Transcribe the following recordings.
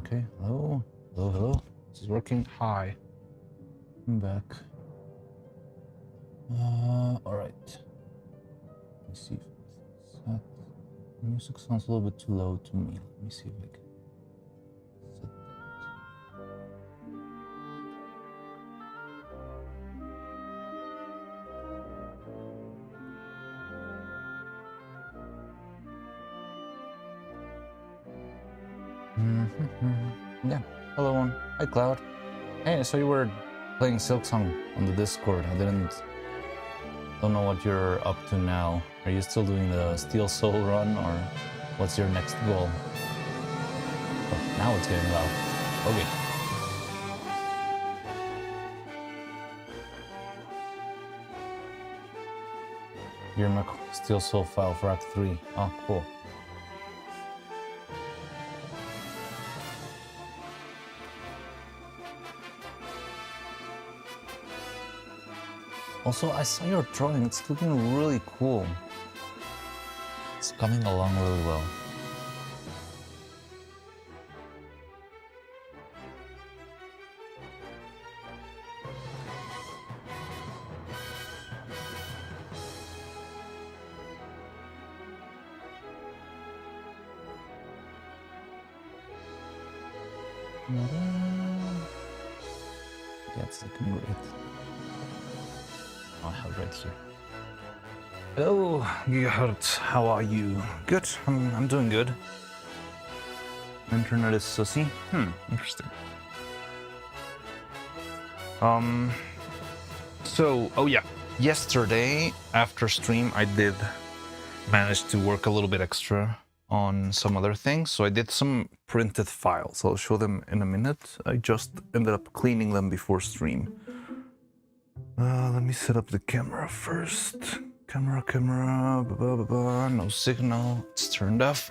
Okay, hello? Hello, hello? This is working. Hi. I'm back. Alright. Let me see if it's set. Music sounds a little bit too low to me. Let me see if I can set that. Yeah. Hello, one. Hi, Cloud. Hey, I saw you were playing Silksong on the Discord. Don't know what you're up to now. Are you still doing the Steel Soul run, or what's your next goal? Oh, now it's getting loud. Okay. You're in my Steel Soul file for Act 3. Oh, cool. Also, I saw your drawing. It's looking really cool. It's coming along really well. Yeah, it's looking great. I have right here. Hello, Gigahertz. How are you? Good. I'm doing good. Internet is sussy. Interesting. So, oh yeah. Yesterday, after stream, I did manage to work a little bit extra on some other things. So I did some printed files. I'll show them in a minute. I just ended up cleaning them before stream. Let me set up the camera first. Camera, no signal. It's turned off.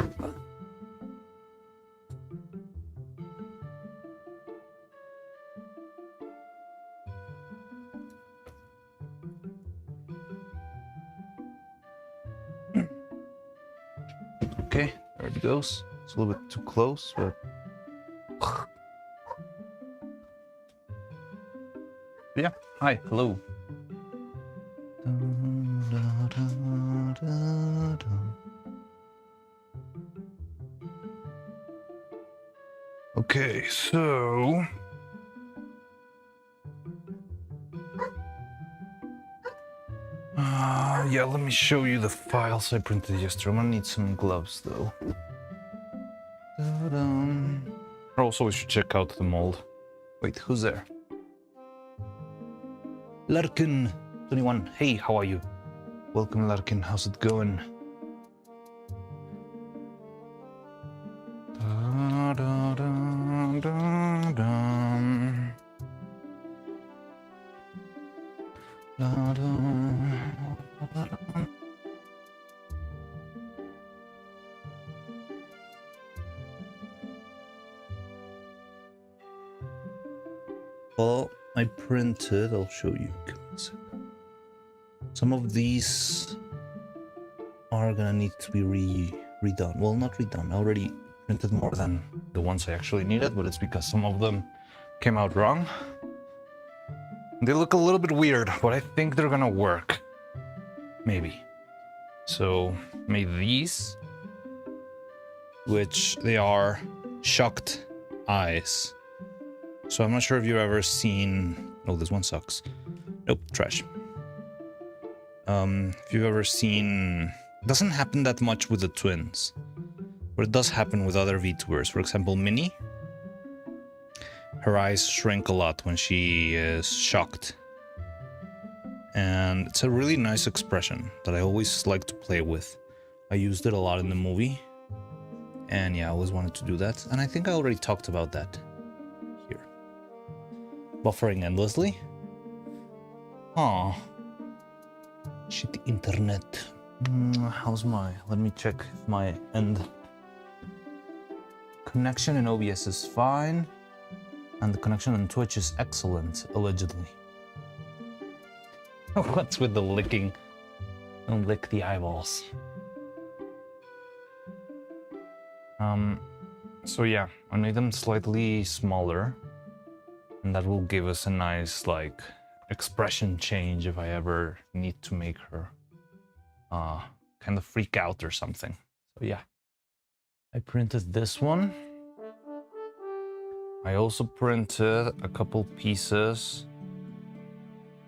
Okay, there it goes. It's a little bit too close, but... Yeah, hi, hello. Okay, so... yeah, let me show you the files I printed yesterday. I'm gonna need some gloves, though. Also, we should check out the mold. Wait, who's there? Larkin21. Hey, how are you? Welcome, Larkin. How's it going? Well, I printed, I'll show you. Some of these are gonna need to be redone. Well, not redone. I already printed more than the ones I actually needed, but it's because some of them came out wrong. They look a little bit weird, but I think they're gonna work. Maybe. So, made these, which they are shocked eyes. So I'm not sure if you've ever seen... Oh, this one sucks. Nope, trash. If you've ever seen... It doesn't happen that much with the twins, but it does happen with other VTubers. For example, Minnie. Her eyes shrink a lot when she is shocked. And it's a really nice expression that I always like to play with. I used it a lot in the movie. And yeah, I always wanted to do that. And I think I already talked about that. Buffering endlessly? Aw. Shit, internet. How's my... Let me check if my end... Connection in OBS is fine. And the connection on Twitch is excellent, allegedly. What's with the licking? Don't lick the eyeballs. So yeah, I made them slightly smaller, and that will give us a nice like expression change if I ever need to make her kind of freak out or something. So yeah, I printed this one. I also printed a couple pieces.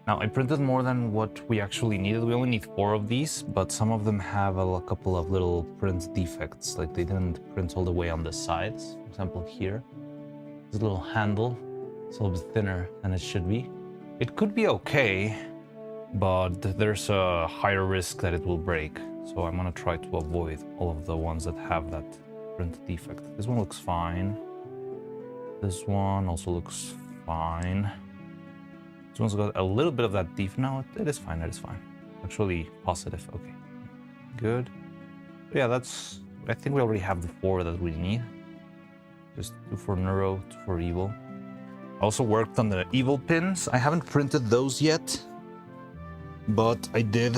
Now, I printed more than what we actually needed. We only need 4 of these, but some of them have a couple of little print defects. Like they didn't print all the way on the sides. For example, here, this little handle is a little bit thinner than it should be. It could be okay, but there's a higher risk that it will break. So I'm gonna try to avoid all of the ones that have that print defect. This one looks fine. This one also looks fine. This one's got a little bit of that defect. No, it is fine, it is fine. Actually positive, okay. Good. So yeah, I think we already have the 4 that we need. Just 2 for neuro, 2 for evil. I also worked on the evil pins. I haven't printed those yet, but I did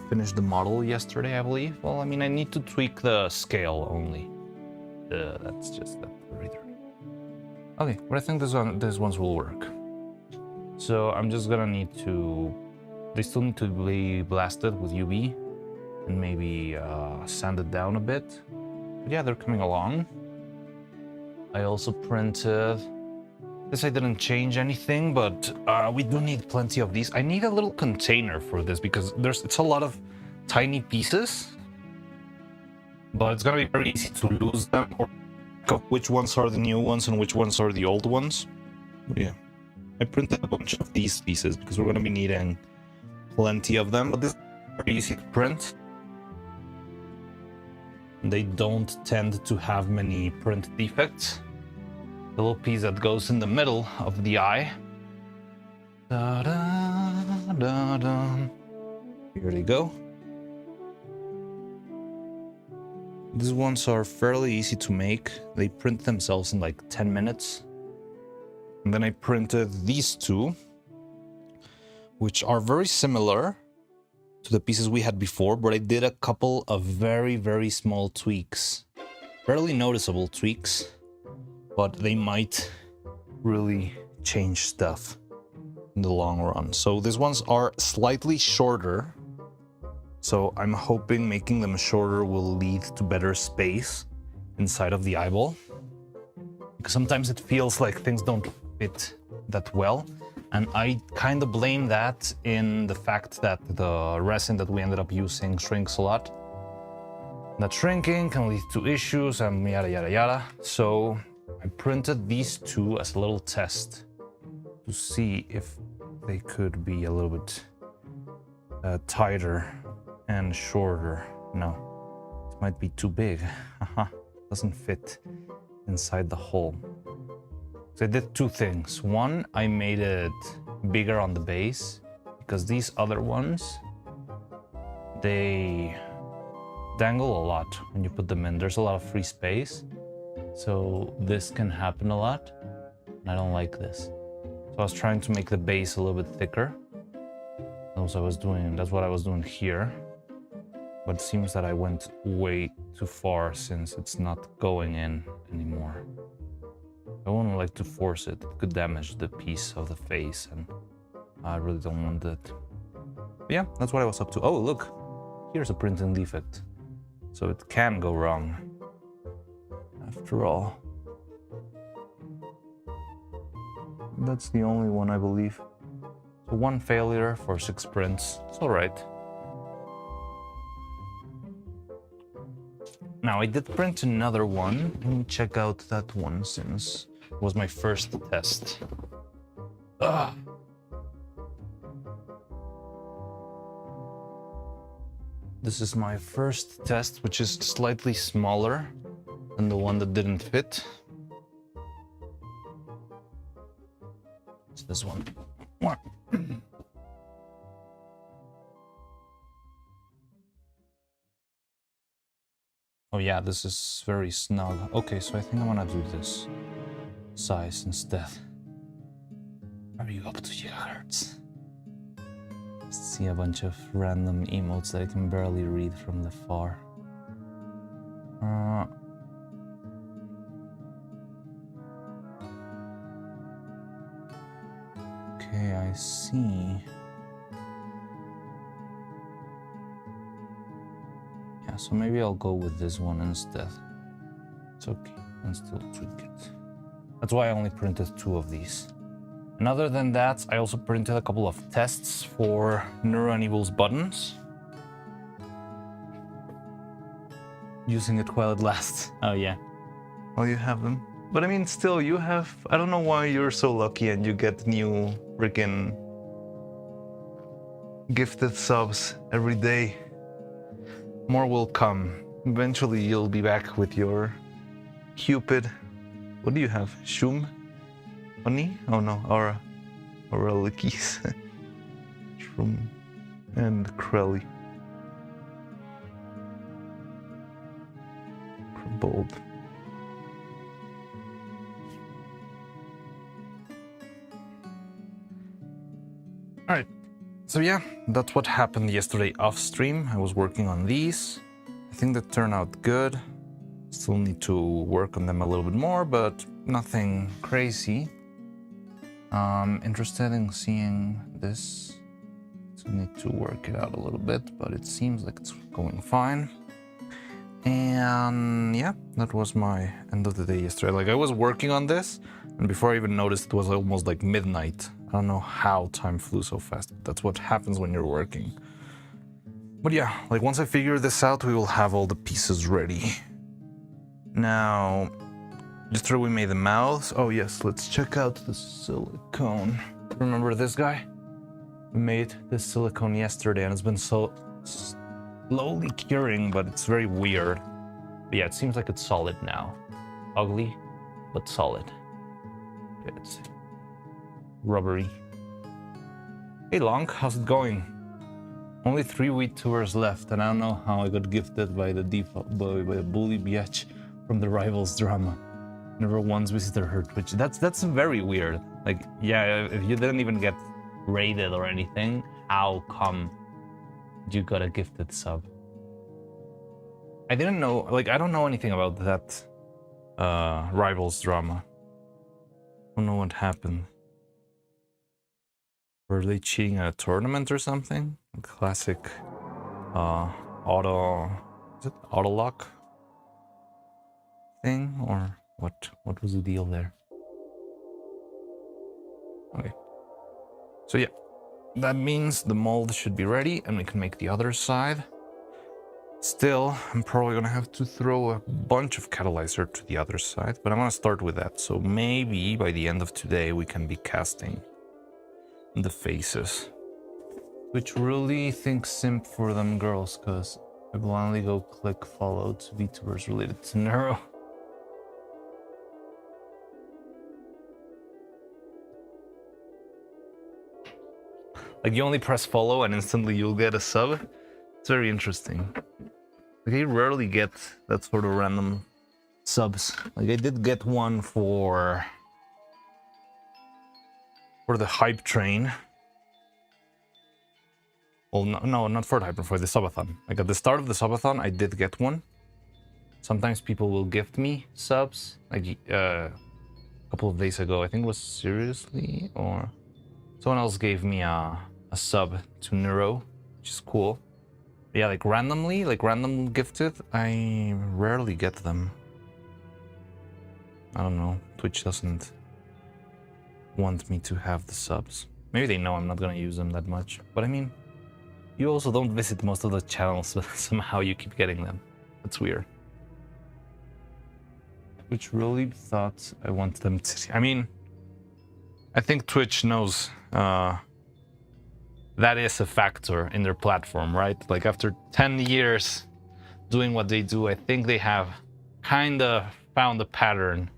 finish the model yesterday, I believe. Well, I mean, I need to tweak the scale only. That's just that. Okay, but I think these ones will work. So I'm just gonna need to... They still need to be blasted with UV and maybe sanded down a bit. But yeah, they're coming along. I also printed... This I didn't change anything, but we do need plenty of these. I need a little container for this because it's a lot of tiny pieces. But it's gonna be very easy to lose them or which ones are the new ones and which ones are the old ones. Yeah. I printed a bunch of these pieces because we're going to be needing plenty of them, but this is very easy to print. They don't tend to have many print defects. The little piece that goes in the middle of the eye. Da, da, da, da. Here they go. These ones are fairly easy to make. They print themselves in like 10 minutes. And then I printed these 2, which are very similar to the pieces we had before, but I did a couple of very, very small tweaks. Barely noticeable tweaks, but they might really change stuff in the long run. So these ones are slightly shorter. So I'm hoping making them shorter will lead to better space inside of the eyeball. Because sometimes it feels like things don't fit that well. And I kind of blame that in the fact that the resin that we ended up using shrinks a lot. That shrinking can lead to issues and yada yada yada. So I printed these 2 as a little test to see if they could be a little bit tighter and shorter. No, it might be too big. Doesn't fit inside the hole. So I did 2 things. One, I made it bigger on the base because these other ones, they dangle a lot when you put them in. There's a lot of free space. So this can happen a lot. And I don't like this. So I was trying to make the base a little bit thicker. That's what I was doing here. But it seems that I went way too far since it's not going in anymore. I wouldn't like to force it. It could damage the piece of the face, and I really don't want that. But yeah, that's what I was up to. Oh, look, here's a printing defect. So it can go wrong, after all. That's the only one, I believe. So 1 failure for 6 prints. It's all right. Now, I did print another one. Let me check out that one since it was my first test. Ugh. This is my first test, which is slightly smaller than the one that didn't fit. It's this one. Oh yeah, this is very snug. Okay, so I think I'm gonna do this size instead. Are you up to gigahertz? See a bunch of random emotes that I can barely read from the far. Okay, I see. Yeah, so maybe I'll go with this one instead. It's okay, I can still tweak it. That's why I only printed 2 of these. And other than that, I also printed a couple of tests for Neuro-Enables buttons. Using it while it lasts. Oh yeah. Well, you have them. But I mean, still, you have... I don't know why you're so lucky and you get new freaking gifted subs every day. More will come. Eventually, you'll be back with your Cupid. What do you have? Shum? Honey? Oh no, Aura. Aura Lickies. Shroom. And Krelly. Bold. Alright, so yeah, that's what happened yesterday off stream. I was working on these. I think that turned out good. Still need to work on them a little bit more, but nothing crazy. Interested in seeing this. So need to work it out a little bit, but it seems like it's going fine. And yeah, that was my end of the day yesterday. Like, I was working on this, and before I even noticed, it was almost like midnight. I don't know how time flew so fast. That's what happens when you're working. But yeah, like, once I figure this out, we will have all the pieces ready. Now, yesterday we made the mouths. Oh yes, let's check out the silicone. Remember this guy? We made this silicone yesterday, and it's been so slowly curing, but it's very weird. But yeah, it seems like it's solid now. Ugly, but solid. Okay, let's see. Rubbery. Hey Long, how's it going? Only 3 wheat tours left, and I don't know how I got gifted by the default by a bully biatch from the Rivals drama. Never once visited her Twitch. That's very weird. Like, yeah, if you didn't even get raided or anything, how come you got a gifted sub? I didn't know, like, I don't know anything about that Rivals drama. I don't know what happened. Were they cheating at a tournament or something? A classic is it auto lock thing, or what was the deal there? Okay. So yeah, that means the mold should be ready and we can make the other side. Still, I'm probably gonna have to throw a bunch of catalyzer to the other side, but I'm gonna start with that. So maybe by the end of today we can be casting the faces. Which really think simp for them girls, cause I blindly go click follow to VTubers related to Neuro. Like, you only press follow and instantly you'll get a sub. It's very interesting. Like, I rarely get that sort of random subs. Like, I did get one for the hype train. Well, no, not for the hype, for the subathon. Like, at the start of the subathon, I did get one. Sometimes people will gift me subs. Like, a couple of days ago, I think it was Seriously, or someone else gave me a sub to Neuro, which is cool. But yeah, like randomly, like random gifted, I rarely get them. I don't know, Twitch doesn't want me to have the subs. Maybe they know I'm not gonna use them that much, but I mean, you also don't visit most of the channels, but somehow you keep getting them. That's weird. Twitch really thought I want them to... I mean, I think Twitch knows that is a factor in their platform, right? Like, after 10 years doing what they do, I think they have kind of found a pattern.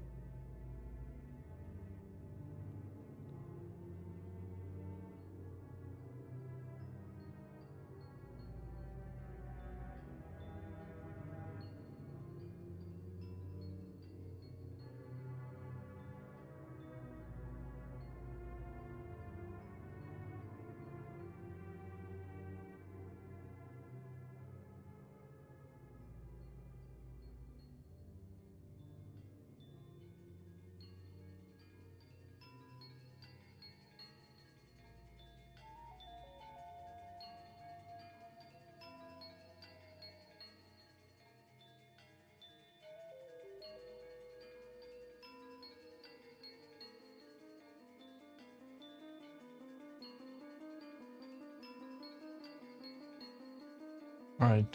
All right.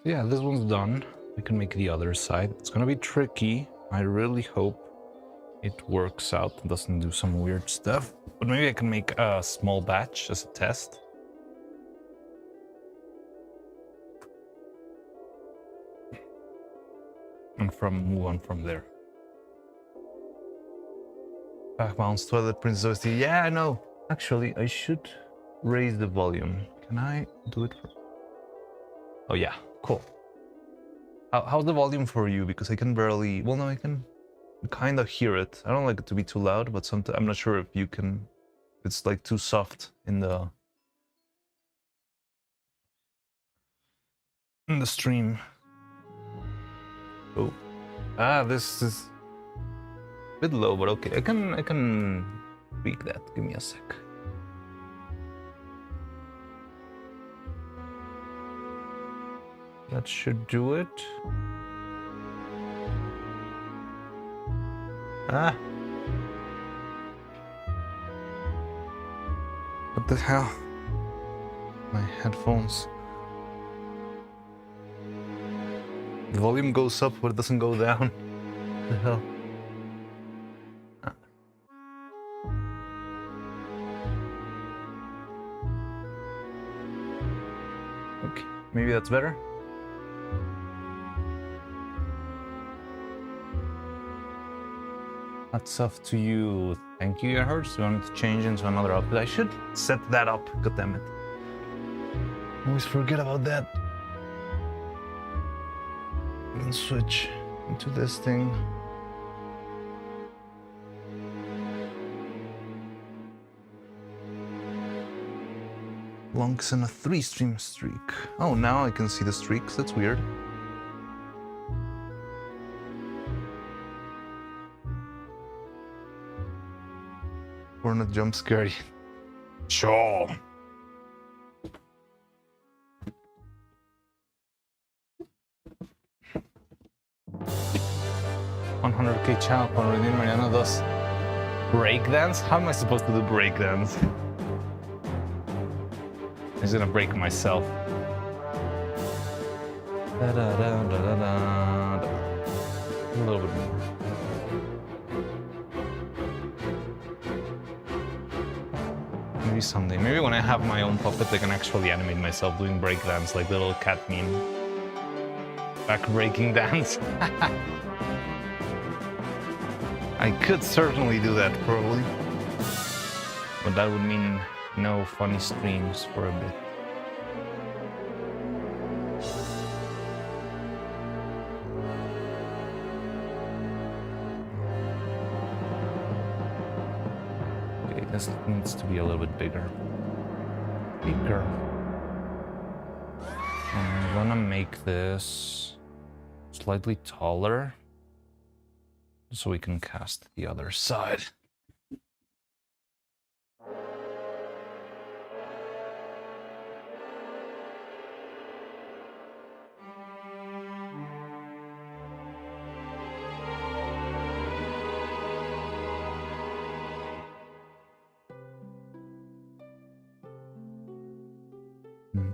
So yeah, this one's done. We can make the other side. It's gonna be tricky. I really hope it works out and doesn't do some weird stuff. But maybe I can make a small batch as a test. And move on from there. Back bounce toilet princess. Yeah, I know. Actually, I should raise the volume. Can I do it? Oh yeah, cool. How's the volume for you? Because I can barely. Well, no, I can kind of hear it. I don't like it to be too loud, but sometimes I'm not sure if you can. It's like too soft in the stream. Oh, this is a bit low, but okay. I can tweak that. Give me a sec. That should do it. What the hell? My headphones. The volume goes up, but it doesn't go down. What the hell? Okay, maybe that's better. That's up to you. Thank you, Hertz. You want me to change into another output? I should set that up. God damn it. Always forget about that. And switch into this thing. Lonks in a 3-stream streak. Oh, now I can see the streaks. That's weird. We're not jump scared. Sure. $100K channel already. Mariana does breakdance? How am I supposed to do breakdance? I'm just gonna break myself. Da, da, da, da, da, da, da. A little bit more. Maybe someday. Maybe when I have my own puppet, I can actually animate myself doing breakdance, like the little cat meme. Back breaking dance. I could certainly do that, probably. But that would mean no funny streams for a bit. Okay, this needs to be a little bit bigger. Bigger. I'm gonna make this slightly taller so we can cast the other side.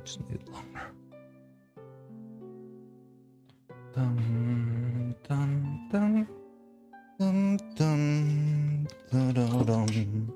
Just need it longer. Dum dum dum dum dum dum dum dum.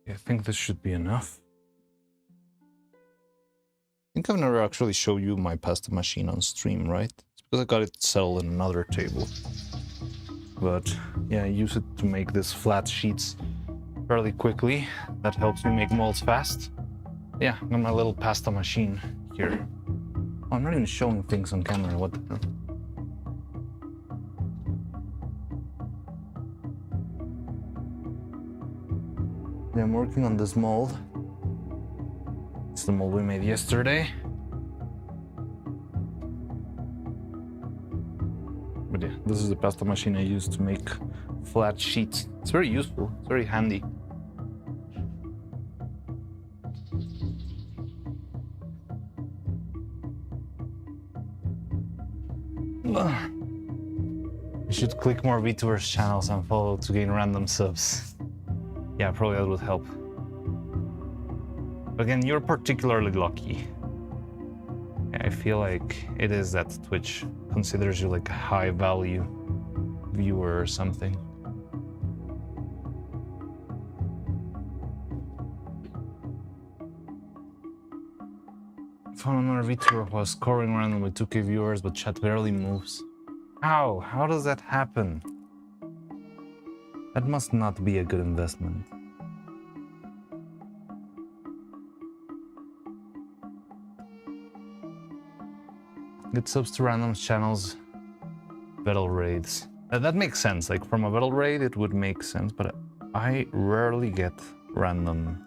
I think this should be enough. I think I've never actually showed you my pasta machine on stream, right? It's because I got it settled in another table. But yeah, I use it to make these flat sheets fairly quickly. That helps me make molds fast. Yeah, I got my little pasta machine here. Oh, I'm not even showing things on camera, what the hell? Yeah, I'm working on this mold. It's the mold we made yesterday. But yeah, this is the pasta machine I use to make flat sheets. It's very useful, it's very handy. You should click more VTubers channels and follow to gain random subs. Yeah, probably that would help. But again, you're particularly lucky. I feel like it is that Twitch considers you like a high value viewer or something. Found another VTuber who was scoring randomly 2K viewers, but chat barely moves. How? How does that happen? That must not be a good investment. Get subs to random channels, battle raids. That makes sense. Like from a battle raid, it would make sense, but I rarely get random.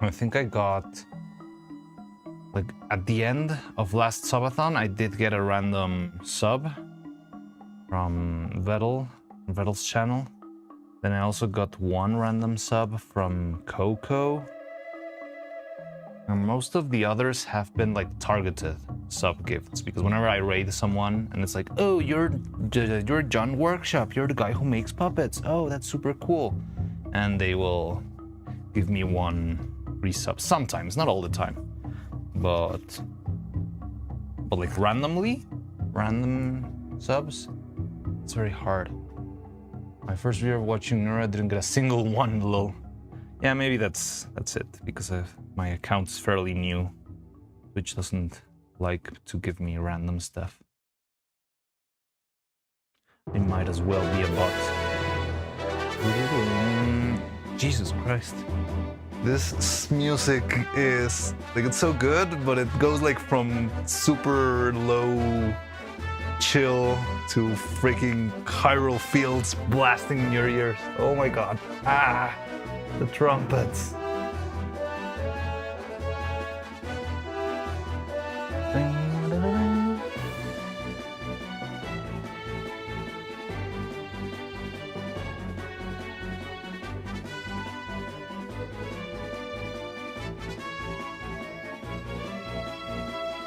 I think I got like at the end of last subathon, I did get a random sub from Vettel's channel. Then I also got one random sub from Coco. And most of the others have been like targeted sub gifts, because whenever I raid someone and it's like, oh, you're John Workshop, you're the guy who makes puppets. Oh, that's super cool. And they will give me one resub. Sometimes, not all the time. But like randomly, random subs, it's very hard. My first viewer watching Neuro didn't get a single one, lol. Yeah, maybe that's it, because my account's fairly new, which doesn't like to give me random stuff. It might as well be a bot. Jesus Christ. This music is, like, it's so good, but it goes like from super low chill to freaking chiral fields blasting in your ears. Oh my god. Ah, the trumpets.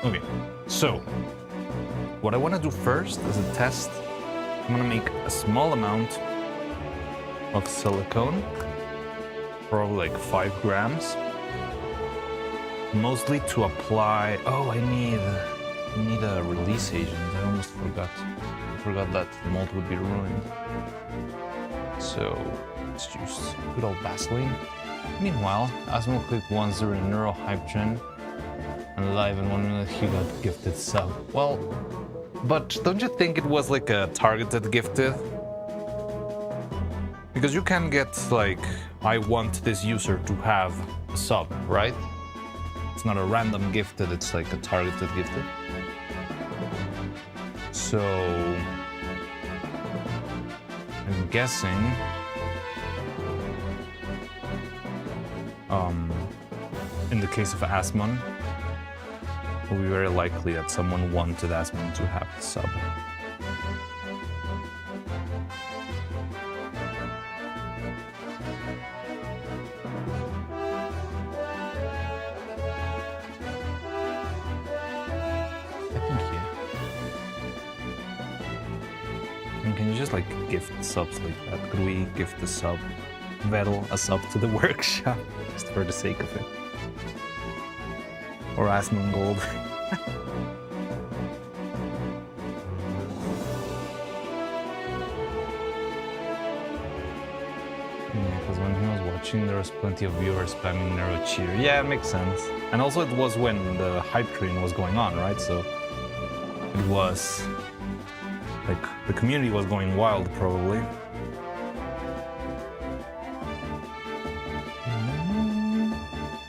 Okay, so what I want to do first as a test, I'm gonna make a small amount of silicone, probably like 5 grams, mostly to apply. Oh, I need a release agent. I almost forgot. I forgot that the mold would be ruined. So let's use good old Vaseline. Meanwhile, Asmo clicked once during a Neuro hype trend. And live in 1 minute he got gifted sub. Well, but don't you think it was like a targeted gifted? Because you can get like, I want this user to have a sub, right? It's not a random gifted, it's like a targeted gifted. So I'm guessing in the case of Asmon, it will be very likely that someone wanted Asmon to have the sub. I think yeah. And can you just like gift subs like that? Could we gift the sub, Vettel, a sub to the workshop, just for the sake of it? Or Asmon Gold. Because when he was watching, there was plenty of viewers spamming Neuro cheer. Yeah, it makes sense. And also it was when the hype train was going on, right? So it was like the community was going wild, probably.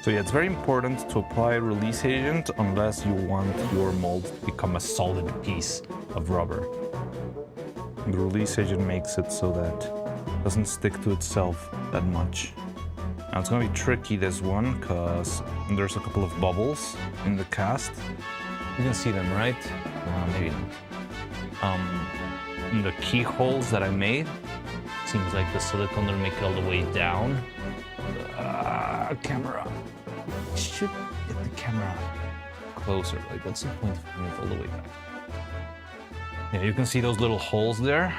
So yeah, it's very important to apply release agent unless you want your mold to become a solid piece of rubber. The release agent makes it so that doesn't stick to itself that much. Now it's gonna be tricky, this one, because there's a couple of bubbles in the cast. You can see them, right? Maybe not. In the keyholes that I made, seems like the silicone didn't make it all the way down. Camera. Should get the camera closer. Like, what's the point of putting it all the way back? Yeah, you can see those little holes there.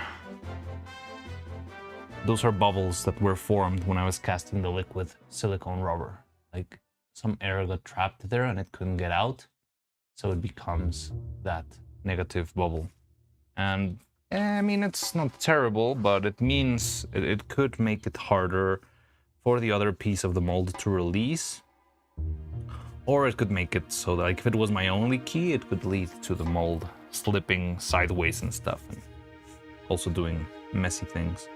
Those are bubbles that were formed when I was casting the liquid silicone rubber. Like, some air got trapped there and it couldn't get out, so it becomes that negative bubble. And I mean, it's not terrible, but it means it could make it harder for the other piece of the mold to release. Or it could make it so that, like, if it was my only key, it could lead to the mold slipping sideways and stuff, and also doing messy things.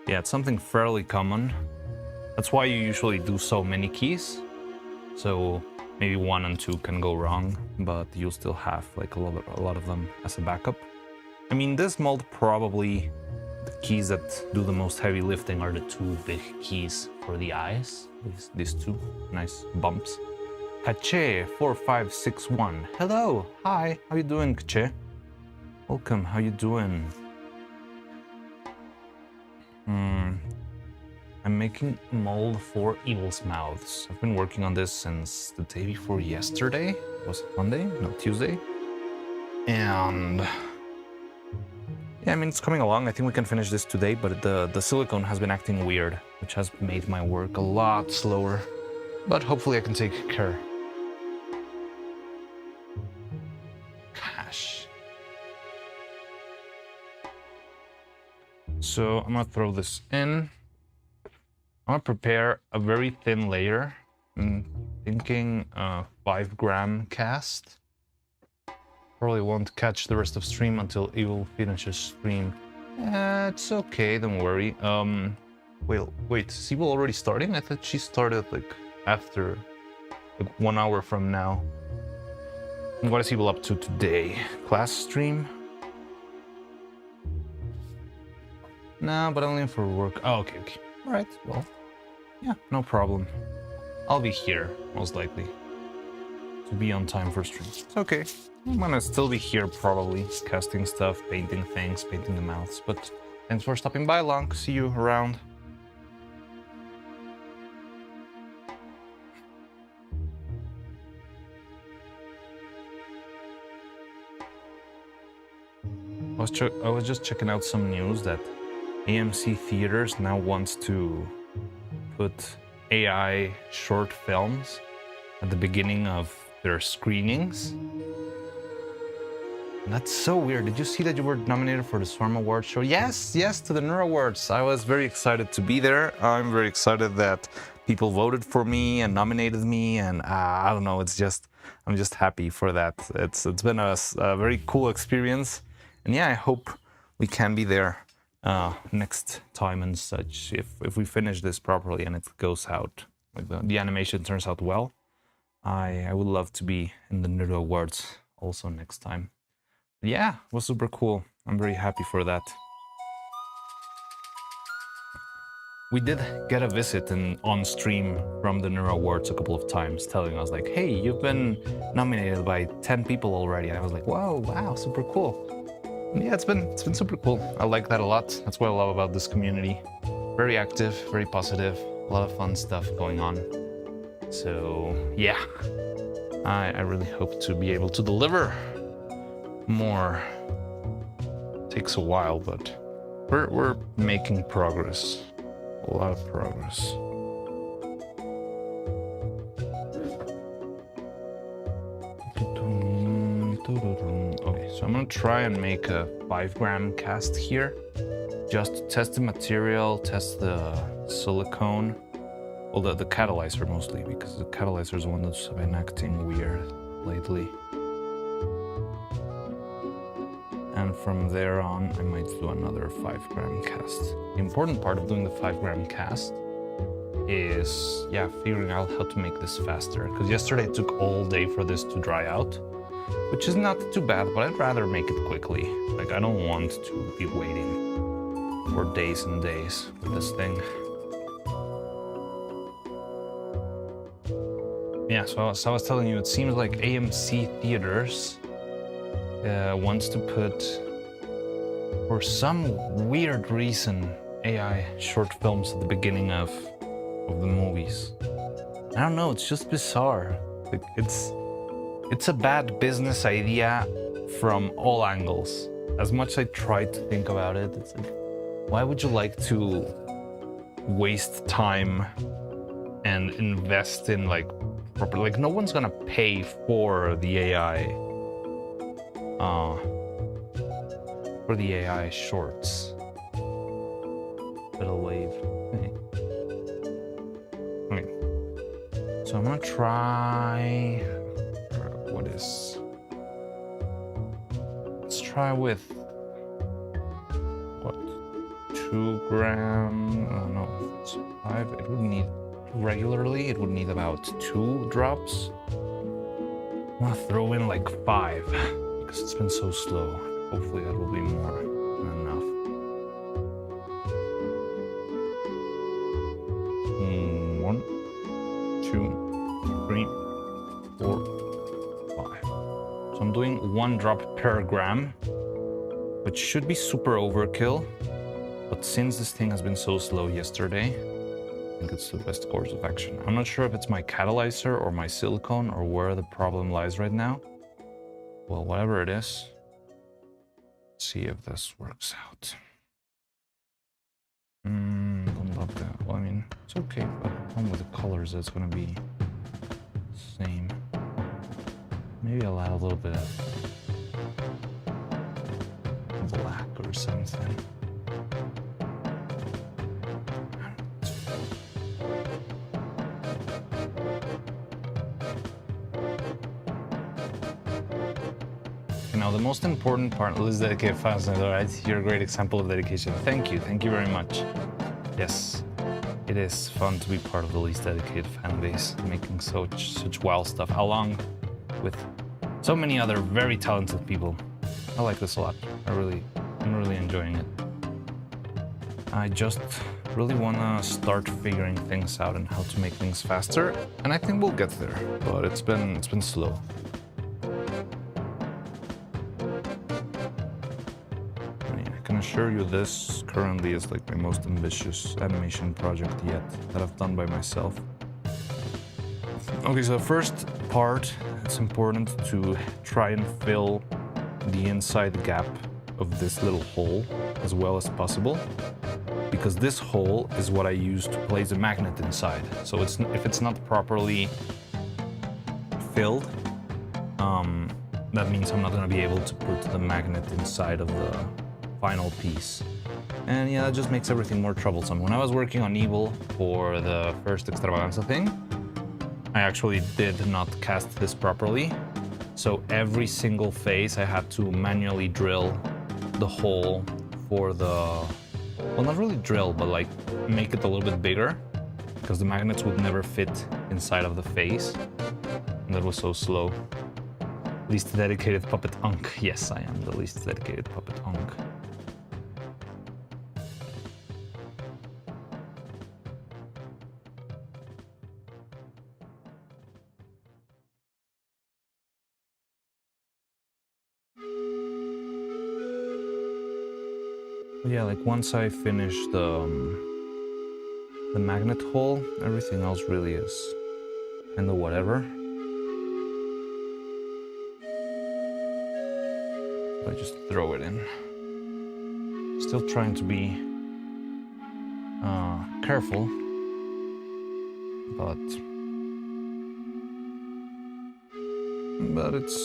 Yeah, it's something fairly common. That's why you usually do so many keys. So maybe 1 and 2 can go wrong, but you'll still have like a lot of them as a backup. I mean, this mold, probably the keys that do the most heavy lifting are the 2 big keys for the eyes. These 2 nice bumps. Kache 4561. Hello, hi, how you doing, Kache? Welcome, how you doing? I'm making a mold for Evil's Mouths. I've been working on this since the day before yesterday. Was it Monday? No, Tuesday. And yeah, I mean, it's coming along. I think we can finish this today, but the silicone has been acting weird, which has made my work a lot slower. But hopefully I can take care. Gosh. So I'm gonna throw this in. I'm gonna prepare a very thin layer. I'm thinking a 5-gram cast. Probably won't catch the rest of stream until Evil finishes stream. It's okay, don't worry. Wait, is Evil already starting? I thought she started like after, like 1 hour from now. And what is Evil up to today? Class stream? No, but only for work. Oh, okay. Alright, well, yeah, no problem. I'll be here, most likely, to be on time for stream. It's okay. I'm gonna still be here, probably, casting stuff, painting things, painting the mouths, but thanks for stopping by, Long. See you around. I was just checking out some news that AMC Theaters now wants to put AI short films at the beginning of their screenings. And that's so weird. Did you see that you were nominated for the Swarm Awards show? Yes, to the Neuro Awards. I was very excited to be there. I'm very excited that people voted for me and nominated me, and I don't know, I'm just happy for that. It's been a very cool experience, and yeah, I hope we can be there next time and such, if we finish this properly and it goes out, like the animation turns out well. I would love to be in the Neuro Awards also next time. But yeah, it was super cool. I'm very happy for that. We did get a visit on stream from the Neuro Awards a couple of times, telling us like, hey, you've been nominated by 10 people already. And I was like, whoa, wow, super cool. And yeah, it's been super cool. I like that a lot. That's what I love about this community. Very active, very positive, a lot of fun stuff going on. So yeah, I really hope to be able to deliver more. Takes a while, but we're making progress. A lot of progress. Okay, so I'm gonna try and make a 5-gram cast here, just to test the material, test the silicone. Well, the catalyzer mostly, because the catalyzer is the one that's been acting weird lately. And from there on, I might do another 5-gram cast. The important part of doing the 5-gram cast is, yeah, figuring out how to make this faster. Because yesterday it took all day for this to dry out, which is not too bad, but I'd rather make it quickly. Like, I don't want to be waiting. for days and days with this thing. Yeah, so I was telling you, it seems like AMC Theaters wants to put, for some weird reason, AI short films at the beginning of the movies. I don't know, it's just bizarre. Like, it's a bad business idea from all angles. As much as I try to think about it, it's like, why would you like to waste time and invest in like proper, like no one's gonna pay for the AI shorts. Little wave. Okay. So I'm gonna try, let's try with what, 2 gram, no, it's 5. It would need, regularly it would need about 2 drops. I'm gonna throw in like 5 because it's been so slow. Hopefully that will be more than enough. 1, 2, 3, 4, 5. So I'm doing 1 drop per gram, which should be super overkill. But since this thing has been so slow yesterday, I think it's the best course of action. I'm not sure if it's my catalyzer or my silicone or where the problem lies right now. Well, whatever it is, let's see if this works out. Don't love that. Well, I mean, it's okay, but the problem with the colors is it's gonna be the same. Maybe I'll add a little bit of black or something. Now, the most important part is dedicated fans, right? You're a great example of dedication. Thank you very much. Yes, it is fun to be part of the least dedicated fan base, making such wild stuff, along with so many other very talented people. I like this a lot. I'm really enjoying it. I just really want to start figuring things out and how to make things faster, and I think we'll get there. But it's been slow. I can assure you, this currently is like my most ambitious animation project yet that I've done by myself. Okay, so the first part, it's important to try and fill the inside gap of this little hole as well as possible, because this hole is what I use to place a magnet inside. So if it's not properly filled, that means I'm not going to be able to put the magnet inside of the final piece. And yeah, that just makes everything more troublesome. When I was working on Evil for the first Extravaganza thing, I actually did not cast this properly. So every single face I had to manually drill the hole for the, well, not really drill, but like make it a little bit bigger, because the magnets would never fit inside of the face. And that was so slow. Least dedicated puppet Unk. Yes, I am the least dedicated puppet Unk. Yeah, like once I finish the magnet hole, everything else really is kind of whatever. So I just throw it in. Still trying to be careful, but it's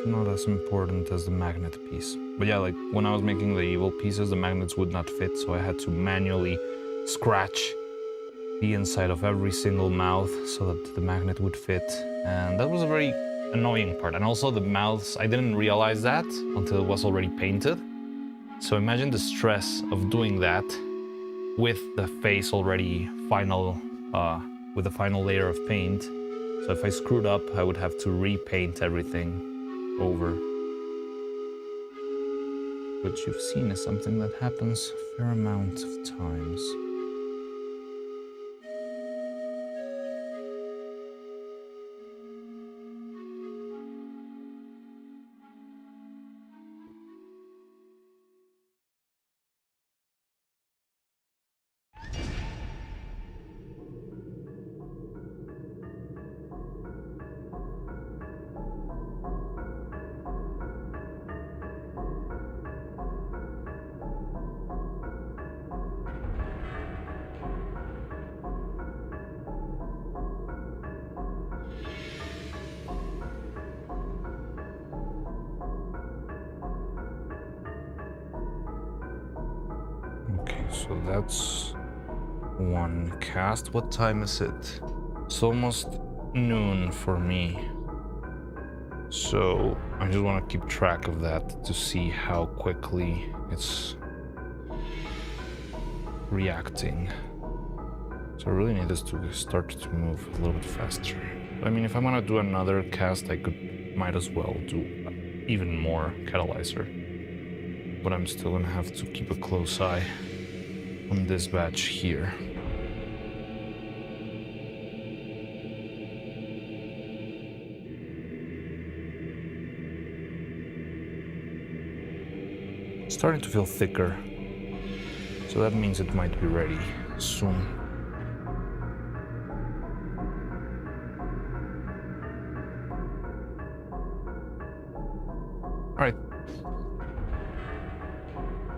not as important as the magnet piece. But yeah, like when I was making the evil pieces, the magnets would not fit, so I had to manually scratch the inside of every single mouth so that the magnet would fit. And that was a very annoying part. And also the mouths, I didn't realize that until it was already painted. So imagine the stress of doing that with the face already final, with the final layer of paint. So if I screwed up, I would have to repaint everything over. which you've seen is something that happens a fair amount of times. Okay, so that's one cast. What time is it? It's almost noon for me. So I just want to keep track of that to see how quickly it's reacting. So I really need this to start to move a little bit faster. I mean, if I'm gonna do another cast, might as well do even more catalyzer. But I'm still gonna have to keep a close eye on this batch here. Starting to feel thicker, so that means it might be ready soon. All right,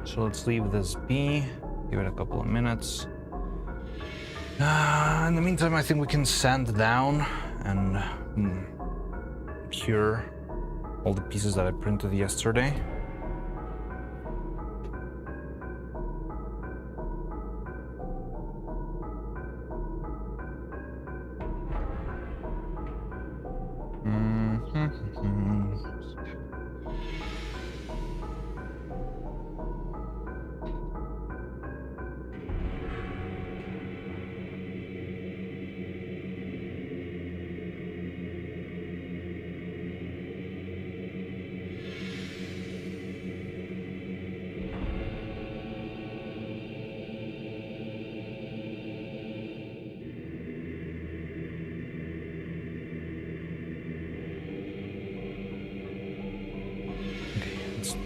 so let's leave this be, give it a couple of minutes. In the meantime, I think we can sand down and cure all the pieces that I printed yesterday.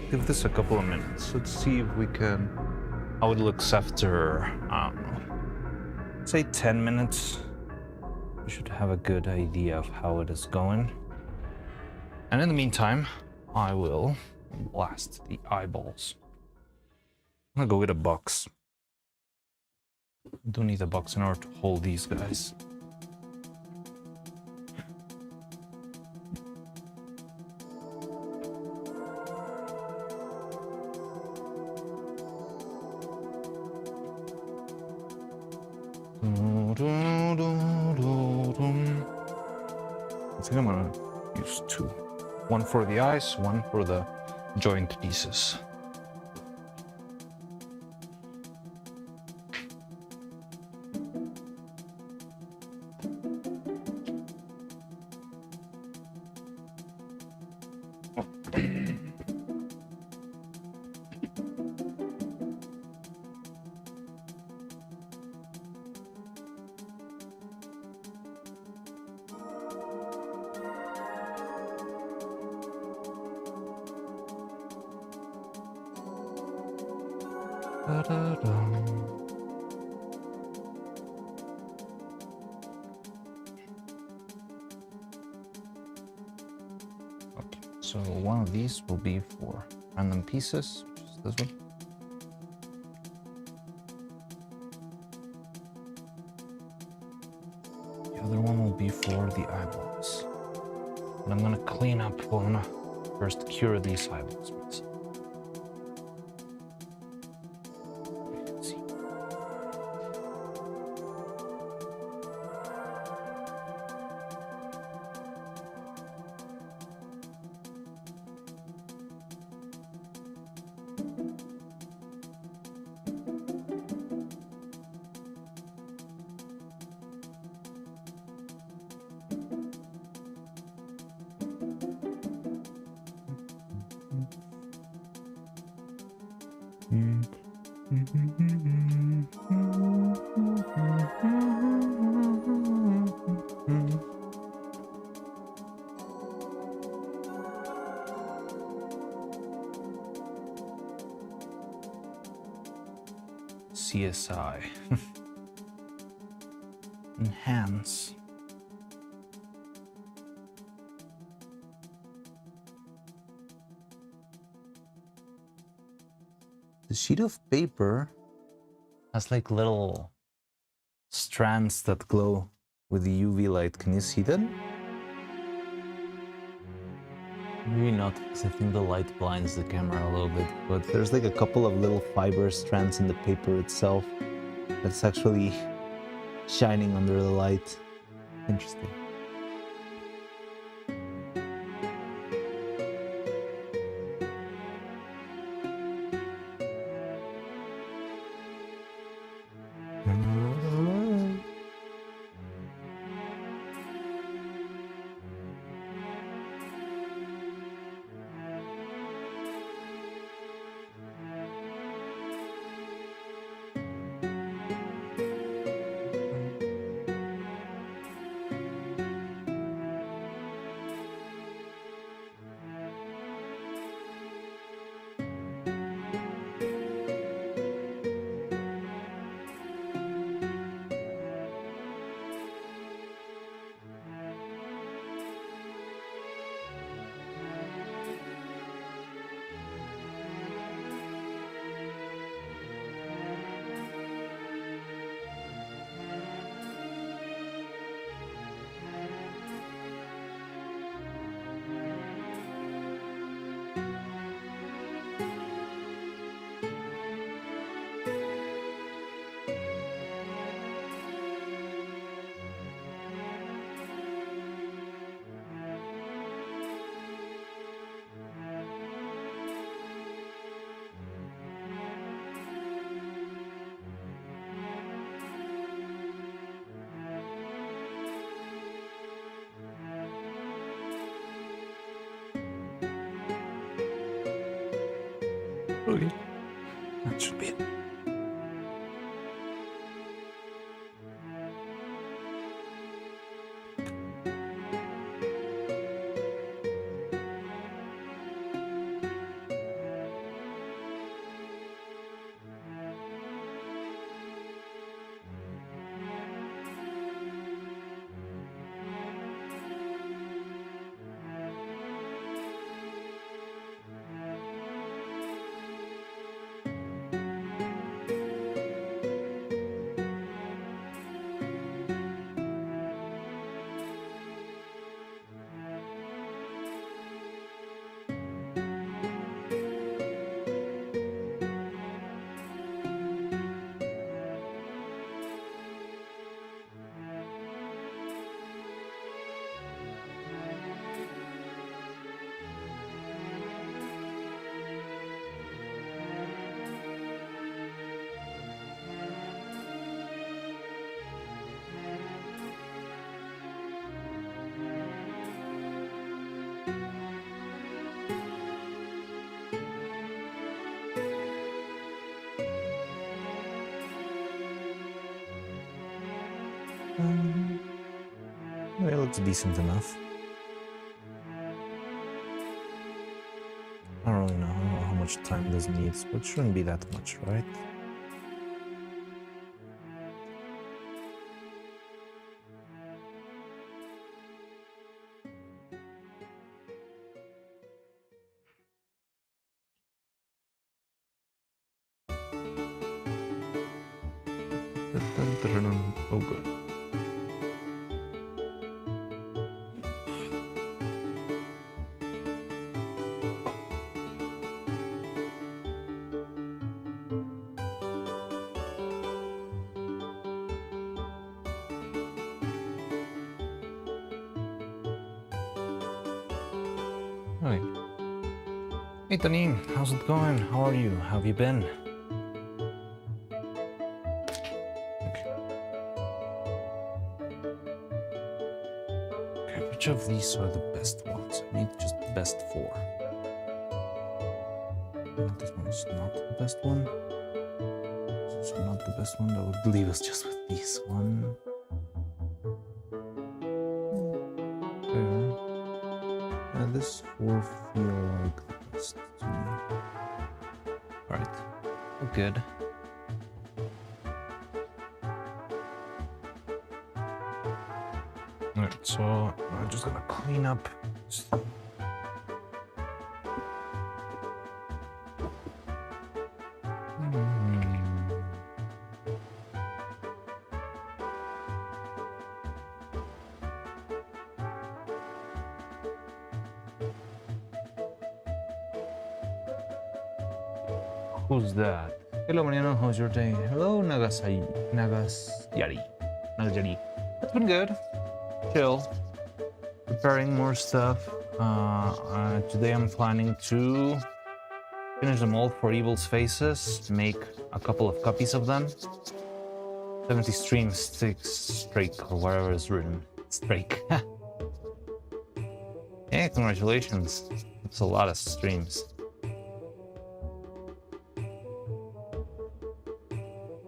Give this a couple of minutes. Let's see if we can, how it looks after, I don't know, say 10 minutes. We should have a good idea of how it is going. And in the meantime, I will blast the eyeballs. I'm gonna go get a box. I do need a box in order to hold these guys. I think I'm gonna use two. One for the eyes, one for the joint pieces. Okay, so one of these will be for random pieces, which is this one. The other one will be for the eyeballs. And I'm gonna clean up, well, I'm gonna first cure these eyeballs. CSI. Enhance. The sheet of paper has like little strands that glow with the UV light. Can you see that? Maybe not, because I think the light blinds the camera a little bit, but there's like a couple of little fiber strands in the paper itself that's actually shining under the light. Interesting. Okay, that should be it. Well, it looks decent enough. I don't really know how much time this needs, but it shouldn't be that much, right? Oh, good. Hi. Hey, Tony, how's it going? How are you? How have you been? Okay, which of these are the best ones? I need just the best 4. This one's not the best one. This is not the best one. That would leave us just with this one. Yeah, this will feel like the best to me. Alright, we're good. Alright, so I'm just gonna clean up. Who's that? Hello, Mariano. How's your day? Hello, Nagasai. Nagasyari. That's been good. Chill. Preparing more stuff. Today I'm planning to finish the mold for Evil's faces. Make a couple of copies of them. 70 streams, 6 streak, or whatever is written. Streak. Yeah, congratulations. That's a lot of streams.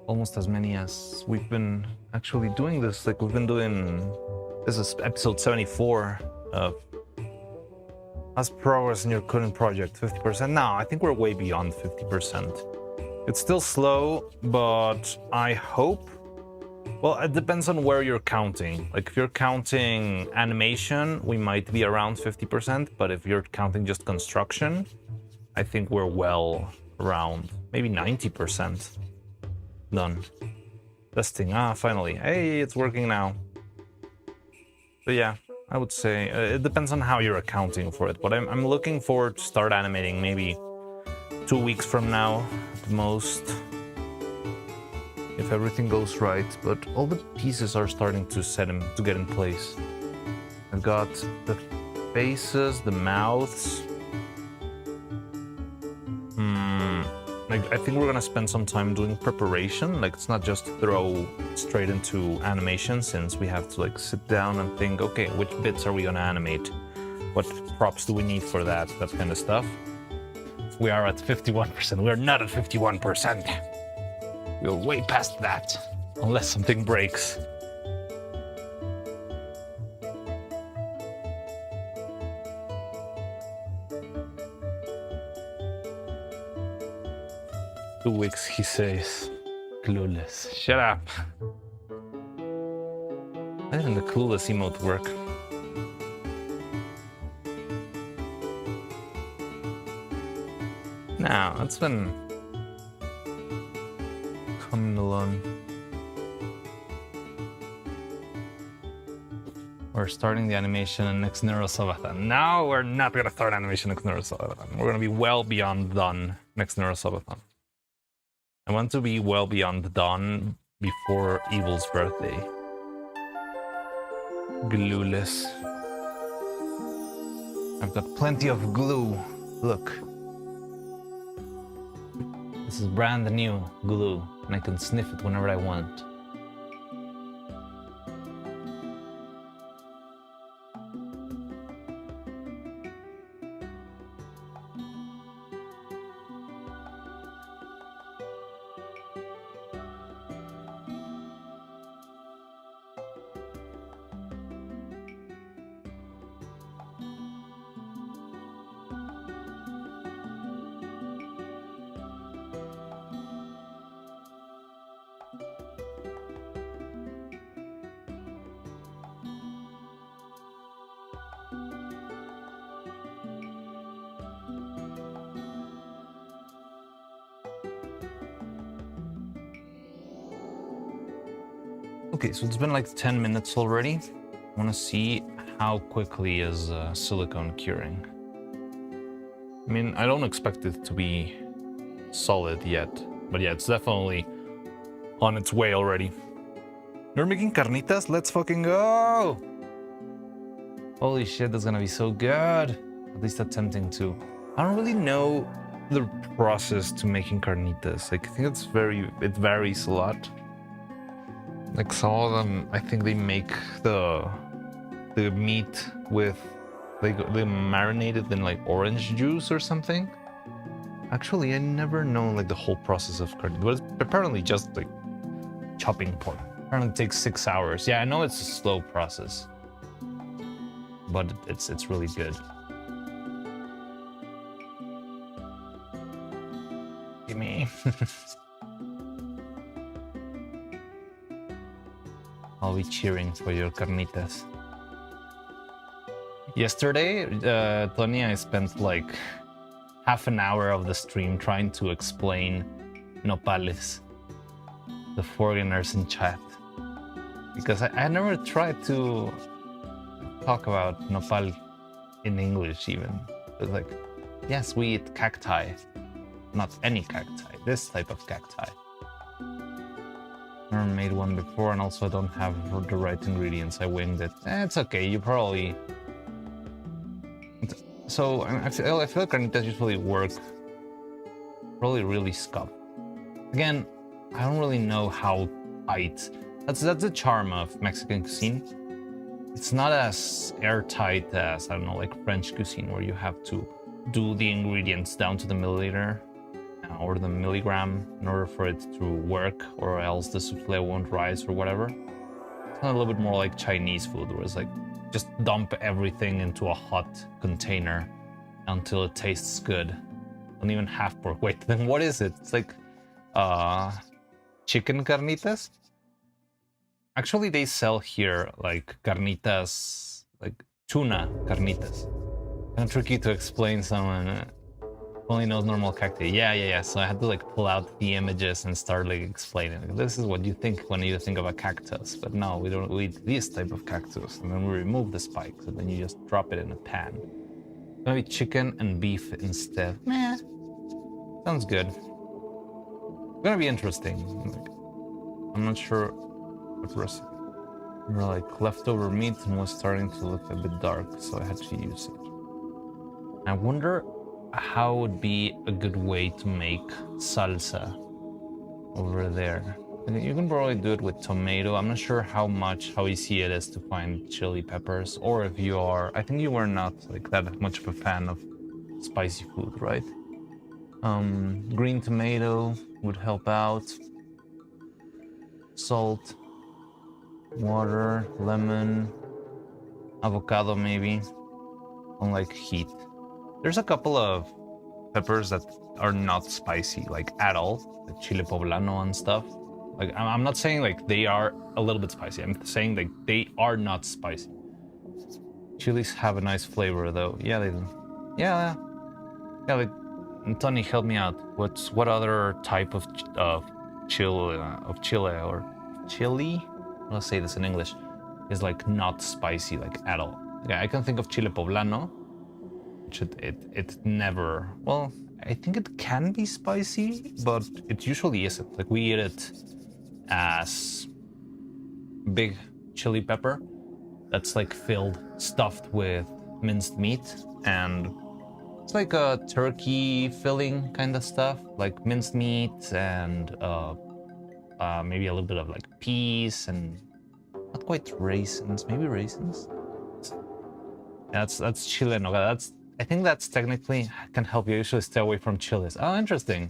Almost as many as we've been actually doing this. Like, we've been doing... This is episode 74 of... How's progress in your current project? 50%? No, I think we're way beyond 50%. It's still slow, but I hope... Well, it depends on where you're counting. Like, if you're counting animation, we might be around 50%, but if you're counting just construction, I think we're well around maybe 90%. Done. Testing. Finally. Hey, it's working now. But yeah, I would say it depends on how you're accounting for it. But I'm looking forward to start animating maybe 2 weeks from now at the most, if everything goes right. But all the pieces are starting to get in place. I've got the faces, the mouths. Like, I think we're gonna spend some time doing preparation. Like, it's not just throw straight into animation, since we have to like sit down and think, okay, which bits are we gonna animate? What props do we need for that? That kind of stuff. We are at 51%. We're not at 51%. We're way past that, unless something breaks. "2 weeks," he says. Clueless. Shut up. Why didn't the clueless emote work? No, it's been coming along. We're starting the animation in next Neuro-Sama. No, we're not gonna start animation next Neuro-Sama. We're gonna be well beyond done next Neuro-Sama. I want to be well beyond done before Evil's birthday. Glueless. I've got plenty of glue. Look. This is brand new glue, and I can sniff it whenever I want. Okay, so it's been like 10 minutes already. I want to see how quickly is silicone curing. I mean, I don't expect it to be solid yet, but yeah, it's definitely on its way already. You're making carnitas? Let's fucking go! Holy shit, that's gonna be so good. At least attempting to. I don't really know the process to making carnitas. Like, I think it varies a lot. Like, some of them, I think they make the meat with, like, they marinate it in like orange juice or something. Actually, I never know like the whole process of carnitas, but it's apparently just like chopping pork. Apparently it takes 6 hours. Yeah, I know it's a slow process, but it's really good. Gimme. I'll be cheering for your carnitas. Yesterday, Tony, I spent like half an hour of the stream trying to explain nopales, the foreigners in chat, because I never tried to talk about nopal in English even. It was like, yes, we eat cacti, not any cacti, this type of cacti. Never made one before, and also I don't have the right ingredients. I winged it. It's okay, you probably... So I feel like carnitas usually work probably really scuffed. Again, I don't really know how tight. That's the charm of Mexican cuisine. It's not as airtight as, I don't know, like French cuisine, where you have to do the ingredients down to the milliliter or the milligram in order for it to work, or else the souffle won't rise or whatever. It's not a little bit more like Chinese food, where it's like just dump everything into a hot container until it tastes good. Don't even have pork. Wait, then what is it? It's like chicken carnitas? Actually, they sell here like carnitas, like tuna carnitas. Kind of tricky to explain. Someone only knows normal cacti. Yeah. So I had to like pull out the images and start like explaining. Like, this is what you think when you think of a cactus, but no, we don't eat this type of cactus. And then we remove the spikes, and then you just drop it in a pan. Maybe chicken and beef instead. Meh. Sounds good. It's gonna be interesting. I'm not sure what recipe. We were like leftover meat and was starting to look a bit dark, so I had to use it. I wonder how would be a good way to make salsa over there. You can probably do it with tomato. I'm not sure how easy it is to find chili peppers, or if you are, I think you were not like that much of a fan of spicy food, right? Green tomato would help out. Salt, water, lemon, avocado maybe. On like heat. There's a couple of peppers that are not spicy, like at all, like chile poblano and stuff. Like I'm not saying like they are a little bit spicy. I'm saying like they are not spicy. Chilies have a nice flavor though. Yeah, they do. Yeah. Like Tony, help me out. What other type of chili or chili? Let's say this in English. Is like not spicy like at all. Yeah, I can think of chile poblano. It never, well, I think it can be spicy, but it usually isn't. Like we eat it as big chili pepper that's like stuffed with minced meat, and it's like a turkey filling kind of stuff, like minced meat and maybe a little bit of like peas and not quite raisins, maybe raisins. Yeah, that's chile en nogada. I think that's technically can help you. Usually stay away from chilies. Oh, interesting.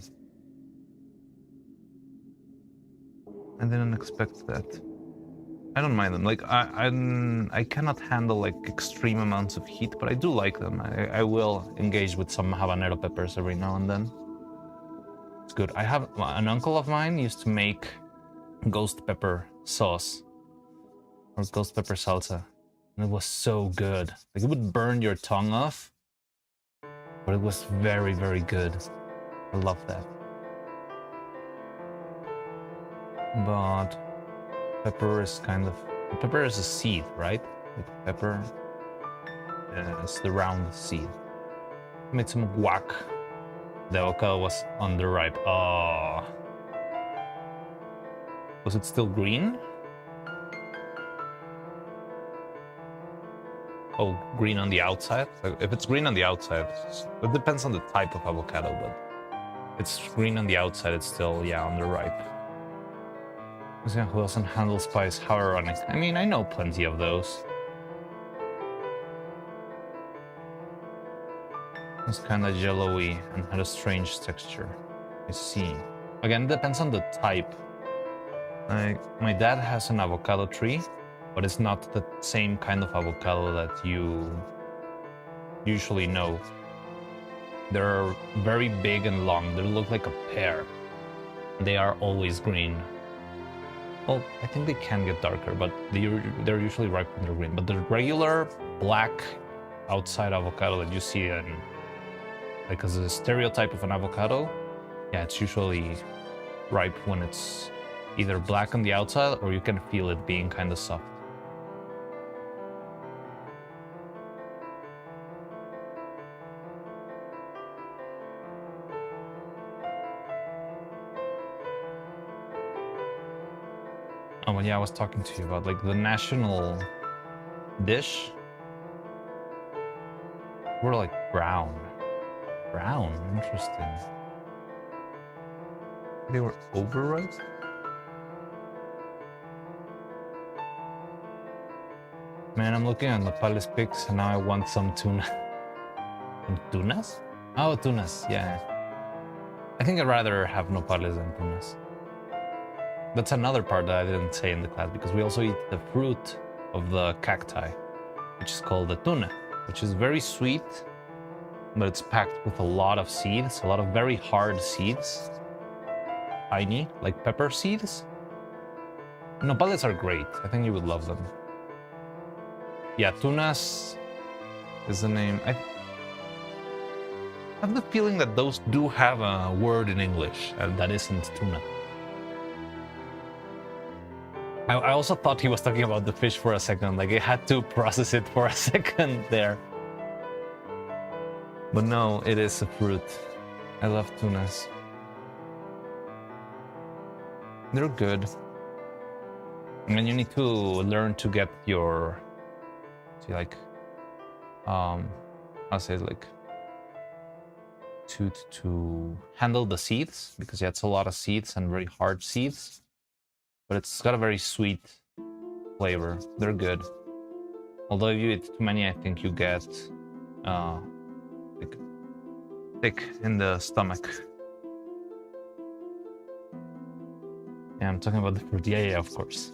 I didn't expect that. I don't mind them. Like I cannot handle like extreme amounts of heat, but I do like them. I will engage with some habanero peppers every now and then. It's good. I have an uncle of mine used to make ghost pepper sauce or ghost pepper salsa, and it was so good. Like it would burn your tongue off. But it was very, very good. I love that. But pepper is pepper is a seed, right? Like pepper is the round seed. I made some guac. The avocado was underripe. Oh. Was it still green? Oh, green on the outside? Like, if it's green on the outside, it depends on the type of avocado, but if it's green on the outside, it's still, yeah, underripe. Who doesn't handle spice? How ironic. I mean, I know plenty of those. It's kind of yellowy and had a strange texture. I see. Again, it depends on the type. Like, my dad has an avocado tree, but it's not the same kind of avocado that you usually know. They're very big and long. They look like a pear. They are always green. Well, I think they can get darker, but they're usually ripe when they're green. But the regular black outside avocado that you see in, like, as a stereotype of an avocado, yeah, it's usually ripe when it's either black on the outside or you can feel it being kind of soft. Oh, well, yeah, I was talking to you about, like, the national dish. We're like brown. Brown, interesting. They were overripe? Man, I'm looking at Nopales pics and now I want some tuna. Some tunas? Oh, tunas, yeah. I think I'd rather have nopales than tunas. That's another part that I didn't say in the class, because we also eat the fruit of the cacti, which is called the tuna, which is very sweet, but it's packed with a lot of seeds, a lot of very hard seeds. Tiny, like pepper seeds. Nopales are great. I think you would love them. Yeah, tunas is the name. I have the feeling that those do have a word in English, and that isn't tuna. I also thought he was talking about the fish for a second, like I had to process it for a second there. But no, it is a fruit. I love tunas. They're good. And you need to learn to get your, see, like, I'll say, like, to handle the seeds, because yeah, it's a lot of seeds and very hard seeds. But it's got a very sweet flavor. They're good. Although if you eat too many, I think you get like thick in the stomach. Yeah, I'm talking about the fruit. Yeah, of course.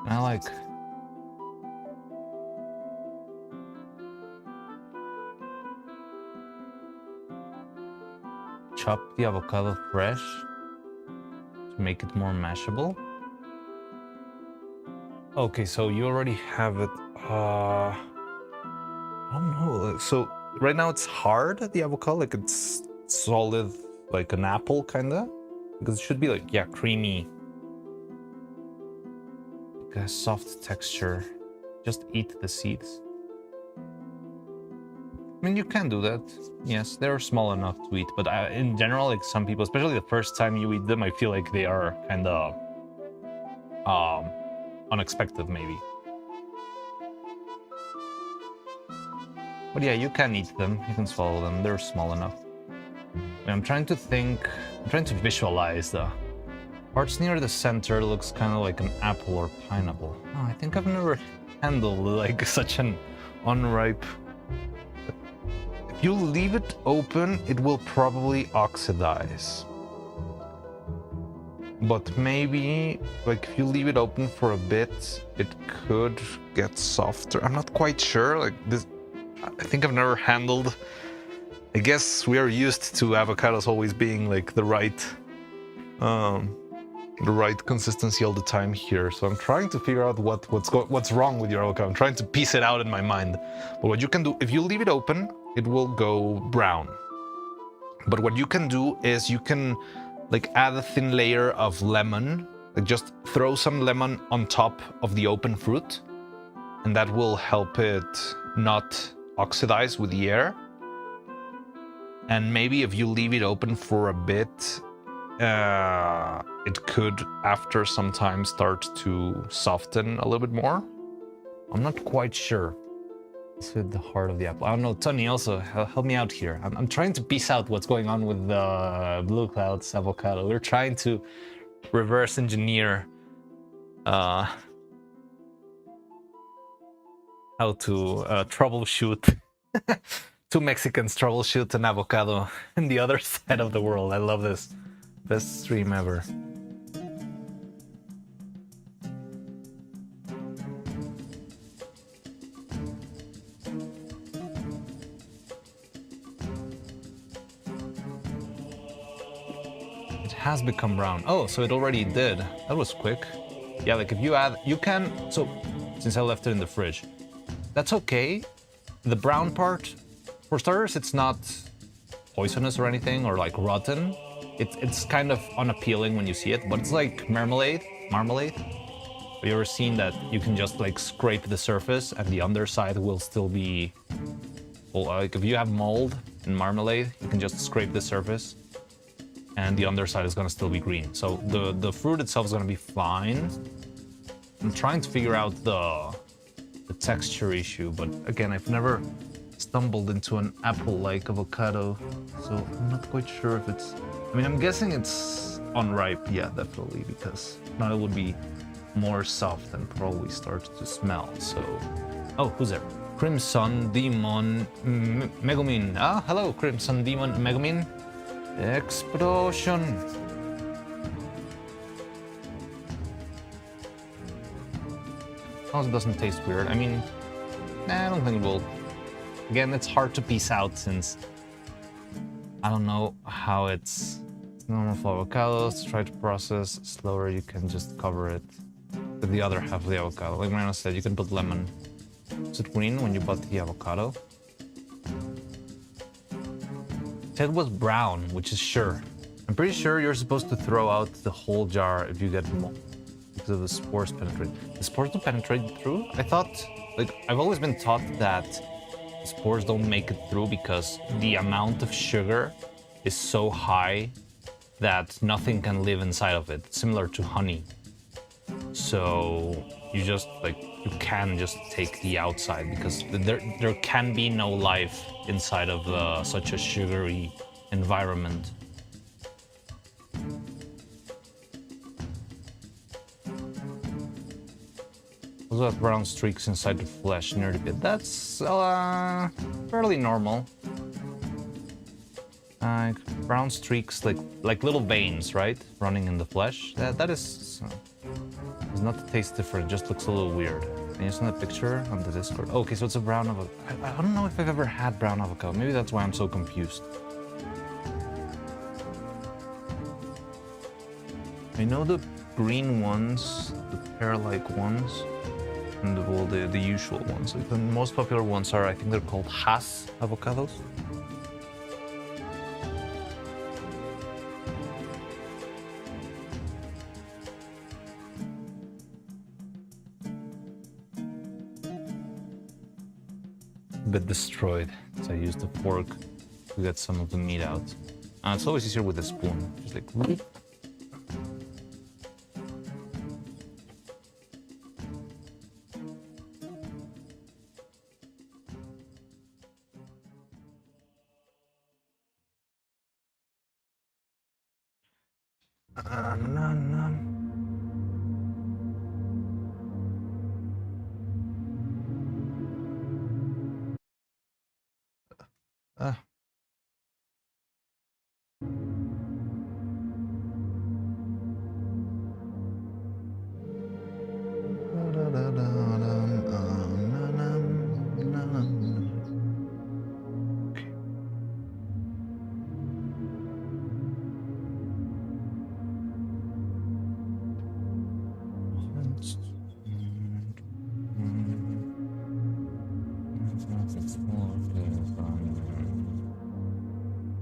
And I like chop the avocado fresh to make it more mashable. Okay, so you already have it. I don't know. So right now it's hard, the avocado, like it's solid, like an apple, kinda. Because it should be like, yeah, creamy. Like a soft texture. Just eat the seeds. I mean, you can do that. Yes, they're small enough to eat, but in general, like some people, especially the first time you eat them, I feel like they are kind of unexpected, maybe. But yeah, you can eat them. You can swallow them. They're small enough. I'm trying to think. I'm trying to visualize the parts near the center. Looks kind of like an apple or pineapple. Oh, I think I've never handled like such an unripe. If you leave it open, it will probably oxidize. But maybe, like, if you leave it open for a bit, it could get softer. I'm not quite sure. Like this, I think I've never handled. I guess we are used to avocados always being like the right consistency all the time here. So I'm trying to figure out what's wrong with your avocado. I'm trying to piece it out in my mind. But what you can do, if you leave it open, it will go brown. But what you can do is you can like add a thin layer of lemon, like just throw some lemon on top of the open fruit, and that will help it not oxidize with the air. And maybe if you leave it open for a bit, it could, after some time, start to soften a little bit more. I'm not quite sure. It's with the heart of the apple. I don't know, Tony, also help me out here. I'm trying to piece out what's going on with the Blue Cloud's avocado. We're trying to reverse engineer how to troubleshoot. Two Mexicans troubleshoot an avocado in the other side of the world. I love this. Best stream ever. It has become brown. Oh, so it already did. That was quick. Yeah, like if you add, you can, so since I left it in the fridge, that's okay. The brown part, for starters, it's not poisonous or anything or like rotten. It's kind of unappealing when you see it, but it's like marmalade. Have you ever seen that you can just like scrape the surface and the underside will still be, well, like if you have mold in marmalade, you can just scrape the surface and the underside is gonna still be green. So the fruit itself is gonna be fine. I'm trying to figure out the texture issue, but again, I've never stumbled into an apple-like avocado, so I'm not quite sure if it's, I mean, I'm guessing it's unripe, yeah, definitely, because now it would be more soft and probably starts to smell, so... Oh, who's there? Crimson Demon Megumin. Ah, hello, Crimson Demon Megumin. Explosion. As long as it doesn't taste weird. I mean, nah, I don't think it will. Again, it's hard to piece out since I don't know how it's normal for avocados. Try to process slower, you can just cover it with the other half of the avocado. Like Mariana said, you can put lemon. Is it green when you bought the avocado? It said it was brown, which is sure. I'm pretty sure you're supposed to throw out the whole jar if you get more, because of the spores penetrate. The spores don't penetrate through? I thought, like, I've always been taught that spores don't make it through because the amount of sugar is so high that nothing can live inside of it, similar to honey. So you just, like, you can just take the outside because there can be no life inside of such a sugary environment. Also have brown streaks inside the flesh near the pit. That's fairly normal. Brown streaks, like little veins, right, running in the flesh. That is does not taste different. Just looks a little weird. Can you send a picture on the Discord? Okay, so it's a brown avocado. I don't know if I've ever had brown avocado. Maybe that's why I'm so confused. I know the green ones, the pear-like ones, and the usual ones. Like the most popular ones are, I think they're called Hass avocados. A bit destroyed, so I used a fork to get some of the meat out. It's always easier with a spoon, just like whoop.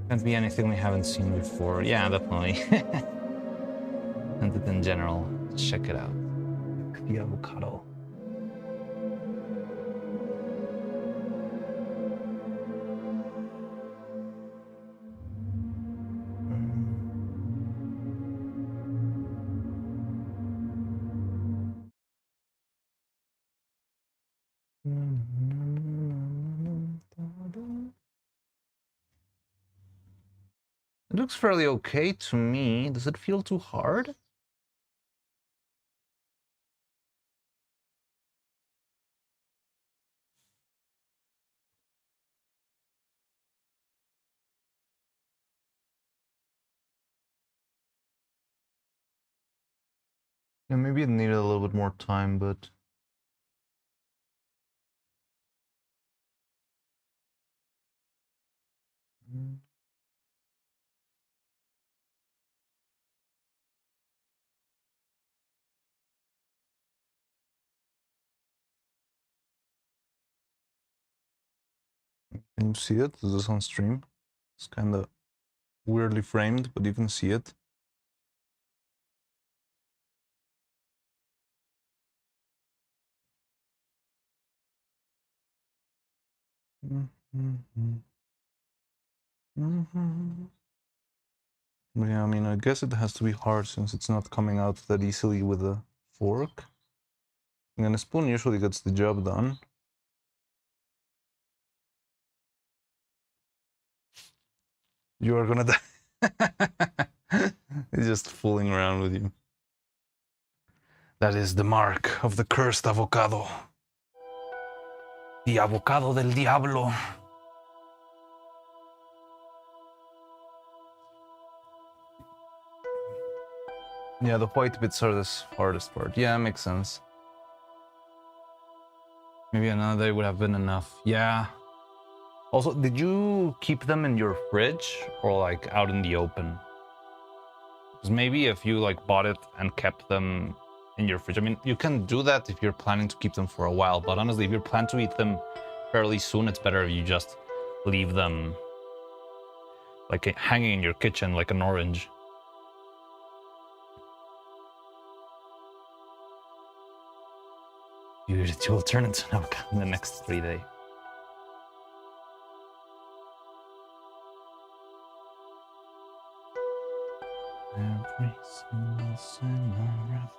Can't be anything we haven't seen before. Yeah, definitely. And in general, check it out. The avocado. It looks fairly okay to me. Does it feel too hard? Yeah, maybe it needed a little bit more time, but... Can you see it? Is this on stream? It's kind of weirdly framed, but you can see it. Yeah, I mean, I guess it has to be hard since it's not coming out that easily with a fork. And a spoon usually gets the job done. You are gonna die. He's just fooling around with you. That is the mark of the cursed avocado. The avocado del diablo. Yeah, the white bits are the hardest part. Yeah, makes sense. Maybe another day would have been enough. Yeah. Also, did you keep them in your fridge or like out in the open? Because maybe if you like bought it and kept them in your fridge, I mean, you can do that if you're planning to keep them for a while, but honestly, if you plan to eat them fairly soon, it's better if you just leave them like hanging in your kitchen like an orange. It will turn into an avocado in the next 3 days. Every single summer.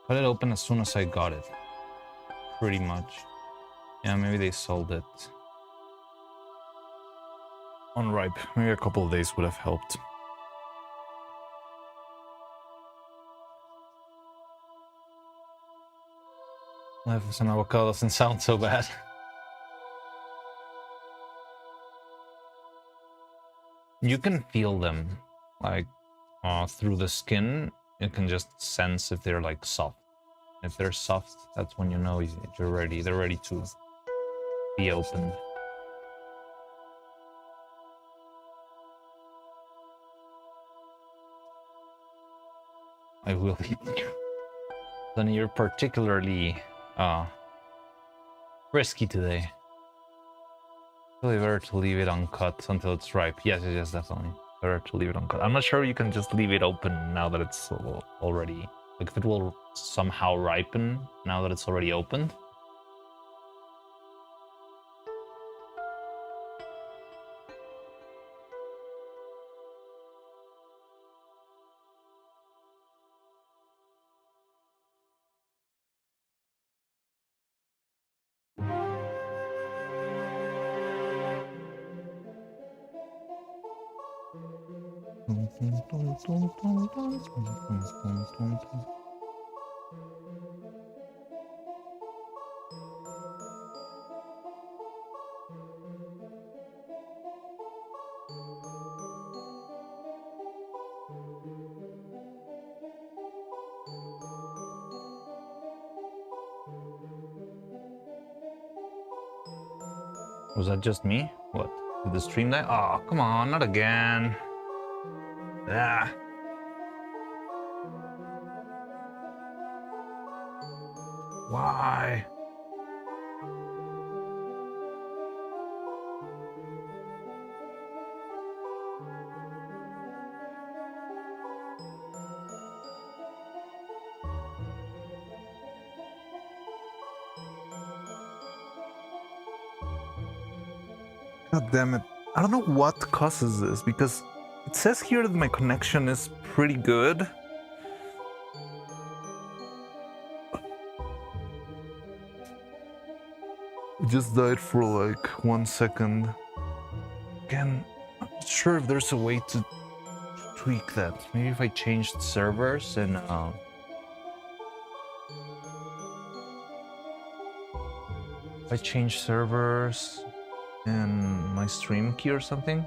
Cut it open as soon as I got it. Pretty much. Yeah, maybe they sold it unripe. Maybe a couple of days would have helped. Life as an avocado doesn't sound so bad. You can feel them, like, through the skin. You can just sense if they're, like, soft. If they're soft, that's when you know you're ready. They're ready to be opened. I will eat you. Then you're particularly risky today. Really better to leave it uncut until it's ripe. Yes, yes, definitely. Better to leave it uncut. I'm not sure you can just leave it open now that it's already... Like, if it will somehow ripen now that it's already opened. Was that just me? What? Did the stream die? Oh, come on, not again. Ah. Why? God damn it. I don't know what causes this, because it says here that my connection is pretty good. just died for like 1 second. Again, I'm not sure if there's a way to tweak that. Maybe if I changed servers and if I change servers and my stream key or something.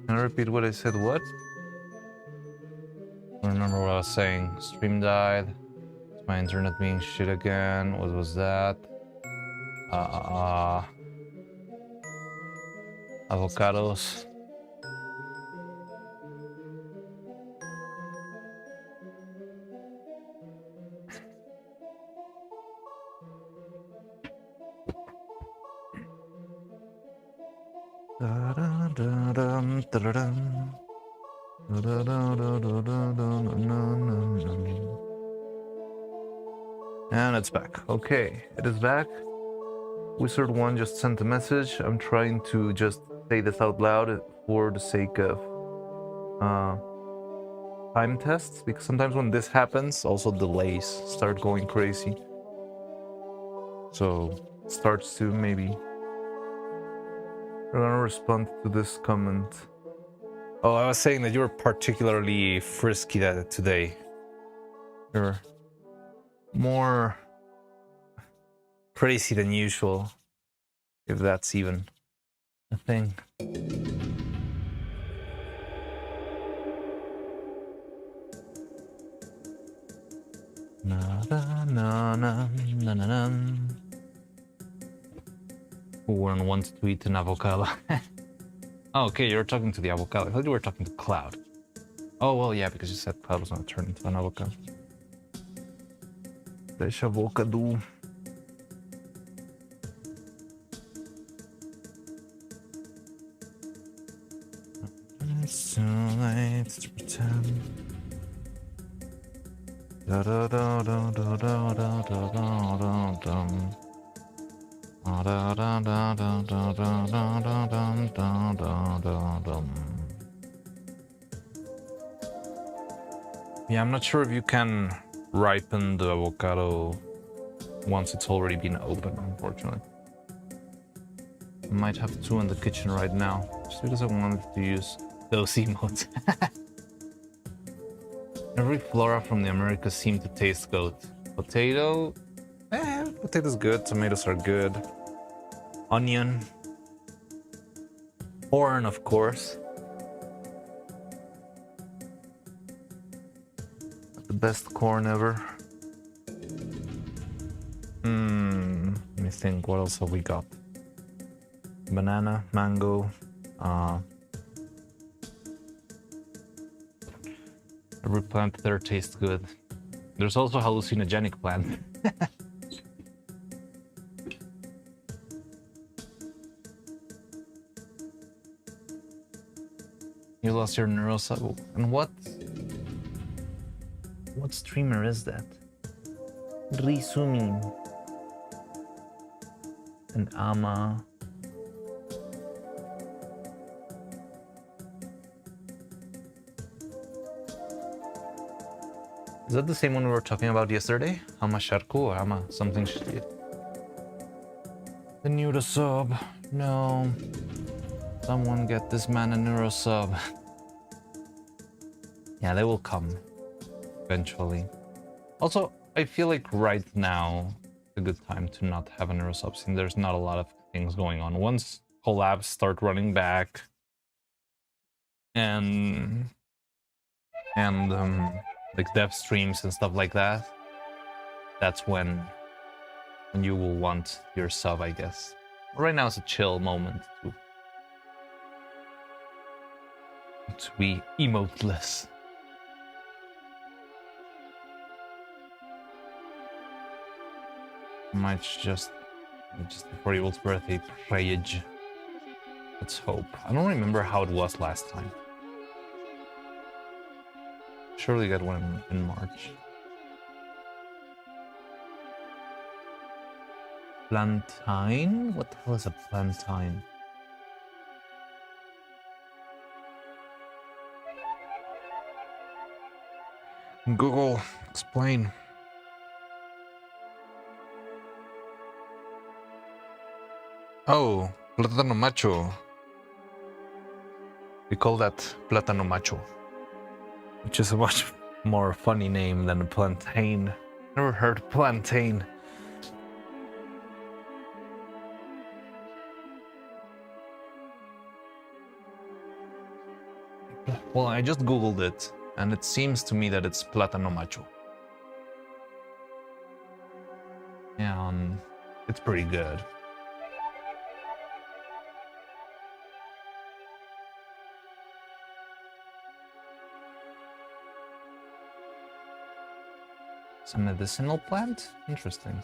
Can I repeat what I said? What? I don't remember what I was saying. Stream died. Is my internet being shit again? What was that? Avocados. And it's back. Okay, it is back. Wizard1 just sent a message. I'm trying to just say this out loud for the sake of time tests, because sometimes when this happens, also delays start going crazy. So it starts to maybe. I'm gonna respond to this comment. Oh, I was saying that you were particularly frisky today. You're more crazy than usual, if that's even a thing. Warren wants to eat an avocado. Oh, okay, you're talking to the avocado. I thought you were talking to Cloud. Oh, well, yeah, because you said Cloud was going to turn into an avocado. Fresh avocado. It's too late to pretend. Da da da da da da da da da da. Yeah, I'm not sure if you can ripen the avocado once it's already been opened, unfortunately. I might have two in the kitchen right now, just because I wanted to use those emotes. Every flora from the Americas seem to taste good. Potato? Potatoes good, tomatoes are good. Onion. Corn, of course. The best corn ever. Let me think, what else have we got? Banana, mango, every plant there tastes good. There's also a hallucinogenic plant. You lost your Neuro-Sama. And what streamer is that? Risumin. And Ama. Is that the same one we were talking about yesterday? Ama Sharku or Ama something shit? The Neuro-Sama. No. Someone get this man a Neuro-Sama. Yeah, they will come. Eventually. Also, I feel like right now is a good time to not have a Neuro-Sama scene. There's not a lot of things going on. Once collabs start running back and like dev streams and stuff like that, that's when you will want your sub, I guess. Right now it's a chill moment to be emoteless. Might just before Evil's birthday, Rage. Let's hope. I don't remember how it was last time. Surely got one in March. Plantain? What the hell is a plantain? Google, explain. Oh, plátano macho. We call that plátano macho, which is a much more funny name than plantain. Never heard plantain. Well, I just googled it, and it seems to me that it's plátano macho. And it's pretty good. It's a medicinal plant? Interesting.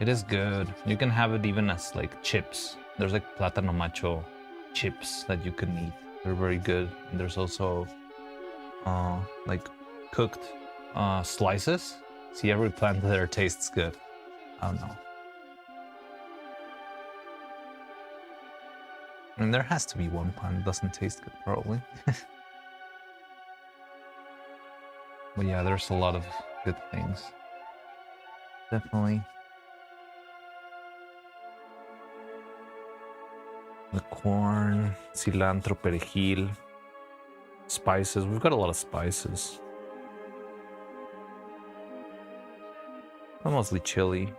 It is good. You can have it even as like chips. There's like plátano macho chips that you can eat. They're very good. And there's also like cooked slices. See, every plant there tastes good. I don't know. I mean, there has to be one plant that doesn't taste good, probably. But yeah, there's a lot of good things. Definitely. The corn, cilantro, perejil, spices. We've got a lot of spices. Mostly chili.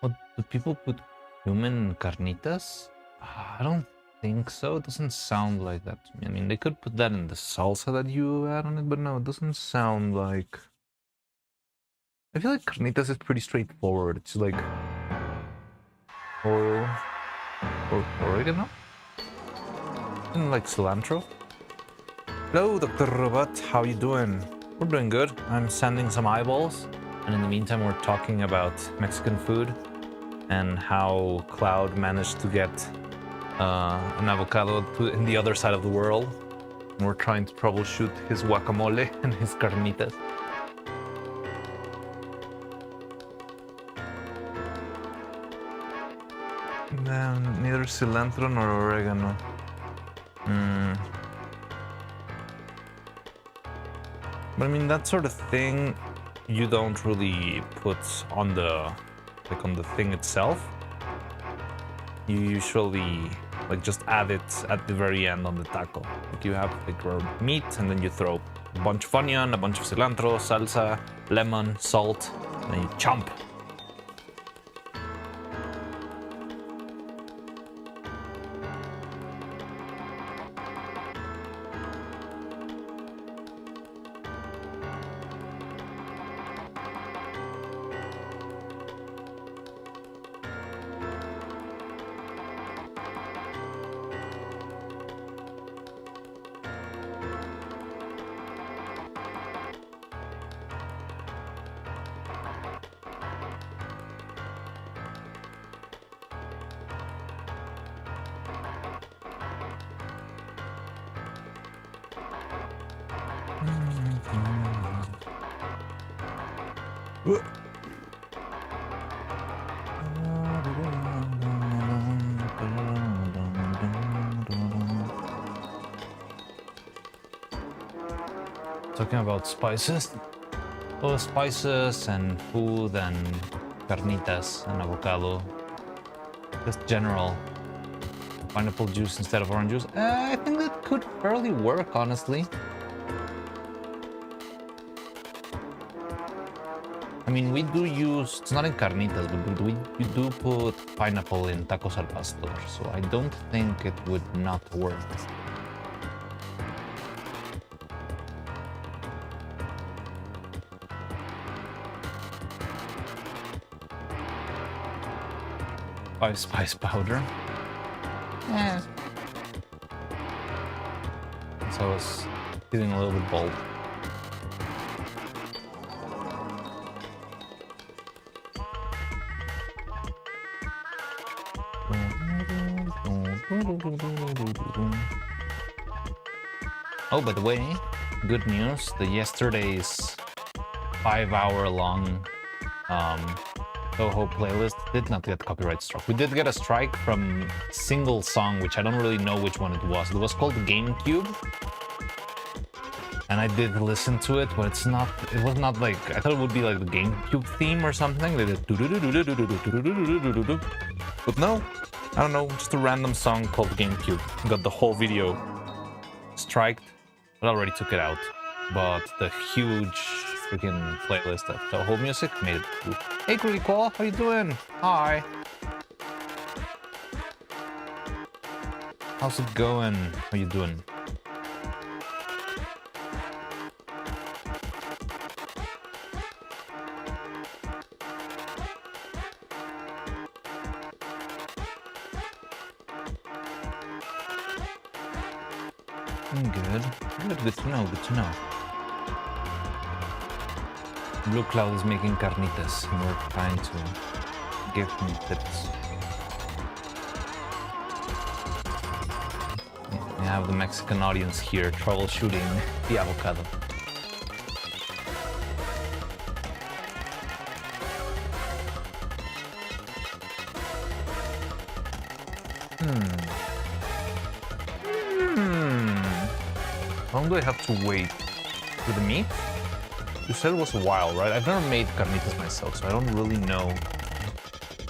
What, do people put human carnitas? I don't think so. It doesn't sound like that to me. I mean, they could put that in the salsa that you add on it, but no, it doesn't sound like... I feel like carnitas is pretty straightforward. It's like oil or oregano and like cilantro. Hello, Dr. Robot. How you doing? We're doing good. I'm sending some eyeballs, and in the meantime, we're talking about Mexican food and how Cloud managed to get an avocado in the other side of the world. And we're trying to troubleshoot his guacamole and his carnitas. Neither cilantro nor oregano. But I mean, that sort of thing you don't really put on the thing itself. You usually like just add it at the very end on the taco. Like you have like your meat and then you throw a bunch of onion, a bunch of cilantro, salsa, lemon, salt, and then you chomp. Talking about spices. Oh, spices and food and carnitas and avocado. Just general pineapple juice instead of orange juice. I think that could fairly work, honestly. I mean, we do use, it's not in carnitas, but we do put pineapple in tacos al pastor, so I don't think it would not work. Spice powder. Yeah. So I was feeling a little bit bold. Oh, by the way, good news. The yesterday's 5-hour-long Toho playlist did not get copyright struck. We did get a strike from a single song, which I don't really know which one it was. It was called GameCube. And I did listen to it, but it was not like, I thought it would be like the GameCube theme or something. They did but no, I don't know, just a random song called GameCube. Got the whole video striked, but I already took it out. But the huge freaking playlist of the whole music made it through. Hey, Critical, how you doing? Hi. How's it going? How you doing? Good. Good to know, good to know. Blue Cloud is making carnitas and we're trying to give him tips. We have the Mexican audience here troubleshooting the avocado. How long do I have to wait for the meat? You said it was a while, right? I've never made carnitas myself, so I don't really know.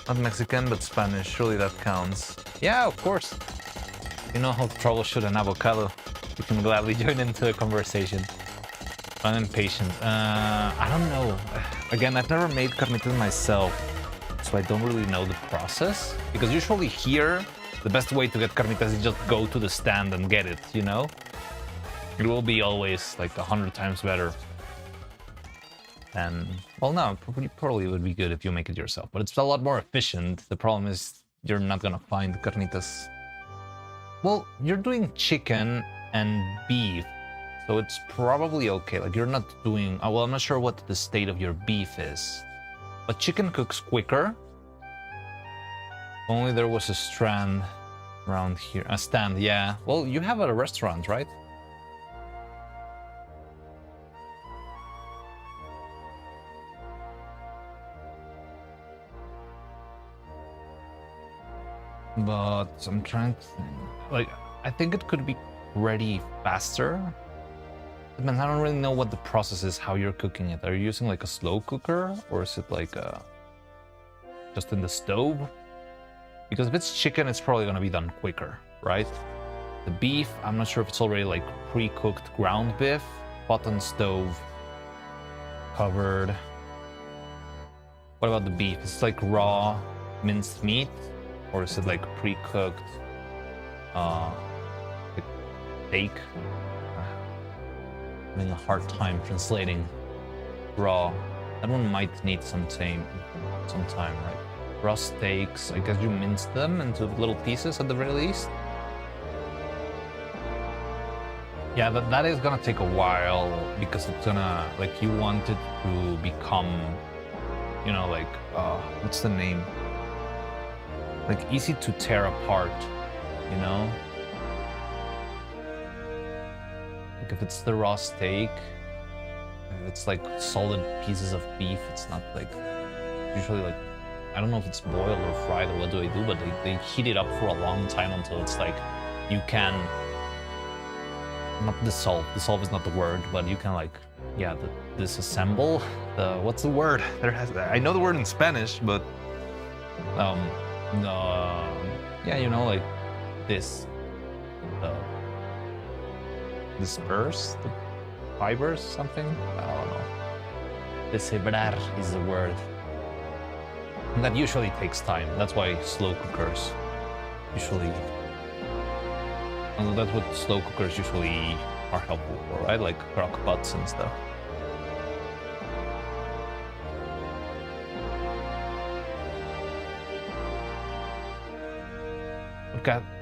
Not Mexican, but Spanish. Surely that counts. Yeah, of course. You know how to troubleshoot an avocado. You can gladly join into the conversation. I'm impatient. I don't know. Again, I've never made carnitas myself, so I don't really know the process. Because usually here, the best way to get carnitas is just go to the stand and get it, you know? It will be always like 100 times better. And, well, no, probably would be good if you make it yourself, but it's a lot more efficient. The problem is you're not gonna find carnitas. Well, you're doing chicken and beef, so it's probably okay. Like, you're not doing, well, I'm not sure what the state of your beef is, but chicken cooks quicker. Only there was a strand around here. A stand, yeah. Well, you have a restaurant, right? But I'm trying to think. Like, I think it could be ready faster. But I don't really know what the process is, how you're cooking it. Are you using like a slow cooker, or is it like just in the stove? Because if it's chicken, it's probably gonna be done quicker, right? The beef, I'm not sure if it's already like pre-cooked ground beef, pot on stove, covered. What about the beef? It's like raw minced meat, or is it like pre-cooked like steak? I'm having a hard time translating raw. That one might need some time, right? Raw steaks, I guess you mince them into little pieces at the very least. Yeah, that is gonna take a while, because it's gonna, like, you want it to become, you know, like, what's the name? Like, easy to tear apart, you know? Like, if it's the raw steak, if it's like solid pieces of beef, it's not like, usually like, I don't know if it's boiled or fried or what do they do, but they heat it up for a long time until it's like, you can, not dissolve is not the word, but you can like, yeah, disassemble, what's the word? I know the word in Spanish, but, yeah, you know, like this, disperse the fibers, something? I don't know. Deshebrar is the word. And that usually takes time. That's why slow cookers usually, and that's what slow cookers usually are helpful for, right? Like crock pots and stuff.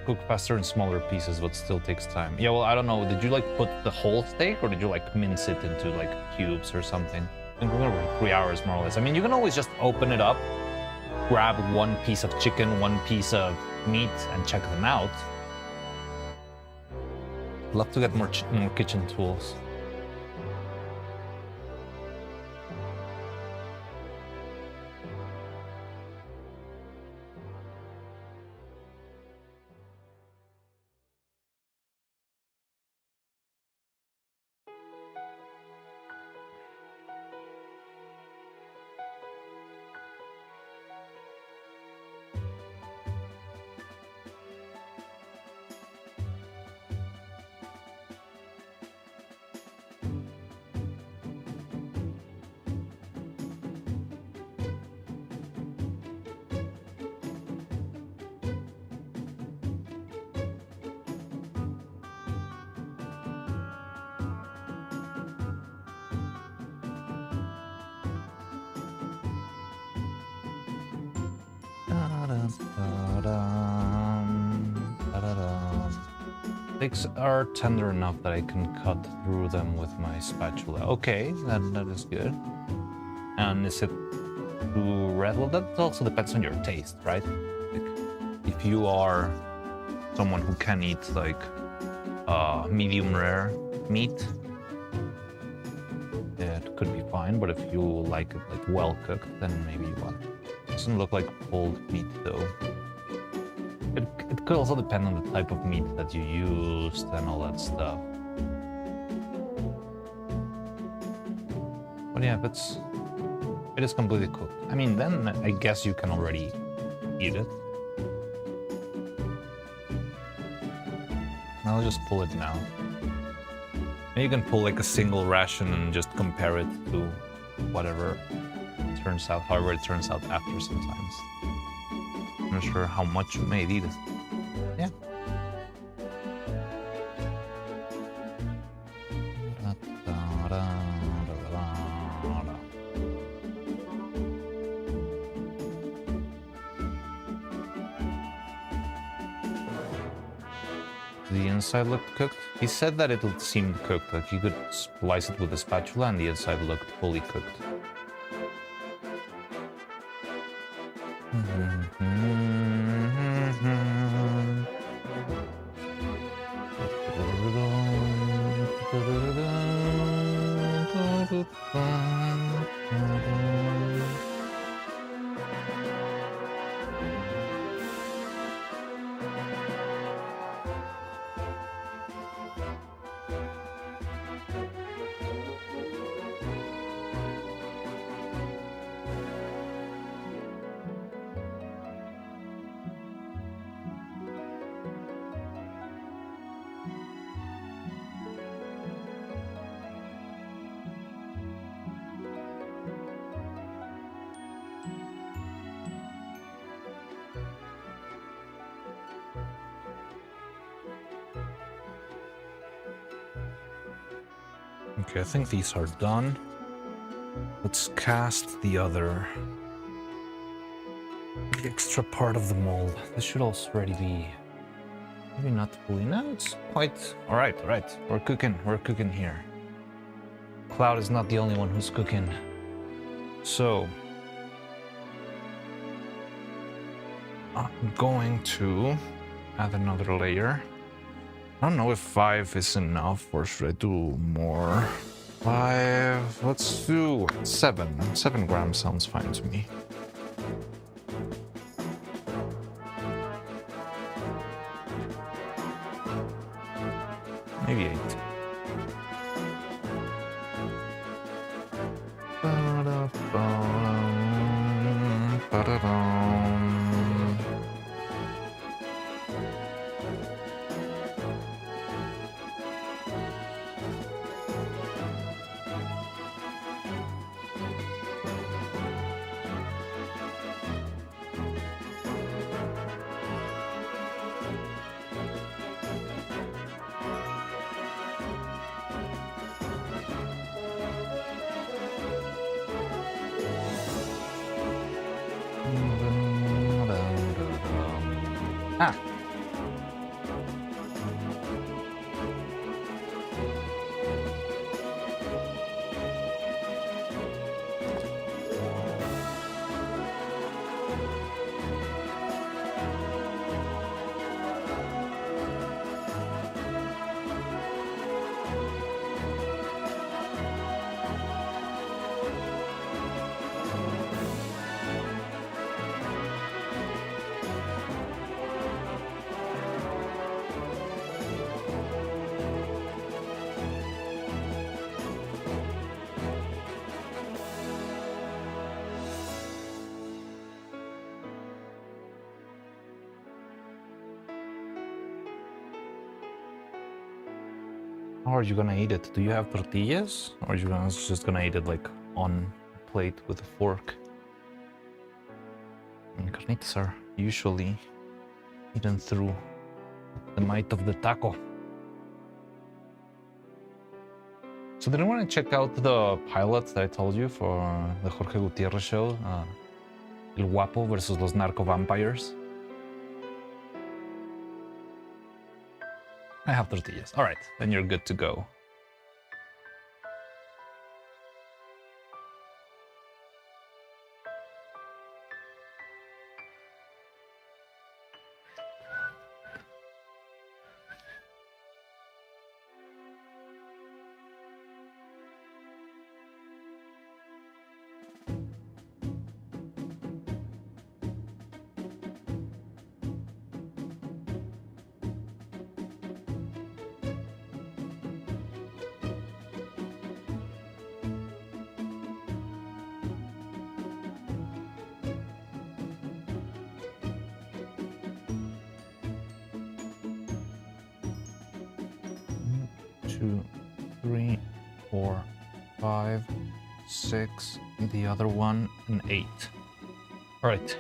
Cook faster in smaller pieces, but still takes time. Yeah, well, I don't know. Did you like put the whole steak, or did you like mince it into like cubes or something? I think we're gonna wait 3 hours more or less. I mean, you can always just open it up, grab one piece of chicken, one piece of meat, and check them out. Love to get more kitchen tools. Sticks are tender enough that I can cut through them with my spatula. Okay, that is good. And is it too red? Well, that also depends on your taste, right? Like, if you are someone who can eat like medium rare meat, it could be fine. But if you like it like well cooked, then maybe you want. Doesn't look like pulled meat though. It could also depend on the type of meat that you used and all that stuff. But yeah, if it is completely cooked, I mean, then I guess you can already eat it. I'll just pull it now. And you can pull like a single ration and just compare it to whatever it turns out, however it turns out after sometimes. I'm not sure how much you may eat it. Yeah. The inside looked cooked. He said that it seemed cooked, like you could slice it with a spatula and the inside looked fully cooked. Okay, I think these are done. Let's cast the extra part of the mold. This should also already be, maybe not fully. No, it's quite, all right. We're cooking here. Cloud is not the only one who's cooking. So, I'm going to add another layer. I don't know if 5 is enough, or should I do more? 5, let's do 7. 7 grams sounds fine to me. Maybe 8. Ah. How are you gonna eat it? Do you have tortillas? Or are you just gonna eat it like on a plate with a fork? And carnitas are usually eaten through the might of the taco. So did anyone check out the pilot that I told you for the Jorge Gutierrez show? El Guapo versus los Narco Vampires? I have tortillas. All right, then you're good to go. Two, three, 4, 5, 6, the other one, and 8. All right.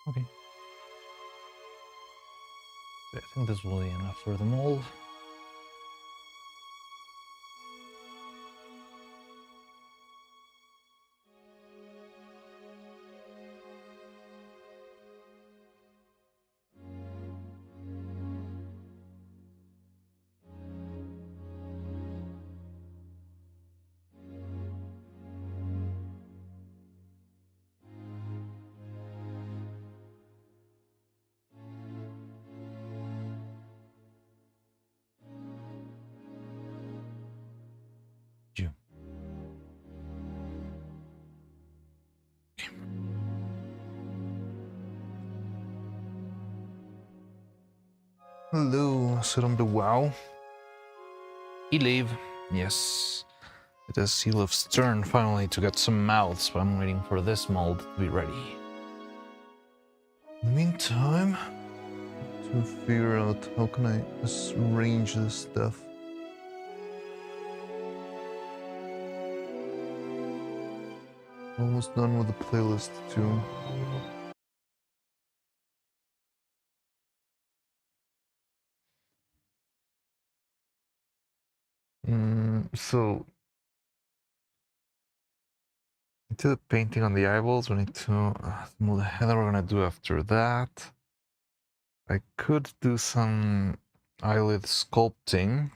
Okay. So I think this will be enough for the mold. You. Hello, sit on the wow. He leave. Yes. It is Sealif's turn finally to get some mouths, but I'm waiting for this mold to be ready. In the meantime, to figure out how can I arrange this stuff. Almost done with the playlist too. So I did painting on the eyeballs. We need to move the header. We're gonna do after that. I could do some eyelid sculpting.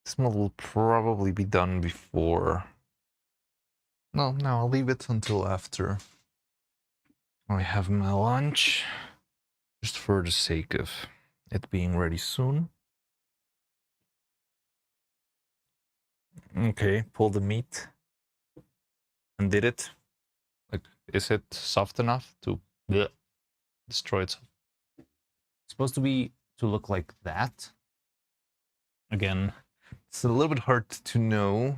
This model will probably be done before. No, I'll leave it until after I have my lunch, just for the sake of it being ready soon. Okay, pull the meat and did it. Like, is it soft enough to destroy itself? It's supposed to look like that. Again, it's a little bit hard to know.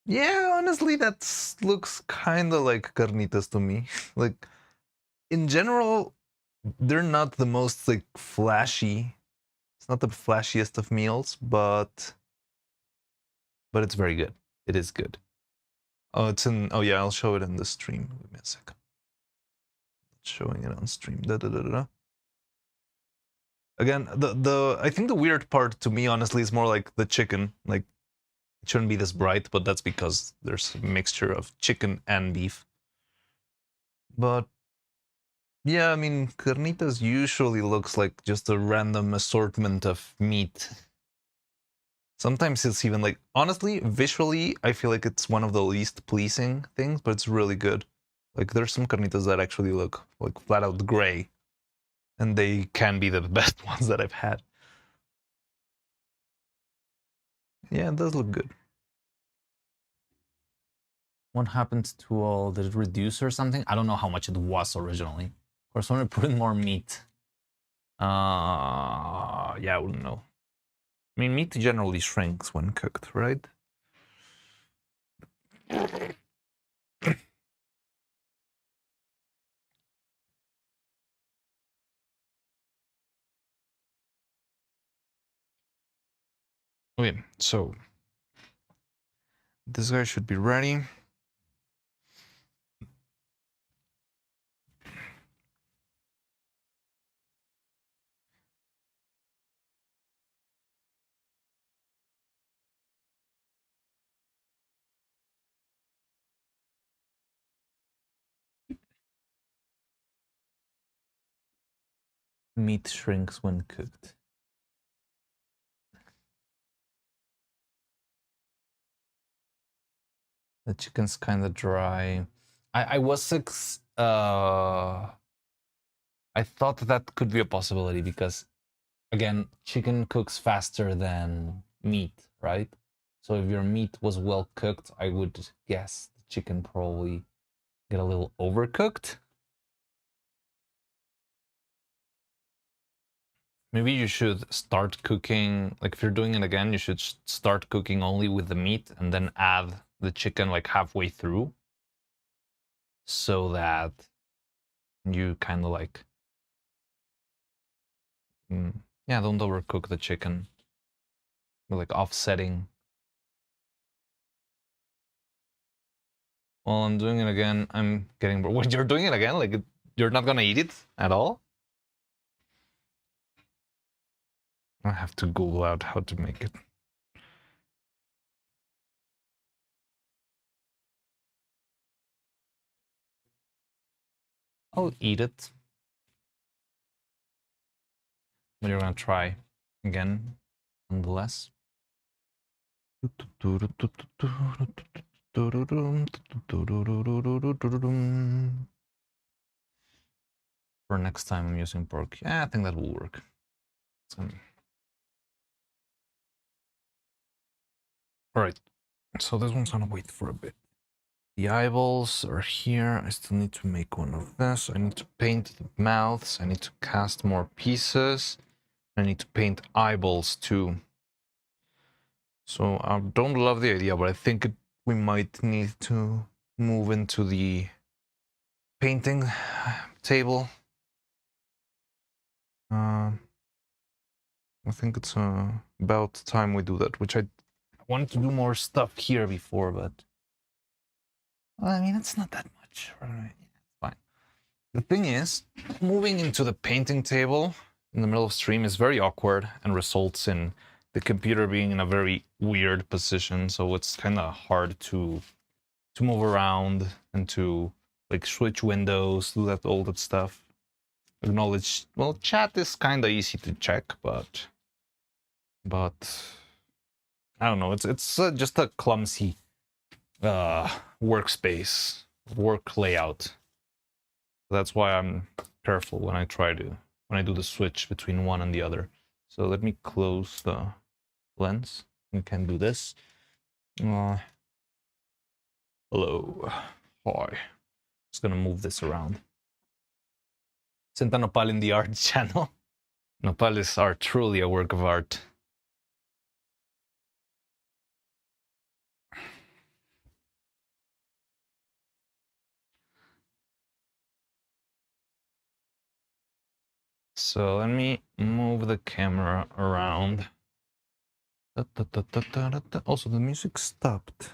Yeah, honestly, that looks kind of like carnitas to me. Like, in general, they're not the most like flashy. It's not the flashiest of meals, but it's very good. It is good. Oh, it's in. Oh yeah, I'll show it in the stream. Give me a second. Showing it on stream. Again, the I think the weird part to me, honestly, is more like the chicken. Like, it shouldn't be this bright, but that's because there's a mixture of chicken and beef. But yeah, I mean, carnitas usually looks like just a random assortment of meat. Sometimes it's even like, honestly, visually, I feel like it's one of the least pleasing things, but it's really good. Like, there's some carnitas that actually look like flat out gray, and they can be the best ones that I've had. Yeah, it does look good. What happened to all? Did it reduce or something? I don't know how much it was originally. Of course, when I put in more meat. Yeah, I wouldn't know. I mean, meat generally shrinks when cooked, right? Okay, so this guy should be ready. Meat shrinks when cooked. The chicken's kind of dry. I thought that could be a possibility because, again, chicken cooks faster than meat, right? So if your meat was well cooked, I would guess the chicken probably get a little overcooked. Maybe you should start cooking, like if you're doing it again, you should start cooking only with the meat and then add the chicken like halfway through, so that you kind of like, yeah, don't overcook the chicken. But like offsetting. Well, I'm doing it again. I'm getting bored. What, you're doing it again? Like, you're not gonna eat it at all? I have to Google out how to make it. I'll eat it. But you're gonna try again, nonetheless. For next time, I'm using pork. Yeah, I think that will work. Alright, so this one's gonna wait for a bit. The eyeballs are here. I still need to make one of this. I need to paint the mouths. I need to cast more pieces. I need to paint eyeballs too. So I don't love the idea, but I think we might need to move into the painting table. I think it's about time we do that, which I wanted to do more stuff here before, but well, I mean, it's not that much, right? It's fine. The thing is, moving into the painting table in the middle of stream is very awkward and results in the computer being in a very weird position, so it's kind of hard to move around and to like switch windows, do that all that stuff. Acknowledge. Well, chat is kind of easy to check, but I don't know. It's just a clumsy workspace, work layout. That's why I'm careful when I do the switch between one and the other. So let me close the lens. We can do this. Hello. Hi. Just gonna move this around. Senta Nopal in the art channel. Nopal is truly a work of art. So let me move the camera around. Also, the music stopped. Is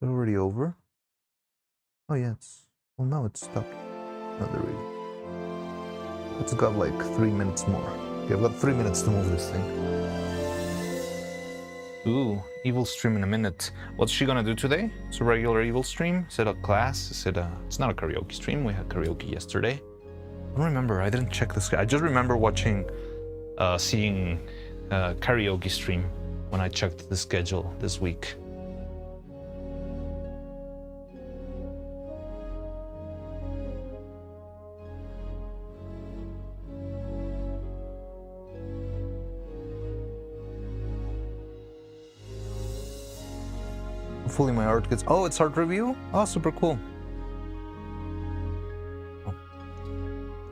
it already over? Oh yeah, well now it's stopped. Not really. It's got like 3 minutes more. Okay, I've got 3 minutes to move this thing. Ooh, evil stream in a minute. What's she gonna do today? It's a regular evil stream? Is it a class? It's not a karaoke stream. We had karaoke yesterday. I don't remember. I didn't check this. I just remember seeing karaoke stream when I checked the schedule this week. Hopefully my art gets... Oh, it's art review? Oh, super cool. Oh.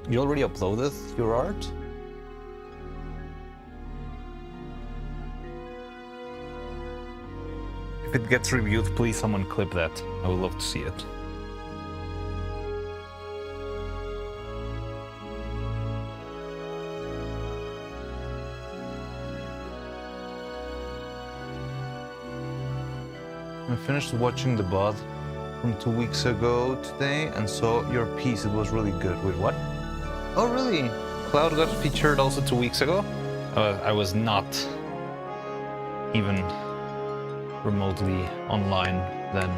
You already uploaded your art? If it gets reviewed, please someone clip that. I would love to see it. I finished watching the VOD from 2 weeks ago today and saw your piece. It was really good. Wait, what? Oh, really? Cloud got featured also 2 weeks ago? I was not even remotely online then.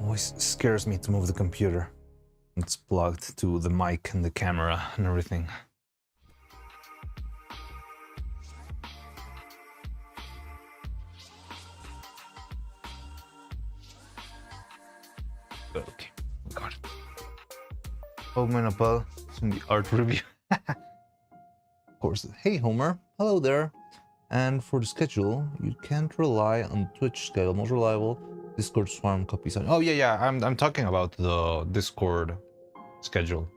Always scares me to move the computer. It's plugged to the mic and the camera and everything. Okay, got it. Homer Napal from the art review. Of course. Hey Homer, hello there. And for the schedule, you can't rely on Twitch schedule. Most reliable Discord swarm copies. Oh yeah. I'm talking about the Discord schedule,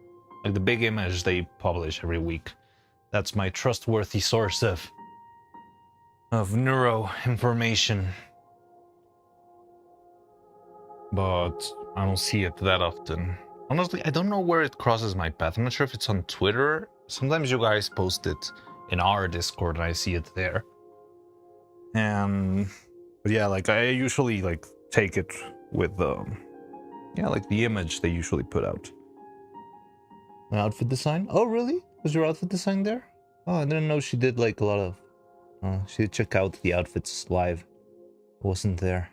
like the big image they publish every week. That's my trustworthy source of neuro information. But I don't see it that often. Honestly, I don't know where it crosses my path. I'm not sure if it's on Twitter. Sometimes you guys post it in our Discord and I see it there. But yeah, like I usually like take it with like the image they usually put out. My outfit design? Oh really? Was your outfit design there? Oh, I didn't know she did like a lot of she did check out the outfits live. It wasn't there.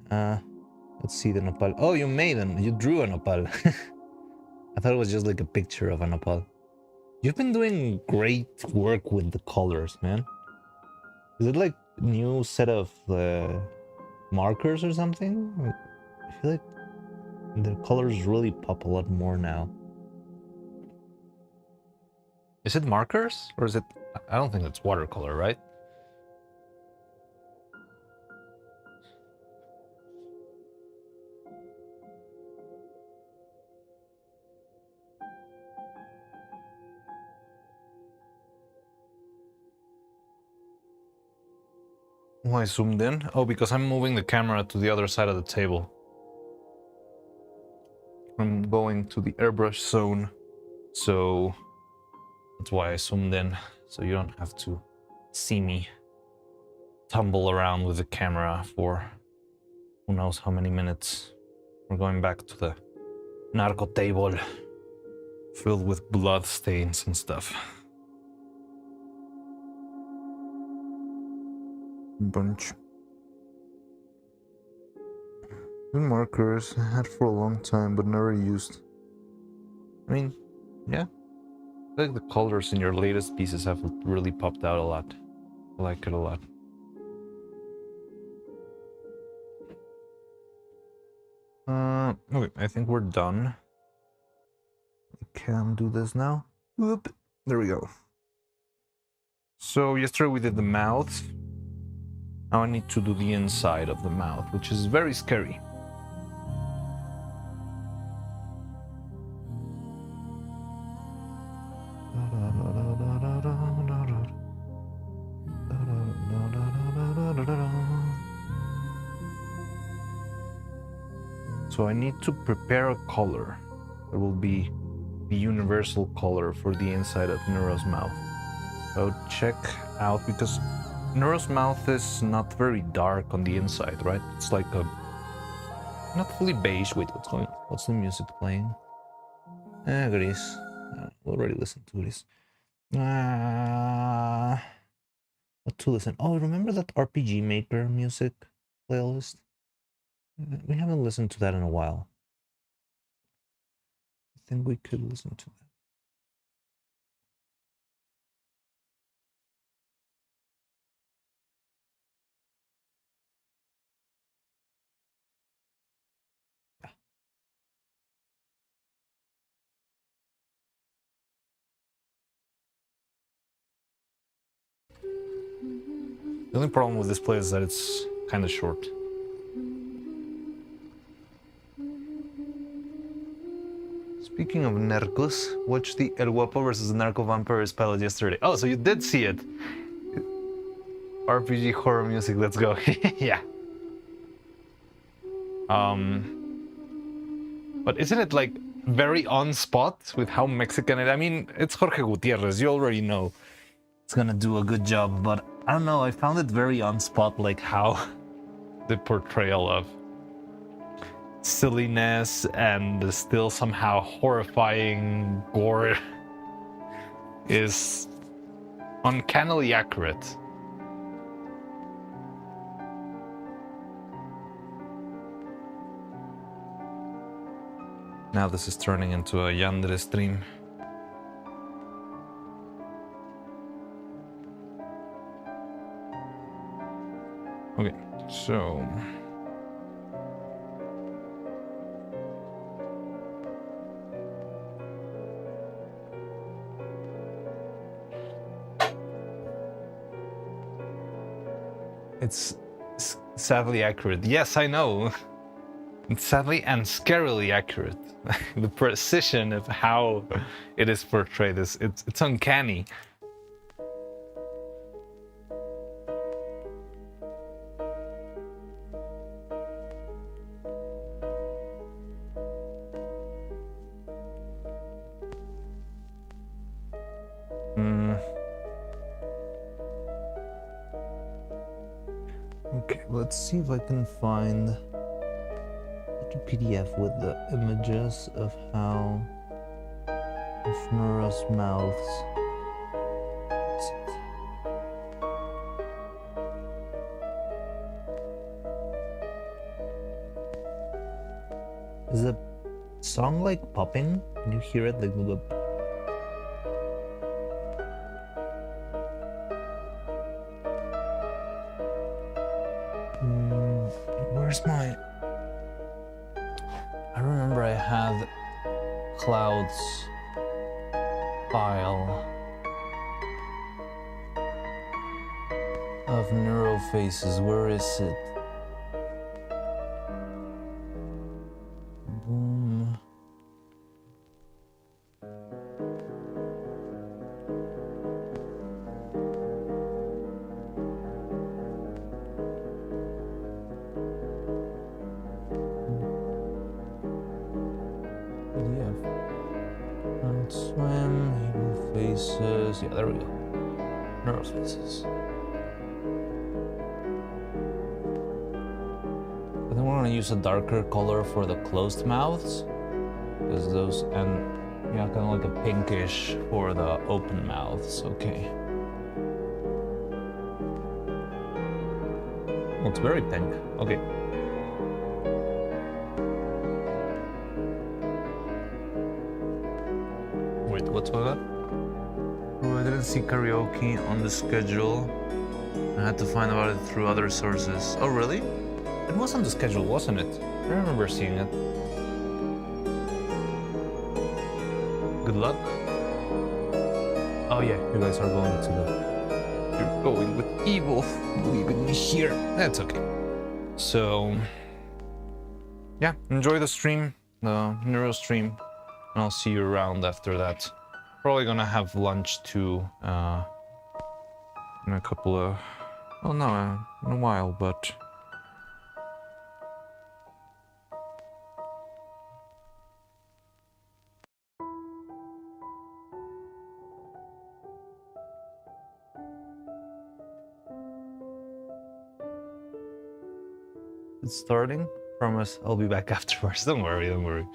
Let's see the nopal. Oh, you made an. You drew a nopal. I thought it was just like a picture of a nopal. You've been doing great work with the colors, man. Is it like new set of markers or something? I feel like the colors really pop a lot more now. Is it markers or is it? I don't think it's watercolor, right? Why zoomed in? Oh, because I'm moving the camera to the other side of the table. I'm going to the airbrush zone, so that's why I zoomed in, so you don't have to see me tumble around with the camera for who knows how many minutes. We're going back to the narco table filled with blood stains and stuff. Bunch. Good markers I had for a long time but never used. I mean, yeah. I feel like the colors in your latest pieces have really popped out a lot. I like it a lot. Okay, I think we're done. I can do this now. Whoop. There we go. So yesterday we did the mouth. Now I need to do the inside of the mouth, which is very scary. So I need to prepare a color that will be the universal color for the inside of Neuro's mouth. So check out, because Neuro's mouth is not very dark on the inside, right? It's like a not fully beige. Wait, what's going on? What's the music playing? Gris. We already listened to this. What to listen? Oh, remember that RPG Maker music playlist? We haven't listened to that in a while. I think we could listen to that. The only problem with this play is that it's kind of short. Speaking of Narcos, watched the El Guapo versus Narco Vampires pilot yesterday. Oh, so you did see it. RPG horror music, let's go. Yeah. But isn't it like very on spot with how Mexican it? I mean, it's Jorge Gutierrez. You already know it's gonna do a good job, but I don't know. I found it very on spot, like how the portrayal of silliness and still somehow horrifying gore is uncannily accurate. Now this is turning into a Yandere stream. Okay, so it's sadly accurate. Yes, I know. It's sadly and scarily accurate. The precision of how it is portrayed is it's uncanny. Okay, let's see if I can find a PDF with the images of how Neuro's mouths. Is the song like popping? Can you hear it? Like the where's my? I remember I had Cloud's file of neuro faces. Where is it? Boom. PDF. Swim, able faces. Yeah, there we go. Neurospaces. I think we're gonna use a darker color for the closed mouths, because those, and yeah, kind of like a pinkish for the open mouths. Okay. Looks very pink. Okay. Wait, what's that? Oh, I didn't see karaoke on the schedule. I had to find about it through other sources. Oh, really? It was on the schedule, wasn't it? I remember seeing it. Good luck. Oh yeah, you guys are going to the... You're going with evil, leaving me here. That's okay. So... yeah, enjoy the stream, the Neuro stream. And I'll see you around after that. Probably gonna have lunch too, in a couple of... well, no, in a while, but... it's starting. Promise I'll be back afterwards. Don't worry, don't worry.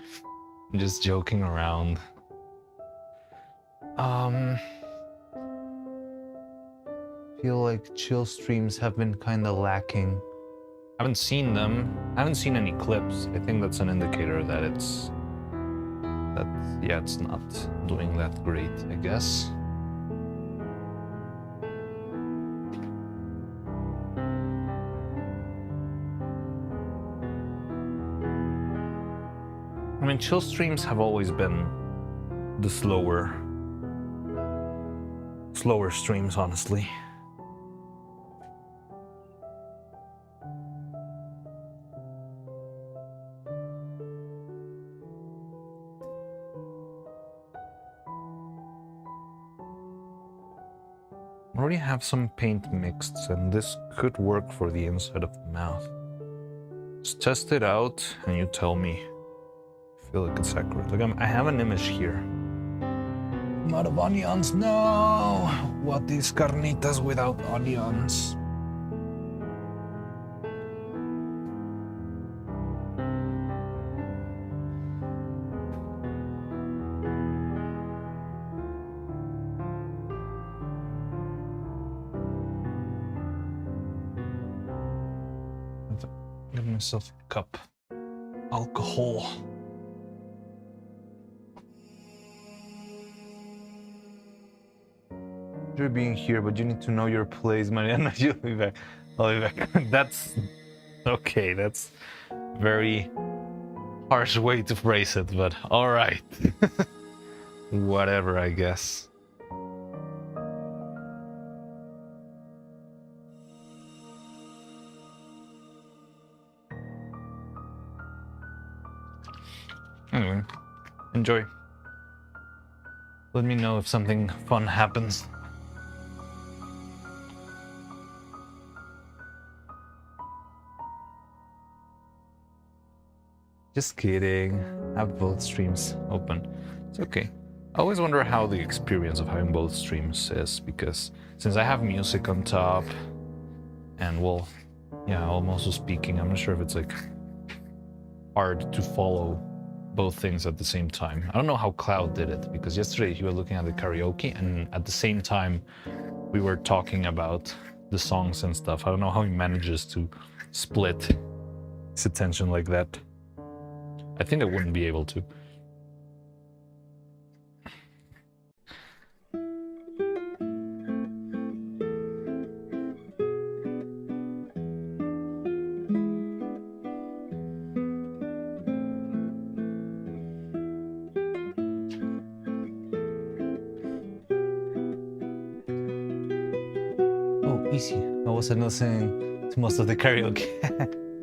I'm just joking around. Feel like chill streams have been kind of lacking. I haven't seen them. I haven't seen any clips. I think that's an indicator that it's... that, yeah, it's not doing that great, I guess. I mean, chill streams have always been the slower streams, honestly. I already have some paint mixed, and this could work for the inside of the mouth. Just test it out, and you tell me. I feel like it's accurate. Like I have an image here. I'm out of onions. No! What is carnitas without onions? Give myself a cup. Alcohol. You're being here, but you need to know your place, Mariana. You'll be back. I'll be back. That's okay. That's very harsh way to phrase it, but all right. Whatever, I guess. Anyway, enjoy. Let me know if something fun happens. Just kidding. I have both streams open. It's okay. I always wonder how the experience of having both streams is, because since I have music on top, and well, yeah, I'm also speaking, I'm not sure if it's like hard to follow both things at the same time. I don't know how Cloud did it, because yesterday he was looking at the karaoke, and at the same time we were talking about the songs and stuff. I don't know how he manages to split his attention like that. I think I wouldn't be able to. Oh, easy. I wasn't listening to most of the karaoke.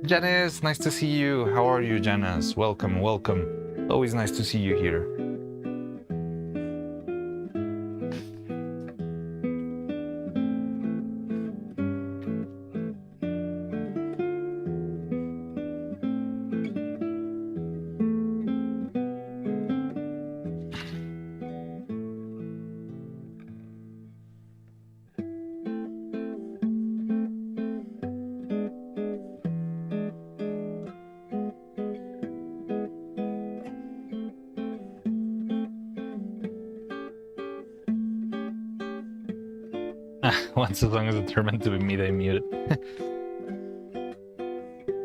Janice, nice to see you. How are you, Janice? Welcome, welcome. Always nice to see you here. Once the song is determined to be me, they mute it.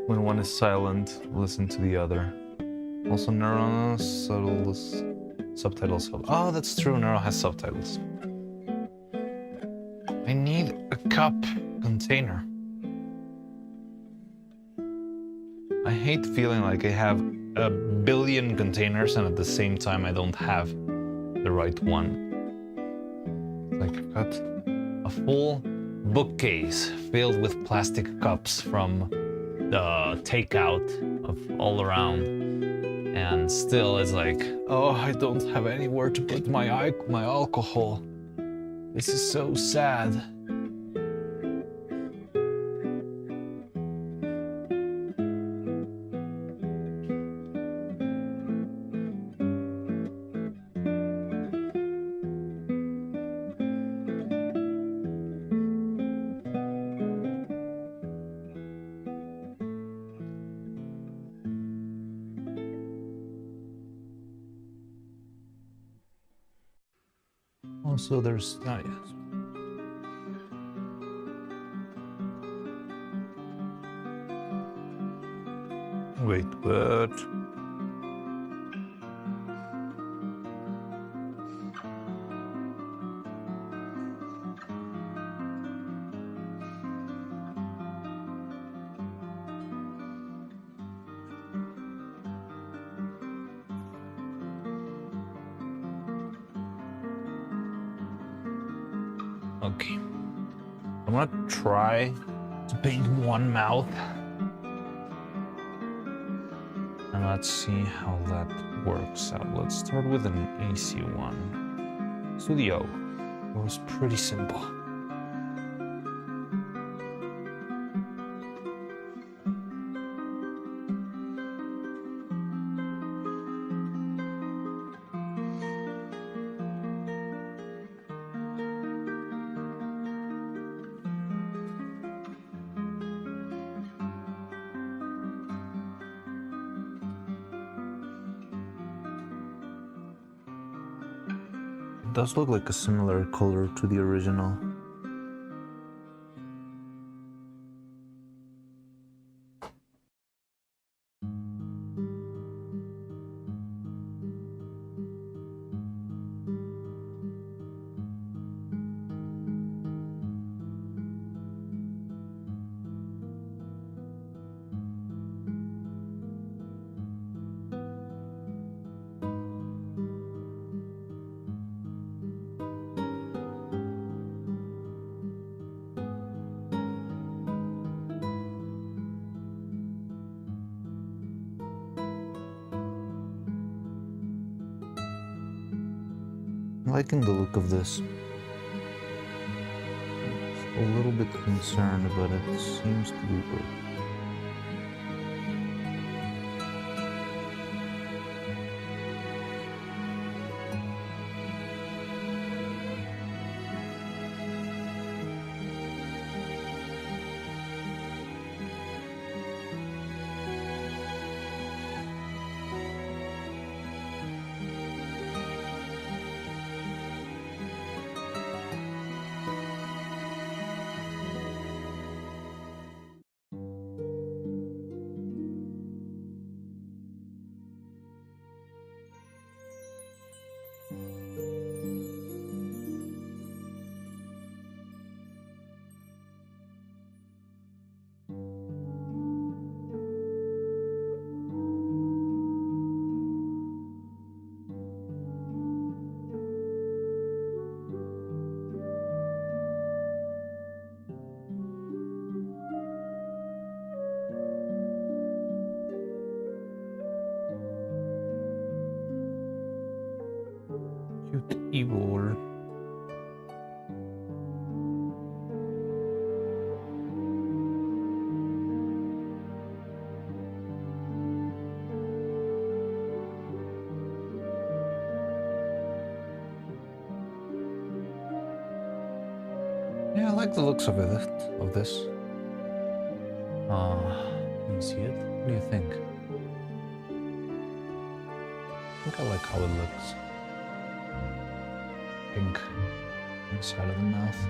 When one is silent, listen to the other. Also, Neuro subtitles help. Oh, that's true. Neuro has subtitles. I need a cup container. I hate feeling like I have a billion containers and at the same time I don't have the right one. Like I've got a full bookcase filled with plastic cups from the takeout of all around, and still it's like, oh, I don't have anywhere to put my alcohol. This is so sad. Also, there's yes. Wait, what? Okay. I'm gonna try to paint one mouth. And let's see how that works out. Let's start with an AC one. Studio. It was pretty simple. It does look like a similar color to the original. I'm liking the look of this. A little bit concerned, but it seems to be good. Cute evil. Yeah, I like the looks of it, of this. Let me see it. What do you think? I think I like how it looks. Pink inside of the mouth.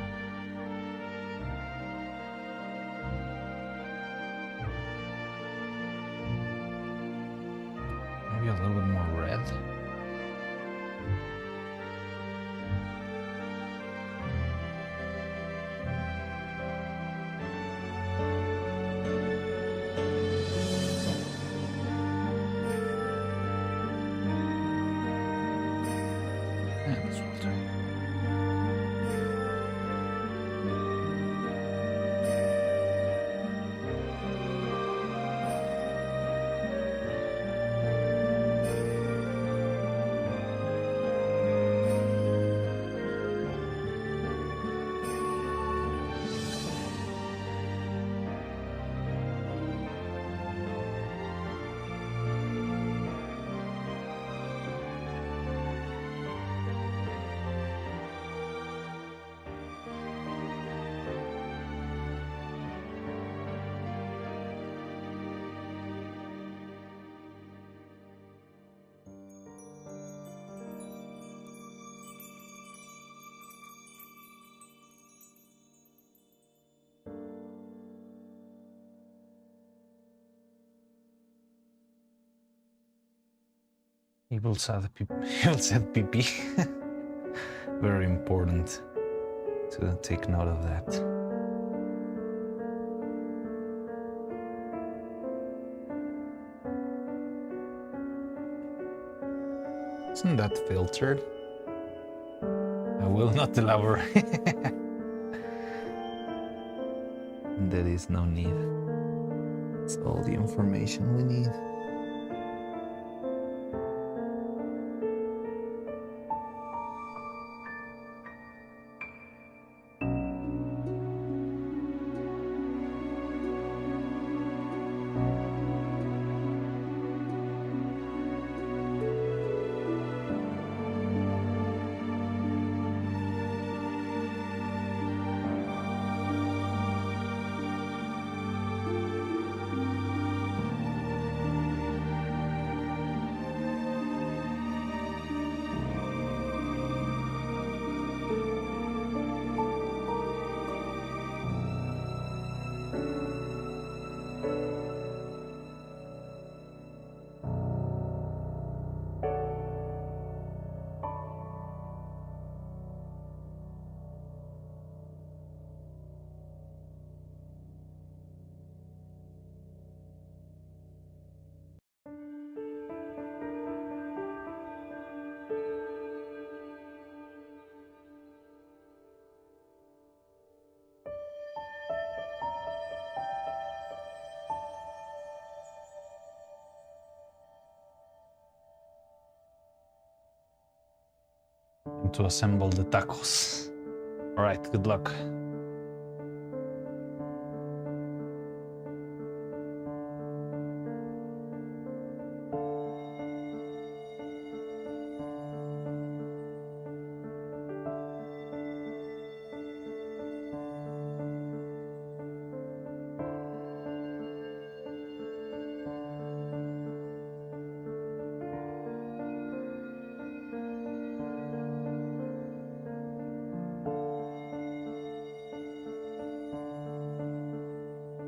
He will set PP. Very important to take note of that. Isn't that filtered? I will not elaborate. There is no need. It's all the information we need. And to assemble the tacos. All right, good luck.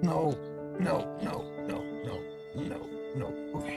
No, no, no, no, no, no, no. Okay.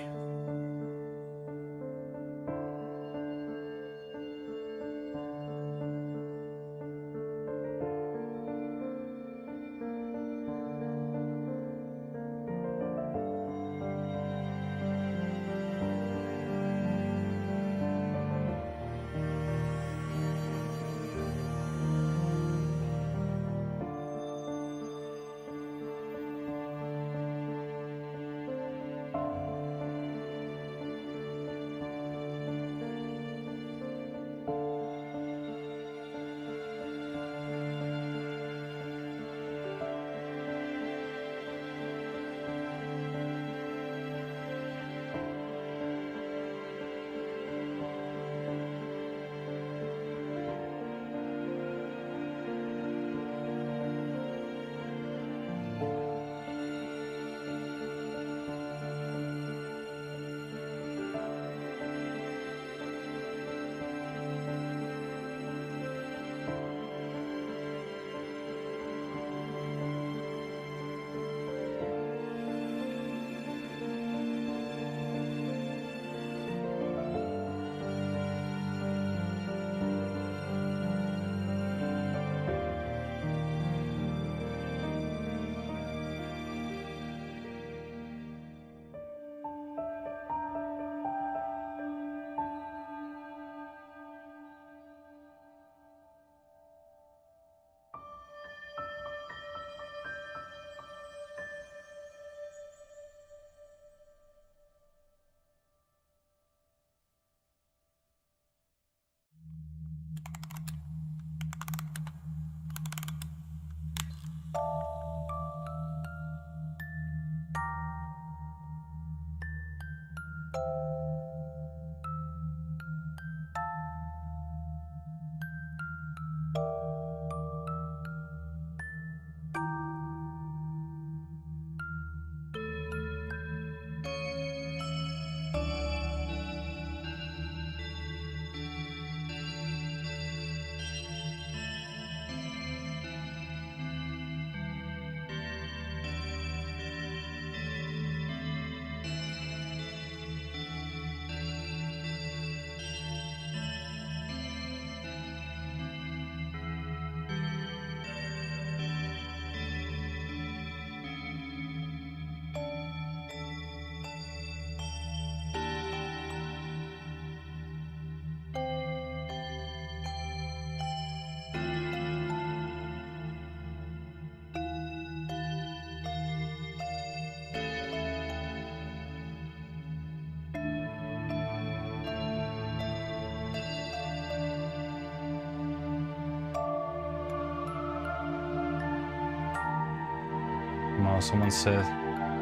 Oh, someone said,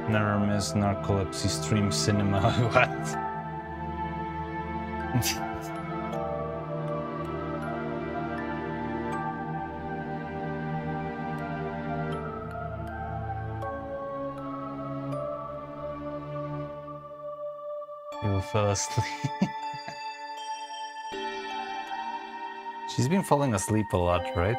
never miss narcolepsy stream cinema. What? You fell asleep. She's been falling asleep a lot, right?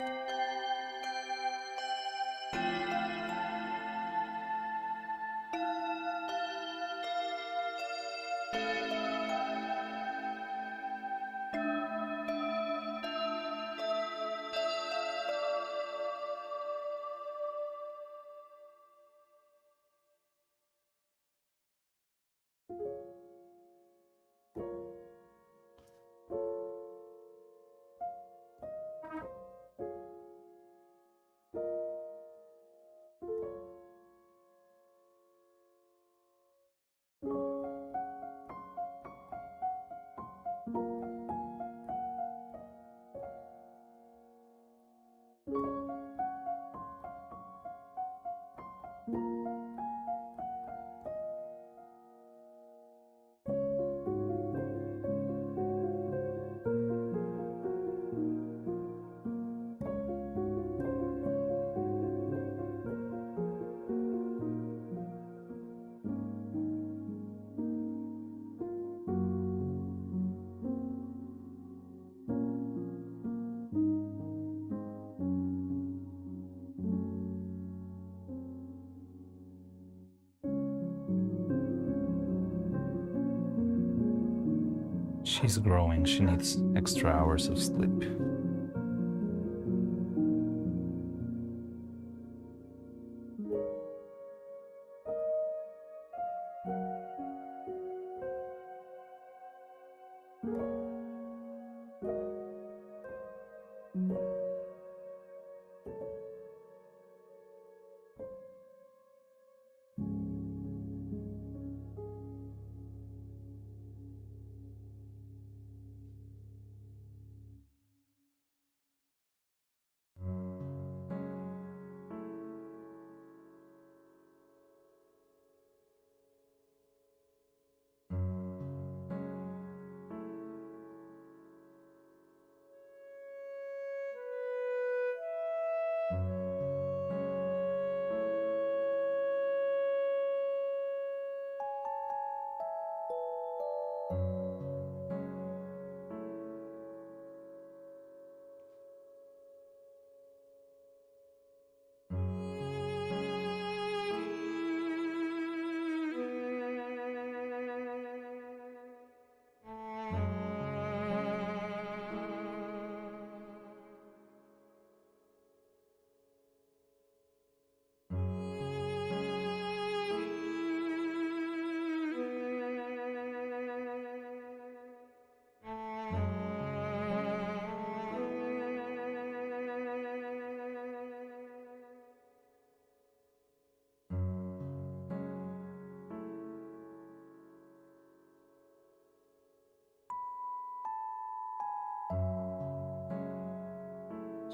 She's growing. She needs extra hours of sleep.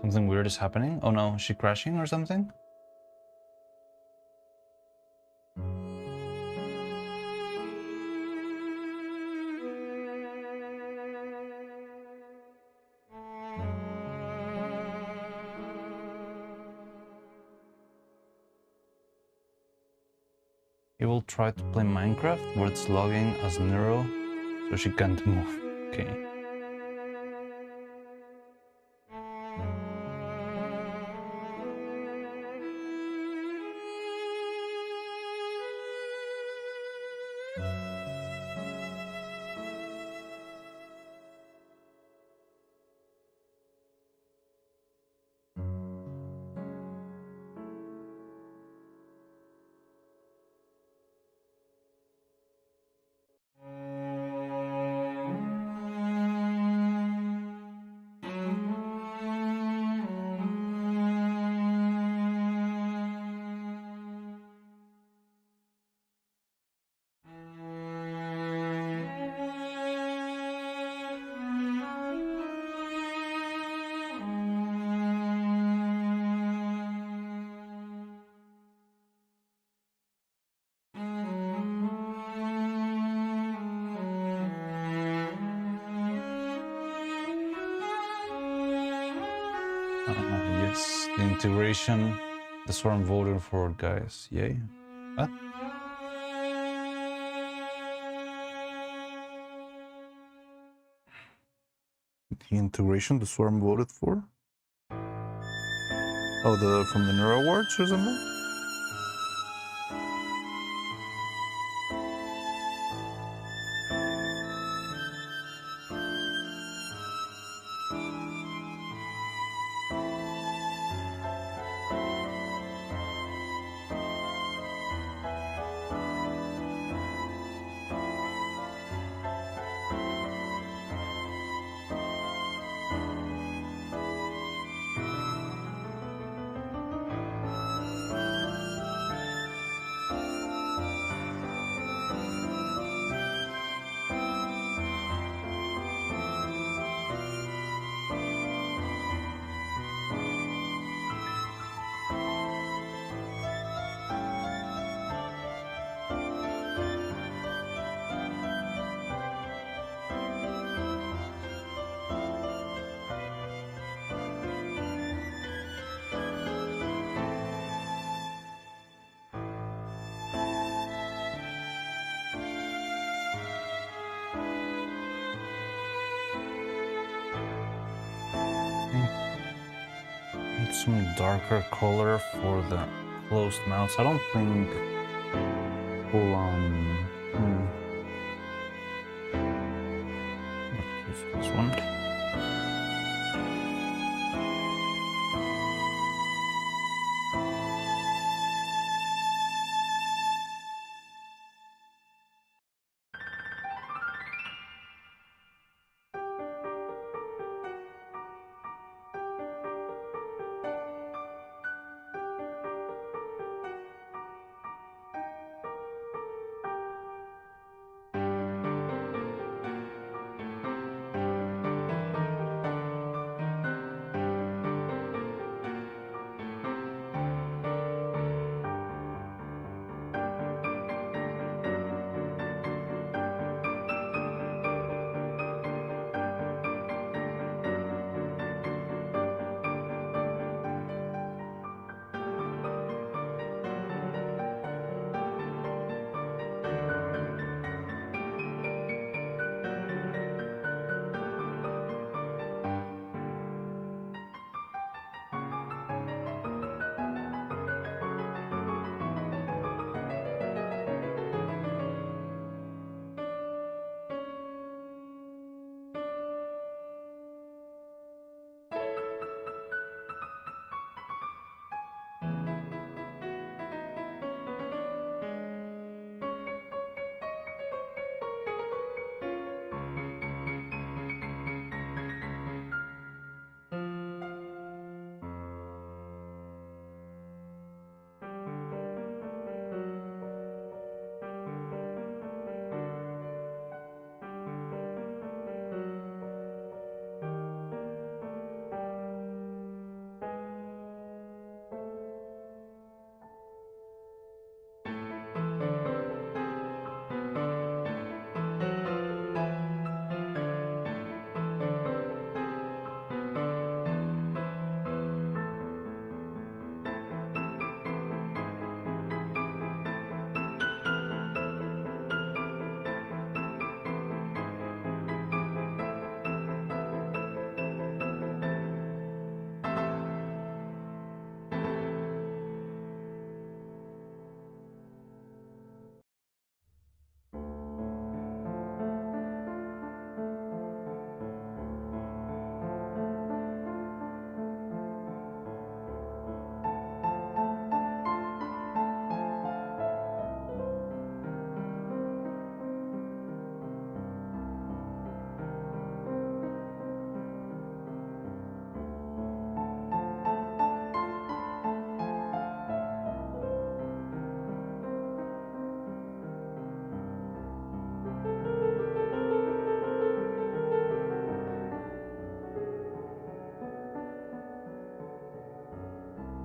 Something weird is happening? Oh no, is she crashing or something? He will try to play Minecraft, where it's logging as Neuro, so she can't move. Okay. Nice. The integration. That's what I'm voting for, guys. Yay. What? The integration, that's what I'm voted for? Oh, from the Neuro Awards or something? Some darker color for the closed mouths. I don't think we'll let's use this one.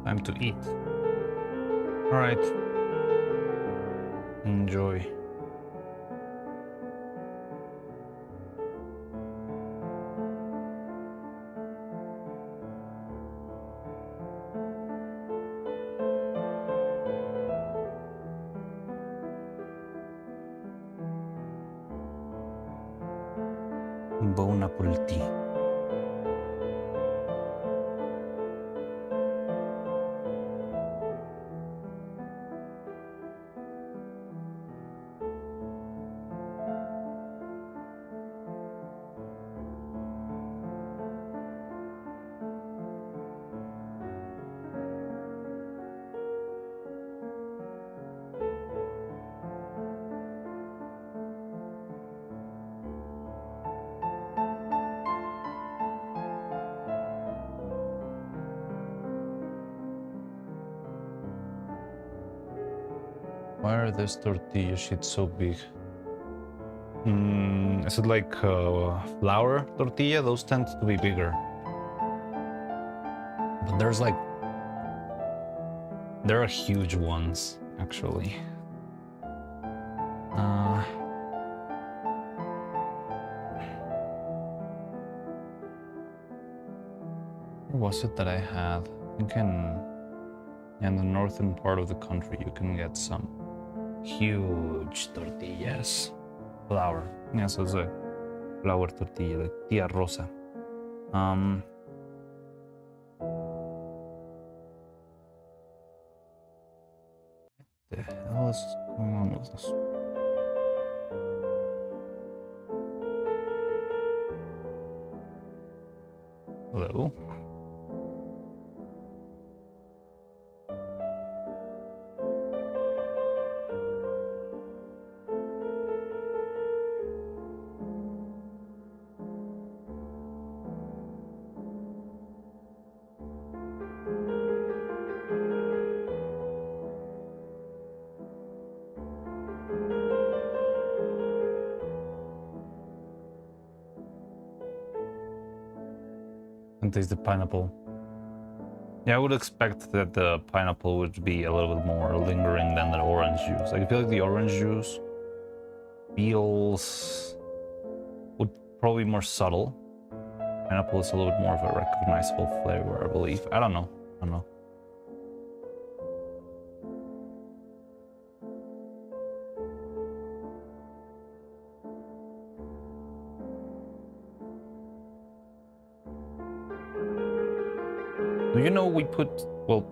Time to eat. All right. Enjoy. Bon appetit. Why are these tortilla sheets so big? Is it like flour tortilla? Those tend to be bigger. But there's like... there are huge ones, actually. Where was it that I had? I think in the northern part of the country you can get some huge tortillas. Flour. Yeah, so it's a flour tortilla, like tía rosa. What the hell is going on with this? Hello? And taste the pineapple. Yeah, I would expect that the pineapple would be a little bit more lingering than the orange juice. Like, I feel like the orange juice feels... would probably be more subtle. Pineapple is a little bit more of a recognizable flavor, I believe. I don't know. Do you know we put... well,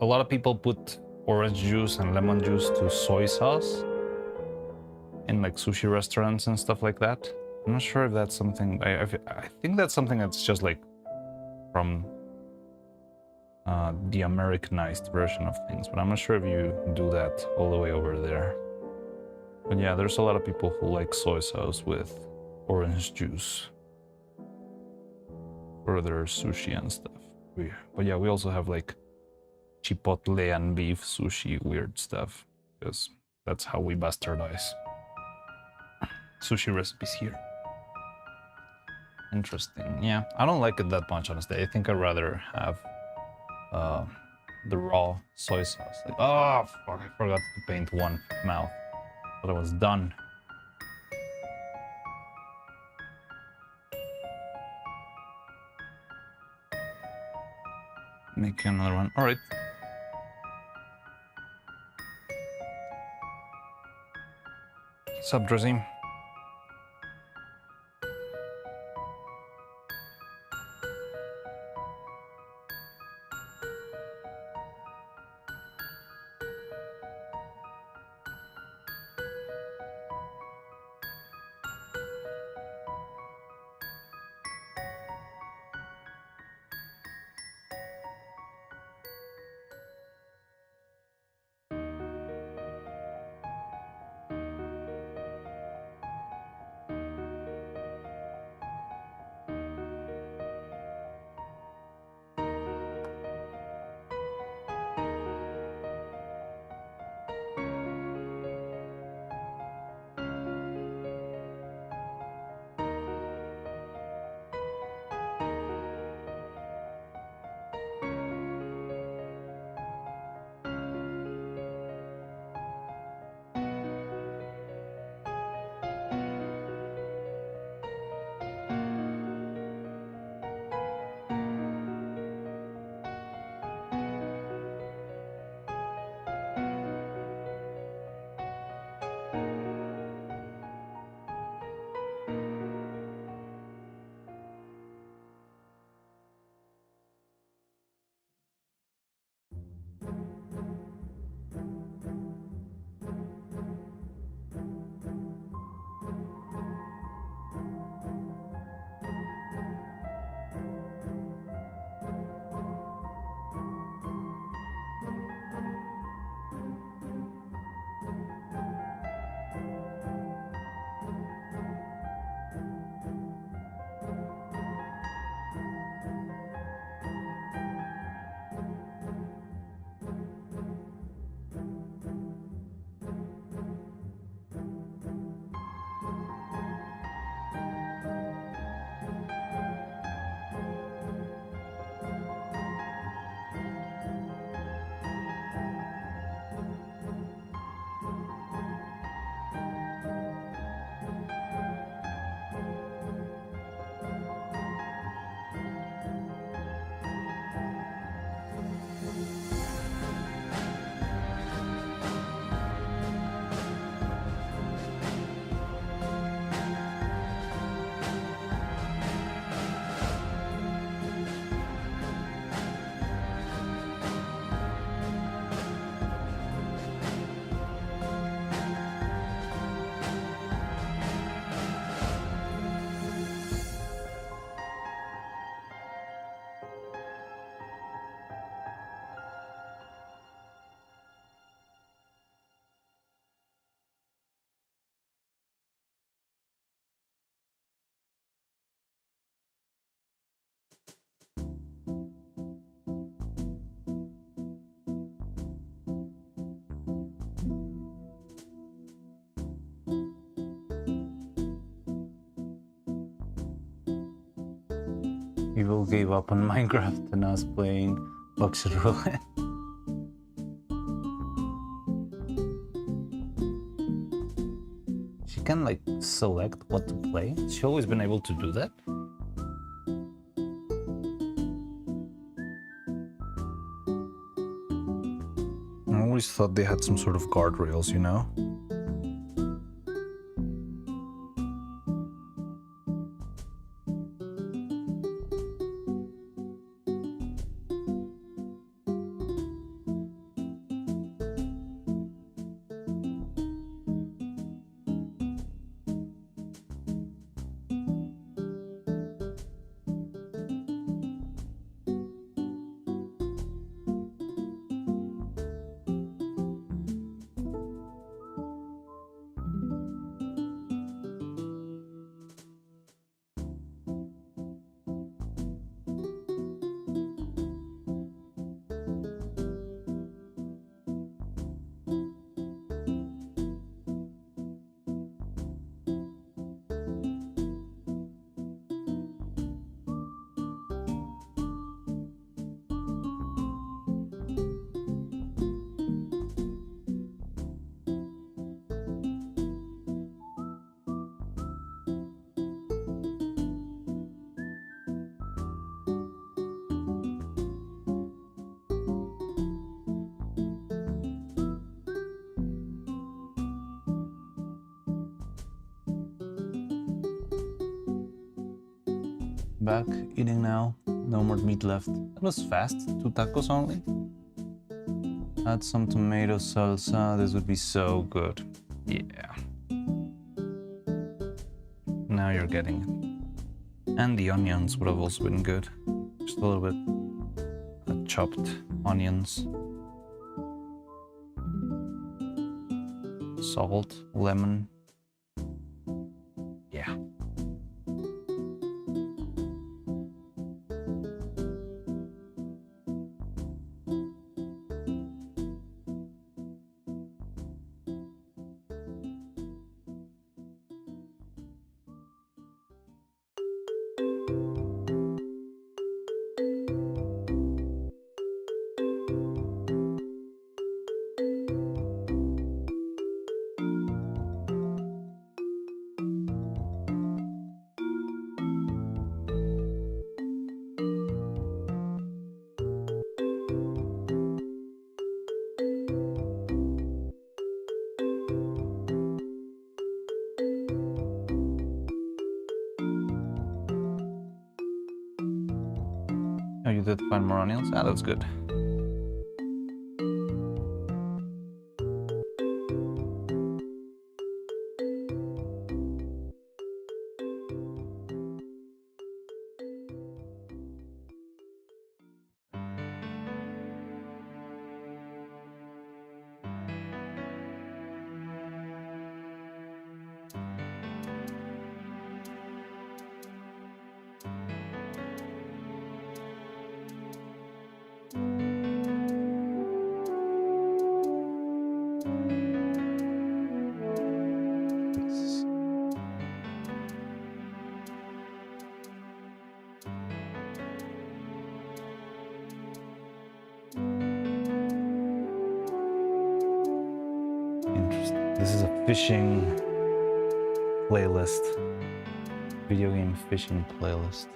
a lot of people put orange juice and lemon juice to soy sauce in like sushi restaurants and stuff like that. I'm not sure if that's something... I think that's something that's just like from the Americanized version of things, but I'm not sure if you do that all the way over there. But yeah, there's a lot of people who like soy sauce with orange juice for their sushi and stuff. But yeah, we also have like chipotle and beef sushi weird stuff, because that's how we bastardize sushi recipes here. Interesting. Yeah, I don't like it that much, honestly. I think I'd rather have the raw soy sauce. Like, oh, fuck, I forgot to paint one mouth. Thought I was done. Make another one. All right. Sup, Drizzy? People gave up on Minecraft and us playing Buckshot Roulette. She can like select what to play. She's always been able to do that. I always thought they had some sort of guardrails, you know? Back eating now. No more meat left. That was fast. 2 tacos only. Add some tomato salsa. This would be so good. Yeah. Now you're getting it. And the onions would have also been good. Just a little bit of chopped onions. Salt, lemon. Yeah. Oh, you did find more onions? Ah, that's good. Interesting. This is a fishing playlist. Video game fishing playlist.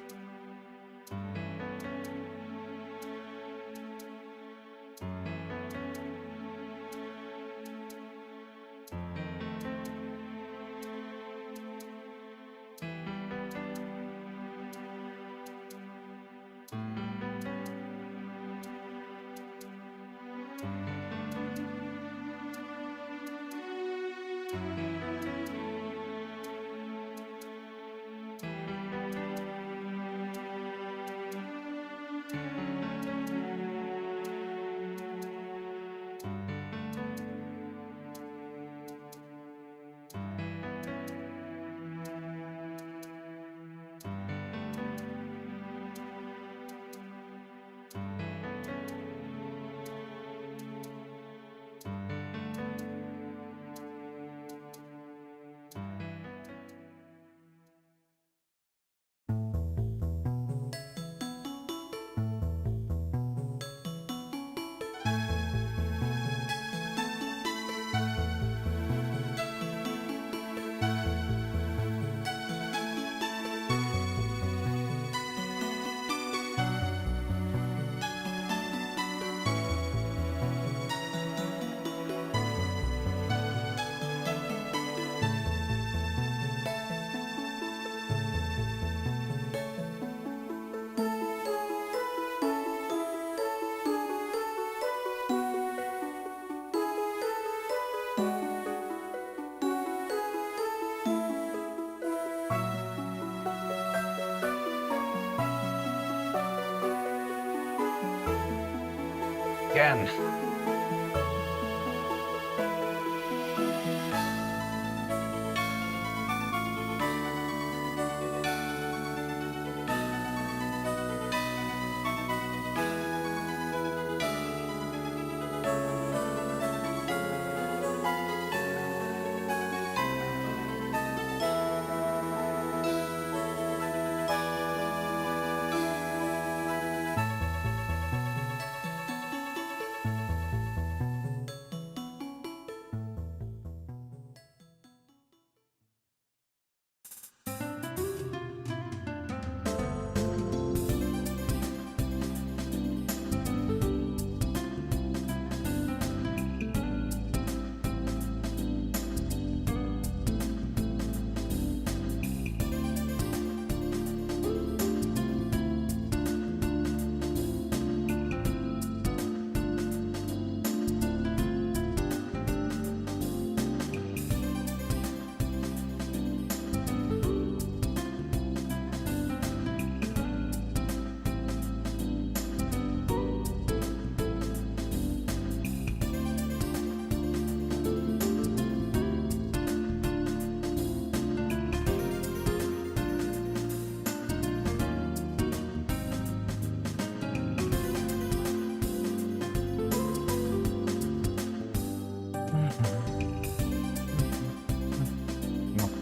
again.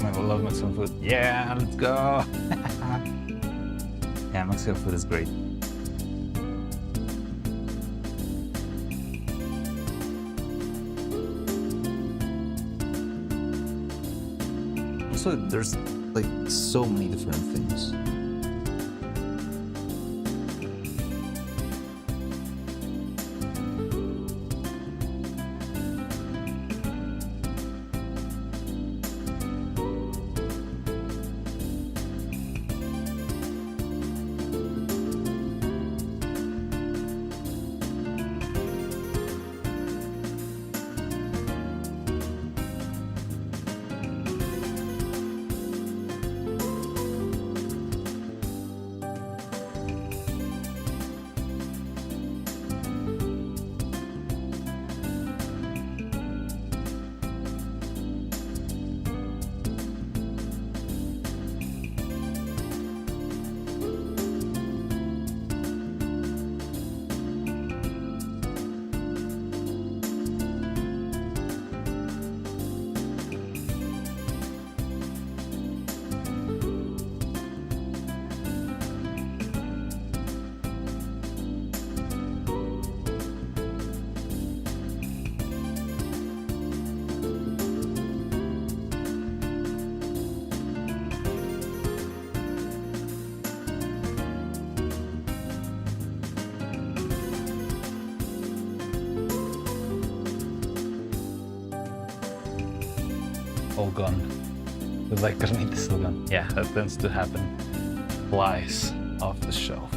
I love Mexican food. Yeah, let's go. Yeah, Mexican food is great. Also, there's like so many different things. All gone. With like carnitas still gone. Yeah, that tends to happen. Flies off the shelf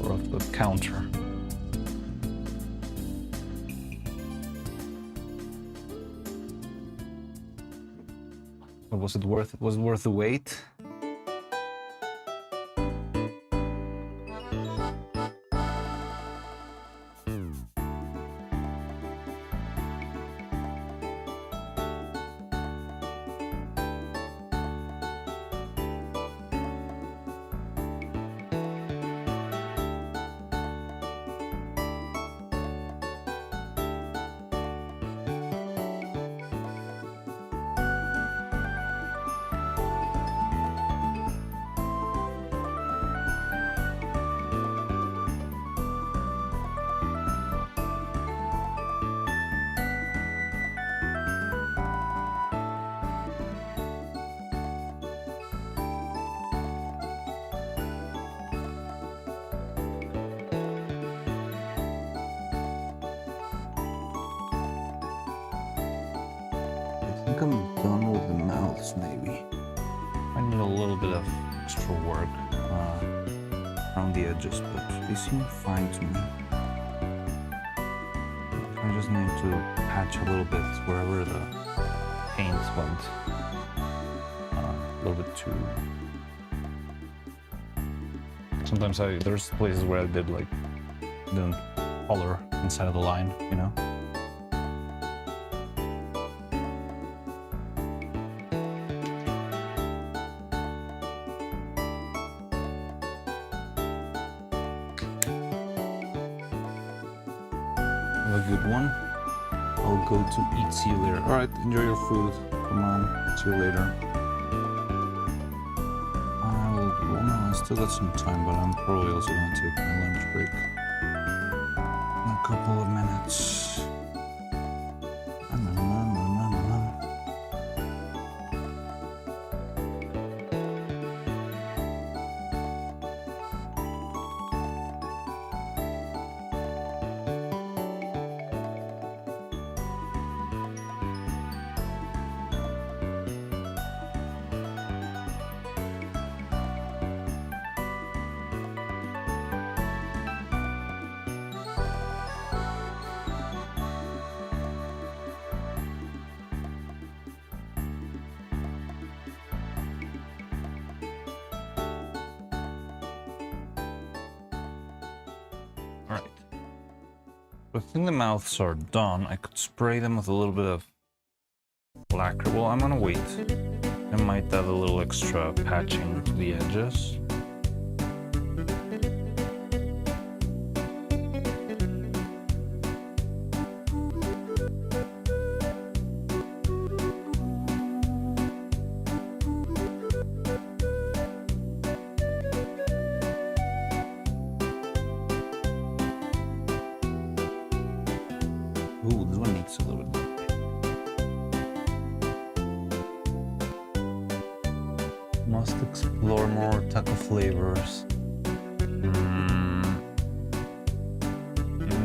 or off the counter. But was it worth it? Was it worth the wait? I think I'm done with the mouths, maybe. I need a little bit of extra work around the edges, but they seem fine to me. I just need to patch a little bit wherever the paint went a little bit too. Sometimes there's places where I didn't color inside of the line, you know? Have a good one. I'll go to eat. See you later. All right, enjoy your food. Come on, see you later. Well, no, I still got some time, but I'm probably also gonna take my lunch break in a couple of minutes. Alright. I think the mouths are done. I could spray them with a little bit of lacquer. Well, I'm gonna wait. I might add a little extra patching to the edges. Ooh, this one needs a little bit more. Must explore more taco flavors.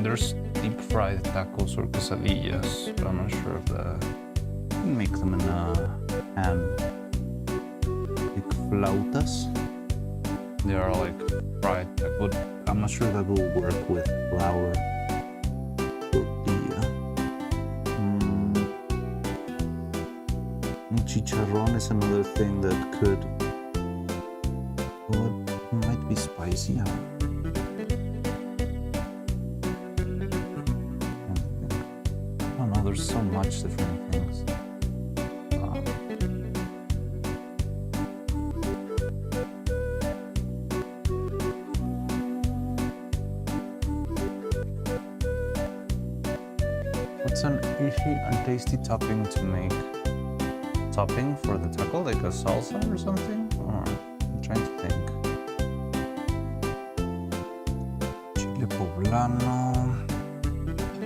There's deep fried tacos or quesadillas, but I'm not sure if you can make them in a pan. Like flautas. They are like fried, but I'm not sure that will work with flour. Chicharrón is another thing that could, well, it might be spicy. Oh no, there's so much different things. What's an easy and tasty topping to make? Topping for the taco, like a salsa or something? Or I'm trying to think. Chile poblano.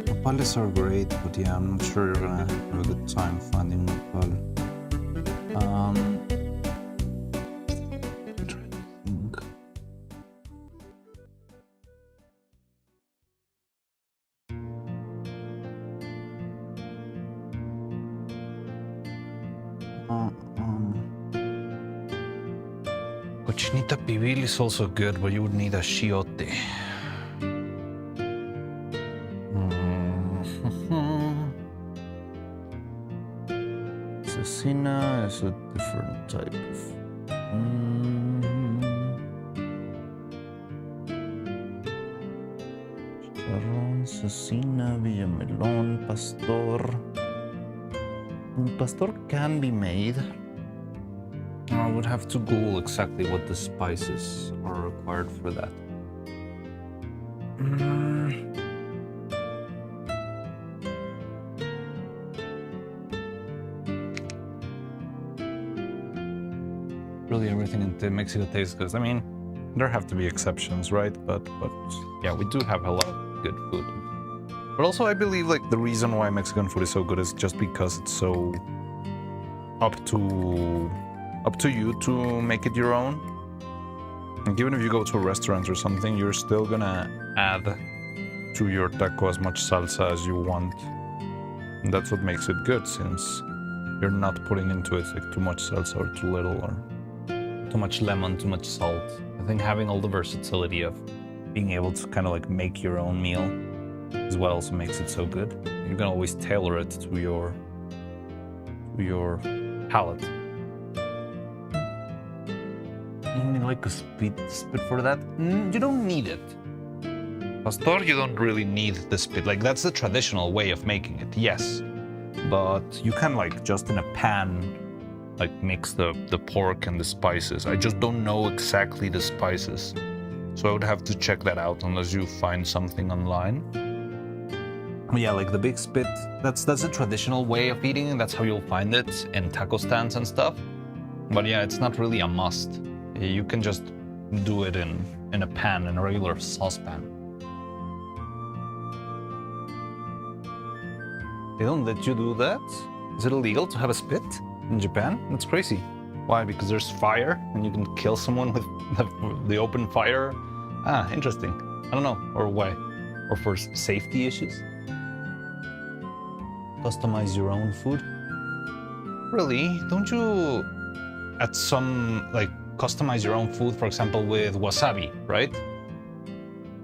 Nopales are great, but yeah, I'm not sure you're gonna have a good time finding nopal. I'm trying to think. Cochinita pibil is also good, but you would need a chiote. Cecina is a different type of. Chicharrón, cecina, villamelón, pastor. Pastor can be made. I would have to Google exactly what the spices are required for that. Really, everything in Mexico tastes good. I mean, there have to be exceptions, right? But yeah, we do have a lot of good food. But also, I believe like the reason why Mexican food is so good is just because it's so up to you to make it your own. And even if you go to a restaurant or something, you're still gonna add to your taco as much salsa as you want. And that's what makes it good, since you're not putting into it like too much salsa or too little, or too much lemon, too much salt. I think having all the versatility of being able to kind of like make your own meal is what also makes it so good. You can always tailor it to your palate. You need like a spit for that? You don't need it. Pastor, you don't really need the spit. Like, that's the traditional way of making it, yes. But you can, like, just in a pan, like, mix the pork and the spices. I just don't know exactly the spices. So I would have to check that out unless you find something online. Yeah, like the big spit, that's a traditional way of eating, and that's how you'll find it in taco stands and stuff. But yeah, it's not really a must. You can just do it in a pan, in a regular saucepan. They don't let you do that? Is it illegal to have a spit in Japan? That's crazy. Why? Because there's fire and you can kill someone with the open fire? Ah, interesting. I don't know. Or why? Or for safety issues? Customize your own food? Really? Don't you at some, like, customize your own food, for example, with wasabi, right?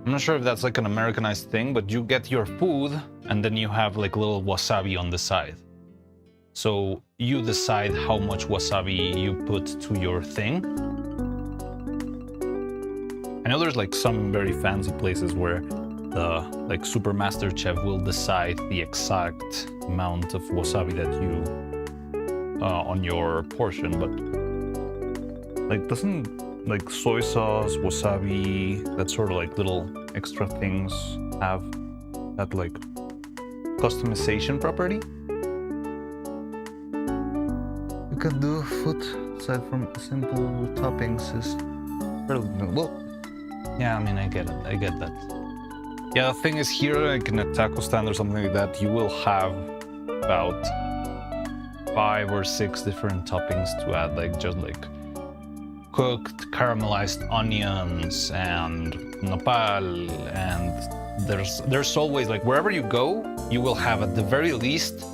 I'm not sure if that's like an Americanized thing, but you get your food and then you have like little wasabi on the side. So you decide how much wasabi you put to your thing. I know there's like some very fancy places where the like super master chef will decide the exact amount of wasabi that you on your portion, but like doesn't like soy sauce, wasabi, that sort of like little extra things have that like customization property? You can do food aside from simple toppings is really well. Yeah, I mean, I get it. I get that. Yeah, the thing is here, like in a taco stand or something like that, you will have about 5 or 6 different toppings to add, like just like cooked caramelized onions and nopal, and there's always like wherever you go, you will have at the very least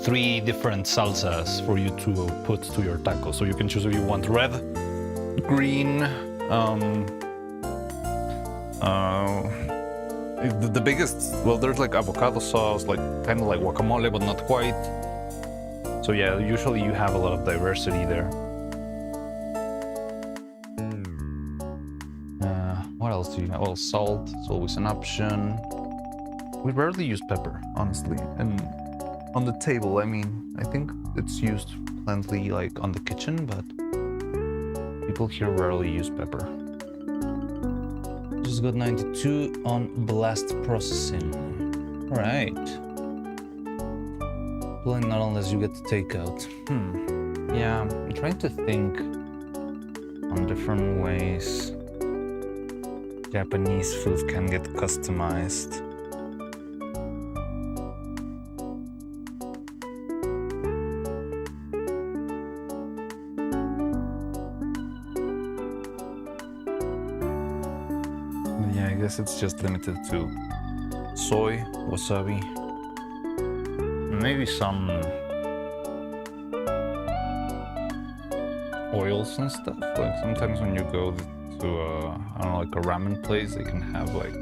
3 different salsas for you to put to your taco. So you can choose if you want red, green, the biggest, well, there's like avocado sauce, like kind of like guacamole, but not quite. So yeah, usually you have a lot of diversity there. What else do you have? Well, salt is always an option. We rarely use pepper, honestly. And on the table, I mean, I think it's used plenty like on the kitchen, but people here rarely use pepper. Just got 92 on blast processing. All right. Probably not unless you get the takeout. Yeah, I'm trying to think on different ways Japanese food can get customized. Yeah, I guess it's just limited to soy, wasabi, maybe some oils and stuff. Like sometimes when you go to I don't know, like a ramen place, they can have like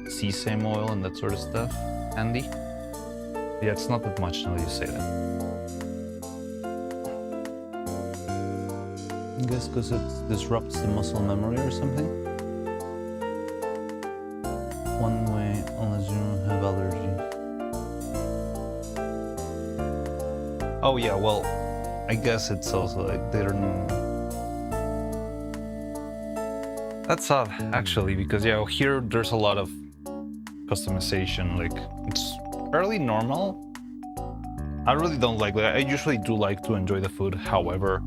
sesame oil and that sort of stuff handy. Yeah, it's not that much now you say that. I guess because it disrupts the muscle memory or something. One way, unless you have allergies. Oh yeah, well, I guess it's also like they don't. That's odd, actually, because yeah, here there's a lot of customization. Like it's fairly normal. I really don't like that. I usually do like to enjoy the food, however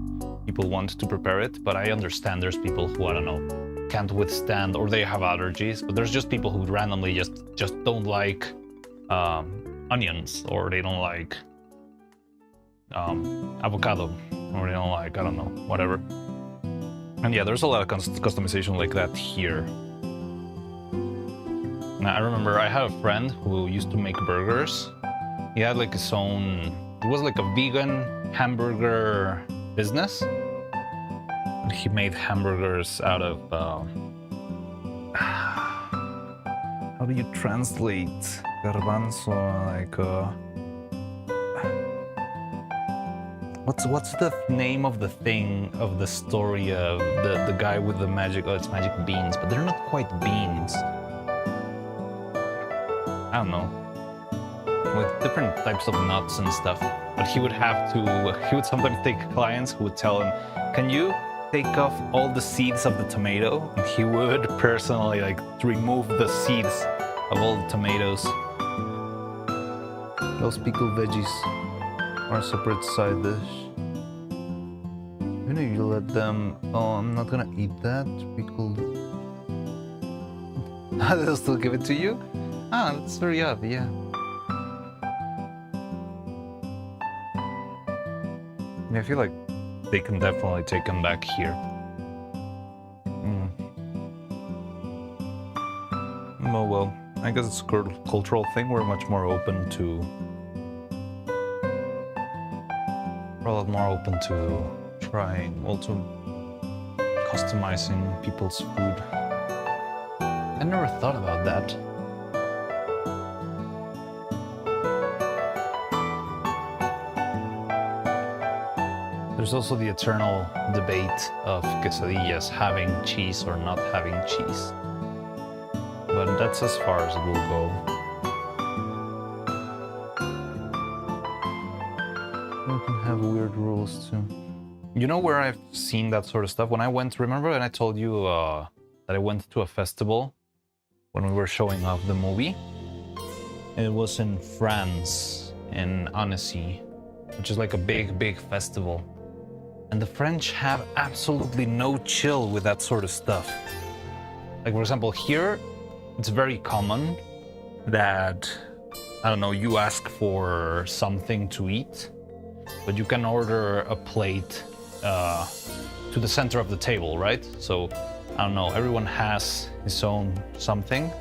people want to prepare it. But I understand there's people who, I don't know, can't withstand or they have allergies. But there's just people who randomly just don't like onions, or they don't like avocado, or they don't like, I don't know, whatever. And yeah, there's a lot of customization like that here. Now, I remember I had a friend who used to make burgers. He had like his own, it was like a vegan hamburger business. And he made hamburgers out of, how do you translate garbanzo? Like, what's the name of the thing of the story of the guy with the magic? Oh, it's magic beans, but they're not quite beans. I don't know, with different types of nuts and stuff. But he would sometimes take clients who would tell him, can you take off all the seeds of the tomato? And he would personally like remove the seeds of all the tomatoes. Those pickled veggies are a separate side dish. You know, you let them. Oh, I'm not gonna eat that pickled. They'll still give it to you? Ah, that's very odd, yeah. Yeah, I feel like they can definitely take them back here. Oh well, I guess it's a cultural thing. We're much more open to... We're a lot more open to trying, also customizing people's food. I never thought about that. There's also the eternal debate of quesadillas having cheese or not having cheese. But that's as far as it will go. You can have weird rules too. You know where I've seen that sort of stuff? When I went, remember when I told you that I went to a festival when we were showing off the movie? It was in France, in Annecy, which is like a big festival. And the French have absolutely no chill with that sort of stuff. Like, for example, here, it's very common that, I don't know, you ask for something to eat, but you can order a plate to the center of the table, right? So, I don't know, everyone has his own something,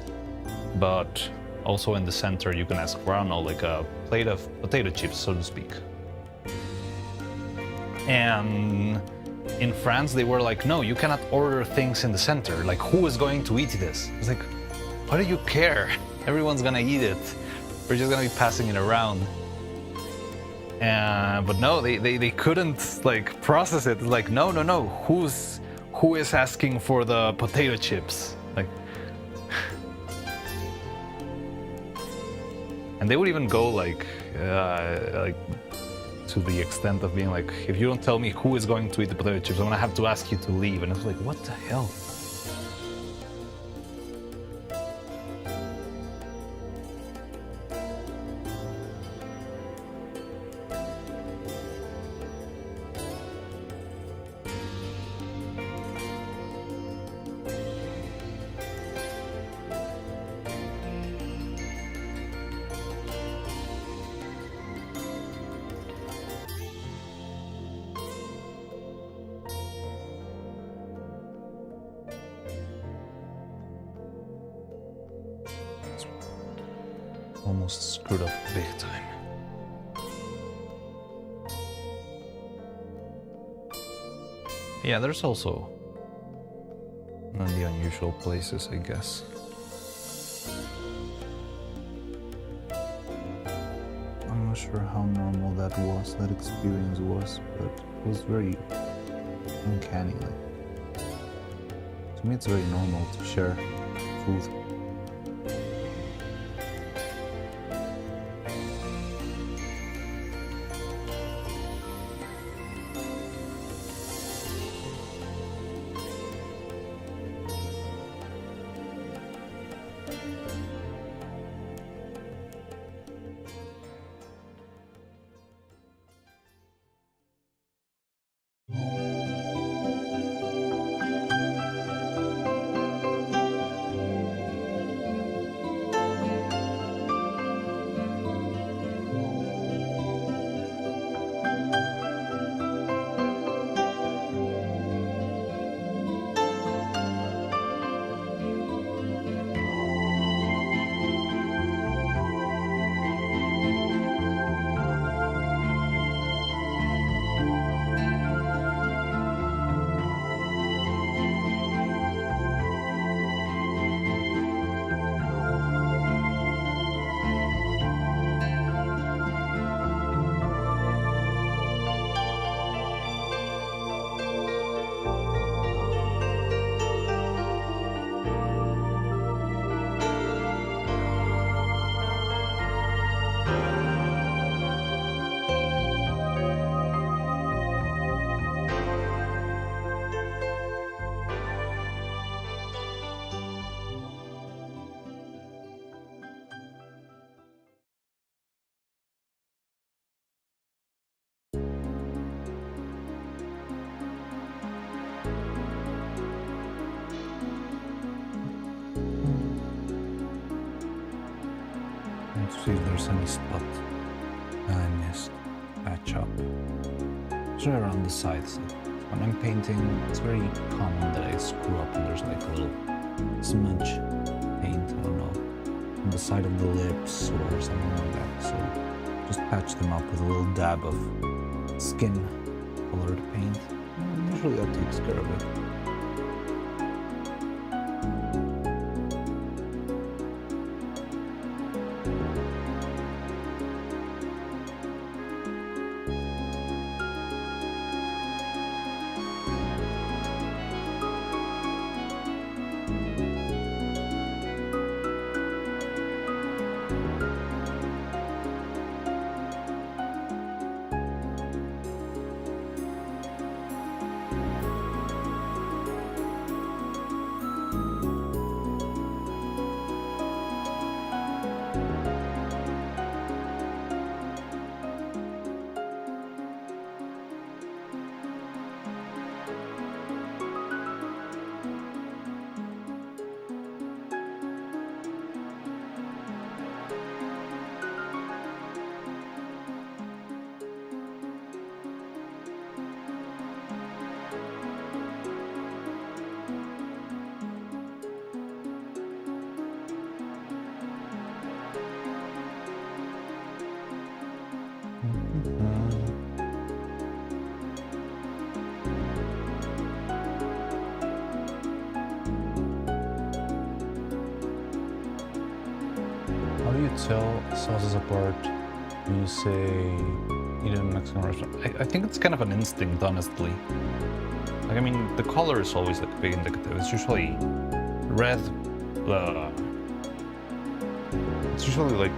but also in the center you can ask for, I don't know, like a plate of potato chips, so to speak. And in France, they were like, no, you cannot order things in the center. Like, who is going to eat this? It's like, why do you care? Everyone's gonna eat it. We're just gonna be passing it around. But no, they couldn't like process it. It's like, no, who is asking for the potato chips? Like, and they would even go like to the extent of being like, if you don't tell me who is going to eat the potato chips, I'm gonna have to ask you to leave. And it's like, what the hell? Almost screwed up big time. Yeah, there's also none of the unusual places, I guess. I'm not sure how normal that experience was, but it was very uncanny. Like, to me, it's very normal to share food. See if there's any spot I missed. Patch up. Usually around the sides. When I'm painting, it's very common that I screw up and there's like a little smudge paint, I don't know, on the side of the lips or something like that. So just patch them up with a little dab of skin colored paint. And usually that takes care of it. How do you tell sauces apart? Do you say eat in a Mexican restaurant? I think it's kind of an instinct, honestly. Like, I mean, the color is always like big indicative. It's usually red. It's usually like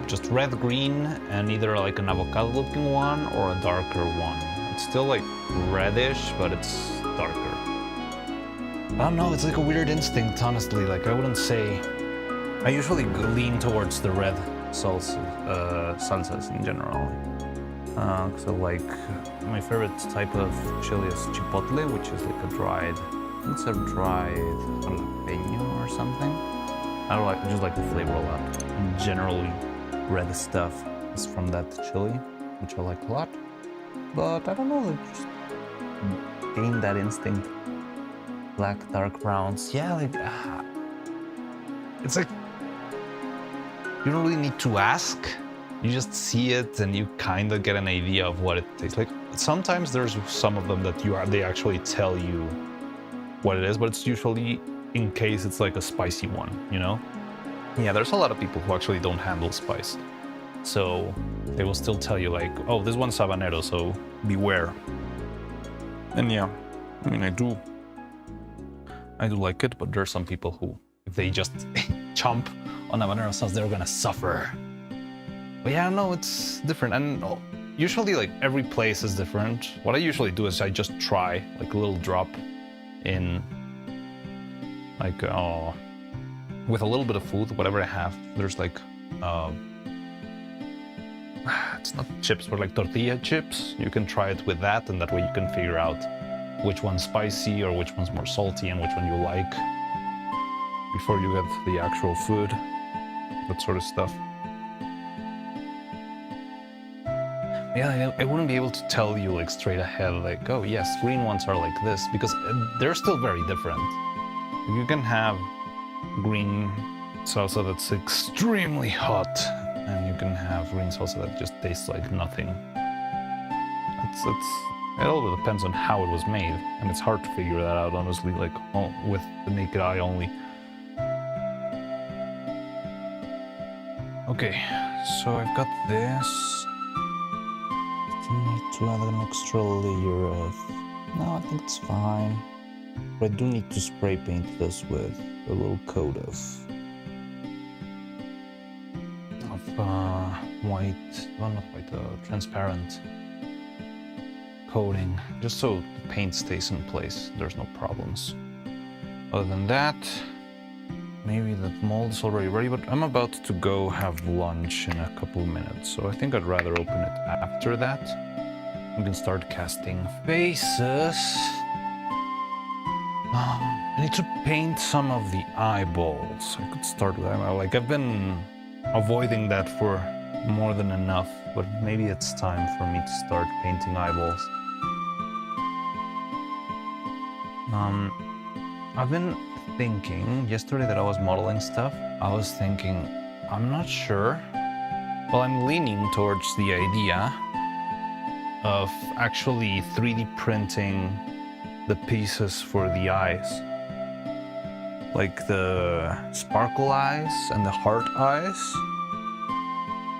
just red, green, and either like an avocado-looking one or a darker one. It's still like reddish, but it's darker. I don't know. It's like a weird instinct, honestly. Like, I wouldn't say. I usually lean towards the red salsas in general. So like my favorite type of chili is chipotle, which is like a dried, it's a dried jalapeno or something. I just like the flavor a lot. And generally, red stuff is from that chili, which I like a lot. But I don't know, I just gained that instinct. Black, dark browns, yeah, like it's like you don't really need to ask. You just see it and you kind of get an idea of what it tastes like. Sometimes there's some of them that they actually tell you what it is, but it's usually in case it's like a spicy one, you know? Yeah, there's a lot of people who actually don't handle spice. So they will still tell you like, oh, this one's habanero, so beware. And yeah, I mean, I do like it, but there's some people who, if they just chomp on habanero sauce, they're gonna suffer. But yeah, no, it's different. And usually like every place is different. What I usually do is I just try like a little drop in like, with a little bit of food, whatever I have. There's like, it's not chips, but like tortilla chips. You can try it with that, and that way you can figure out which one's spicy or which one's more salty and which one you like before you get the actual food, that sort of stuff. Yeah, I wouldn't be able to tell you like straight ahead, like, oh yes, green ones are like this, because they're still very different. You can have green salsa that's extremely hot, and you can have green salsa that just tastes like nothing. It all depends on how it was made, and it's hard to figure that out, honestly, like with the naked eye only. Okay, so I've got this. I need to add an extra layer of... No, I think it's fine. But I do need to spray paint this with a little coat of white, well, not white, transparent coating, just so the paint stays in place. There's no problems. Other than that, maybe the mold's already ready, but I'm about to go have lunch in a couple of minutes, so I think I'd rather open it after that. We can start casting faces. I need to paint some of the eyeballs. I could start with eyeball. Like, I've been avoiding that for more than enough, but maybe it's time for me to start painting eyeballs. I've been thinking, yesterday that I was modeling stuff, I was thinking, I'm not sure. Well, I'm leaning towards the idea of actually 3D printing the pieces for the eyes. Like the sparkle eyes and the heart eyes.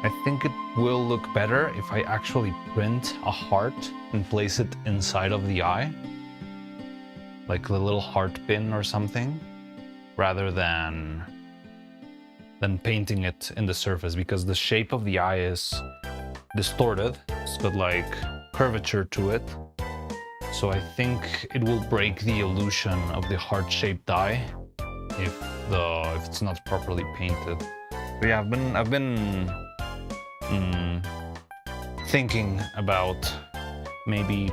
I think it will look better if I actually print a heart and place it inside of the eye. Like the little heart pin or something, rather than painting it in the surface, because the shape of the eye is distorted. It's got like curvature to it. So I think it will break the illusion of the heart-shaped eye if it's not properly painted. But yeah, I've been thinking about maybe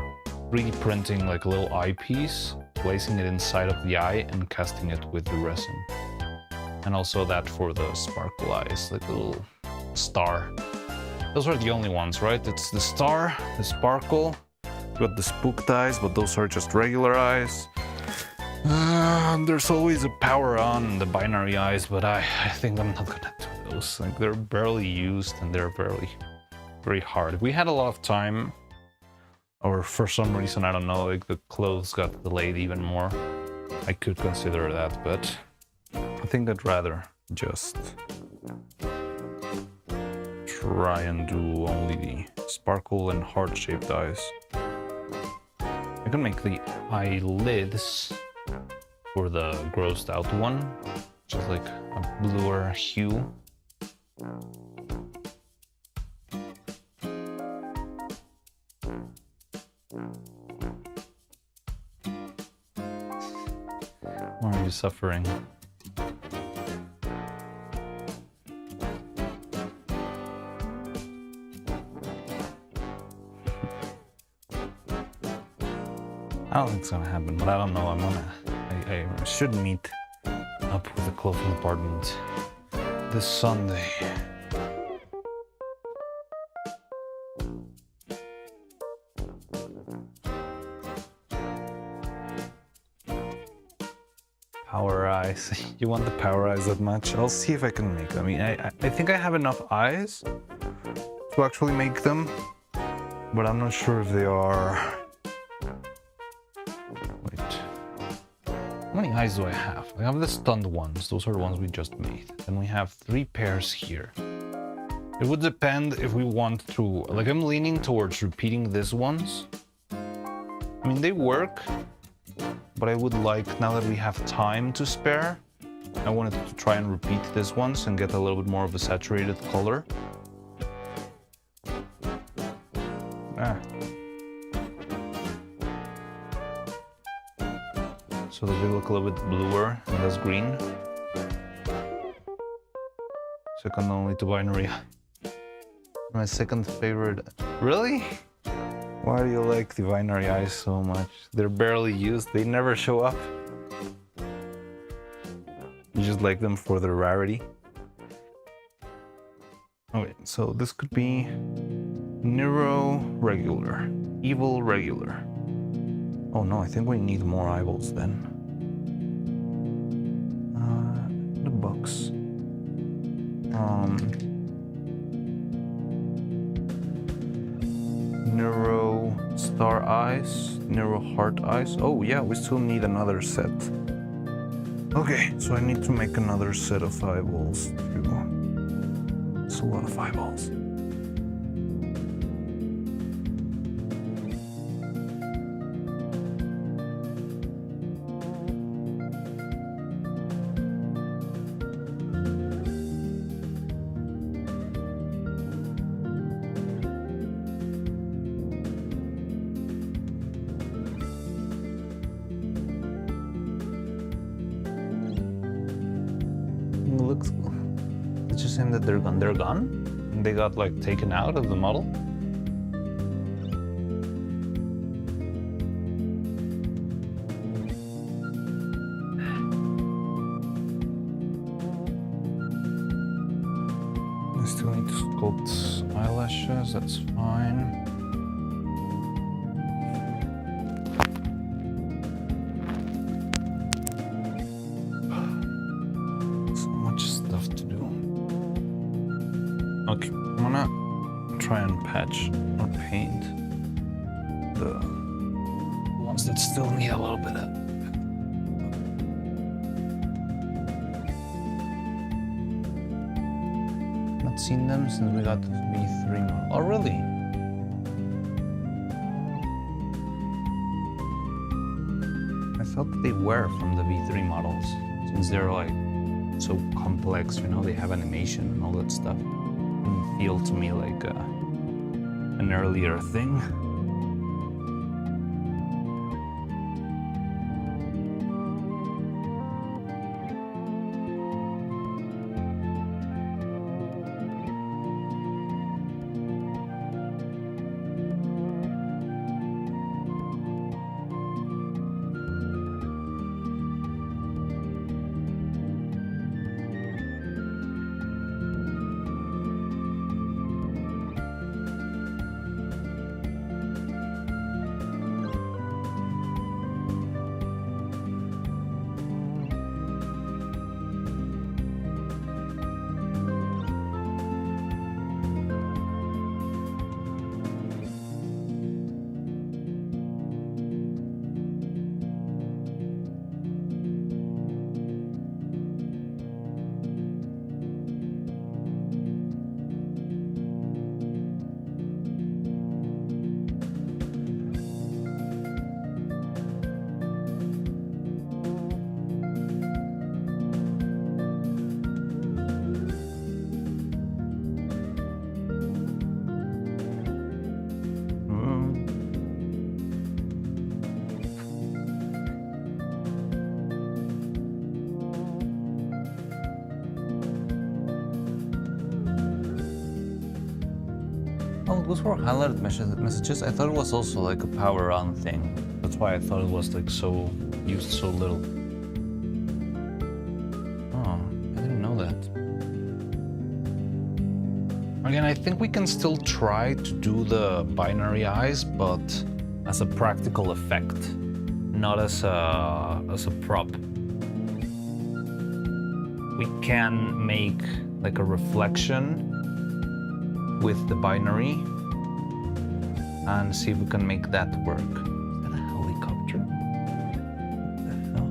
3D printing like a little eyepiece, placing it inside of the eye and casting it with the resin. And also that for the sparkle eyes, like a little star. Those are the only ones, right? It's the star, the sparkle, got the spooked eyes, but those are just regular eyes. There's always a power on the binary eyes, but I think I'm not gonna do those. Like, they're barely used and they're very hard. We had a lot of time, or for some reason, I don't know, like the clothes got delayed even more. I could consider that, but I think I'd rather just try and do only the sparkle and heart-shaped eyes. I can make the eyelids for the grossed out one, which is like a bluer hue. Why are you suffering? I don't think it's gonna happen, but I don't know. I should meet up with the clothing department this Sunday. Power eyes. You want the power eyes that much? I'll see if I can make them. I mean, I think I have enough eyes to actually make them, but I'm not sure if they are. Wait. How many eyes do I have? I have the stunned ones. Those are the ones we just made. Then we have 3 pairs here. It would depend if we want to... Like, I'm leaning towards repeating these ones. I mean, they work, but I would like, now that we have time to spare, I wanted to try and repeat these ones and get a little bit more of a saturated color. So that they look a little bit bluer and less green. Second only to binary. My second favorite. Really? Why do you like the binary eyes so much? They're barely used, they never show up. You just like them for their rarity. Okay, so this could be Neuro-Regular. Evil Regular. Oh no, I think we need more eyeballs then. The box. Neuro Star Eyes, Neuro Heart Eyes. Oh yeah, we still need another set. Okay, so I need to make another set of eyeballs too. It's a lot of eyeballs. Looks cool. It's just saying that they're gone. They're gone? And they got like taken out of the model? difficult eyelashes, that's fine. So much stuff to do. Okay, I'm gonna try and patch or paint the ones that still need a little bit of. Not seen them since we got the V3 model. Oh, really? I thought that they were from the V3 models, since they're like so complex, you know, they have animation and all that stuff. Didn't feel to me like an earlier thing. Oh, those were highlighted messages. I thought it was also like a power on thing. That's why I thought it was like so used so little. Oh, I didn't know that. Again, I think we can still try to do the binary eyes, but as a practical effect, not as a prop. We can make like a reflection with the binary and see if we can make that work. Is that a helicopter? What the hell?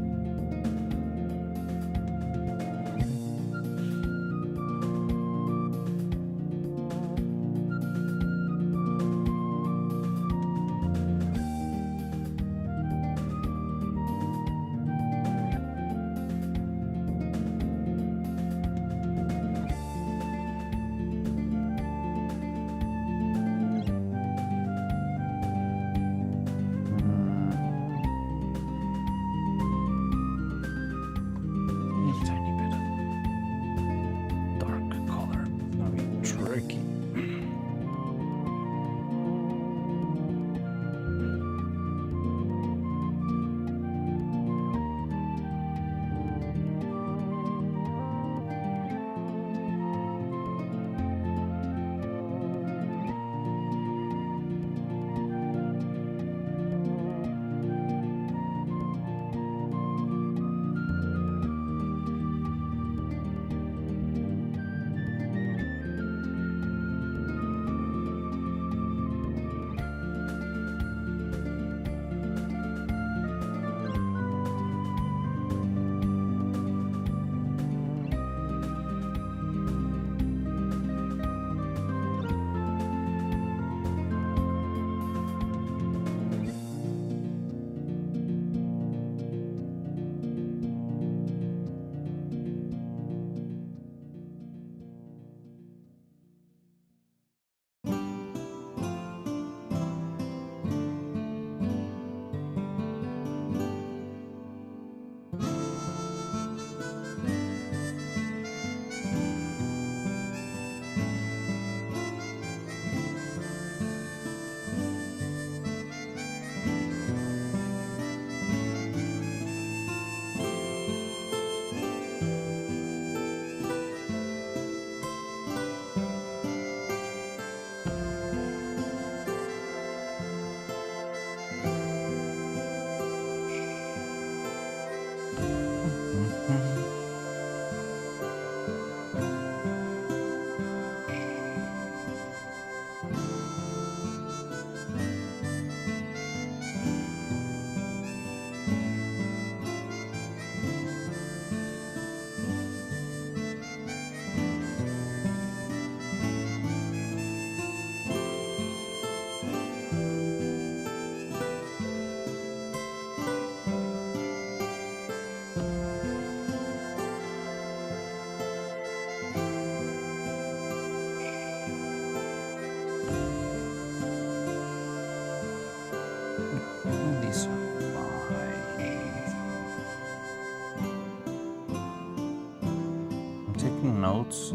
taking notes,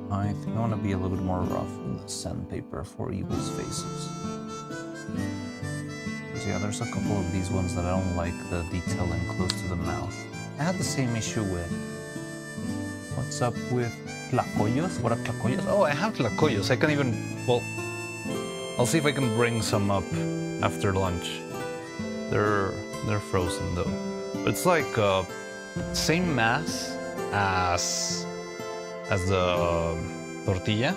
I think I want to be a little bit more rough with the sandpaper for Evil's faces. Because yeah, there's a couple of these ones that I don't like the detailing close to the mouth. I had the same issue with... What's up with tlacoyos? What are tlacoyos? Oh, I have tlacoyos. I can even... Well, I'll see if I can bring some up after lunch. They're frozen though. But it's like same mass as the tortilla,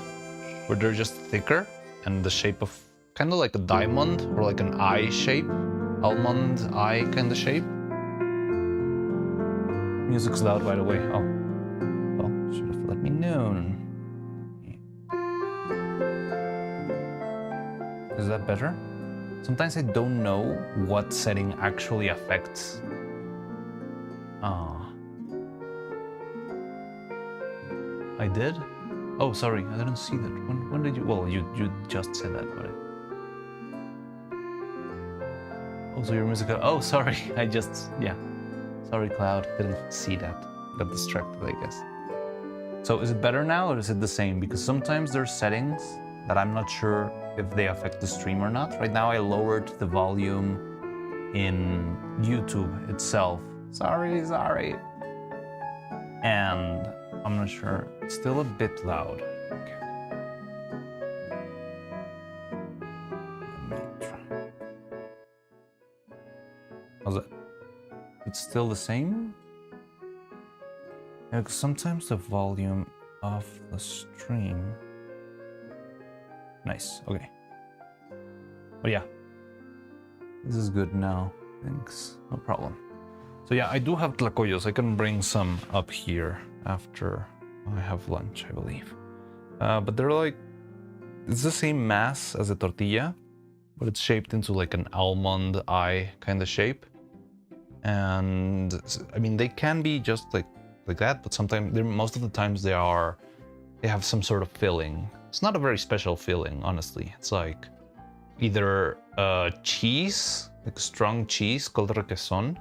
where they're just thicker and the shape of kind of like a diamond or like an eye shape, almond eye kind of shape. Music's loud, by the way. Oh, well, should have let me know. Is that better? Sometimes I don't know what setting actually affects. I did? Oh, sorry, I didn't see that. When did you? Well, you just said that, but. Oh, so your music. Oh, sorry, I just yeah. Sorry, Cloud, didn't see that. Got distracted, I guess. So is it better now or is it the same? Because sometimes there's settings that I'm not sure if they affect the stream or not. Right now I lowered the volume in YouTube itself. Sorry. And I'm not sure. It's still a bit loud. Okay. Let me try. How's that? It's still the same? Yeah, because sometimes the volume of the stream... Nice, okay. But yeah, this is good now. Thanks, no problem. So yeah, I do have tlacoyos. I can bring some up here after I have lunch, I believe. But they're like, it's the same mass as a tortilla, but it's shaped into like an almond eye kind of shape. And I mean, they can be just like that, but sometimes, most of the times they have some sort of filling. It's not a very special filling, honestly. It's like either cheese, like strong cheese called requesón.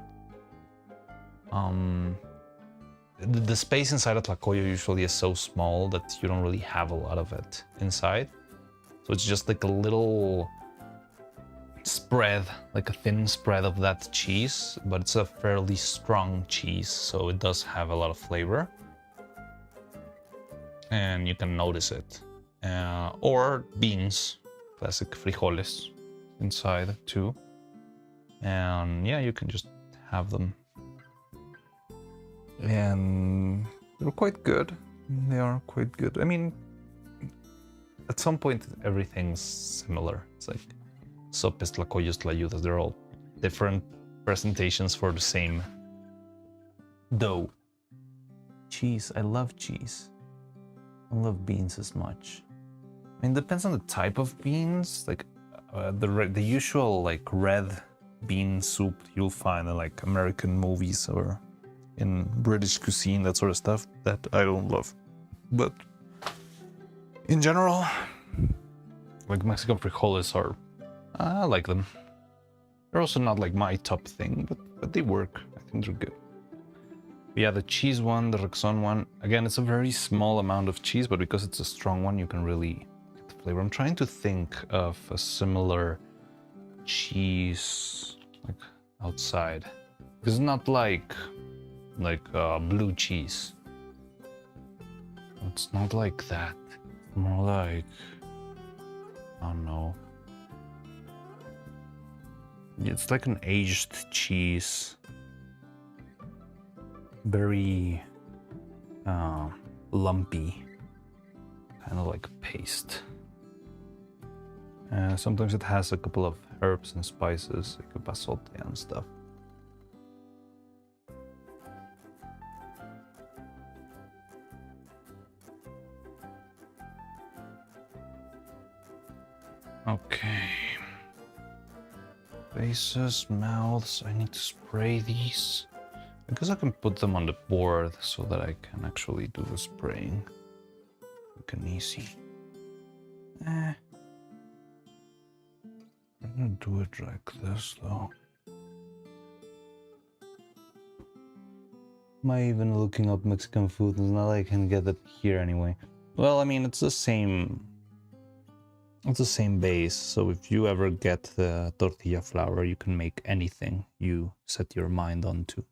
The space inside a tlacoyo usually is so small that you don't really have a lot of it inside. So it's just like a little spread, like a thin spread of that cheese, but it's a fairly strong cheese, so it does have a lot of flavor. And you can notice it. Or beans, classic frijoles inside too. And yeah, you can just have them. And they're quite good. They are quite good. I mean, at some point, everything's similar. It's like sopes, tlacoyos, tlayudas. They're all different presentations for the same dough. Cheese. I love cheese. I don't love beans as much. I mean, it depends on the type of beans. Like the usual like red bean soup you'll find in like American movies or in British cuisine, that sort of stuff, that I don't love. But in general, like Mexican frijoles are, I like them. They're also not like my top thing, but they work. I think they're good. But yeah, the cheese one, the Rexon one, again, it's a very small amount of cheese, but because it's a strong one, you can really get the flavor. I'm trying to think of a similar cheese like outside. It's not like blue cheese. It's not like that. It's more like, I don't know. It's like an aged cheese. Very lumpy. Kind of like paste. Sometimes it has a couple of herbs and spices, like a basote and stuff. Okay. Faces, mouths, I need to spray these. I guess I can put them on the board so that I can actually do the spraying. Quick and easy. I'm gonna do it like this though. Am I even looking up Mexican food? It's not like I can get it here anyway. Well, I mean, it's the same. It's the same base. So if you ever get the tortilla flour, you can make anything you set your mind onto.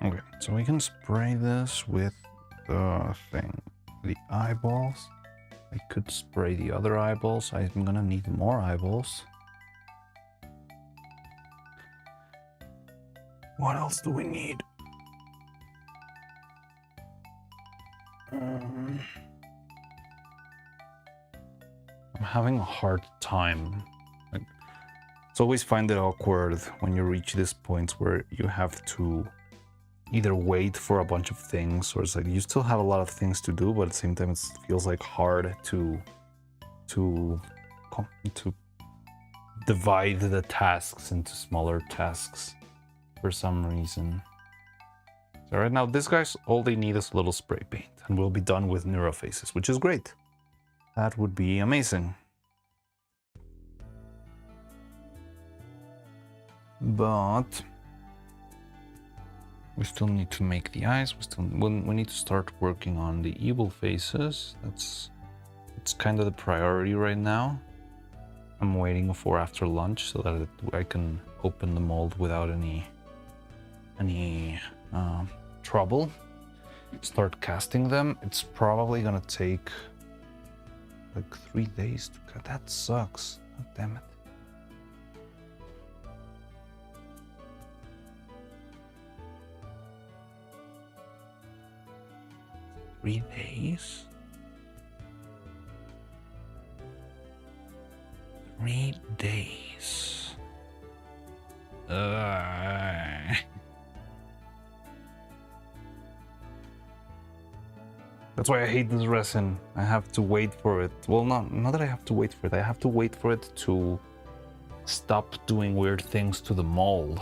Okay, so we can spray this with the thing, the eyeballs. I could spray the other eyeballs. I'm gonna need more eyeballs. What else do we need? I'm having a hard time. It's always find it awkward when you reach these points where you have to either wait for a bunch of things, or it's like you still have a lot of things to do, but at the same time it feels like hard to divide the tasks into smaller tasks for some reason. So right now these guys, all they need is a little spray paint and we'll be done with neuro faces, which is great. That would be amazing. But we still need to make the eyes. We need to start working on the evil faces. It's kind of the priority right now. I'm waiting for after lunch so that I can open the mold without any trouble. Start casting them. It's probably gonna take like 3 days to cut. That sucks. Oh, damn it. Three days? 3 days. That's why I hate this resin. I have to wait for it. Well, not that I have to wait for it. I have to wait for it to stop doing weird things to the mold.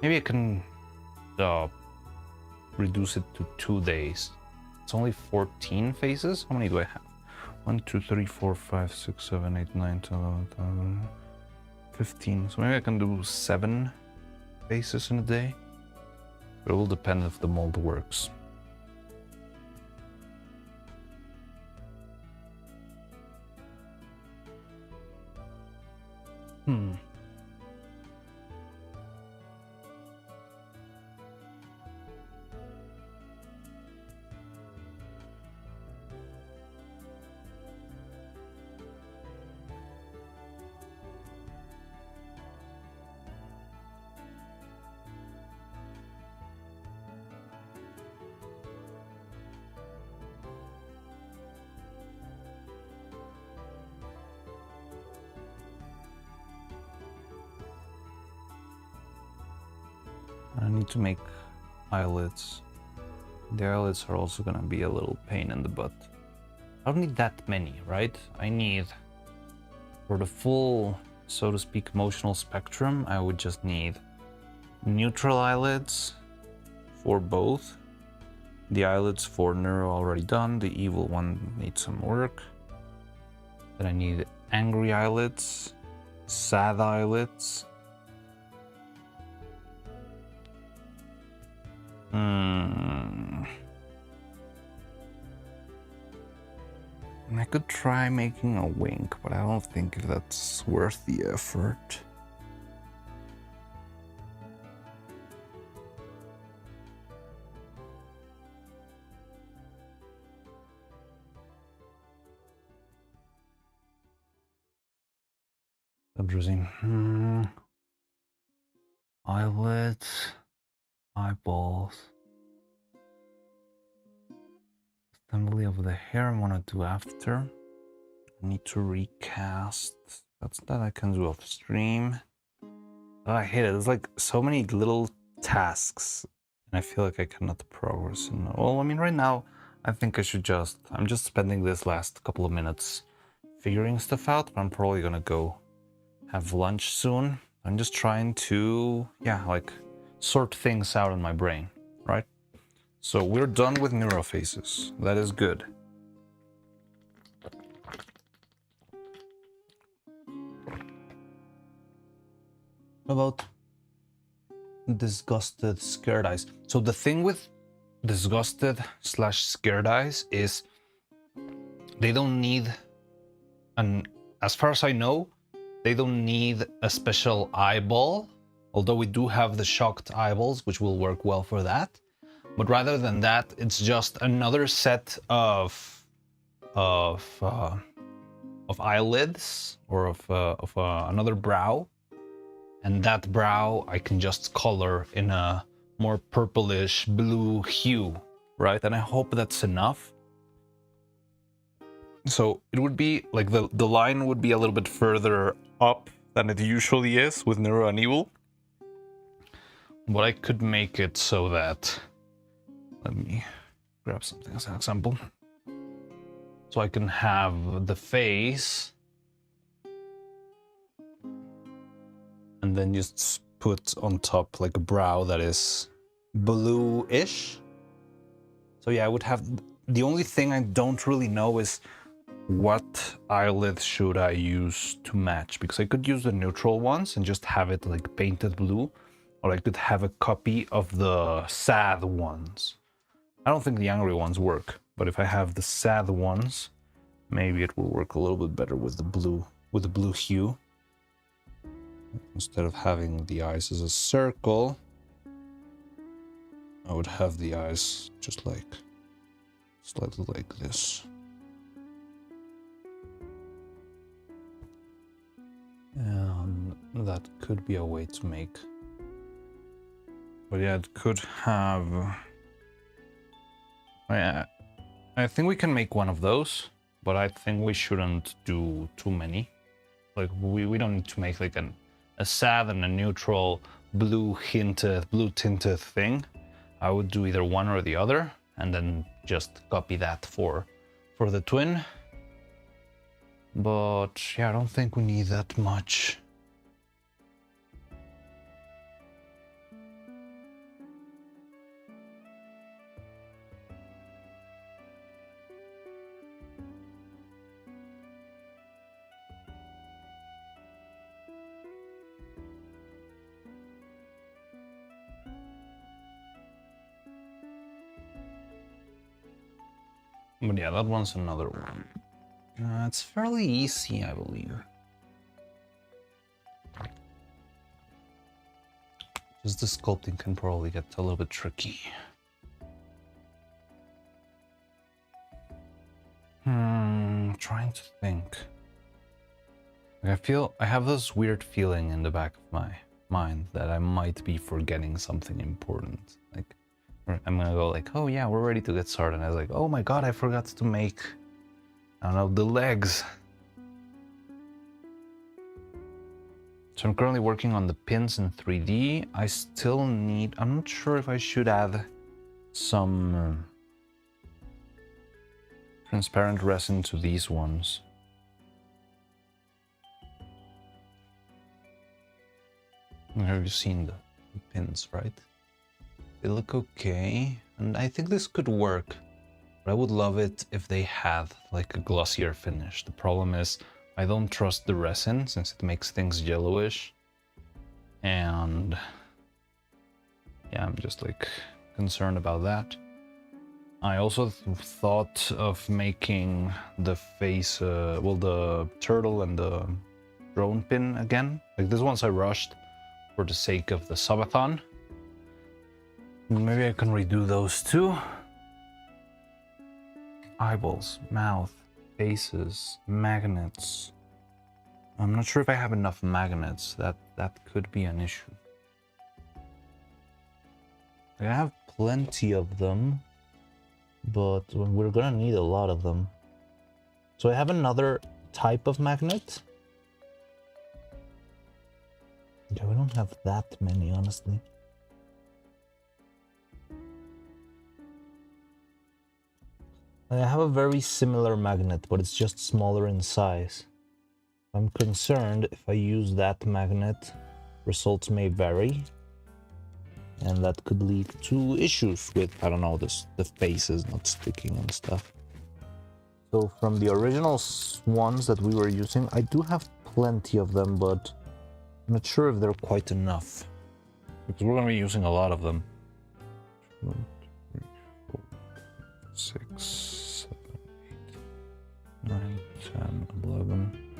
Maybe I can reduce it to 2 days. It's only 14 faces. How many do I have? 1, 2, 3, 4, 5, 6, 7, 8, 9, 10, 11, 15. So maybe I can do 7 faces in a day. But it will depend if the mold works. I need to make eyelids. The eyelids are also gonna be a little pain in the butt. I don't need that many, right? I need, for the full, so to speak, emotional spectrum, I would just need neutral eyelids for both. The eyelids for neuro already done. The evil one needs some work. Then I need angry eyelids, sad eyelids. I could try making a wink, but I don't think if that's worth the effort. Addressing eyelids, eyeballs. Assembly of the hair I want to do after. I need to recast. That's that I can do off stream. Oh, I hate it. There's like so many little tasks, and I feel like I cannot progress. Well, I mean, right now I think I'm just spending this last couple of minutes figuring stuff out, but I'm probably gonna go have lunch soon. I'm just trying to, yeah, like sort things out in my brain, right? So we're done with neurophases. That is good. What about disgusted, scared eyes? So the thing with disgusted / scared eyes is they don't need as far as I know, they don't need a special eyeball, although we do have the shocked eyeballs, which will work well for that. But rather than that, it's just another set of eyelids or of another brow, and that brow I can just color in a more purplish blue hue, right? And I hope that's enough. So it would be like the line would be a little bit further up than it usually is with Neuro and Evil. But I could make it so that, let me grab something as an example. So I can have the face and then just put on top like a brow that is blue-ish. So yeah, I would have, the only thing I don't really know is what eyelid should I use to match, because I could use the neutral ones and just have it like painted blue, or I could have a copy of the sad ones. I don't think the angry ones work, but if I have the sad ones, maybe it will work a little bit better with the blue hue. Instead of having the eyes as a circle, I would have the eyes just like slightly like this. And that could be a way to make. But yeah, it could have. I think we can make one of those, but I think we shouldn't do too many. Like we don't need to make like a sad and a neutral blue tinted thing. I would do either one or the other, and then just copy that for the twin. But yeah, I don't think we need that much. But yeah, that one's another one. It's fairly easy, I believe. Just the sculpting can probably get a little bit tricky. Trying to think. I have this weird feeling in the back of my mind that I might be forgetting something important. Like, I'm gonna go like, oh yeah, we're ready to get started. And I was like, oh my god, I forgot to make, I don't know, the legs. So I'm currently working on the pins in 3D. I still need, I'm not sure if I should add some transparent resin to these ones. Have you seen the pins, right? They look okay, and I think this could work. But I would love it if they had like a glossier finish. The problem is I don't trust the resin since it makes things yellowish. And yeah, I'm just like concerned about that. I also thought of making the face, the turtle and the drone pin again. Like this ones I rushed for the sake of the subathon. Maybe I can redo those too. Eyeballs, mouth, faces, magnets. I'm not sure if I have enough magnets. That could be an issue. I have plenty of them, but we're gonna need a lot of them. So I have another type of magnet. Yeah, we don't have that many, honestly. I have a very similar magnet, but it's just smaller in size. I'm concerned if I use that magnet, results may vary. And that could lead to issues with, I don't know, the faces not sticking and stuff. So from the original ones that we were using, I do have plenty of them, but I'm not sure if they're quite enough. Because we're going to be using a lot of them. 1, 2, 3, 4, 6, 7, 8, 9, 10, 11,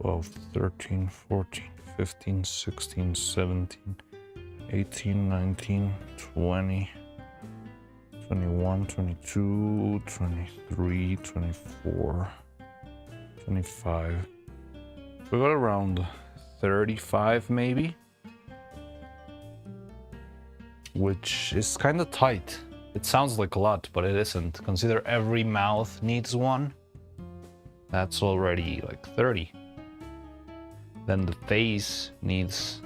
12, 13, 14, 15, 16, 17, 18, 19, 20, 21, 22, 23, 24, 25. We got around 35 maybe, which is kind of tight. It sounds like a lot, but it isn't. Consider every mouth needs one. That's already like 30. Then the face needs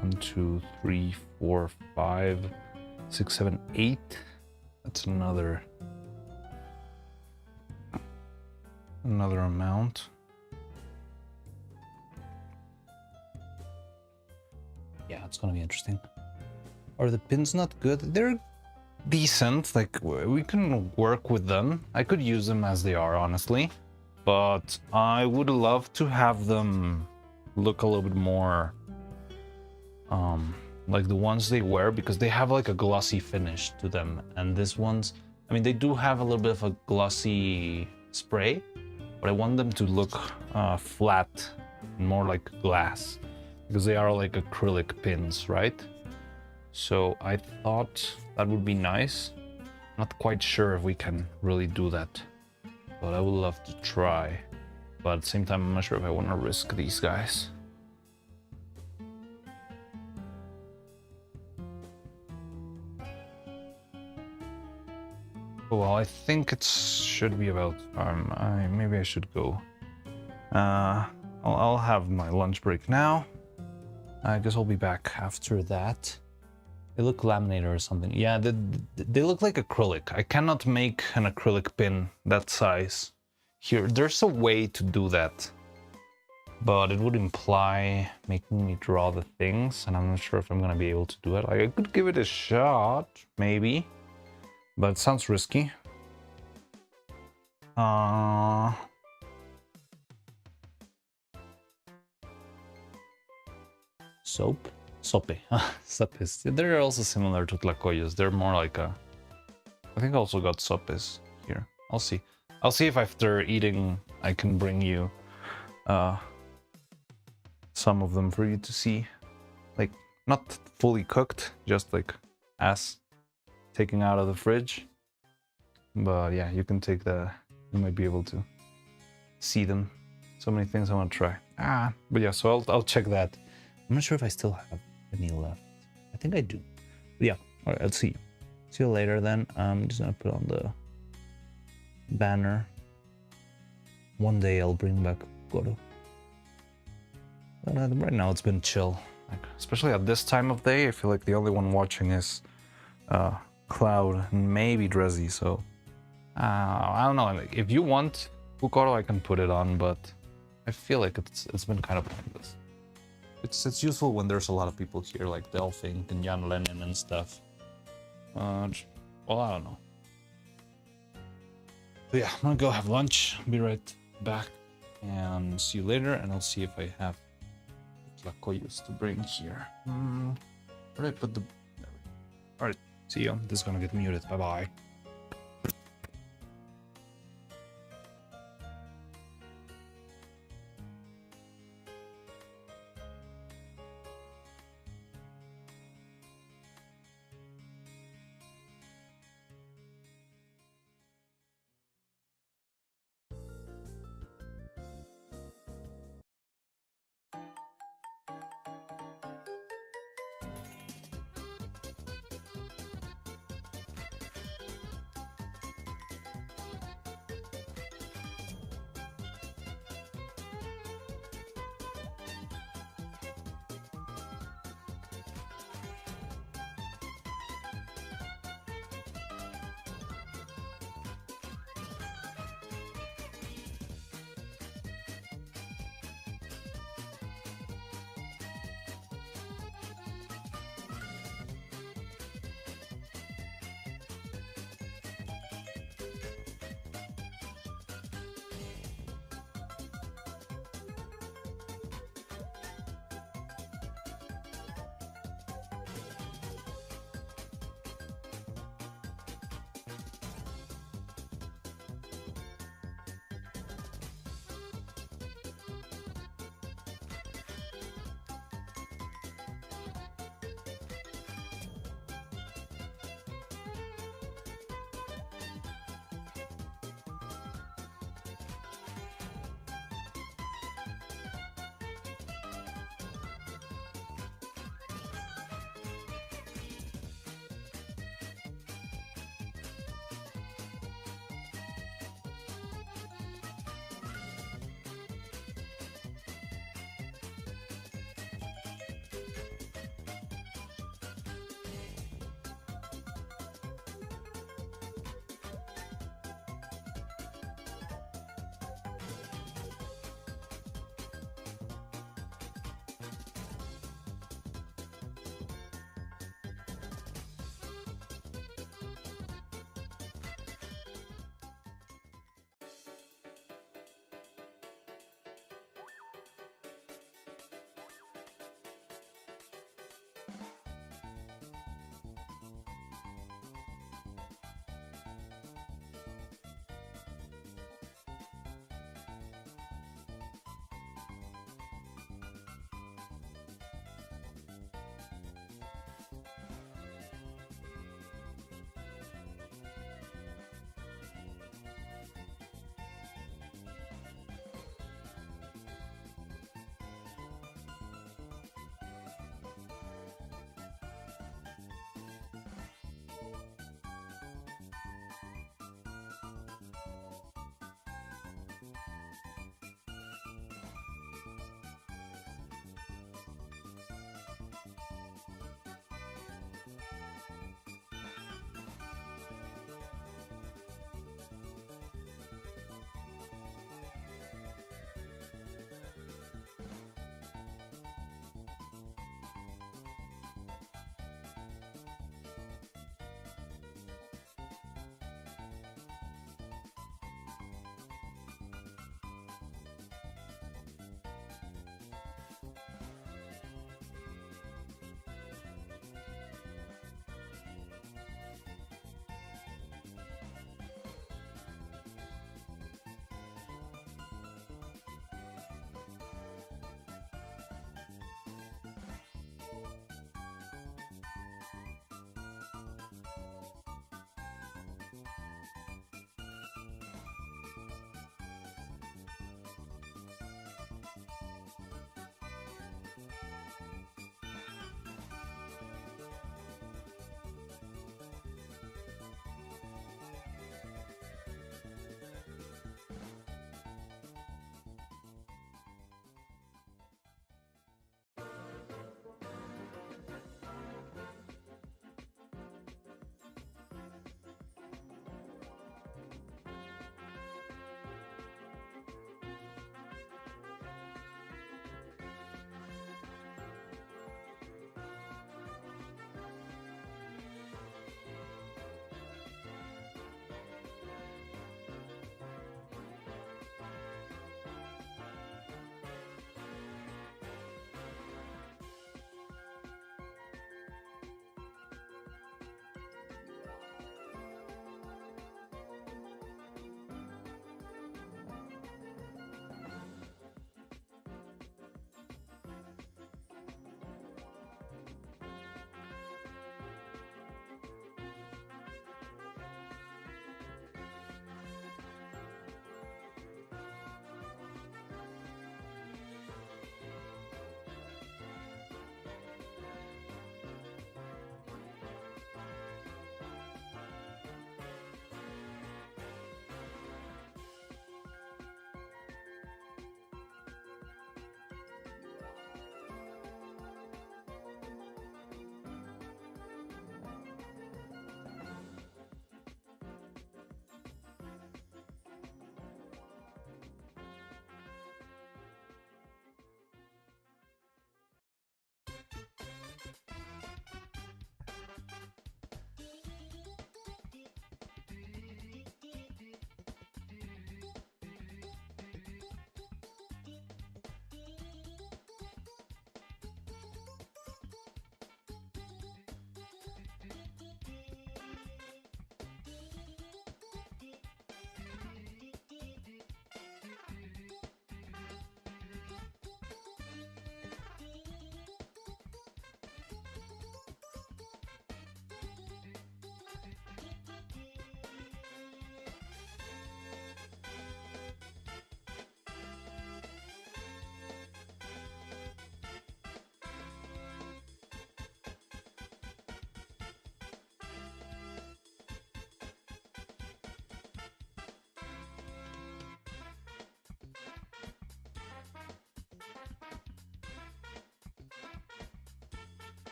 1, 2, 3, 4, 5, 6, 7, 8. That's another amount. Yeah, it's gonna be interesting. Are the pins not good? They're decent. Like, we can work with them. I could use them as they are, honestly. But I would love to have them look a little bit more like the ones they wear, because they have like a glossy finish to them, and these ones, I mean, they do have a little bit of a glossy spray, but I want them to look flat and more like glass, because they are like acrylic pins, right? So I thought that would be nice. Not quite sure if we can really do that, but I would love to try. But at the same time, I'm not sure if I want to risk these guys. Well, I think it should be about time. Maybe I should go. I'll have my lunch break now. I guess I'll be back after that. They look laminated or something. Yeah, they look like acrylic. I cannot make an acrylic pin that size. Here, there's a way to do that, but it would imply making me draw the things, and I'm not sure if I'm gonna be able to do it. Like, I could give it a shot, maybe. But it sounds risky. Soap? Sope. Sopes. They're also similar to tlacoyos. They're more like a... I think I also got sopes here. I'll see. I'll see if after eating I can bring you some of them for you to see. Like, not fully cooked, just like as taking out of the fridge. But yeah, you can take the... You might be able to see them. So many things I want to try. But yeah, so I'll check that. I'm not sure if I still have any left. I think I do. But yeah, all right, I'll see you. See you later then. I'm just gonna put on the banner. One day I'll bring back Goro. But right now it's been chill. Like, especially at this time of day, I feel like the only one watching is Cloud and maybe Drizzy, so I don't know. Like, if you want Bukoro, I can put it on, but I feel like it's been kind of pointless. It's useful when there's a lot of people here, like Delphine and Jan Lennon and stuff. Well, I don't know. But yeah, I'm gonna go have lunch. Be right back and see you later, and I'll see if I have tlacoyos to bring here. Where did I put the... Alright, see you. This is gonna get muted. Bye-bye.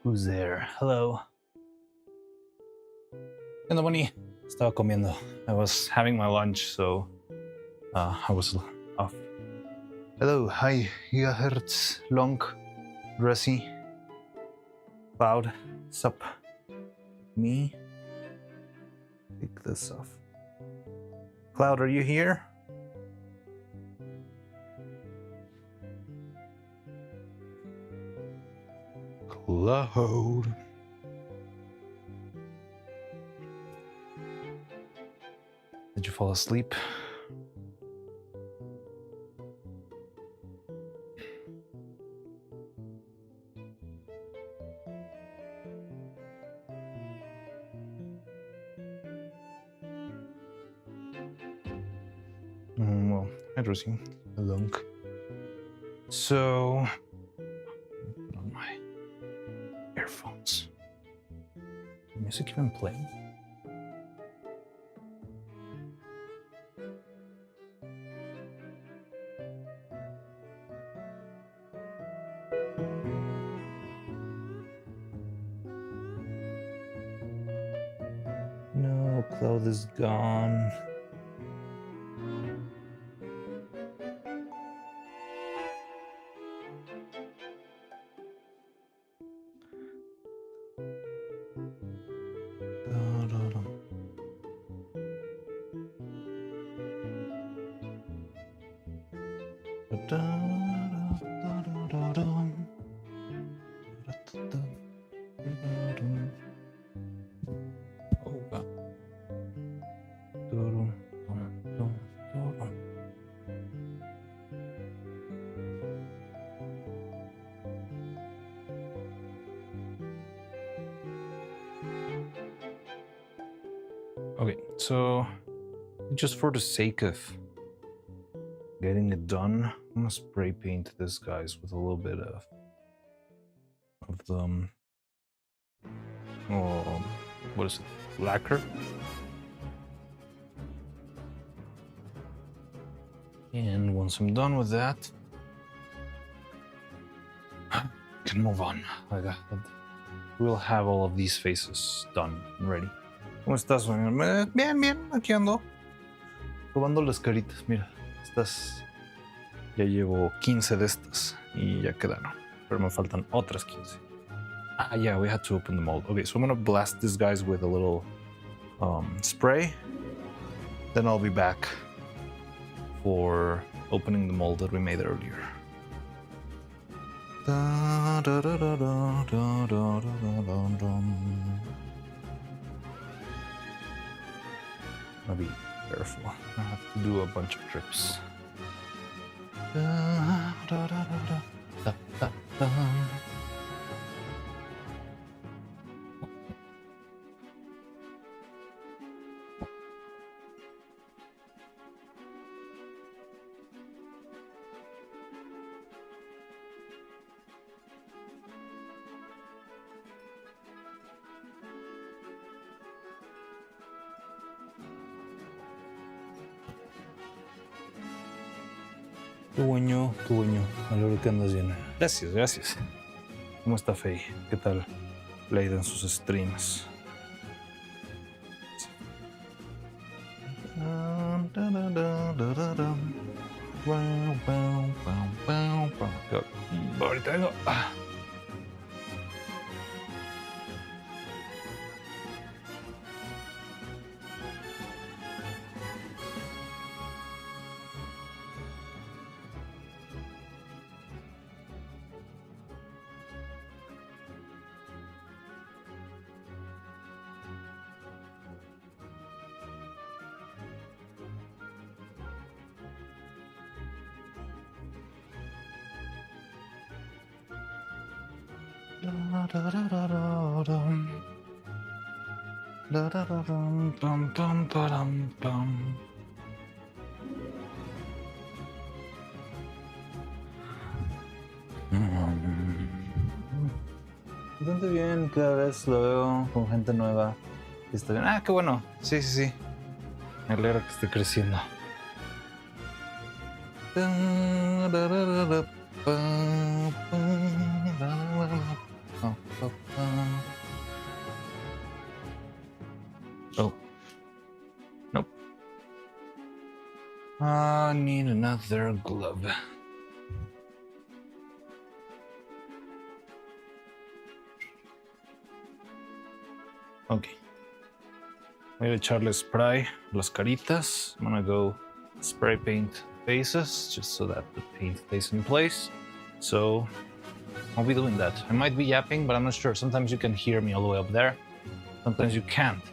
Who's there? Hello. ¿Qué onda, Bonnie? Estaba comiendo. I was having my lunch, so I was off. Hello, hi, gigahertz, long, dressy, cloud, sup, me. Take this off. Cloud, are you here? Cloud. Did you fall asleep? Well, hi, Rosie. Hello. So, put on my earphones. Is music even playing? No, cloud is gone. Okay, so just for the sake of getting it done, I'm gonna spray paint this guys with a little bit of the what is it, lacquer. And once I'm done with that, I can move on. We'll have all of these faces done and ready. ¿Cómo estás, Sonia? Bien, bien, aquí ando. Probando las caritas, mira. Estas. Ya llevo 15 de estas y ya quedaron. Pero me faltan otras 15. Ah, yeah, we had to open the mold. Okay, so I'm gonna blast these guys with a little spray. Then I'll be back for opening the mold that we made earlier. Da, da, da, da, da, da, da, da, da. I'll be careful. I have to do a bunch of trips. Da, da, da, da, da, da, da. Qué bueno, qué bueno. A lo que andas bien. Gracias, gracias. ¿Cómo está Faye? ¿Qué tal le ha ido en sus streams? Ahorita vengo. Bastante bien, cada vez lo veo con gente nueva. Y está bien. Ah, qué bueno. Sí, sí, sí. Me alegra que esté creciendo. I need another glove. Okay. Voy a echarle spray las caritas. I'm gonna go spray paint faces just so that the paint stays in place. So I'll be doing that. I might be yapping, but I'm not sure. Sometimes you can hear me all the way up there. Sometimes you can't.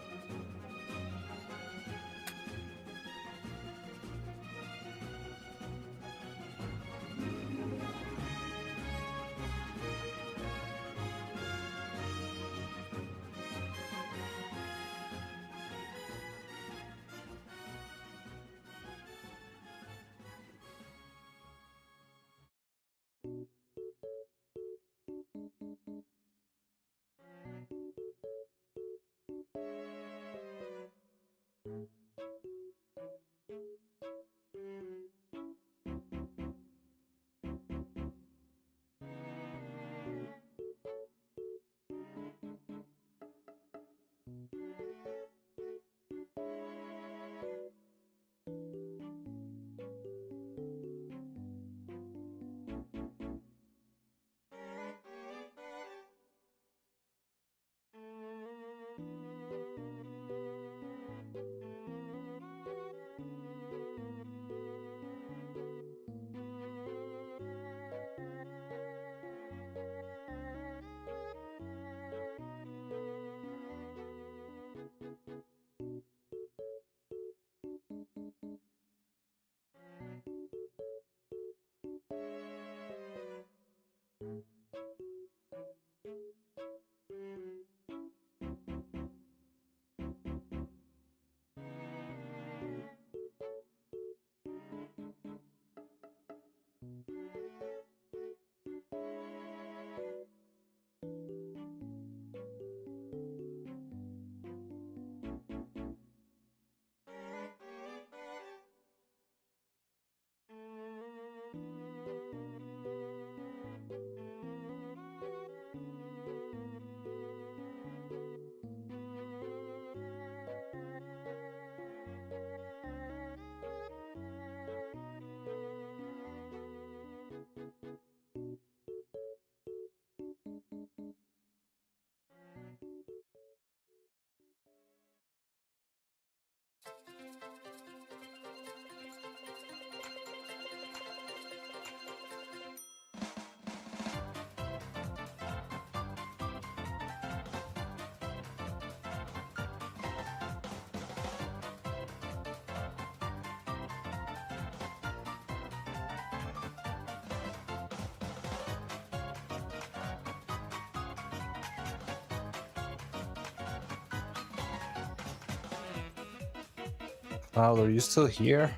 Val, are you still here?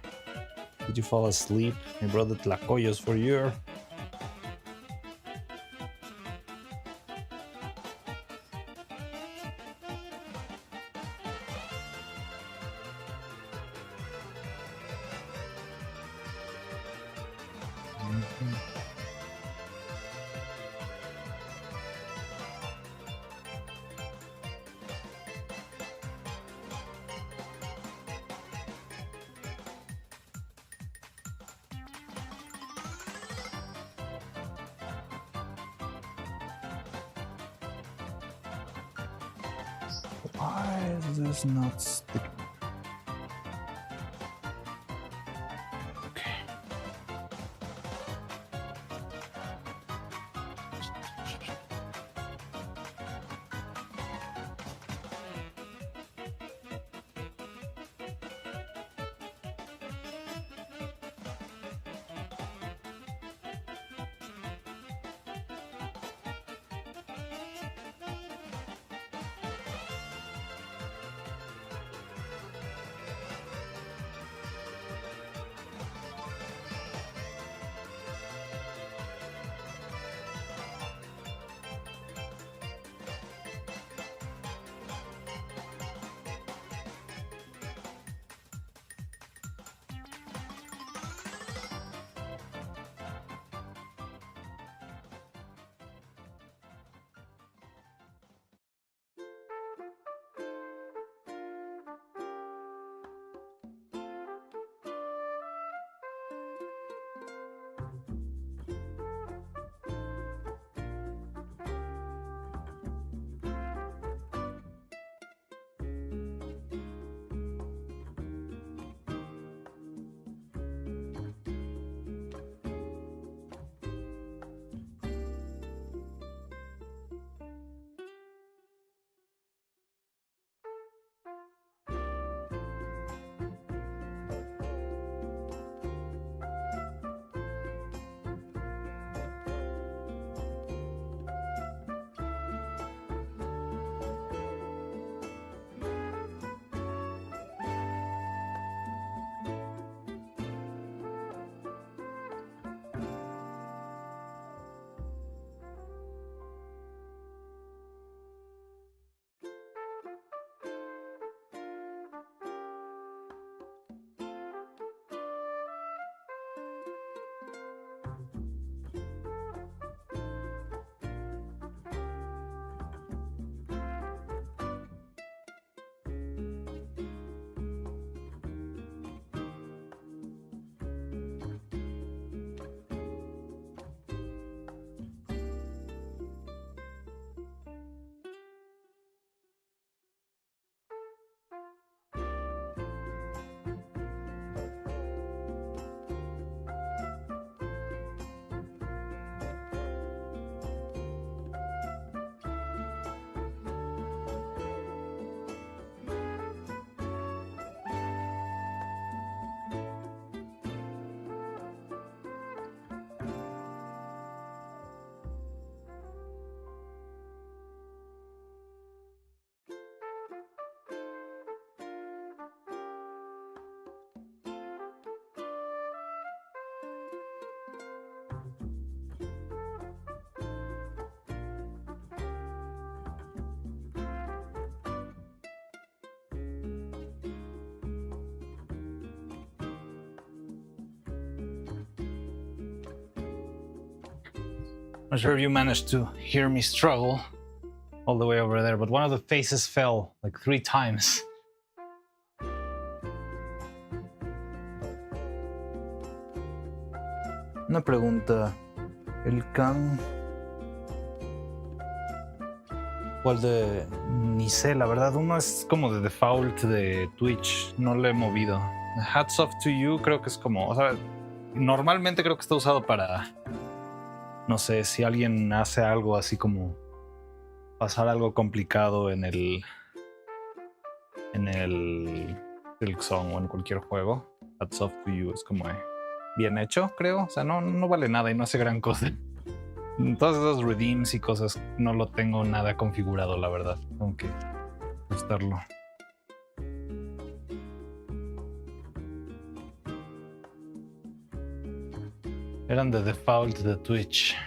Did you fall asleep? I brought the tlacoyos for you. Why is this not sticking? Okay. I'm sure you managed to hear me struggle all the way over there, but one of the faces fell like 3 times. Una pregunta. El can... ¿Cuál de...? Ni sé, la verdad. Uno es como de default de Twitch. No lo he movido. Hats off to you creo que es como... O sea, normalmente creo que está usado para... No sé, si alguien hace algo así como... Pasar algo complicado en el... Silk Song o en cualquier juego. Hats off to you es como... bien hecho, creo. O sea, no vale nada y no hace gran cosa. Todos esos redeems y cosas no lo tengo nada configurado, la verdad. Tengo que ajustarlo. Eran de default de Twitch.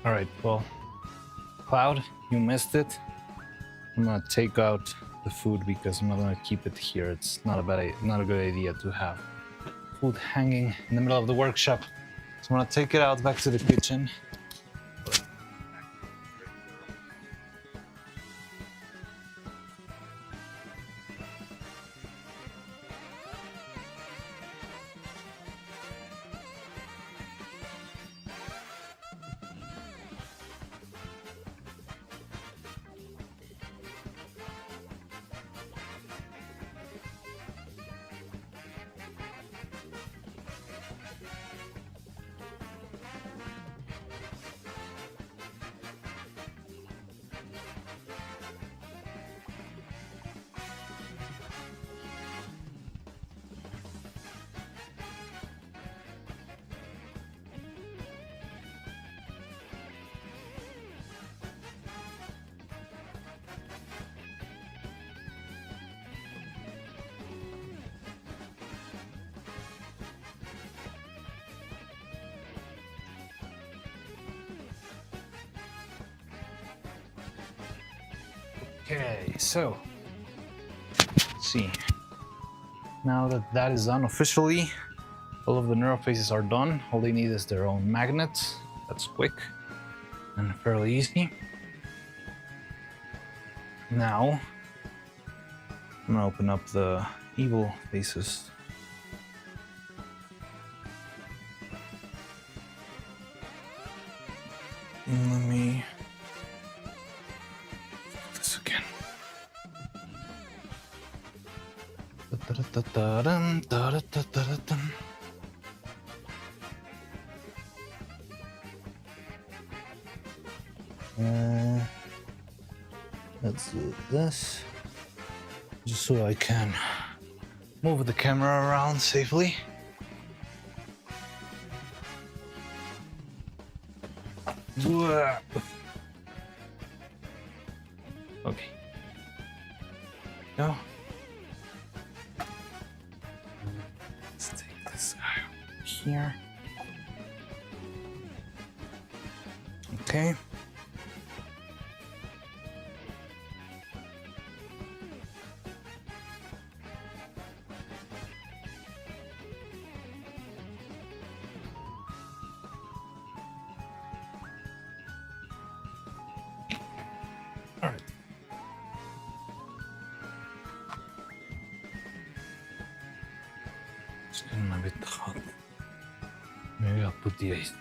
All right, well, Cloud, you missed it. I'm gonna take out the food because I'm not gonna keep it here. It's not a good idea to have food hanging in the middle of the workshop. So I'm gonna take it out back to the kitchen. Okay, so let's see. Now that that is done officially, all of the neural faces are done. All they need is their own magnet. That's quick and fairly easy. Now I'm gonna open up the evil faces. Let me do this again. Let's do this just so I can move the camera around safely. Okay. Go. Let's take this guy over here. Okay. All right. It's getting a bit hot. Maybe I'll put the AC.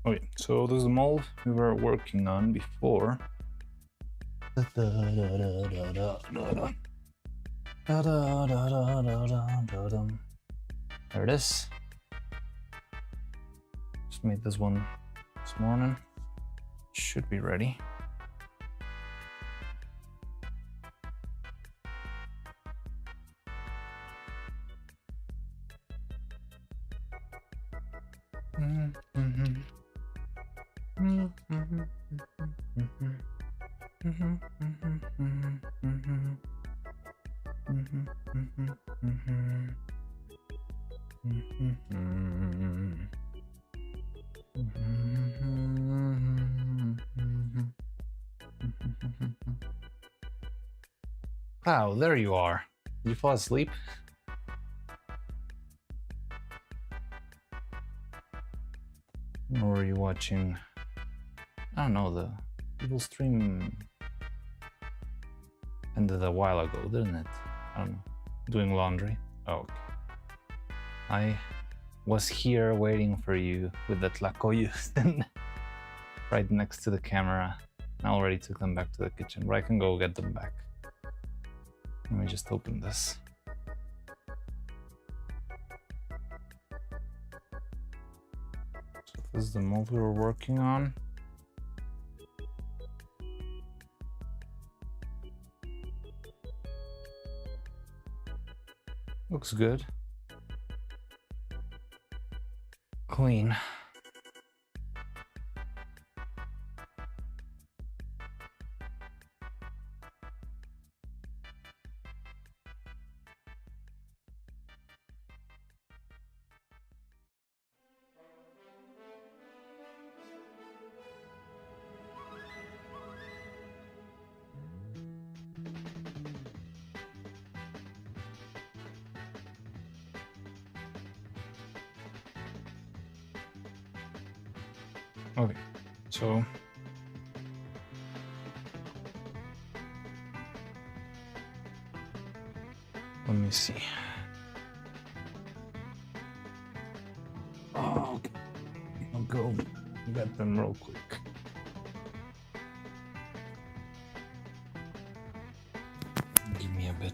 Okay, so this is the mold we were working on before. There it is. Just made this one this morning. Should be ready. Wow, there you are. Did you fall asleep? Or were you watching? I don't know, the evil stream ended a while ago, didn't it? I don't know. Doing laundry? Oh, okay. I was here waiting for you with the tlacoyos right next to the camera. I already took them back to the kitchen, but I can go get them back. Let me just open this. So this is the mold we were working on. Looks good. Clean. Okay, so let me see. Oh, okay. I'll go get them real quick. Give me a bit.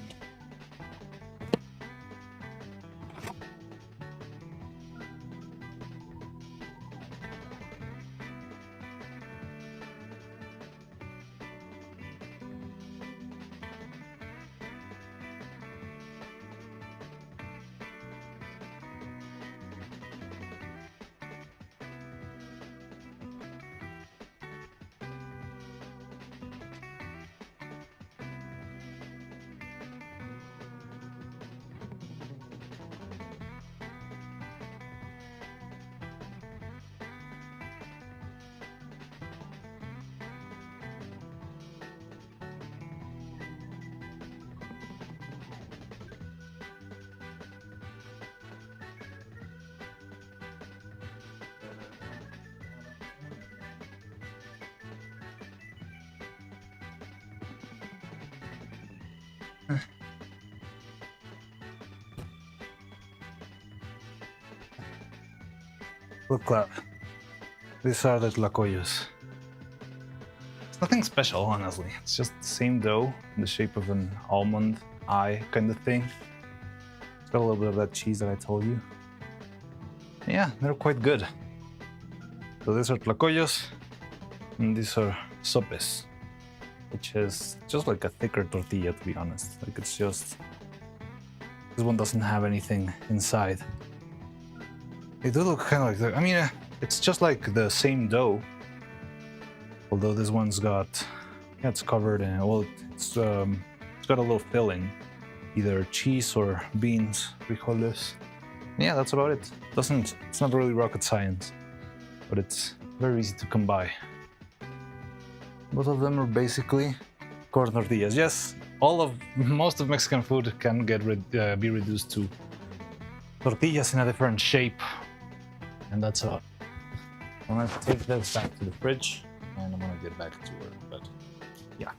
Look, these are the tlacoyos. It's nothing special, honestly. It's just the same dough in the shape of an almond eye kind of thing. It's got a little bit of that cheese that I told you. Yeah, they're quite good. So these are tlacoyos, and these are sopes, which is just like a thicker tortilla, to be honest. Like it's just... This one doesn't have anything inside. They do look kind of like that. I mean, it's just like the same dough. Although this one's got... Yeah, it's covered in... Well, it's got a little filling. Either cheese or beans, frijoles. Yeah, that's about it. It's not really rocket science, but it's very easy to come by. Both of them are basically corn tortillas. Yes, most of Mexican food can be reduced to tortillas in a different shape, and that's all. I'm gonna take this back to the fridge, and I'm gonna get back to work. But yeah.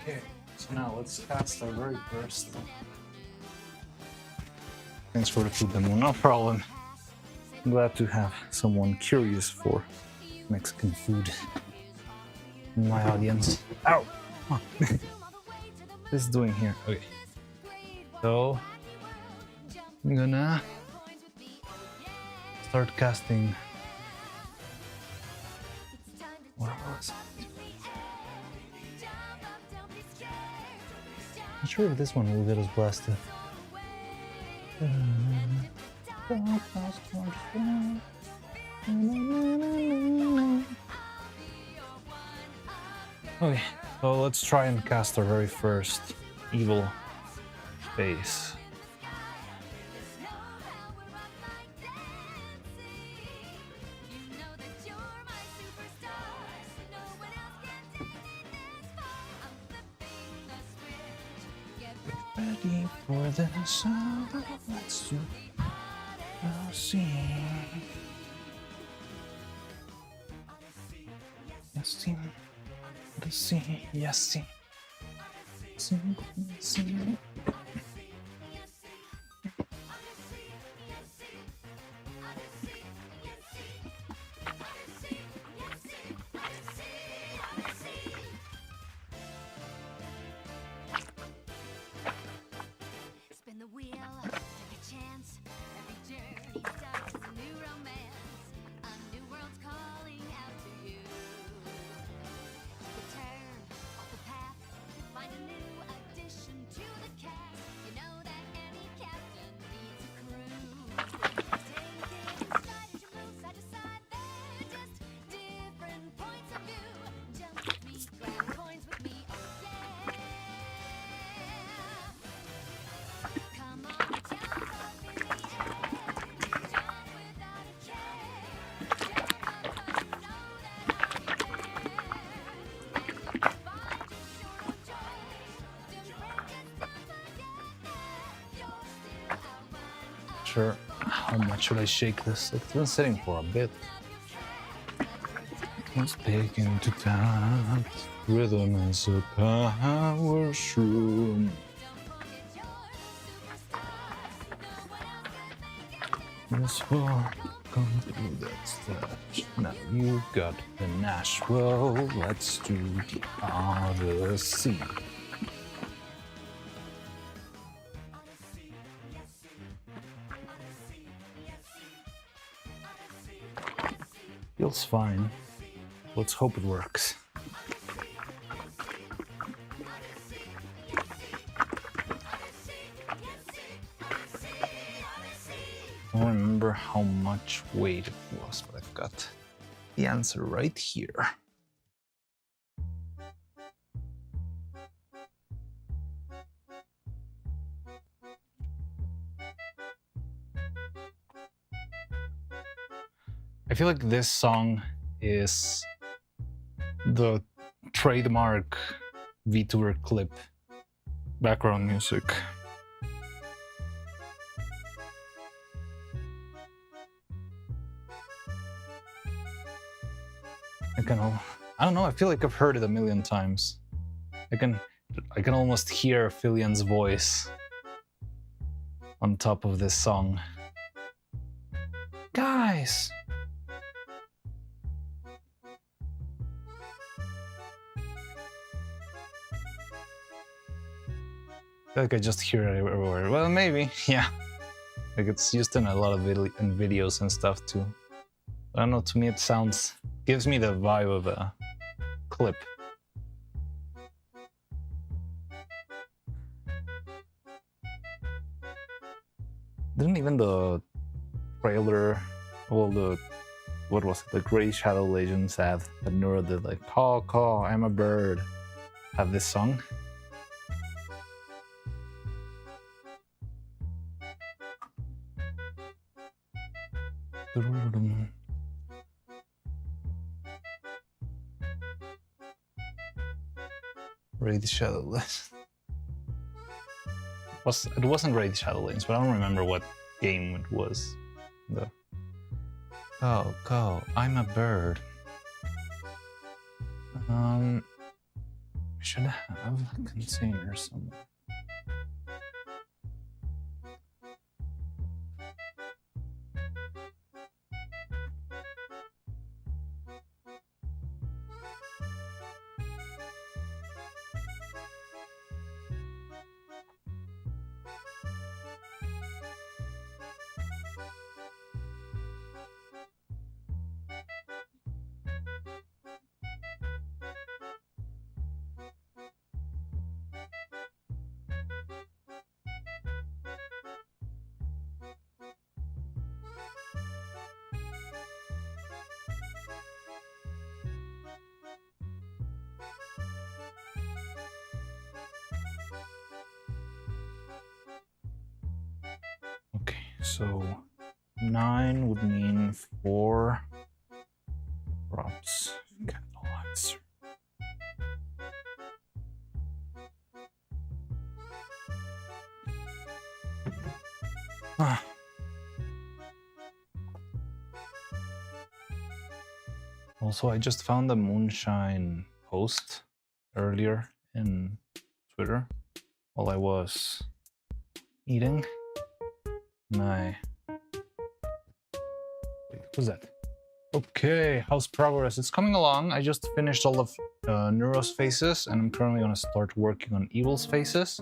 Okay, so now let's cast our very first. Thanks for the food demo, no problem. I'm glad to have someone curious for Mexican food in my audience. Ow! What is doing here? Okay. So I'm gonna start casting. What was it? Not sure if this one will get us blasted. Okay, so let's try and cast our very first evil face. Ready for the sun, let's do see. Yes, see. Let's see. Yes, see. See. Spin the wheel, take a chance. Every journey starts a new romance. A new world's calling out to you. You turn off the path, find a new addition to the cast. You know that any captain needs a crew. Take it in stride as you move side to side. They're just different points of view. Jump with me, grab coins with me. Oh yeah. Come on, jump up in the air. Jump without a care. Jump up high, you know that I'll be there. And look to find your shore of joy. Don't break it, don't forget. You're still our one. Sure. How much should I shake this? It's been sitting for a bit. Let's take into time. Rhythm is a power shroom. This for Come through that stretch. Now you got the Nashville. Let's do the Odyssey. Feels fine. Let's hope it works. I don't remember how much weight it was, but I've got the answer right here. I feel like this song is the trademark VTuber clip background music. I don't know, I feel like I've heard it a million times. I can almost hear Filian's voice on top of this song. Guys! I feel like I just hear it everywhere. Well, maybe, yeah. Like it's used in a lot of videos and stuff too. I don't know, to me it gives me the vibe of a clip. Didn't even the trailer, what was it, the Grey Shadow Legends have that Neuro did, like, caw, caw, I'm a bird, have this song? Raid Shadow Legends. It wasn't Raid Shadow Legends, but I don't remember what game it was. Go, I'm a bird. We should have a container somewhere. Okay, so 9 would mean 4 props. Candlelights. Also, I just found a moonshine post earlier in Twitter while I was eating. And who's that? Okay, how's progress? It's coming along. I just finished all of Neuro's faces, and I'm currently gonna start working on Evil's faces.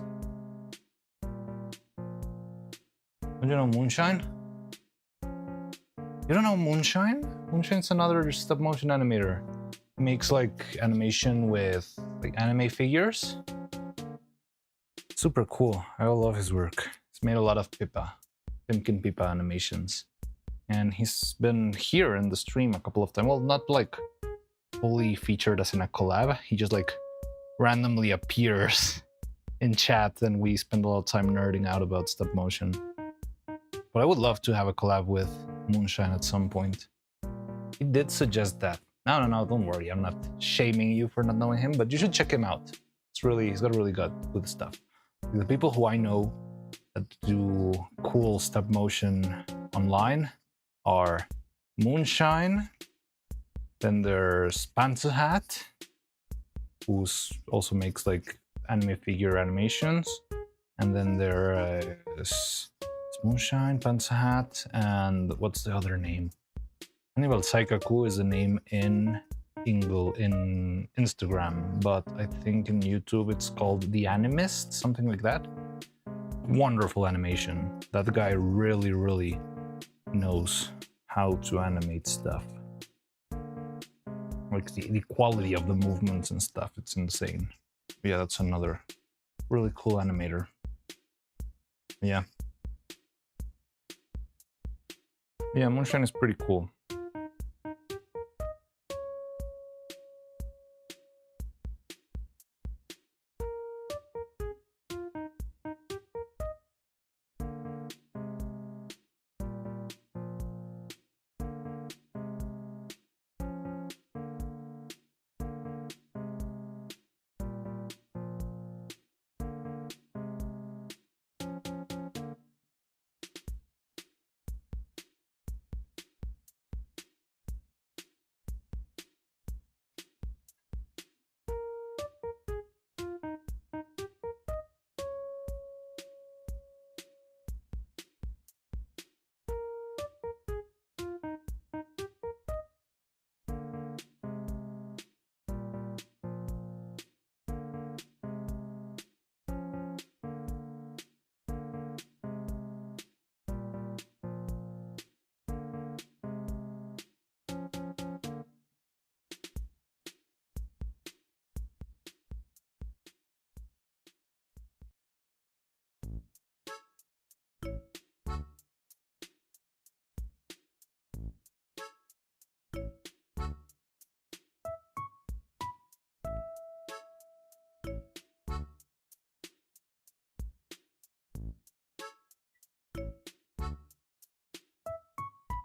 Don't you know Moonshine? You don't know Moonshine? Moonshine's another stop motion animator. He makes like animation with like anime figures. Super cool. I love his work. He's made a lot of Pimkin Pippa animations. And he's been here in the stream a couple of times. Well, not like fully featured as in a collab. He just like randomly appears in chat and we spend a lot of time nerding out about stop motion. But I would love to have a collab with Moonshine at some point. He did suggest that. No, don't worry. I'm not shaming you for not knowing him, but you should check him out. He's got really good stuff. The people who I know that do cool stop motion online are Moonshine, then there's Panzerhat, who also makes like anime figure animations, and then there's Moonshine, Panzerhat, and what's the other name? Hannibal Saikaku is a name in Instagram, but I think in YouTube it's called The Animist, something like that. Wonderful animation. That guy really knows how to animate stuff. Like the quality of the movements and stuff, it's insane. Yeah, that's another really cool animator. Yeah. Yeah, Moonshine is pretty cool.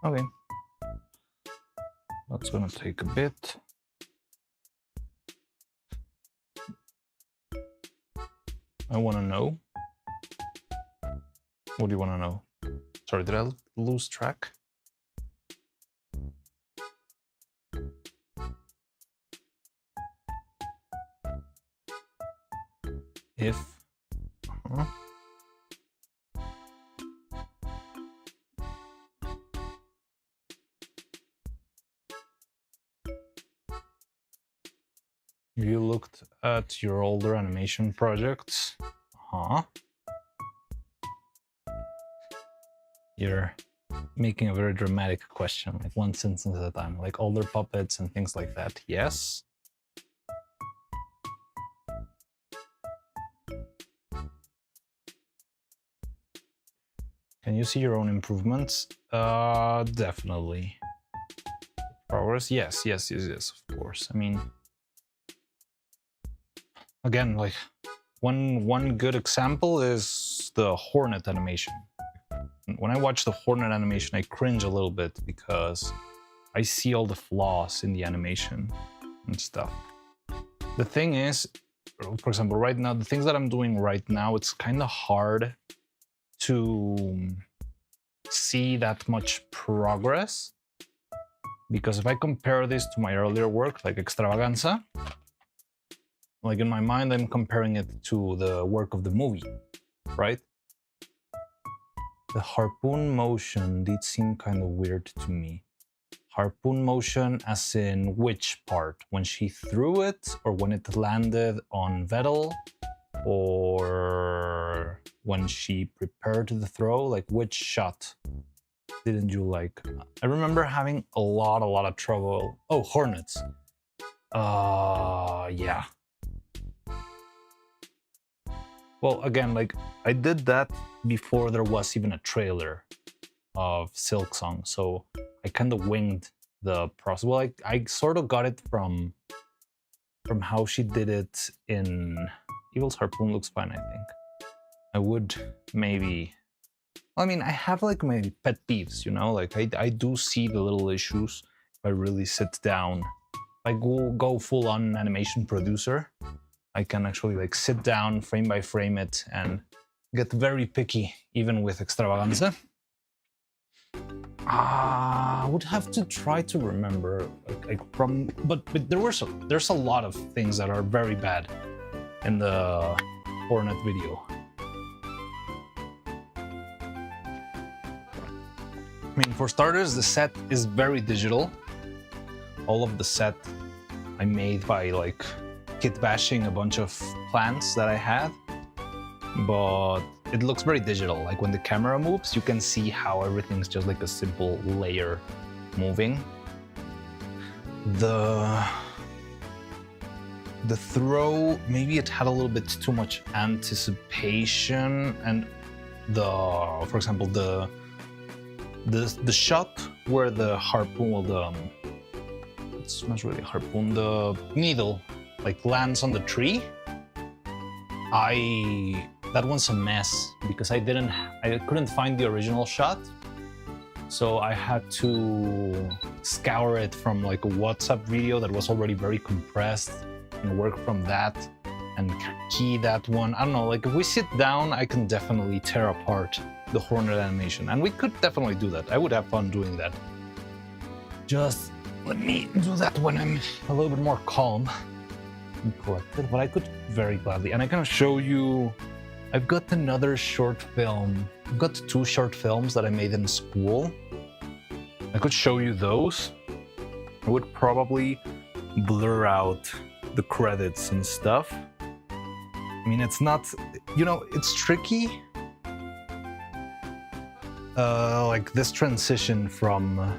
Okay. That's gonna take a bit. I wanna know. What do you wanna know? Sorry, did I lose track? If... Uh-huh. You looked at your older animation projects. Huh? You're making a very dramatic question, like one sentence at a time, like older puppets and things like that. Yes? Can you see your own improvements? Definitely. Progress? Yes, of course. I mean, again, like one good example is the Hornet animation. When I watch the Hornet animation, I cringe a little bit because I see all the flaws in the animation and stuff. The thing is, for example, right now, the things that I'm doing right now, it's kind of hard to see that much progress, because if I compare this to my earlier work, like Extravaganza, like in my mind, I'm comparing it to the work of the movie, right? The harpoon motion did seem kind of weird to me. Harpoon motion as in which part? When she threw it, or when it landed on Vettel, or when she prepared the throw? Like which shot didn't you like? I remember having a lot of trouble. Oh, Hornets. Yeah. Well, again, like I did that before there was even a trailer of Silk Song, so I kind of winged the process. Well, I sort of got it from how she did it in Evil's Harpoon. Looks fine, I think. I would maybe... I mean, I have like my pet peeves, you know? Like I do see the little issues if I really sit down. If I go full on animation producer, I can actually like sit down frame by frame it and get very picky, even with Extravaganza. I would have to try to remember, but there's a lot of things that are very bad in the Hornet video. mean, for starters, the set is very digital. All of the set I made by like kit bashing a bunch of plants that I had, but it looks very digital. Like when the camera moves, you can see how everything's just like a simple layer moving. The throw, maybe it had a little bit too much anticipation, and for example, the shot where the harpoon, well, it's not really a harpoon, the needle like lands on the tree. That one's a mess because I couldn't find the original shot, so I had to scour it from like a WhatsApp video that was already very compressed and work from that and key that one. I don't know, like if we sit down, I can definitely tear apart the Hornet animation, and we could definitely do that. I would have fun doing that. Just let me do that when I'm a little bit more calm and collected, but I could very gladly. And I can show you, I've got another short film. I've got 2 short films that I made in school. I could show you those. I would probably blur out the credits and stuff. I mean, it's not, you know, it's tricky. Like this transition from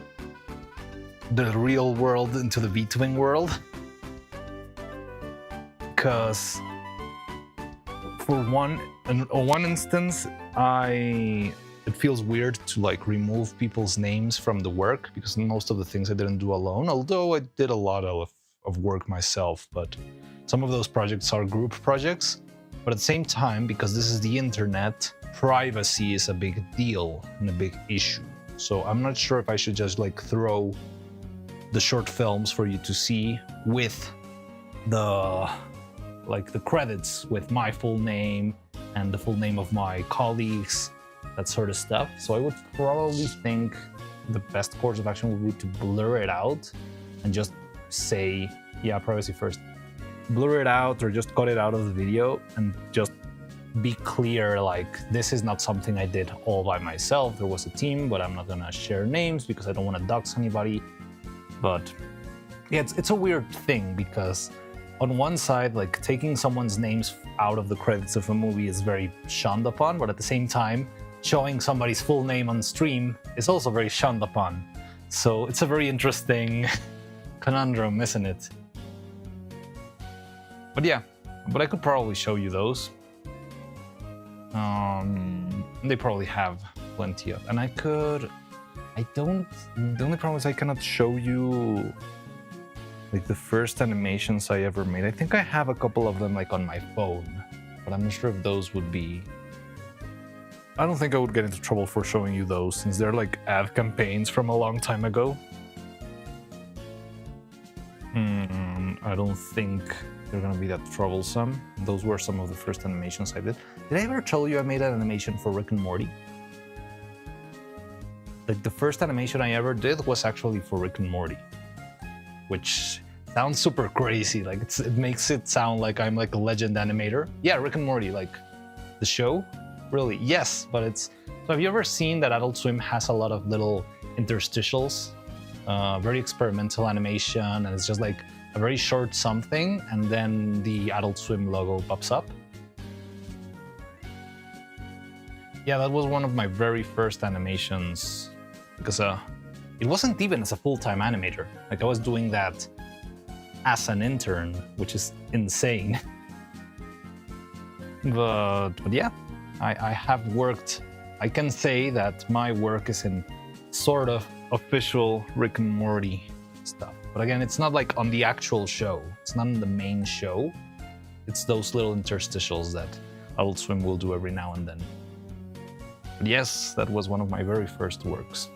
the real world into the V-Twin world. Because for one instance, it feels weird to like remove people's names from the work because most of the things I didn't do alone, although I did a lot of work myself, but some of those projects are group projects. But at the same time, because this is the internet, privacy is a big deal and a big issue. So I'm not sure if I should just like throw the short films for you to see with the credits with my full name and the full name of my colleagues, that sort of stuff. So I would probably think the best course of action would be to blur it out and just say, yeah, privacy first. Blur it out or just cut it out of the video and just be clear, like, this is not something I did all by myself. There was a team, but I'm not gonna share names because I don't want to dox anybody. But yeah, it's a weird thing because on one side, like taking someone's names out of the credits of a movie is very shunned upon, but at the same time, showing somebody's full name on stream is also very shunned upon. So it's a very interesting conundrum, isn't it? But yeah, but I could probably show you those. They probably have plenty of, and the only problem is I cannot show you like the first animations I ever made. I think I have a couple of them like on my phone, but I'm not sure if those would be, I don't think I would get into trouble for showing you those since they're like ad campaigns from a long time ago. I don't think they're gonna be that troublesome. Those were some of the first animations I did. Did I ever tell you I made an animation for Rick and Morty? Like the first animation I ever did was actually for Rick and Morty, which sounds super crazy. Like it makes it sound like I'm like a legend animator. Yeah, Rick and Morty, like the show, really? Yes, but it's. So have you ever seen that Adult Swim has a lot of little interstitials? Very experimental animation, and it's just like a very short something, and then the Adult Swim logo pops up. Yeah, that was one of my very first animations, because it wasn't even as a full-time animator. Like I was doing that as an intern, which is insane. But yeah, I have worked. I can say that my work is in sort of official Rick and Morty stuff. But again, it's not like on the actual show. It's not on the main show. It's those little interstitials that Adult Swim will do every now and then. But yes, that was one of my very first works.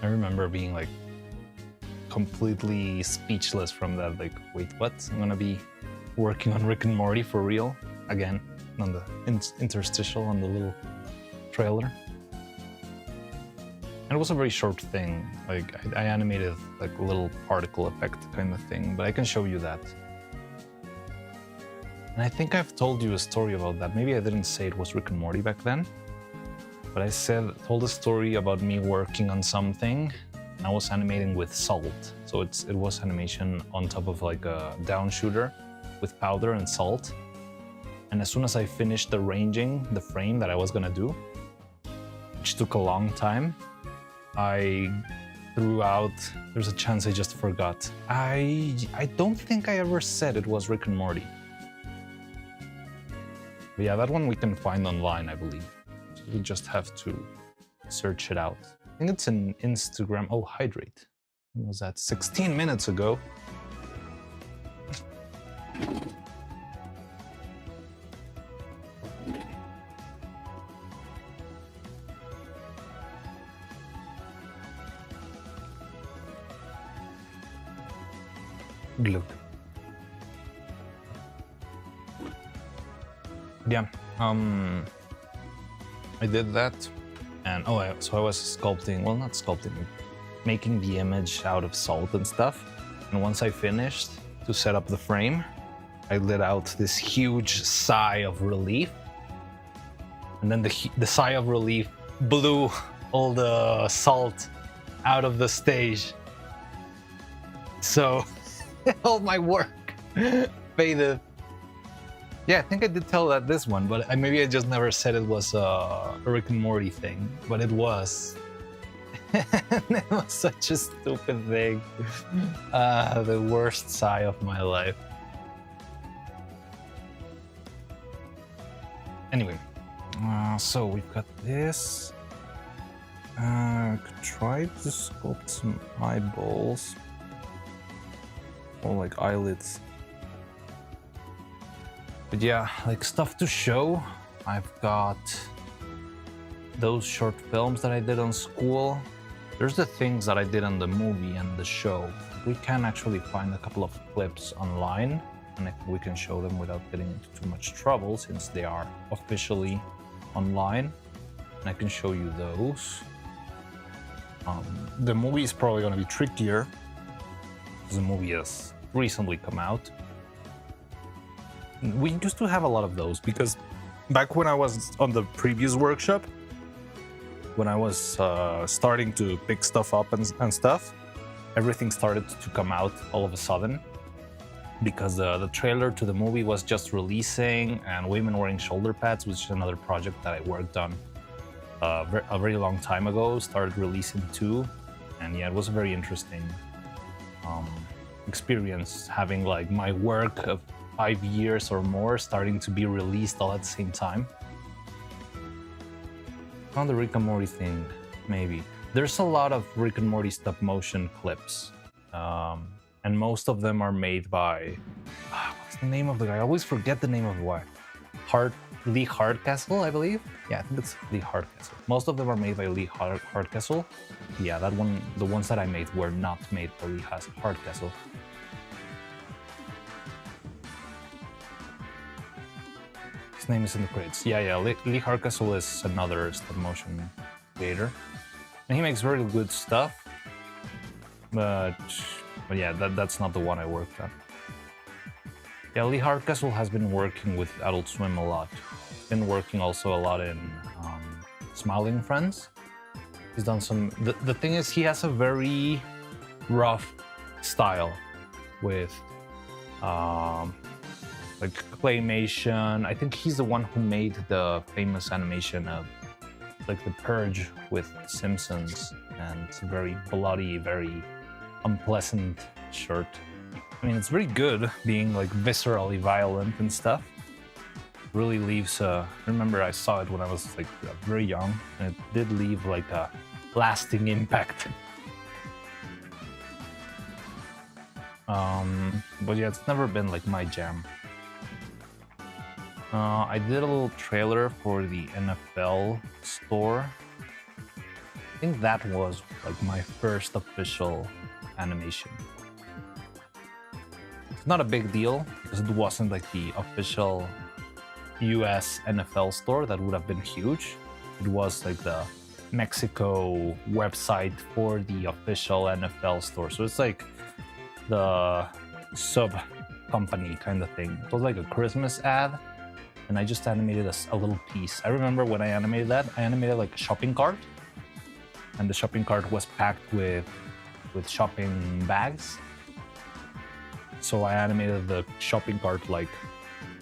I remember being like completely speechless from that. Like, wait, what? I'm gonna be working on Rick and Morty for real? Again, on the interstitial, on the little trailer. And it was a very short thing. Like I animated like a little particle effect kind of thing, but I can show you that. And I think I've told you a story about that. Maybe I didn't say it was Rick and Morty back then, but I told a story about me working on something, and I was animating with salt. So it was animation on top of like a down shooter with powder and salt. And as soon as I finished arranging the frame that I was gonna do, which took a long time, I threw out, there's a chance I just forgot. I don't think I ever said it was Rick and Morty. But yeah, that one we can find online, I believe. So we just have to search it out. I think it's an Instagram. Oh, hydrate. When was that? 16 minutes ago. Glug. Yeah, I did that, and so I was sculpting, well, not sculpting, making the image out of salt and stuff. And once I finished to set up the frame, I let out this huge sigh of relief. And then the sigh of relief blew all the salt out of the stage. So all my work faded. Yeah, I think I did tell that this one, but maybe I just never said it was a Rick and Morty thing, but it was. It was such a stupid thing. The worst sigh of my life. Anyway, so we've got this. Could try to sculpt some eyeballs. Or like eyelids. But yeah, like stuff to show. I've got those short films that I did on school. There's the things that I did on the movie and the show. We can actually find a couple of clips online, and I think we can show them without getting into too much trouble since they are officially online. And I can show you those. The movie is probably going to be trickier because the movie has recently come out. We used to have a lot of those because back when I was on the previous workshop, when I was starting to pick stuff up and stuff, everything started to come out all of a sudden because the trailer to the movie was just releasing, and Women Wearing Shoulder Pads, which is another project that I worked on a very long time ago, started releasing too. And yeah, it was a very interesting experience having like my work of 5 years or more starting to be released all at the same time. On the Rick and Morty thing, maybe. There's a lot of Rick and Morty stop motion clips. And most of them are made by, what's the name of the guy? I always forget the name of the guy. Lee Hardcastle, I believe. Yeah, I think it's Lee Hardcastle. Most of them are made by Lee Hardcastle. Yeah, that one, the ones that I made were not made by Lee Hardcastle. His name is in the credits. Yeah, Lee Hardcastle is another stop motion creator, and he makes very good stuff. But yeah, that's not the one I worked on. Yeah, Lee Hardcastle has been working with Adult Swim a lot. He's been working also a lot in Smiling Friends. He's done some. The thing is, he has a very rough style with like claymation. I think he's the one who made the famous animation of like The Purge with Simpsons, and it's a very bloody, very unpleasant shirt. I mean, it's very good being like viscerally violent and stuff. Really leaves I remember I saw it when I was like very young, and it did leave like a lasting impact. But yeah, it's never been like my jam. I did a little trailer for the NFL store. I think that was like my first official animation. It's not a big deal because it wasn't like the official US NFL store. That would have been huge. It was like the Mexico website for the official NFL store. So it's like the sub company kind of thing. It was like a Christmas ad, and I just animated a little piece. I remember when I animated that, I animated like a shopping cart, and the shopping cart was packed with shopping bags. So I animated the shopping cart like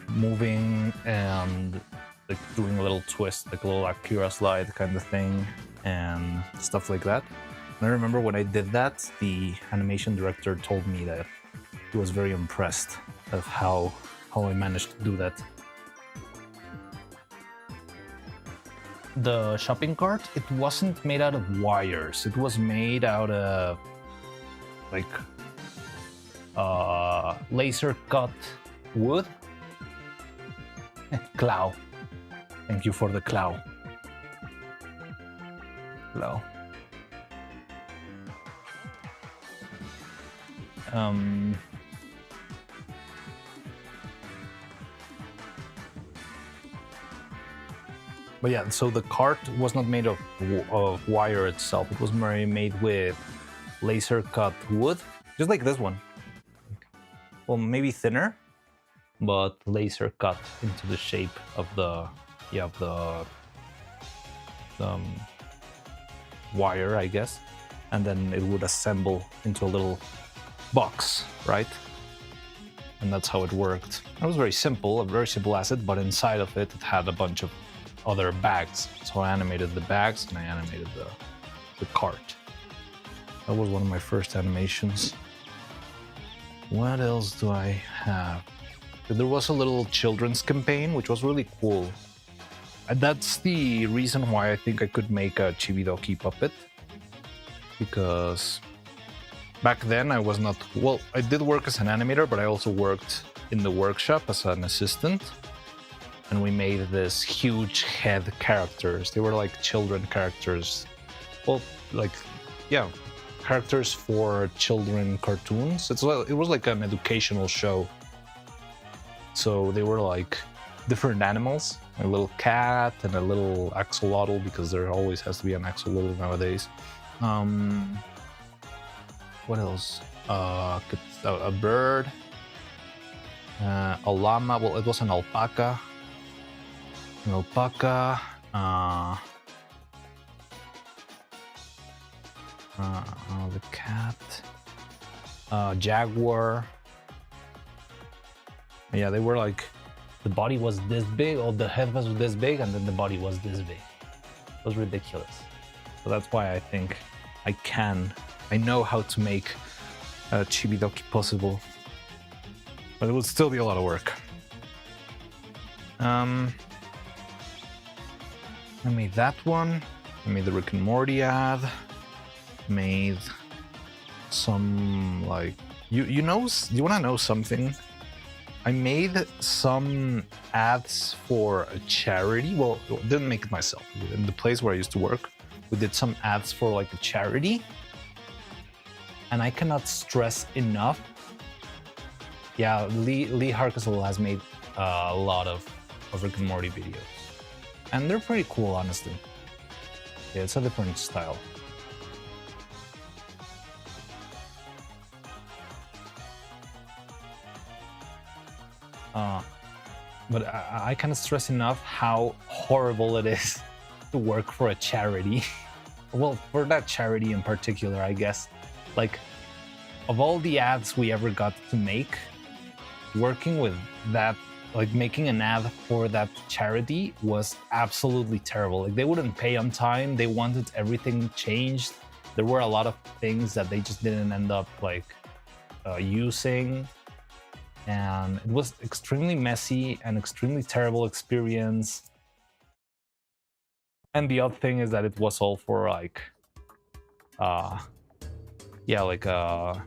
moving and like doing a little twist, like a little Akira slide kind of thing, and stuff like that. And I remember when I did that, the animation director told me that he was very impressed of how I managed to do that. The shopping cart, it wasn't made out of wires. It was made out of like laser cut wood. Claw. Thank you for the claw. Claw. But yeah, so the cart was not made of wire itself. It was made with laser cut wood, just like this one. Well, maybe thinner, but laser cut into the shape of the wire, I guess, and then it would assemble into a little box, right? And that's how it worked. It was very simple, a very simple asset, but inside of it, it had a bunch of other bags. So I animated the bags and I animated the cart. That was one of my first animations. What else do I have? There was a little children's campaign, which was really cool. And that's the reason why I think I could make a Chibidoki puppet. Because back then I was not, well, I did work as an animator, but I also worked in the workshop as an assistant. And we made this huge head characters. They were like children characters. Well, like, yeah, characters for children cartoons. It was like an educational show. So they were like different animals, a little cat and a little axolotl, because there always has to be an axolotl nowadays. What else? A bird, a llama. Well, it was an alpaca. An alpaca. The cat. Jaguar. Yeah, they were like, the body was this big, or the head was this big, and then the body was this big. It was ridiculous. So that's why I think I know how to make Chibidoki possible. But it would still be a lot of work. I made that one. I made the Rick and Morty ad. Made some, like, you wanna know something? I made some ads for a charity. Well, didn't make it myself. In the place where I used to work, we did some ads for like a charity. And I cannot stress enough. Yeah, Lee Harkesel has made a lot of Rick and Morty videos. And they're pretty cool, honestly. Yeah, it's a different style. But I cannot stress enough how horrible it is to work for a charity. Well, for that charity in particular, I guess. Like, of all the ads we ever got to make, working with that, like making an ad for that charity was absolutely terrible. Like, they wouldn't pay on time. They wanted everything changed. There were a lot of things that they just didn't end up like using. And it was extremely messy and extremely terrible experience. And the other thing is that it was all for like, yeah, like a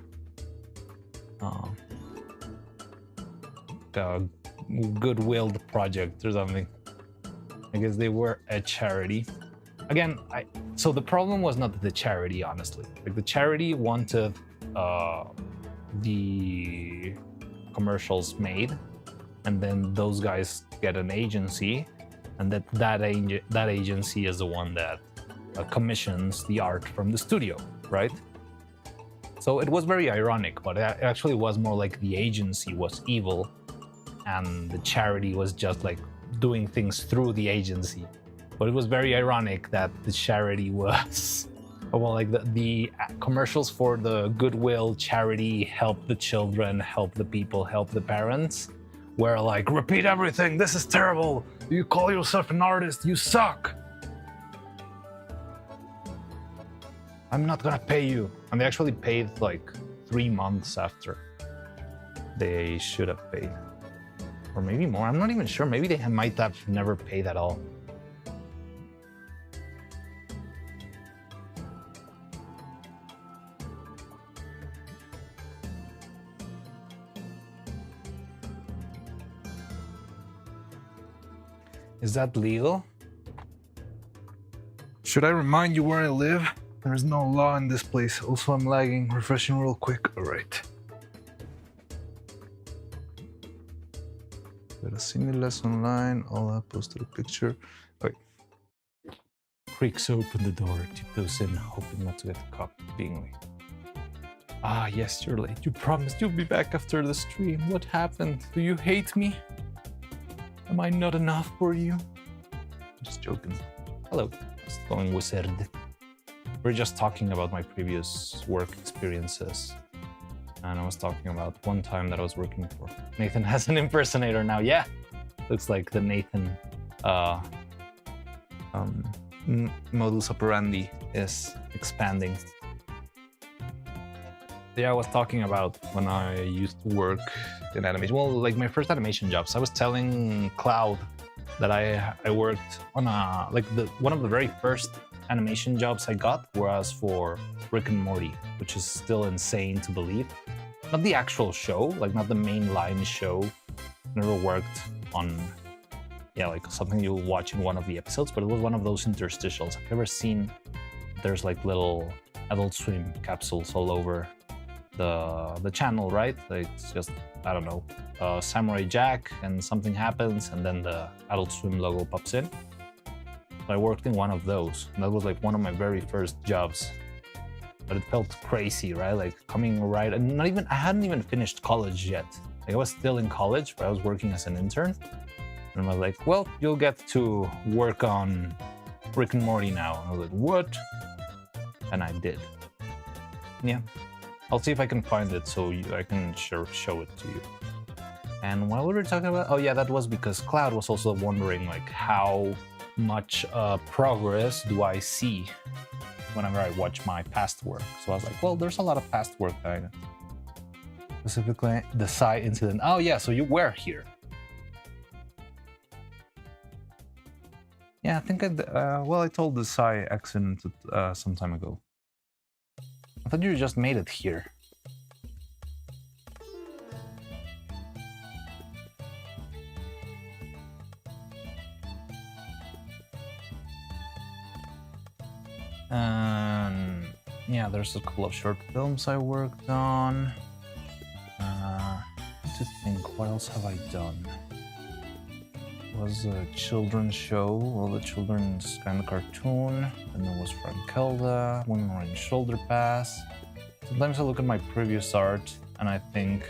goodwilled project or something. I guess they were a charity. Again, so the problem was not the charity, honestly. Like, the charity wanted the commercials made, and then those guys get an agency, and that agency is the one that commissions the art from the studio, right? So it was very ironic, but it actually was more like the agency was evil and the charity was just like doing things through the agency. But it was very ironic that the charity was, well, like the commercials for the Goodwill charity, help the children, help the people, help the parents, were like, repeat everything, this is terrible, you call yourself an artist, you suck. I'm not gonna pay you. And they actually paid like 3 months after they should have paid. Or maybe more, I'm not even sure. Maybe they might have never paid at all. Is that legal? Should I remind you where I live? There is no law in this place. Also, I'm lagging. Refreshing real quick. All right. Got a similas online. All that posted a picture. Okay. Creaks open the door. Tiptoes in, hoping not to get caught being late. Ah, yes, you're late. You promised you'll be back after the stream. What happened? Do you hate me? Am I not enough for you? Just joking. Hello, it's going wizard. We're just talking about my previous work experiences. And I was talking about one time that I was working for. Nathan has an impersonator now. Yeah, looks like the Nathan modus operandi is expanding. Yeah, I was talking about when I used to work in animation. Well, like my first animation jobs. I was telling Cloud that I worked on one of the very first animation jobs I got was for Rick and Morty, which is still insane to believe. Not the actual show, like not the mainline show. Never worked on, yeah, like something you'll watch in one of the episodes, but it was one of those interstitials. Have you ever seen? There's like little Adult Swim capsules all over the channel, right? Like it's just, I don't know, Samurai Jack and something happens and then the Adult Swim logo pops in. I worked in one of those, and that was like one of my very first jobs. But it felt crazy, right? Like coming right, and I hadn't even finished college yet. Like I was still in college, but I was working as an intern. And I was like, well, you'll get to work on Rick and Morty now. And I was like, what? And I did. Yeah. I'll see if I can find it so I can show it to you. And what were we talking about? Oh yeah, that was because Cloud was also wondering like how much progress do I see whenever I watch my past work. So I was like, well, there's a lot of past work that I know. Specifically, the Psy incident. Oh yeah, so you were here. Yeah, I think I told the Psy accident some time ago. I thought you just made it here. Yeah, there's a couple of short films I worked on. To think, what else have I done? It was a children's show, well, the children's kind of cartoon, and there was Frankelda, Women Wearing Shoulder Pass. Sometimes I look at my previous art and I think,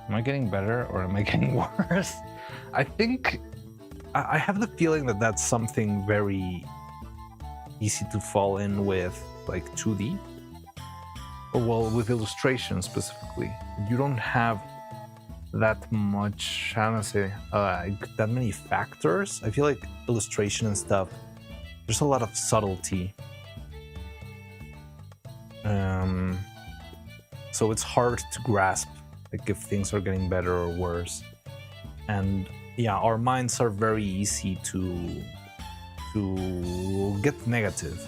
am I getting better or am I getting worse? I think I have the feeling that that's something very easy to fall in with, like 2D. Or well, with illustration specifically. You don't have that much, how do I say, that many factors. I feel like illustration and stuff, there's a lot of subtlety. So it's hard to grasp, like if things are getting better or worse. And yeah, our minds are very easy to get negative.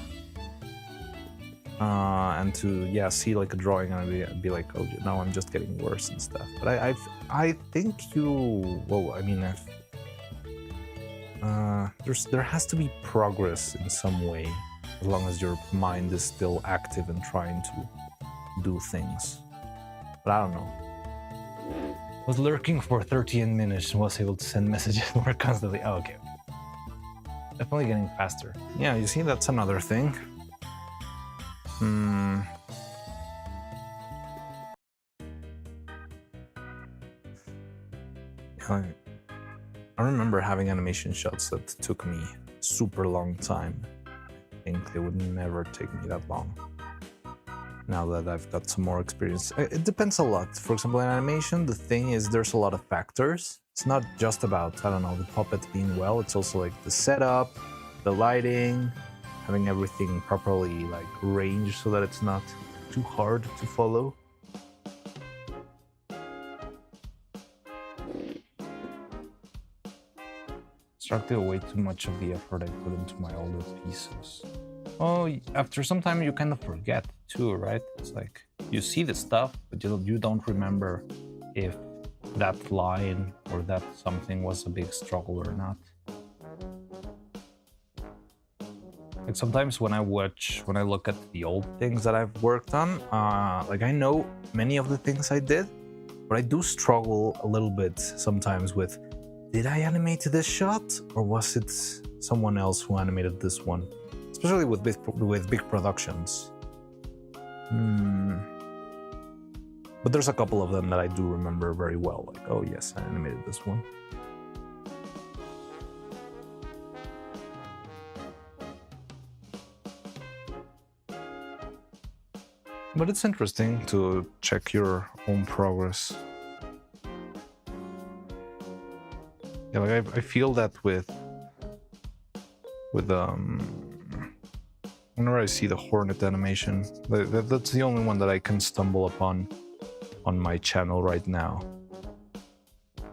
And to see like a drawing and be like, oh no, I'm just getting worse and stuff. But I think you, well, I mean, there has to be progress in some way, as long as your mind is still active and trying to do things. But I don't know. Was lurking for 13 minutes and was able to send messages more constantly. Oh, okay. Definitely getting faster. Yeah, you see, that's another thing. Yeah, I remember having animation shots that took me super long time. I think they would never take me that long. Now that I've got some more experience, it depends a lot. For example, in animation, the thing is there's a lot of factors. It's not just about, I don't know, the puppet being well. It's also like the setup, the lighting, having everything properly like ranged so that it's not too hard to follow. Extracted way too much of the effort I put into my older pieces. Oh, after some time you kind of forget too, right? It's like you see the stuff, but you don't remember if that line or that something was a big struggle or not. Like sometimes when I look at the old things that I've worked on, like I know many of the things I did, but I do struggle a little bit sometimes with, did I animate this shot or was it someone else who animated this one? Especially with big productions. But there's a couple of them that I do remember very well. Like, oh yes, I animated this one. But it's interesting to check your own progress. Yeah, like I feel that with whenever I see the Hornet animation, that's the only one that I can stumble upon on my channel right now.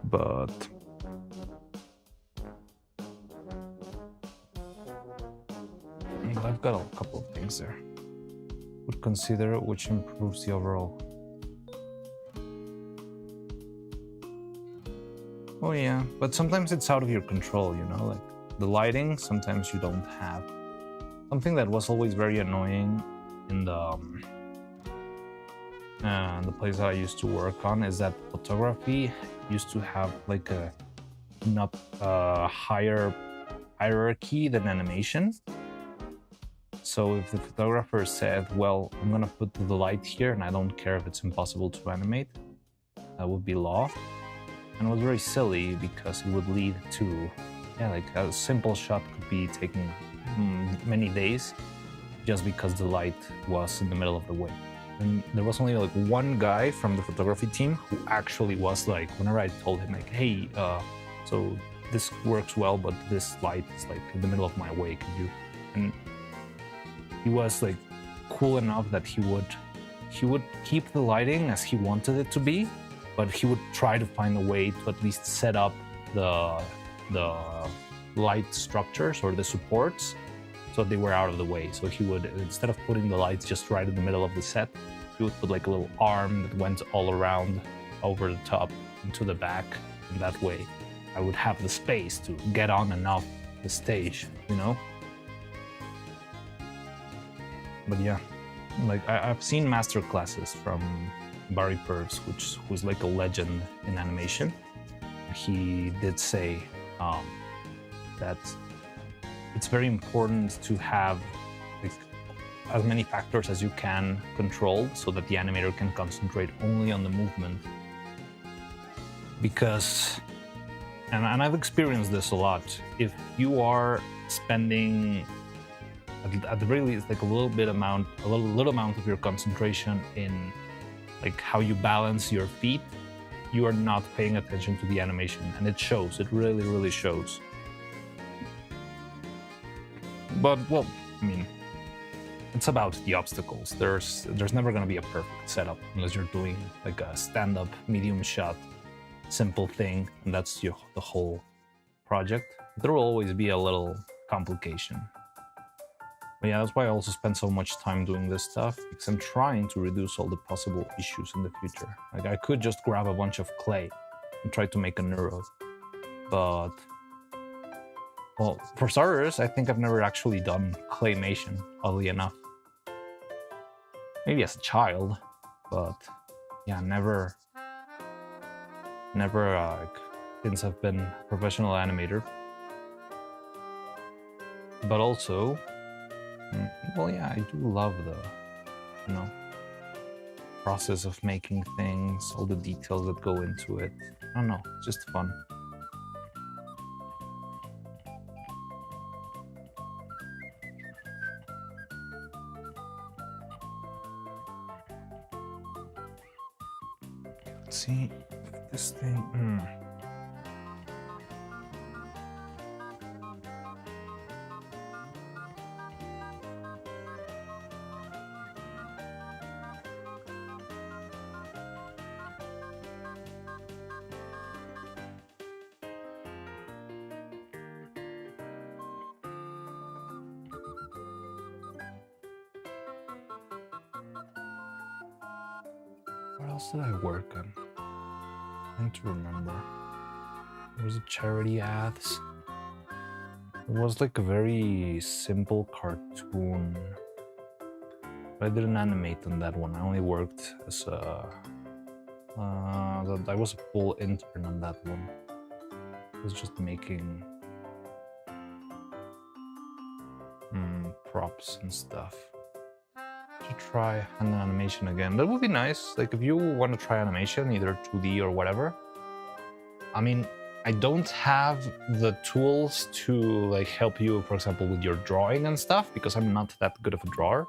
But I've got a couple of things there. Would consider which improves the overall. Oh yeah, but sometimes it's out of your control, you know, like the lighting, sometimes you don't have. Something that was always very annoying in the place that I used to work on is that photography used to have like a not higher hierarchy than animation. So if the photographer said, well, I'm gonna put the light here and I don't care if it's impossible to animate, that would be law. And it was very silly because it would lead to, yeah, like a simple shot could be taking many days just because the light was in the middle of the way. And there was only like one guy from the photography team who actually was like, whenever I told him like, hey, so this works well, but this light is like in the middle of my way, could you? And he was like cool enough that he would keep the lighting as he wanted it to be, but he would try to find a way to at least set up the light structures or the supports so they were out of the way. So he would, instead of putting the lights just right in the middle of the set, he would put like a little arm that went all around, over the top, into the back, and that way I would have the space to get on and off the stage, you know? But yeah, like I've seen master classes from Barry Purves, who's like a legend in animation. He did say that it's very important to have like as many factors as you can controlled so that the animator can concentrate only on the movement. Because, and I've experienced this a lot, if you are spending at the very least like a little amount of your concentration in like how you balance your feet, you are not paying attention to the animation, and it shows. It really shows. But well, I mean, it's about the obstacles. There's never going to be a perfect setup unless you're doing like a stand-up medium shot simple thing, and that's the whole project. There will always be a little complication. But yeah, that's why I also spend so much time doing this stuff, because I'm trying to reduce all the possible issues in the future. Like I could just grab a bunch of clay and try to make a neuro, but well, for starters, I think I've never actually done claymation, oddly enough. Maybe as a child, but yeah, never Never, since I've been professional animator. But also, well, yeah, I do love the, you know, process of making things, all the details that go into it. I don't know, it's just fun. Let's see if this thing. What else did I work on? Trying to remember. There was a charity ads. It was like a very simple cartoon. But I didn't animate on that one. I only worked as a. I was a full intern on that one. I was just making props and stuff. To try an animation again. That would be nice. Like if you want to try animation, either 2D or whatever. I mean, I don't have the tools to like help you, for example, with your drawing and stuff, because I'm not that good of a drawer,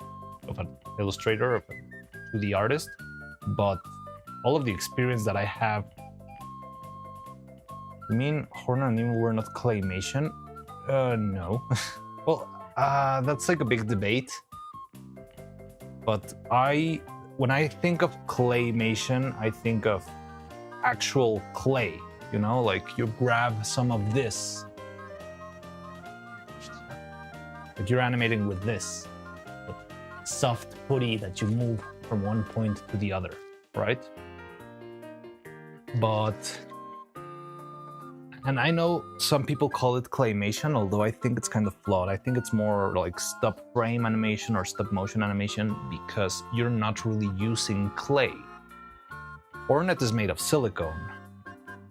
of an illustrator, of a 2D artist. But all of the experience that I have. You mean Horn and Nemo were not claymation? No. Well, that's like a big debate. But when I think of claymation, I think of actual clay, you know, like you grab some of this. Like you're animating with this soft putty that you move from one point to the other, right? And I know some people call it claymation, although I think it's kind of flawed. I think it's more like stop frame animation or stop motion animation because you're not really using clay. Hornet is made of silicone,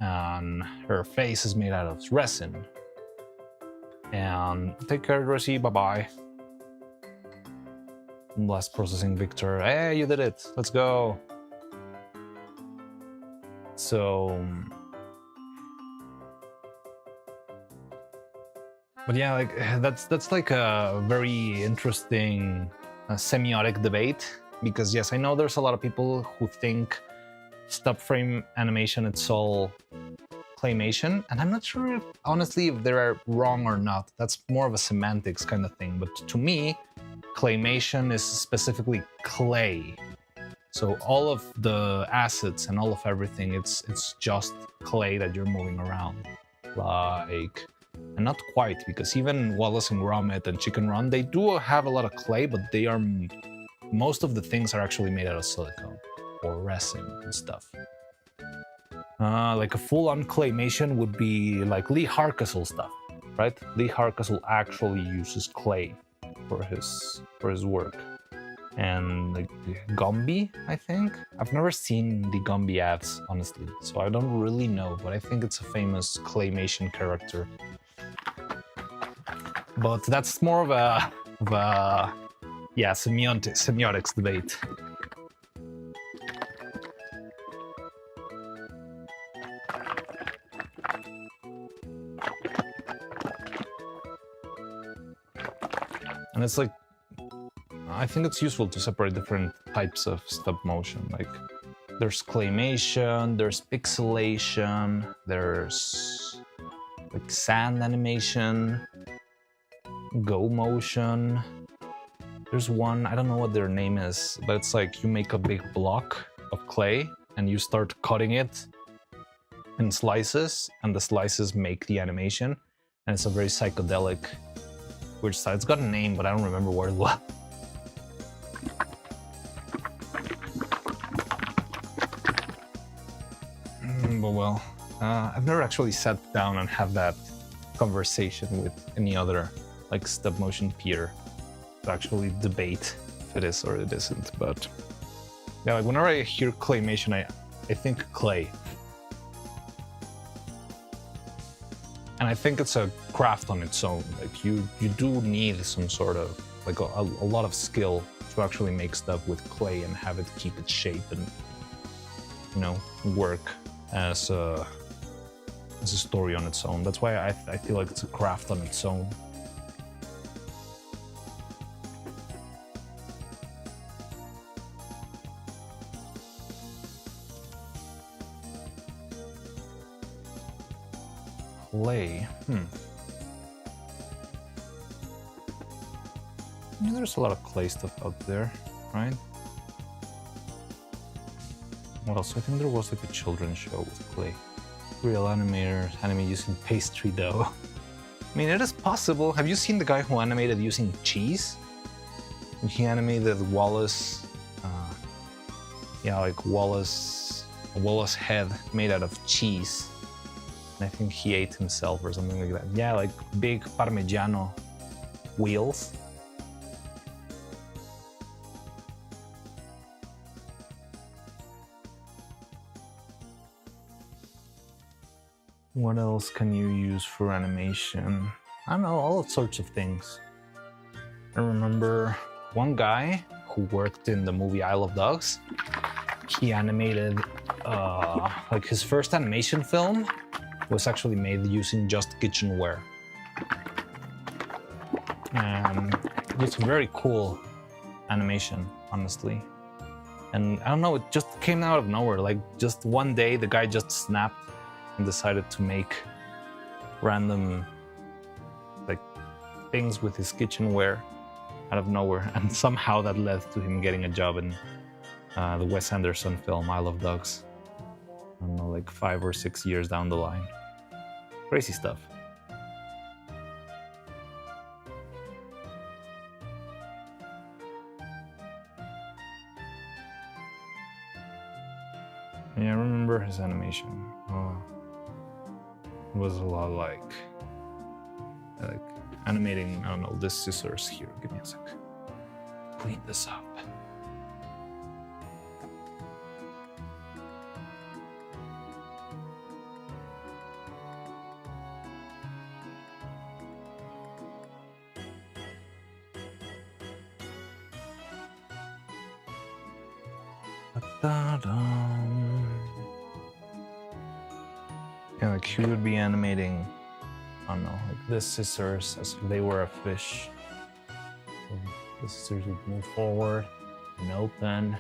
and her face is made out of resin. And take care, Rosie, bye-bye. Blast processing Victor. Hey, you did it. Let's go. So... But yeah, like that's like a very interesting semiotic debate, because yes, I know there's a lot of people who think stop frame animation it's all claymation, and I'm not sure if, honestly, if they're wrong or not. That's more of a semantics kind of thing. But to me, claymation is specifically clay. So all of the assets and all of everything, it's just clay that you're moving around, like. And not quite, because even Wallace and Gromit and Chicken Run, they do have a lot of clay, but they are most of the things are actually made out of silicone or resin and stuff. Like a full-on claymation would be like Lee Harkastle stuff, right? Lee Harkastle actually uses clay for his work. And like Gumby, I think. I've never seen the Gumby ads, honestly, so I don't really know, but I think it's a famous claymation character. But that's more of a yeah, semiotics debate. And it's like, I think it's useful to separate different types of stop motion. Like there's claymation, there's pixelation, there's like sand animation, go motion. There's one, I don't know what their name is, but it's like you make a big block of clay and you start cutting it in slices, and the slices make the animation. And it's a very psychedelic, weird style. It's got a name, but I don't remember what it was. But well, I've never actually sat down and have that conversation with any other like stop motion peer to actually debate if it is or it isn't. But yeah, like whenever I hear claymation, I think clay. And I think it's a craft on its own. Like you do need some sort of like a lot of skill to actually make stuff with clay and have it keep its shape and, you know, work as a story on its own. That's why I feel like it's a craft on its own. Clay. I mean, there's a lot of clay stuff out there, right? What else? I think there was like a children's show with clay. Real animators animate using pastry dough. I mean, it is possible. Have you seen the guy who animated using cheese? He animated Wallace, like a Wallace head made out of cheese. And I think he ate himself or something like that. Yeah, like big Parmigiano wheels. What else can you use for animation? I don't know, all sorts of things. I remember one guy who worked in the movie Isle of Dogs. He animated, like his first animation film was actually made using just kitchenware. And it's very cool animation, honestly. And I don't know, it just came out of nowhere. Like just one day, the guy just snapped and decided to make random like things with his kitchenware out of nowhere, and somehow that led to him getting a job in the Wes Anderson film Isle of Dogs. I don't know, like 5 or 6 years down the line. Crazy stuff. Yeah, I remember his animation. It was a lot like animating, I don't know, this scissors here. Give me a sec. Clean this up. Yeah, like he would be animating, I don't know, like this scissors as if they were a fish. So the scissors would move forward and open,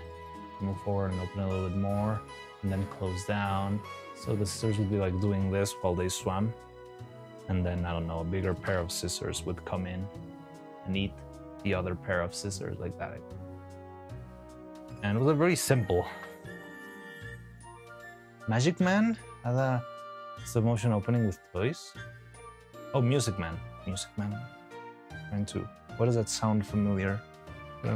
move forward and open a little bit more, and then close down. So the scissors would be like doing this while they swam. And then, I don't know, a bigger pair of scissors would come in and eat the other pair of scissors like that. And it was very simple. Magic Man had a stop motion opening with toys. Oh, Music Man. Music Man. Mine too. Why does that sound familiar? There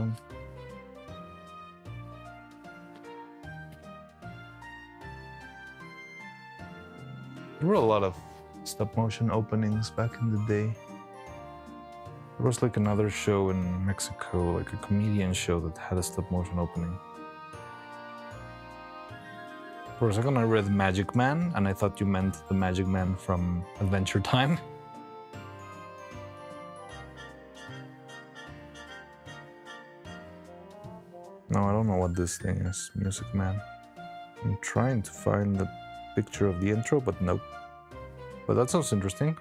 were a lot of stop motion openings back in the day. There was like another show in Mexico, like a comedian show that had a stop motion opening. For a second I read Magic Man, and I thought you meant the Magic Man from Adventure Time. No, I don't know what this thing is, Music Man. I'm trying to find the picture of the intro, but nope. But that sounds interesting.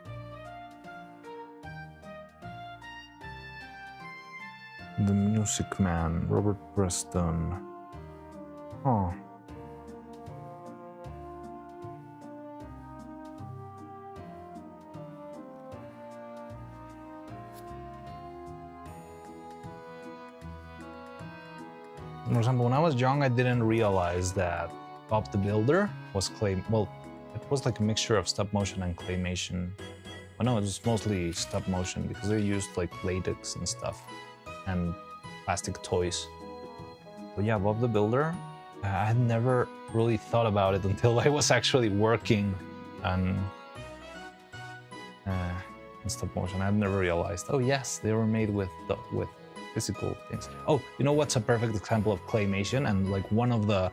The Music Man, Robert Preston. Oh. For example, when I was young, I didn't realize that Bob the Builder was well, it was like a mixture of stop motion and claymation. But no, it was mostly stop motion because they used like latex and stuff and plastic toys. But yeah, Bob the Builder, I had never really thought about it until I was actually working on stop motion. I had never realized, oh yes, they were made with physical things. Oh, you know what's a perfect example of claymation and like one of the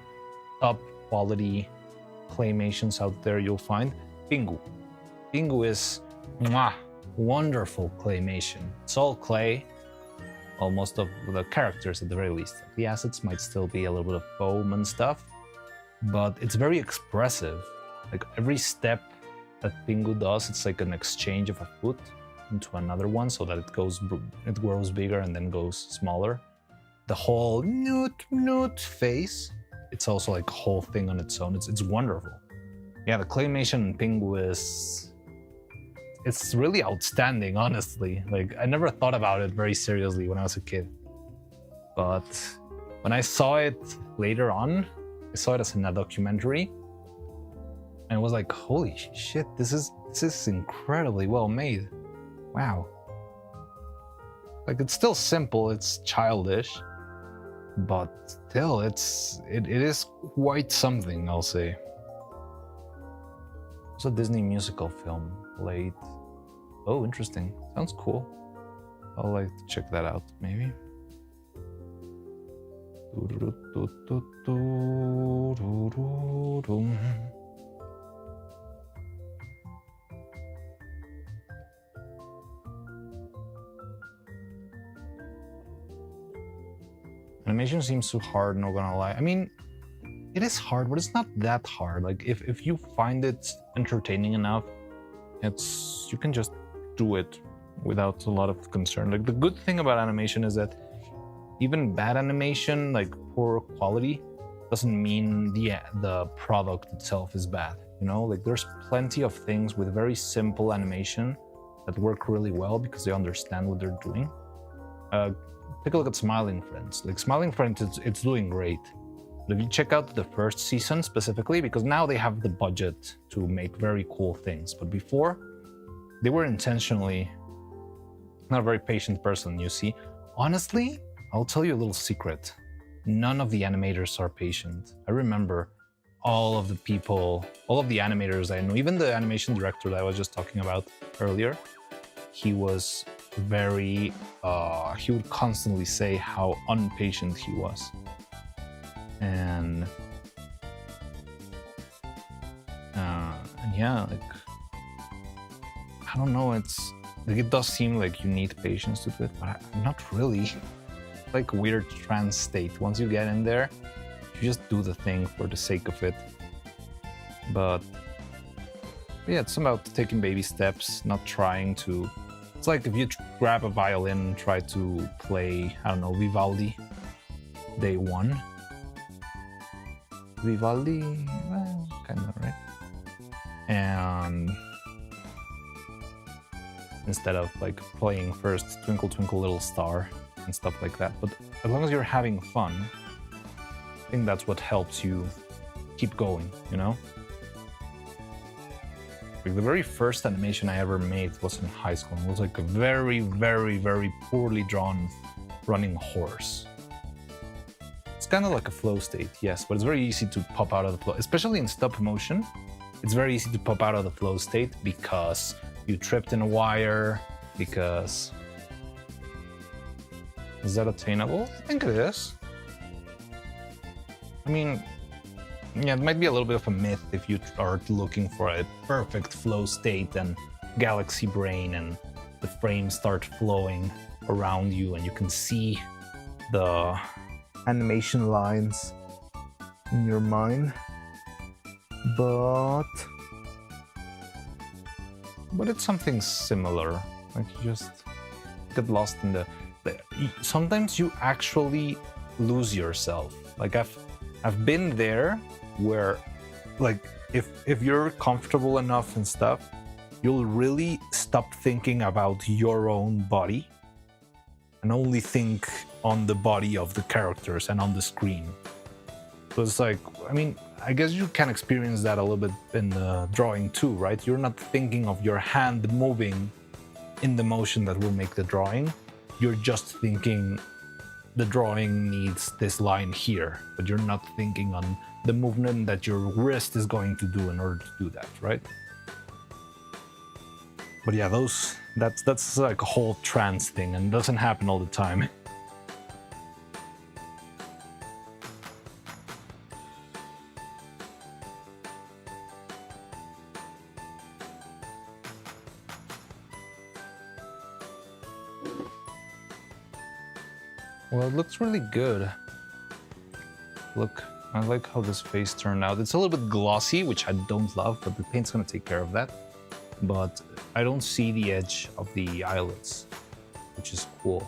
top quality claymations out there you'll find? Pingu. Pingu is mwah, wonderful claymation. It's all clay. Well, most of the characters at the very least. The assets might still be a little bit of foam and stuff, but it's very expressive. Like every step that Pingu does, it's like an exchange of a foot into another one so that it grows bigger and then goes smaller. The whole noot face, it's also like a whole thing on its own. It's wonderful. Yeah, the claymation in Pingu it's really outstanding, honestly. Like I never thought about it very seriously when I was a kid. But when I saw it later on, I saw it as in a documentary. And it was like, holy shit, this is incredibly well made. Wow. Like it's still simple, it's childish, but still it is quite something, I'll say. It's a Disney musical film, late. Oh, interesting. Sounds cool. I'll like to check that out, maybe. Animation seems too hard, not gonna lie. I mean, it is hard, but it's not that hard. Like if you find it entertaining enough, you can just do it without a lot of concern. Like the good thing about animation is that even bad animation, like poor quality, doesn't mean the product itself is bad. You know, like there's plenty of things with very simple animation that work really well because they understand what they're doing. Take a look at Smiling Friends. Like Smiling Friends, it's doing great. But if you check out the first season specifically, because now they have the budget to make very cool things, but before they were intentionally not a very patient person. You see, honestly, I'll tell you a little secret. None of the animators are patient. I remember all of the animators I know, even the animation director that I was just talking about earlier, he was very, he would constantly say how impatient he was. And yeah, like, I don't know, it's like, it does seem like you need patience to do it, but not really. Like a weird trance state. Once you get in there, you just do the thing for the sake of it. But yeah, it's about taking baby steps, not trying to. It's like if you grab a violin and try to play, I don't know, Vivaldi, day one. Vivaldi, well, kind of, right? And instead of like playing first Twinkle Twinkle Little Star and stuff like that. But as long as you're having fun, I think that's what helps you keep going, you know? Like the very first animation I ever made was in high school. It was like a very, very, very poorly drawn running horse. It's kind of like a flow state, yes, but it's very easy to pop out of the flow, especially in stop motion. It's very easy to pop out of the flow state because you tripped in a wire, because... Is that attainable? I think it is. I mean, yeah, it might be a little bit of a myth if you are looking for a perfect flow state and galaxy brain and the frames start flowing around you and you can see the animation lines in your mind. But it's something similar. Like you just get lost in the sometimes you actually lose yourself. Like I've been there where, like, if you're comfortable enough and stuff, you'll really stop thinking about your own body and only think on the body of the characters and on the screen. So it's like, I mean, I guess you can experience that a little bit in the drawing too, right? You're not thinking of your hand moving in the motion that will make the drawing. You're just thinking the drawing needs this line here, but you're not thinking on the movement that your wrist is going to do in order to do that, right? But yeah, that's like a whole trance thing and doesn't happen all the time. Well, it looks really good. Look, I like how this face turned out. It's a little bit glossy, which I don't love, but the paint's gonna take care of that. But I don't see the edge of the eyelids, which is cool.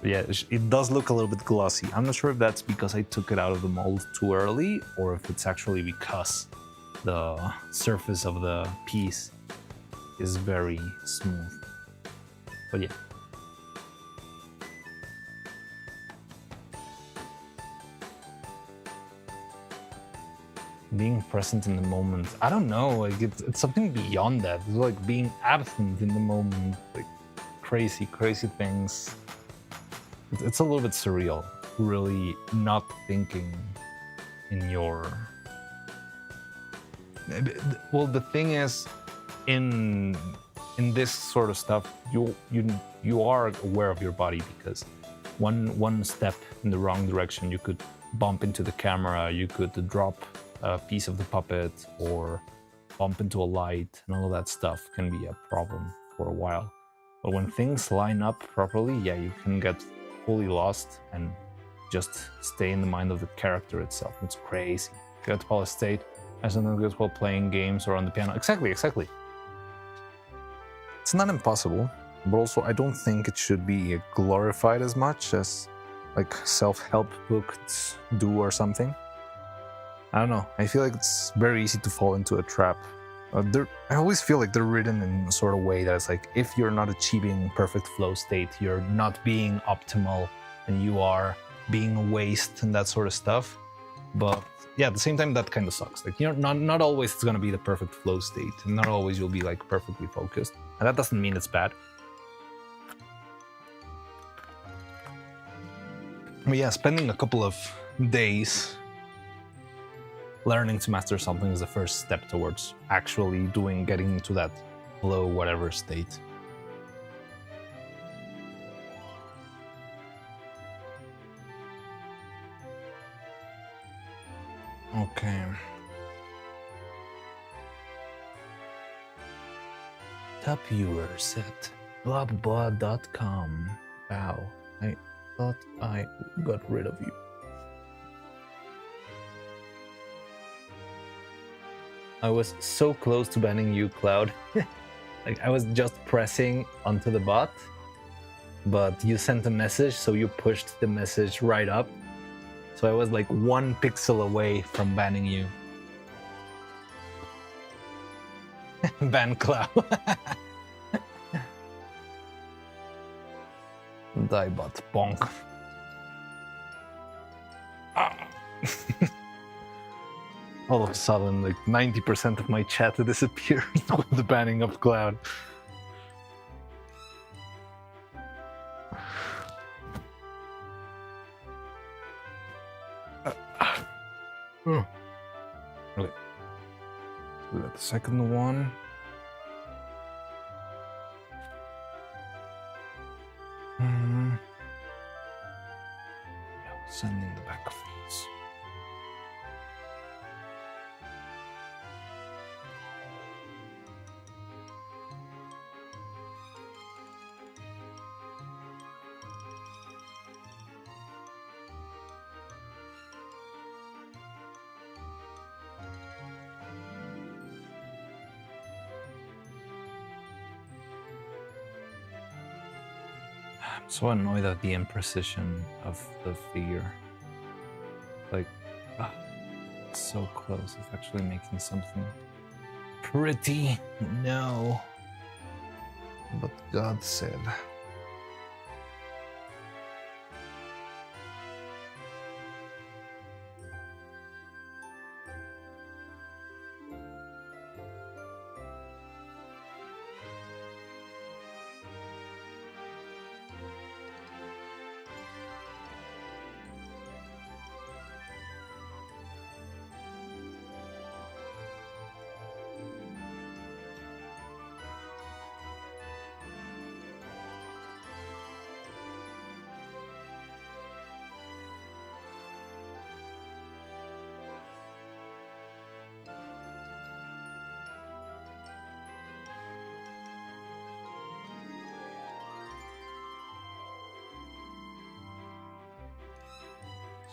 Yeah, it does look a little bit glossy. I'm not sure if that's because I took it out of the mold too early, or if it's actually because the surface of the piece is very smooth. But yeah. Being present in the moment. I don't know, like it's something beyond that. It's like being absent in the moment, like crazy things. It's a little bit surreal, really not thinking in your... Well, the thing is, in this sort of stuff, you are aware of your body, because one step in the wrong direction, you could bump into the camera, you could drop a piece of the puppet, or bump into a light, and all of that stuff can be a problem for a while. But when things line up properly, yeah, you can get fully lost and just stay in the mind of the character itself. It's crazy. Get to Polish State, I sometimes get while playing games or on the piano. Exactly. It's not impossible, but also I don't think it should be glorified as much as like self-help books do or something. I don't know. I feel like it's very easy to fall into a trap. I always feel like they're written in a sort of way that it's like, if you're not achieving perfect flow state, you're not being optimal, and you are being a waste and that sort of stuff. But yeah, at the same time, that kind of sucks. Like, not always it's gonna be the perfect flow state, and not always you'll be like perfectly focused. And that doesn't mean it's bad. But yeah, spending a couple of days learning to master something is the first step towards actually getting into that flow whatever state. Okay. Top viewers at blobblah.com. Wow, I thought I got rid of you. I was so close to banning you, Cloud. Like, I was just pressing onto the bot, but you sent a message, so you pushed the message right up. So I was like 1 pixel away from banning you. Ban Cloud. Die bot, bonk. Ah. All of a sudden, like 90% of my chat disappeared with the banning of Cloud. Okay. We got the second one. Yeah, sending the back of these. I'm so annoyed at the imprecision of the figure. Like, it's so close. It's actually making something pretty. No. But God said.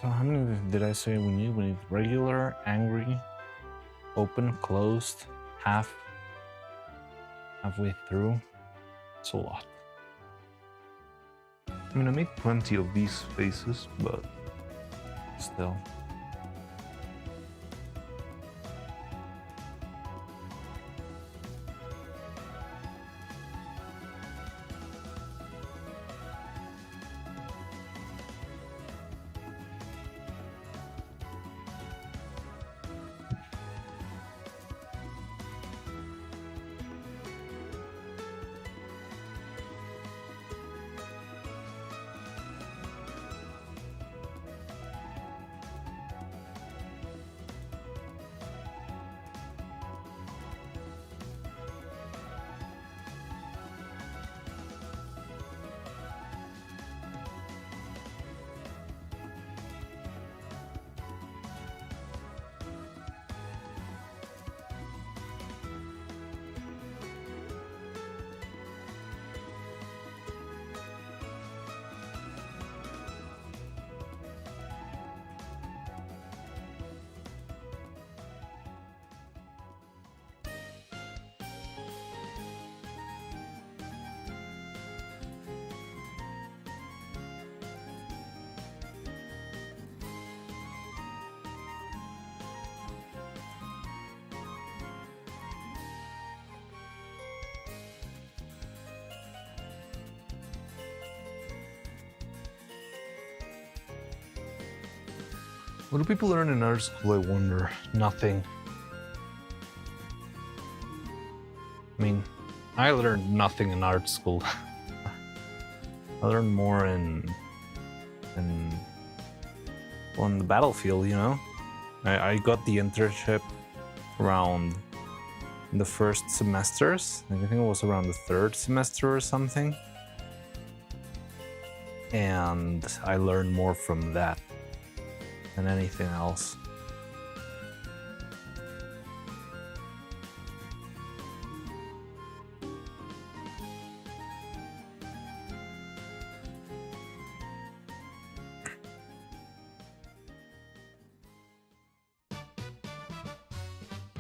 So how many did I say we need? We need regular, angry, open, closed, halfway through. It's a lot. I mean, I made plenty of these faces, but still. What do people learn in art school, I wonder? Nothing. I mean, I learned nothing in art school. I learned more on the battlefield, you know? I got the internship around the first semesters. I think it was around the third semester or something. And I learned more from that than anything else.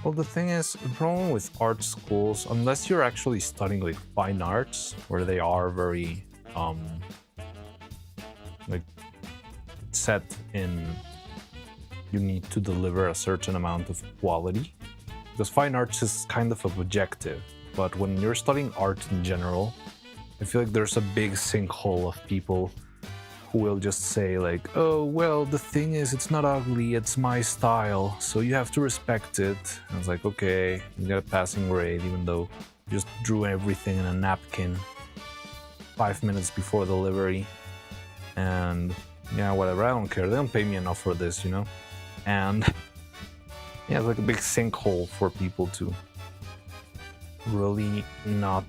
Well, the thing is, the problem with art schools, unless you're actually studying like fine arts, where they are very like set in, you need to deliver a certain amount of quality, because fine arts is kind of objective. But when you're studying art in general, I feel like there's a big sinkhole of people who will just say like, oh, well, the thing is, it's not ugly, it's my style, so you have to respect it. And it's like, okay, you got a passing grade, even though you just drew everything in a napkin 5 minutes before delivery. And yeah, whatever, I don't care, they don't pay me enough for this, you know? And yeah, it's like a big sinkhole for people to really not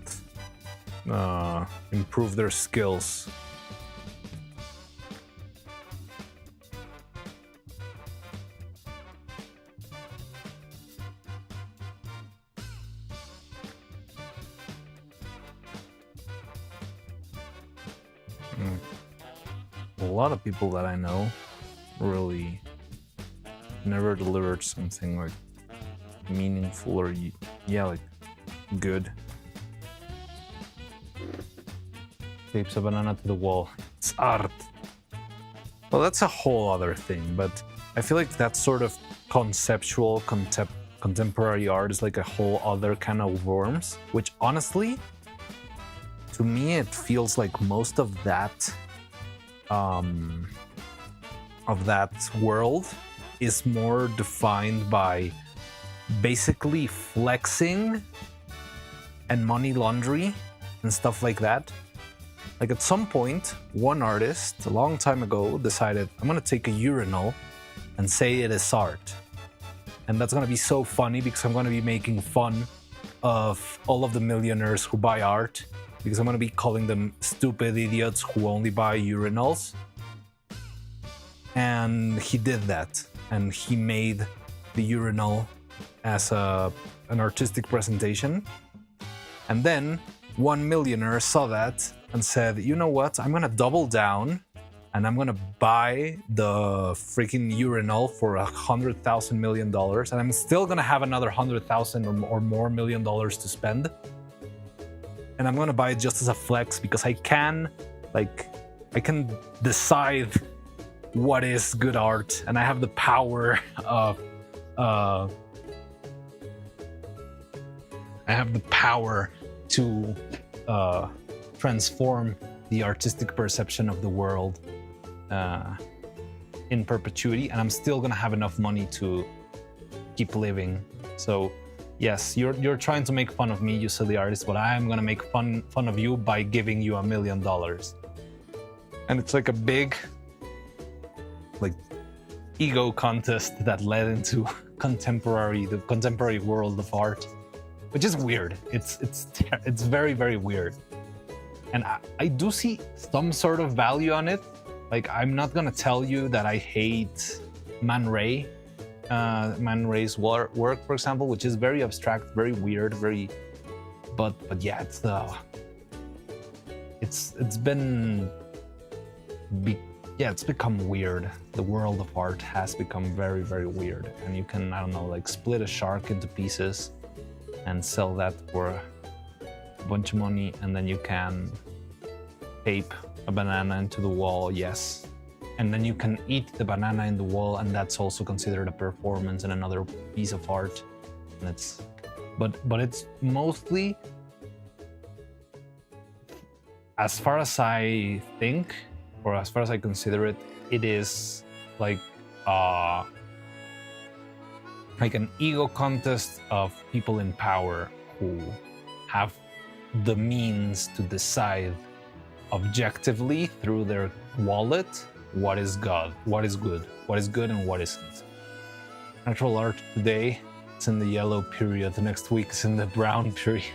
improve their skills. A lot of people that I know really never delivered something like meaningful or yeah, like good. Tapes a banana to the wall. It's art. Well, that's a whole other thing, but I feel like that sort of conceptual contemporary art is like a whole other kind of worms, which honestly, to me, it feels like most of that world is more defined by basically flexing and money laundry and stuff like that. Like at some point, one artist a long time ago decided, I'm gonna take a urinal and say it is art. And that's gonna be so funny because I'm gonna be making fun of all of the millionaires who buy art, because I'm gonna be calling them stupid idiots who only buy urinals. And he did that, and he made the urinal as an artistic presentation. And then one millionaire saw that and said, you know what, I'm gonna double down and I'm gonna buy the freaking urinal for $100,000 million, and I'm still gonna have another 100,000 or more million dollars to spend. And I'm gonna buy it just as a flex because I can decide what is good art, and I have the power of to transform the artistic perception of the world in perpetuity, and I'm still gonna have enough money to keep living. So yes, you're trying to make fun of me, you silly artist, but I am gonna make fun of you by giving you $1 million. And it's like a big ego contest that led into the contemporary world of art, which is weird. It's very, very weird. And I do see some sort of value on it. Like, I'm not gonna tell you that I hate Man Ray's work, for example, which is very abstract, very weird, but yeah, it's become weird. The world of art has become very, very weird, and you can, I don't know, like split a shark into pieces and sell that for a bunch of money, and then you can tape a banana into the wall, yes, and then you can eat the banana in the wall, and that's also considered a performance and another piece of art. And but it's mostly, as far as I think, or as far as I consider it, it is like an ego contest of people in power who have the means to decide objectively through their wallet what is good, and what isn't. Natural art today, it's in the yellow period. Next week it's in the brown period.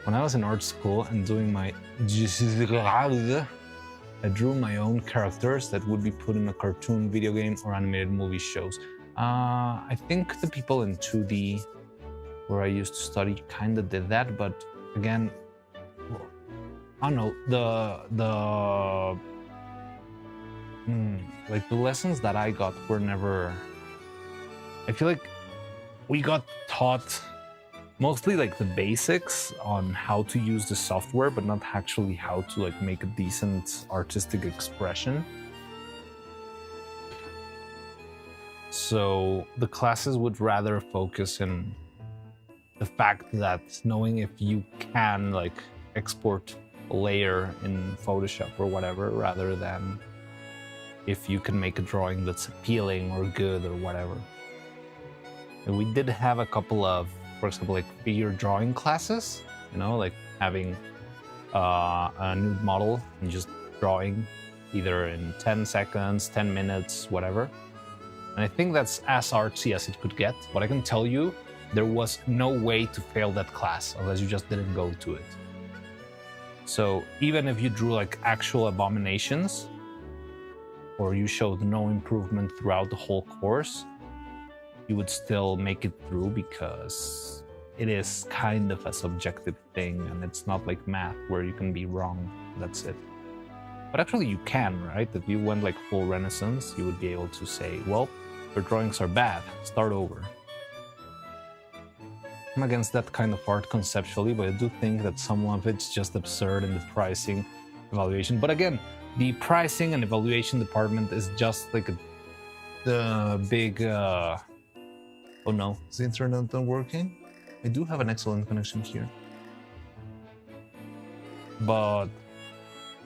When I was in art school and doing my I drew my own characters that would be put in a cartoon, video game, or animated movie shows. I think the people in 2D, where I used to study, kind of did that, but again, I don't know, the lessons that I got were never, I feel like we got taught mostly like the basics on how to use the software, but not actually how to like make a decent artistic expression. So the classes would rather focus in the fact that knowing if you can like export a layer in Photoshop or whatever, rather than if you can make a drawing that's appealing or good or whatever. And we did have a couple of, for example, like figure drawing classes, you know, like having a nude model and just drawing either in 10 seconds, 10 minutes, whatever. And I think that's as artsy as it could get. But I can tell you, there was no way to fail that class unless you just didn't go to it. So even if you drew like actual abominations, or you showed no improvement throughout the whole course, you would still make it through, because it is kind of a subjective thing, and it's not like math where you can be wrong, that's it. But actually you can, right? If you went like full Renaissance, you would be able to say, well, your drawings are bad, start over. I'm against that kind of art conceptually, but I do think that some of it's just absurd in the pricing evaluation. But again, the pricing and evaluation department is just like the big oh no, is the internet not working? I do have an excellent connection here. But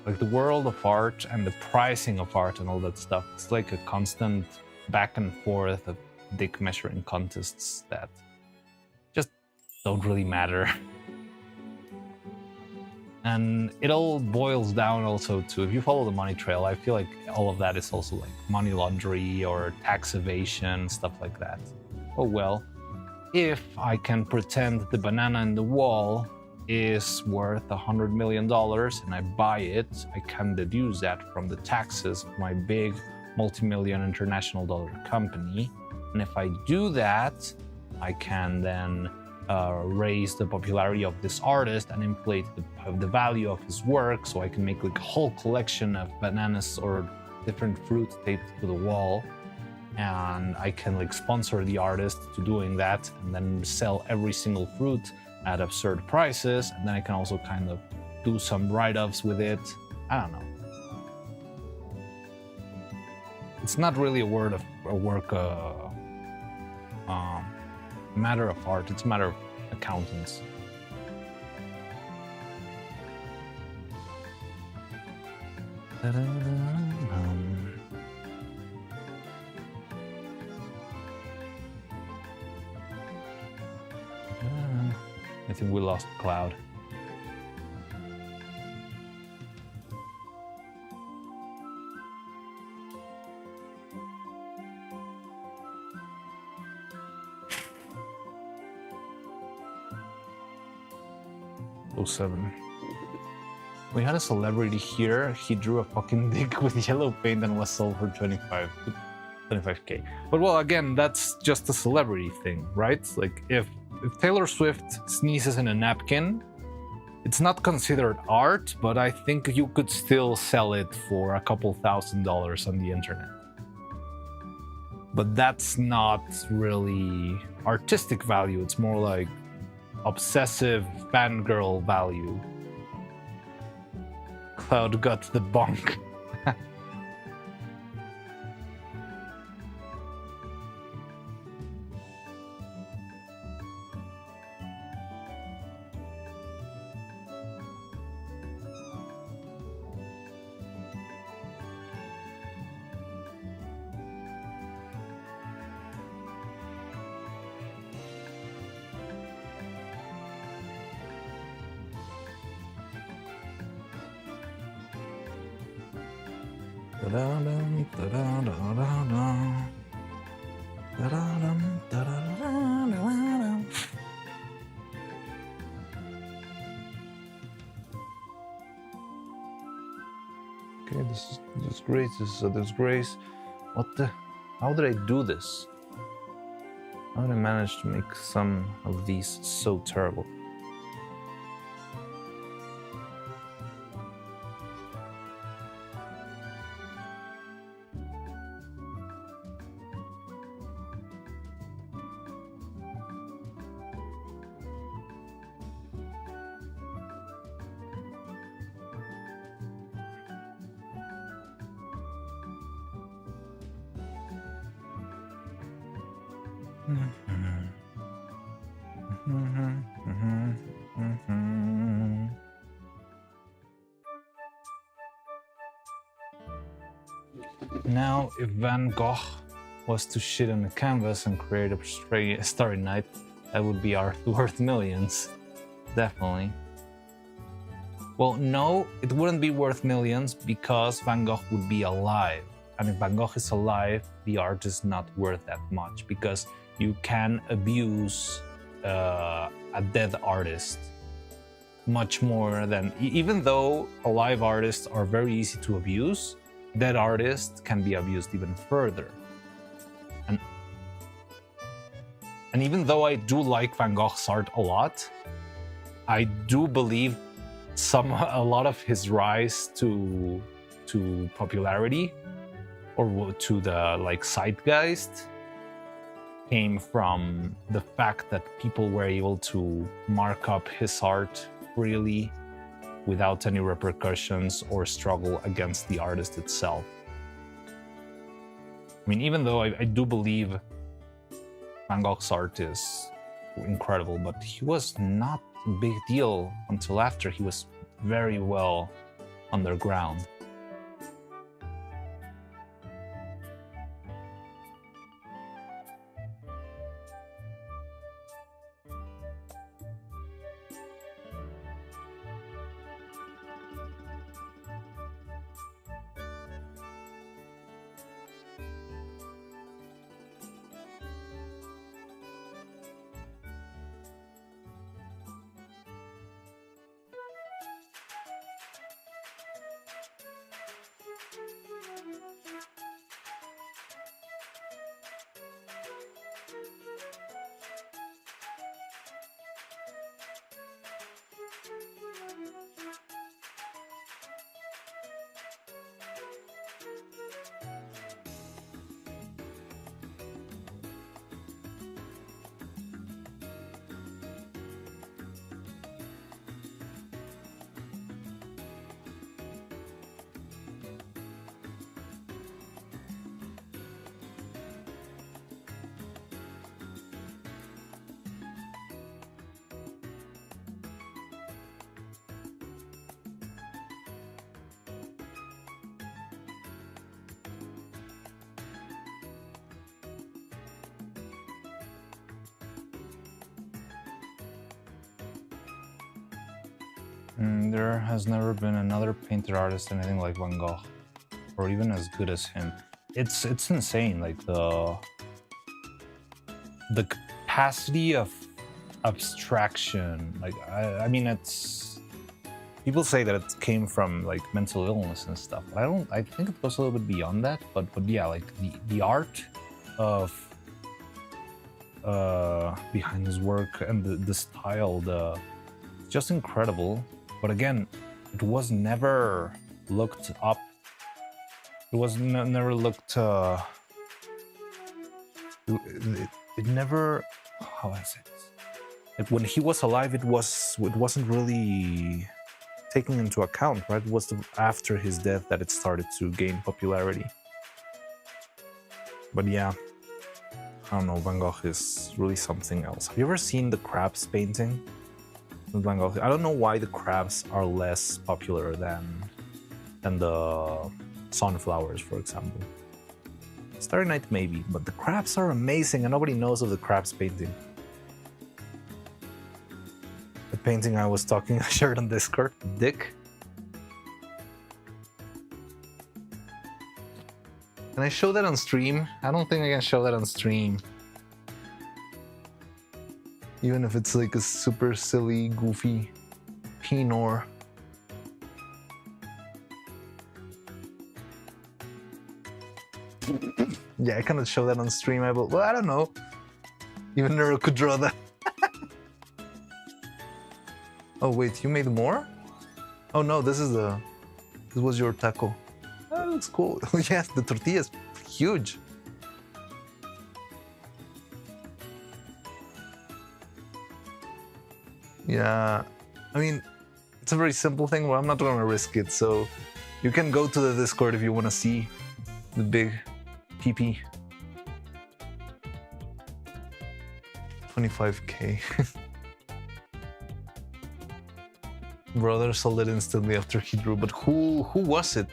like the world of art and the pricing of art and all that stuff, it's like a constant back and forth of dick measuring contests that just don't really matter. And it all boils down also to, if you follow the money trail, I feel like all of that is also like money laundering or tax evasion, stuff like that. Oh well, if I can pretend the banana in the wall is worth $100 million and I buy it, I can deduce that from the taxes of my big multi-million international dollar company. And if I do that, I can then raise the popularity of this artist and inflate the value of his work, so I can make like a whole collection of bananas or different fruits taped to the wall, and I can like sponsor the artist to doing that, and then sell every single fruit at absurd prices, and then I can also kind of do some write-offs with it. I don't know. It's not really a matter of art. It's a matter of accountants. I think we lost Cloud. '07. We had a celebrity here. He drew a fucking dick with yellow paint and was sold for 25K. But well, again, that's just a celebrity thing, right? Like if Taylor Swift sneezes in a napkin, it's not considered art, but I think you could still sell it for a couple $1,000s on the internet. But that's not really artistic value. It's more like obsessive fangirl value. Cloud got the bonk. Okay, this is a disgrace. This is a disgrace. What the? How did I do this? How did I manage to make some of these so terrible? Now, if Van Gogh was to shit on a canvas and create a Starry Night, that would be art worth millions. Definitely. Well, no, it wouldn't be worth millions because Van Gogh would be alive. And if Van Gogh is alive, the art is not worth that much because you can abuse a dead artist much more than... Even though alive artists are very easy to abuse, dead artists can be abused even further. And even though I do like Van Gogh's art a lot, I do believe a lot of his rise to popularity or to the like zeitgeist came from the fact that people were able to mark up his art freely without any repercussions or struggle against the artist itself. I mean, even though I do believe Van Gogh's art is incredible, but he was not a big deal until after he was very well underground. There has never been another painter artist anything like Van Gogh, or even as good as him. It's insane, like the capacity of abstraction. Like I mean, it's people say that it came from like mental illness and stuff. But I think it goes a little bit beyond that. But yeah, like the art of behind his work and the style, it's just incredible. But again, it was never looked up. It was never looked. It never. How I say this? Like when he was alive, it wasn't really taken into account, right? It was after his death that it started to gain popularity. But yeah, I don't know. Van Gogh is really something else. Have you ever seen the crabs painting? Van Gogh. I don't know why the crabs are less popular than the sunflowers, for example. Starry Night maybe, but the crabs are amazing and nobody knows of the crabs painting. The painting I was talking, I shared on Discord, Dick. Can I show that on stream? I don't think I can show that on stream. Even if it's like a super silly, goofy Pinot. Yeah, I cannot show that on stream. Well, I don't know. Even Neuro could draw that. Oh wait, you made more? Oh no, this was your taco. That looks cool. Yes, the tortilla is huge. Yeah, I mean, it's a very simple thing, but I'm not gonna risk it. So you can go to the Discord if you want to see the big PP. 25k. Brother sold it instantly after he drew, but who was it?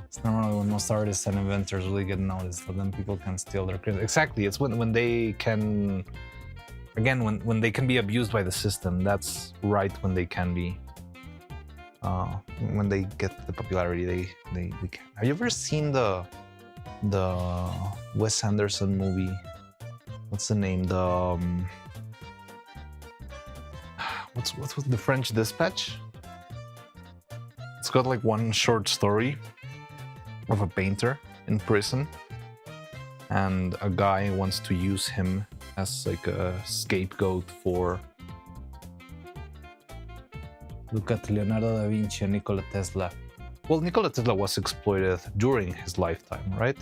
It's normally when most artists and inventors really get noticed, but then people can steal their credit. Exactly, it's when they can, again, when they can be abused by the system. That's right, when they can be. When they get the popularity, they can. Have you ever seen the Wes Anderson movie? What's the name? The what's the French Dispatch? It's got like one short story of a painter in prison, and a guy wants to use him as like a scapegoat for. Look at Leonardo da Vinci and Nikola Tesla. Well, Nikola Tesla was exploited during his lifetime, right?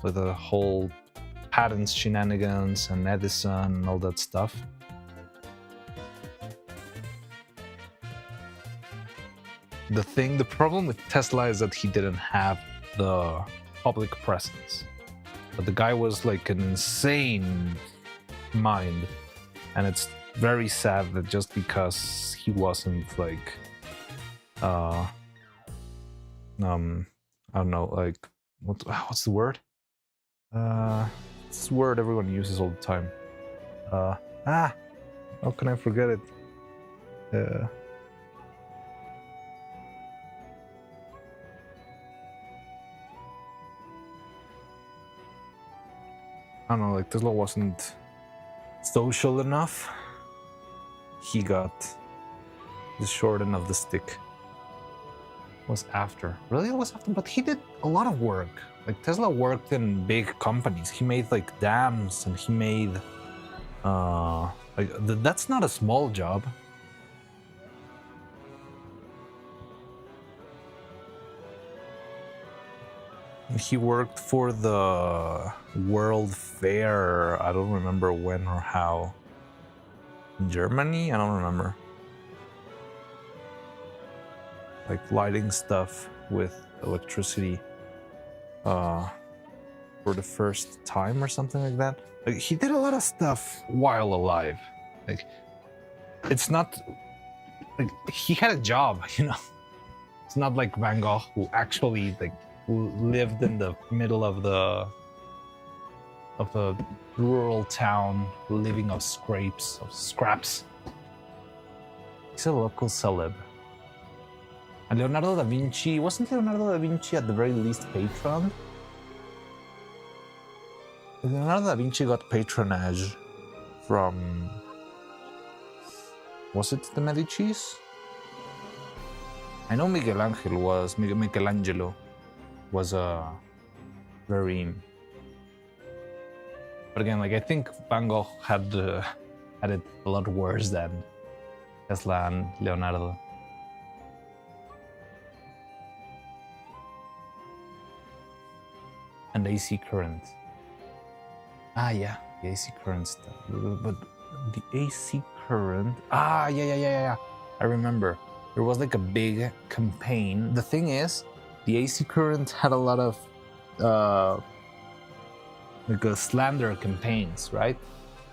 With the whole patents shenanigans and Edison and all that stuff. The problem with Tesla is that he didn't have the public presence. But the guy was like an insane mind, and it's very sad that just because he wasn't like I don't know, like what's the word? It's the word everyone uses all the time. How can I forget it? I don't know, like Tesla wasn't social enough. He got the short end of the stick. Was after. Really, it was after, but he did a lot of work. Like Tesla worked in big companies. He made like dams, and he made that's not a small job. He worked for the World Fair. I don't remember when or how. In Germany? I don't remember. Like lighting stuff with electricity for the first time or something like that. Like, he did a lot of stuff while alive. Like, it's not like he had a job, you know. It's not like Van Gogh, who actually like lived in the middle of the rural town, living off scraps. He's a local celeb. And Leonardo da Vinci, wasn't Leonardo da Vinci at the very least patron? Leonardo da Vinci got patronage from, was it the Medicis? I know Michelangelo was a very, but again, like I think Van Gogh had it a lot worse than Tesla and Leonardo. And AC current. Ah, yeah, the AC current stuff. But the AC current. Ah, yeah. I remember. There was like a big campaign. The thing is, the AC current had a lot of like slander campaigns, right?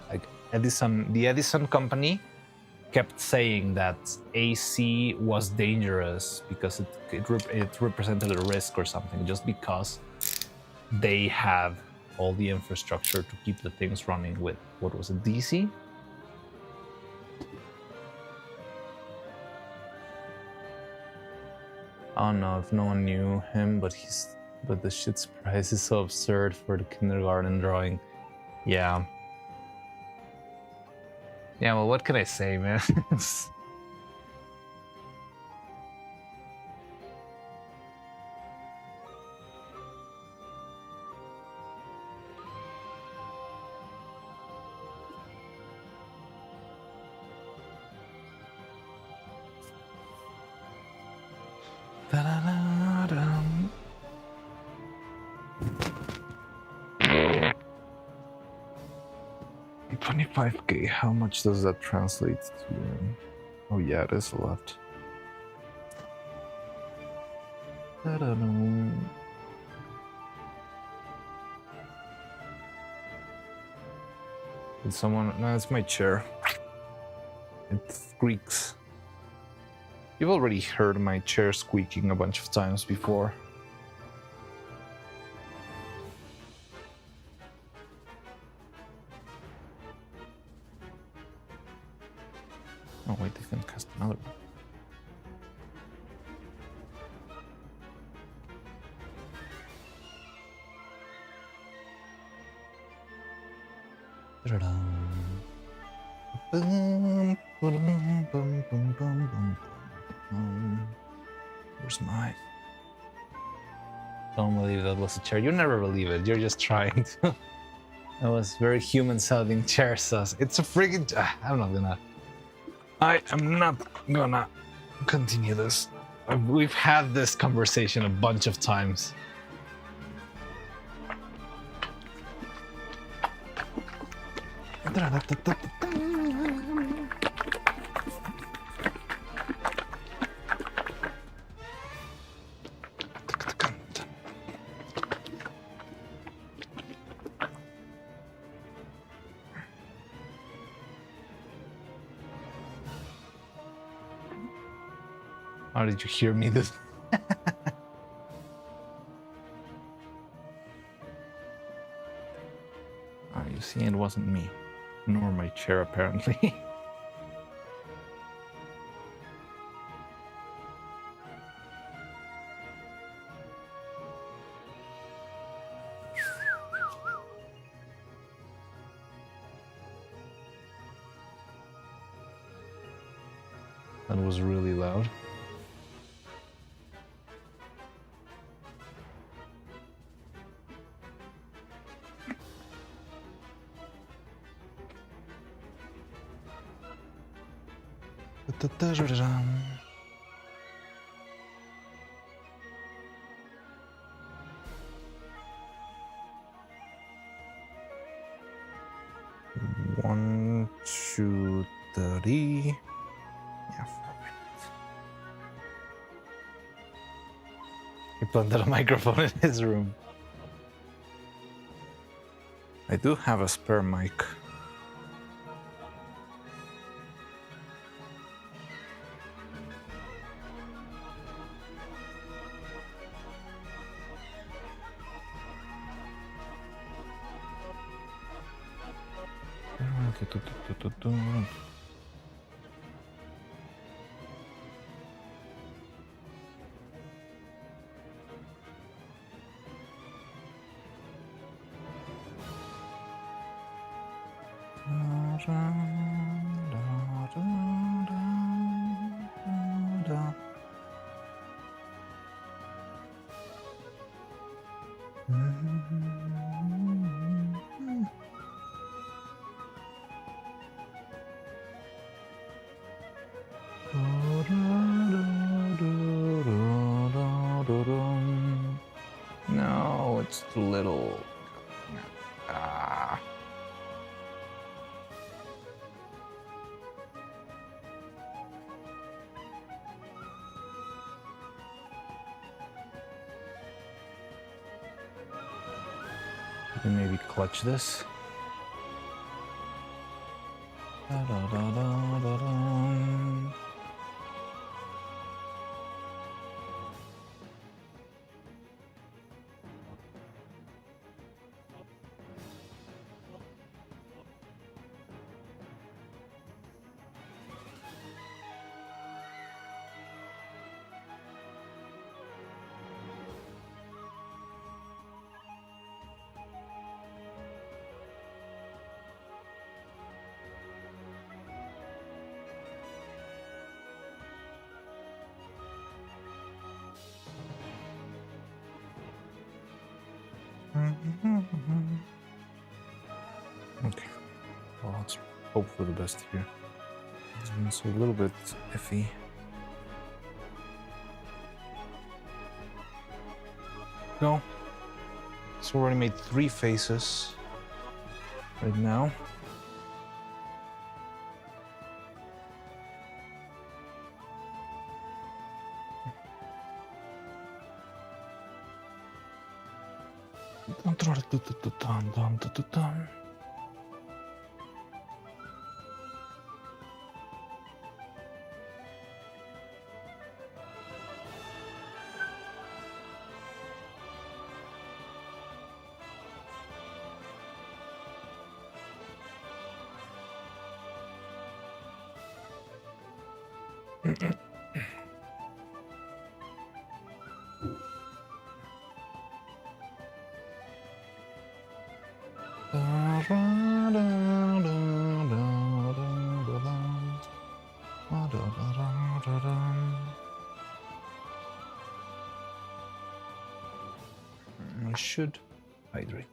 Like Edison, the Edison company kept saying that AC was dangerous because it represented a risk or something, just because they have all the infrastructure to keep the things running with, what was it, DC? I don't know if no one knew him, but the shit's price is so absurd for the kindergarten drawing. Yeah. Yeah, well, what can I say, man? Da-da-da-dum. 25K, how much does that translate to? Oh yeah, it is a lot. Da-da-dum. Did someone? No, it's my chair. It squeaks. You've already heard my chair squeaking a bunch of times before. Oh wait, they can cast another one. Where's my? Don't believe that was a chair. You never believe it. You're just trying to. That was very human sounding chair sus. It's a friggin'. I am not gonna continue this. We've had this conversation a bunch of times. How did you hear me this? You see, it wasn't me, nor my chair, apparently. That was really loud. One, two, three. Yeah, 4 minutes. He planted a microphone in his room. I do have a spare mic. No, it's too little. Ah. We maybe clutch this. Da-da-da-da-da-dum. Okay, well, let's hope for the best here. It's a little bit iffy. Go. So we already made 3 faces right now. I should hydrate.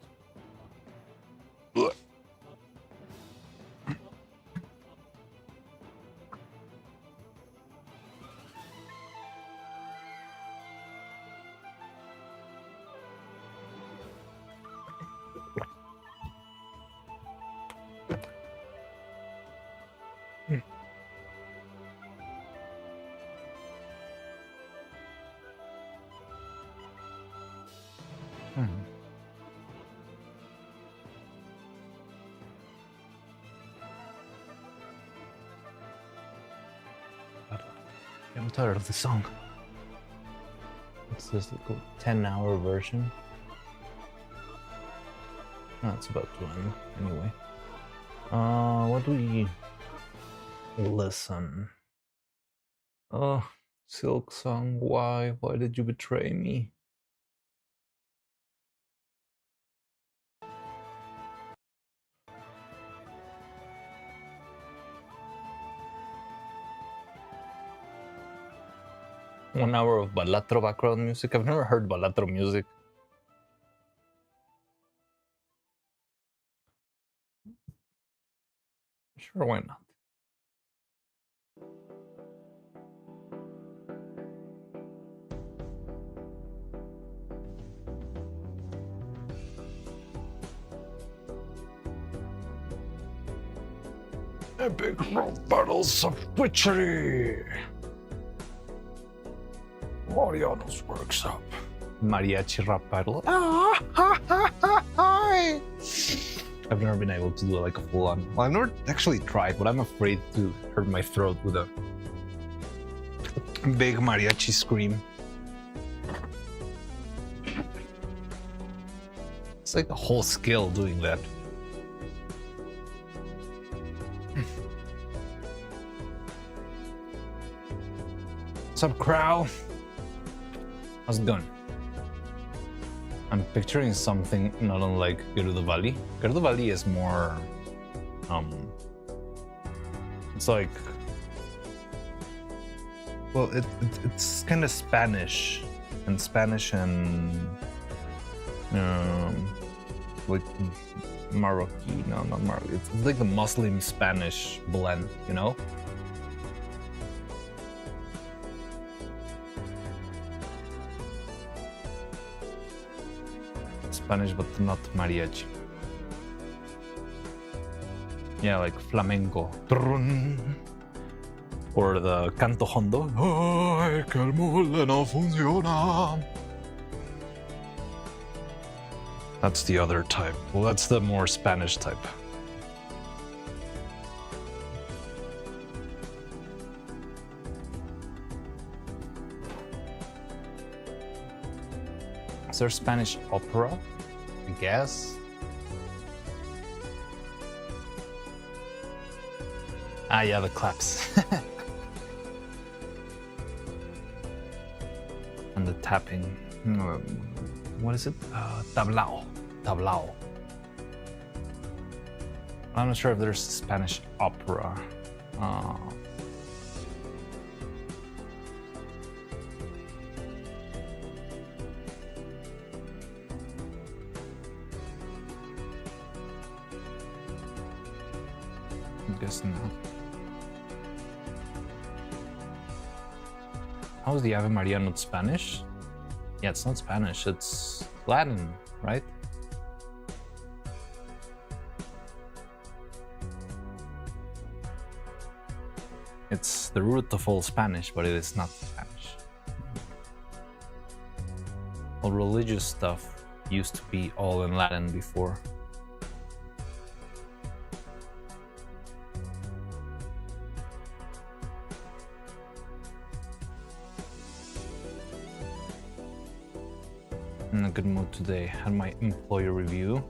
I'm tired of the song. It's this 10-hour version. Oh, it's about to end anyway. What do we listen? Oh, Silk Song, why? Why did you betray me? One hour of balatro background music. I've never heard balatro music. Sure, why not? Epic rap battles of witchery. Mariano's workshop. Mariachi rap battle. I've never been able to do like a full on. Well, I've never actually tried, but I'm afraid to hurt my throat with a big mariachi scream. It's like a whole skill doing that. What's up, Crow? How's it going? I'm picturing something not unlike Gerudo Valley. Gerudo Valley is more It's like, well, it's kind of Spanish, and like Maroccan. No, not Moroccan. It's like the Muslim Spanish blend, you know? Spanish, but not mariachi. Yeah, like flamenco. Or the canto hondo. Ay, que el mundo no funciona. That's the other type. Well, that's the more Spanish type. Is there Spanish opera? I guess. Ah, yeah, the claps. And the tapping. What is it? Tablao. Tablao. I'm not sure if there's Spanish opera. I'm guessing not. How is the Ave Maria not Spanish? Yeah, it's not Spanish, it's Latin, right? It's the root of all Spanish, but it is not Spanish. All religious stuff used to be all in Latin before. In a good mood today. Had my employer review.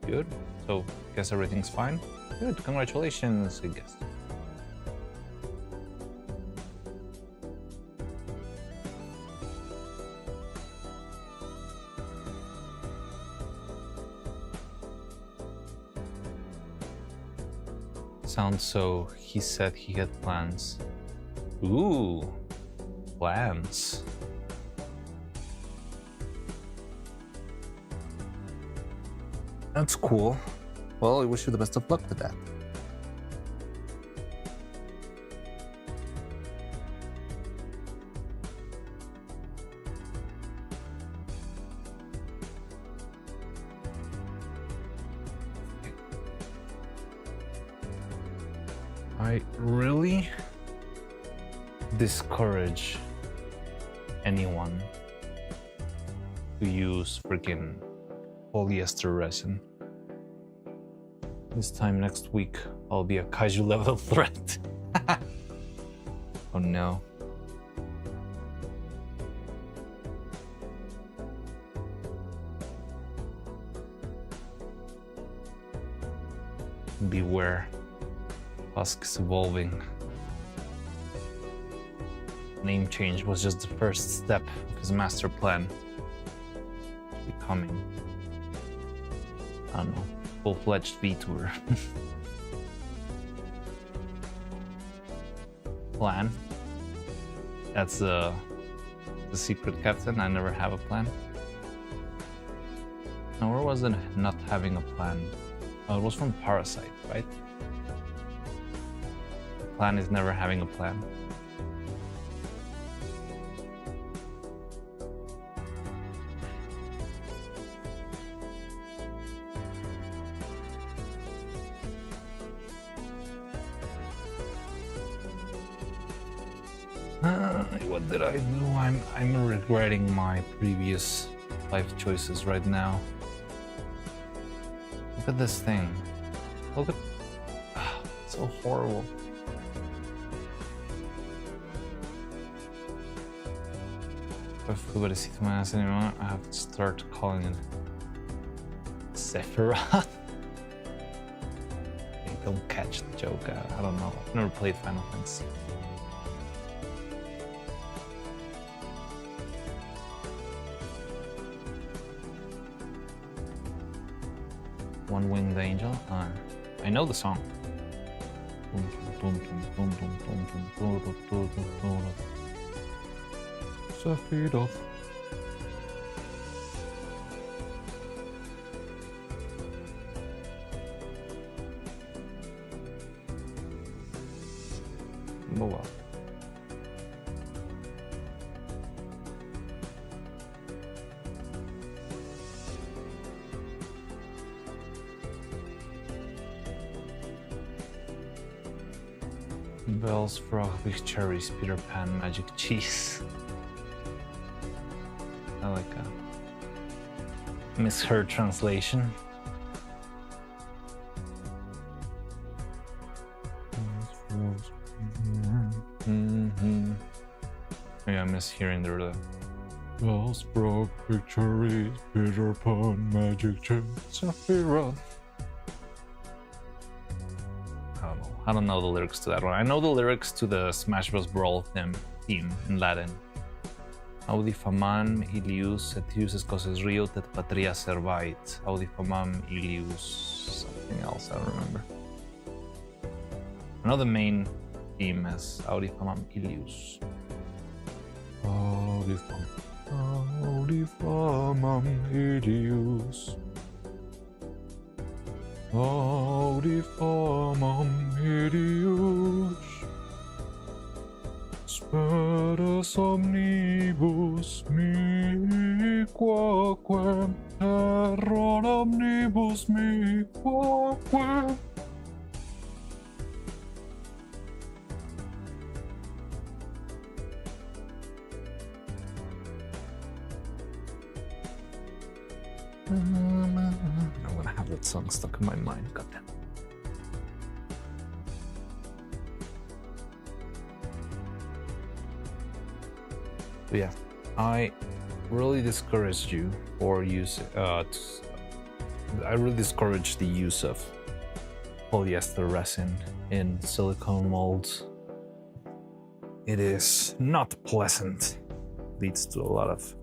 Good. So guess everything's fine. Good. Congratulations, I guess. Sounds so. He said he had plans. Ooh, plans. That's cool. Well, I wish you the best of luck with that. I really discourage anyone to use freaking polyester resin. This time next week, I'll be a kaiju level threat. Oh no. Beware. Husk is evolving. Name change was just the first step of his master plan. Becoming, I don't know, full-fledged VTuber. Plan? That's the secret captain. I never have a plan. Now, where was it not having a plan? Oh, it was from Parasite, right? The plan is never having a plan. What did I do? I'm regretting my previous life choices right now. Look at this thing. Look at... it's so horrible. If Fuberecito me hace anymore, I have to start calling it Sephiroth. I don't catch the joke. I don't know. I've never played Final Fantasy. One Winged Angel? I know the song. Sephiroth. Boa. Bells, frog, big cherries, Peter Pan, magic cheese. I like a misheard translation. Yeah, I miss hearing the bells, frog, big cherries, Peter Pan, magic cheese, Sephiroth. I don't know the lyrics to that one. I know the lyrics to the Smash Bros. Brawl theme in Latin. Audi famam ilius etius escoses rio tet patria servait. Audi famam ilius something else, I don't remember. I know the main theme is Audi famam ilius. Audi famam ilius. Audi famam ilius. Speres omnibus mi quaquam, terror omnibus mi quaquam. I'm gonna have that song stuck in my mind, goddamn. But yeah, I really discourage you for use. I really discourage the use of polyester resin in silicone molds. It is not pleasant. Leads to a lot of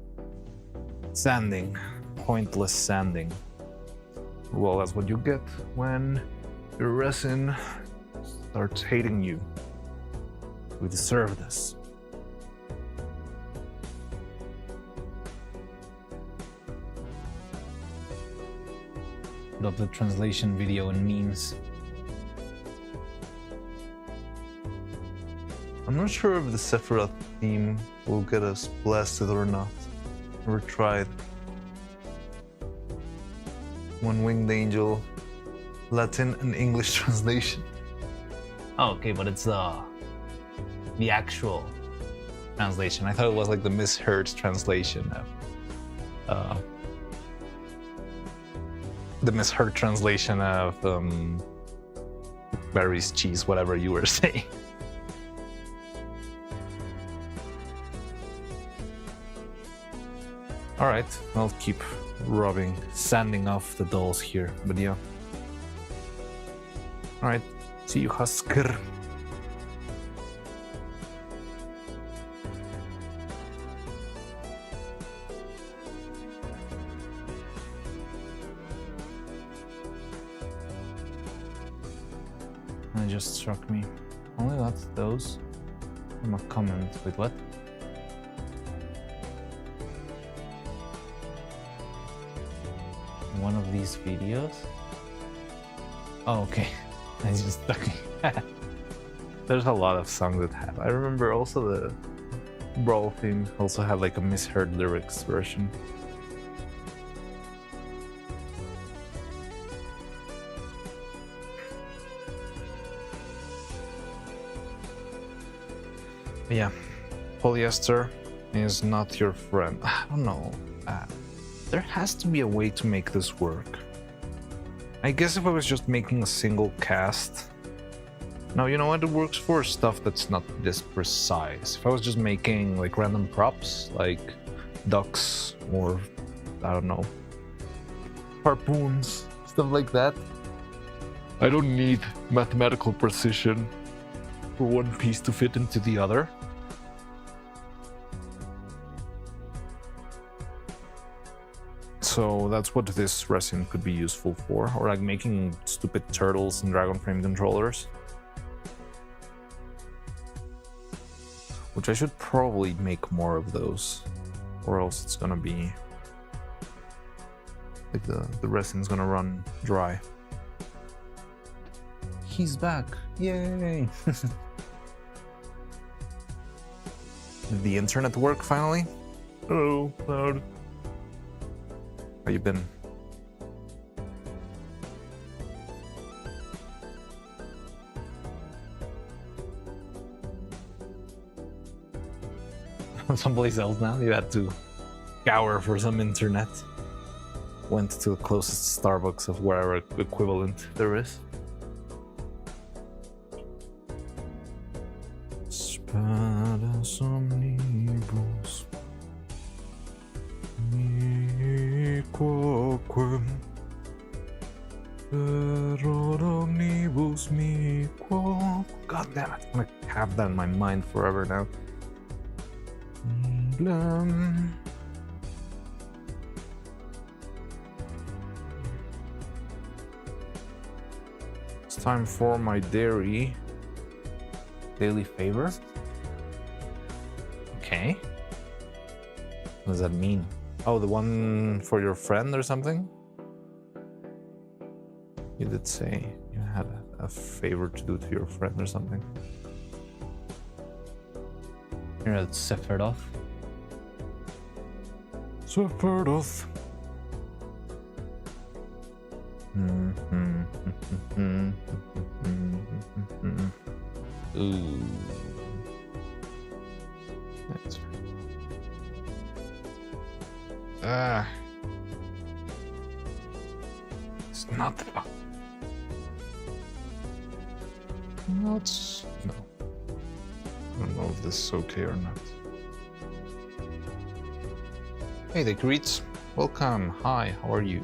sanding, pointless sanding. Well, that's what you get when your resin starts hating you. We deserve this. Of the translation video and memes. I'm not sure if the Sephiroth theme will get us blasted or not. Never tried. One Winged Angel, Latin and English translation. Oh, okay, but it's the actual translation. I thought it was like the misheard translation of the misheard translation of berries, cheese, whatever you were saying. All right, I'll keep sanding off the dolls here, but yeah. All right, see you, Husker. It just struck me. Only got those from a comment. Wait, what? One of these videos? Oh, okay. I just stuck me. There's a lot of songs that have. I remember also the Brawl theme also had like a misheard lyrics version. Yeah, polyester is not your friend. I don't know. There has to be a way to make this work. I guess if I was just making a single cast. No, you know what it works for? Stuff that's not this precise. If I was just making like random props, like ducks or I don't know, harpoons, stuff like that. I don't need mathematical precision for one piece to fit into the other. So that's what this resin could be useful for, or like making stupid turtles and dragon frame controllers. Which I should probably make more of those, or else it's gonna be like the resin's gonna run dry. He's back. Yay! Did the internet work finally? Hello, Cloud. How you been? Someplace else now? You had to scour for some internet. Went to the closest Starbucks of wherever equivalent there is. Spadas omnibus mi quoquem error omnibus mi quo. God damn it, I'm gonna have that in my mind forever now. It's time for my daily favor. Okay. What does that mean? Oh, the one for your friend or something? You did say you had a favor to do to your friend or something. Here at Sephiroth. Sephiroth. Ooh. That's it's not the no. I don't know if this is okay or not. Hey, the greets. Welcome. Hi, how are you?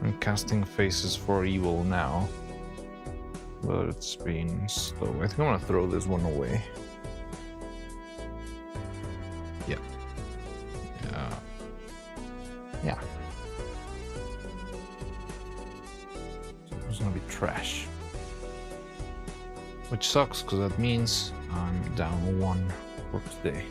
I'm casting faces for evil now, but it's been slow. I think I'm gonna throw this one away. Yeah. Yeah. Yeah. So it's gonna be trash. Which sucks, because that means I'm down one for today.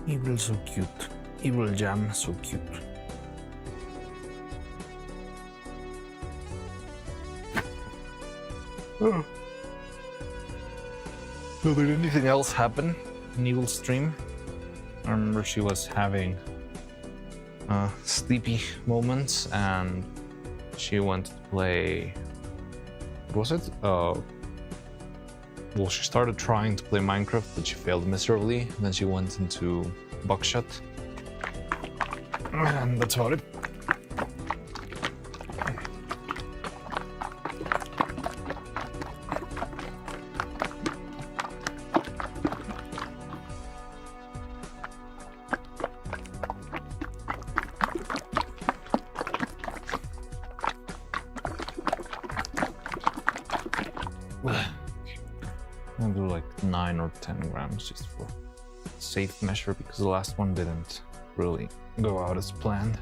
Evil so cute. Evil Jam so cute. Oh. So did anything else happen in Evil's stream? I remember she was having sleepy moments and she went to play. What was it? Well, she started trying to play Minecraft, but she failed miserably. And then she went into Buckshot. And that's about it. I'll do like 9 or 10 grams just for safe measure, because the last one didn't really go out as planned.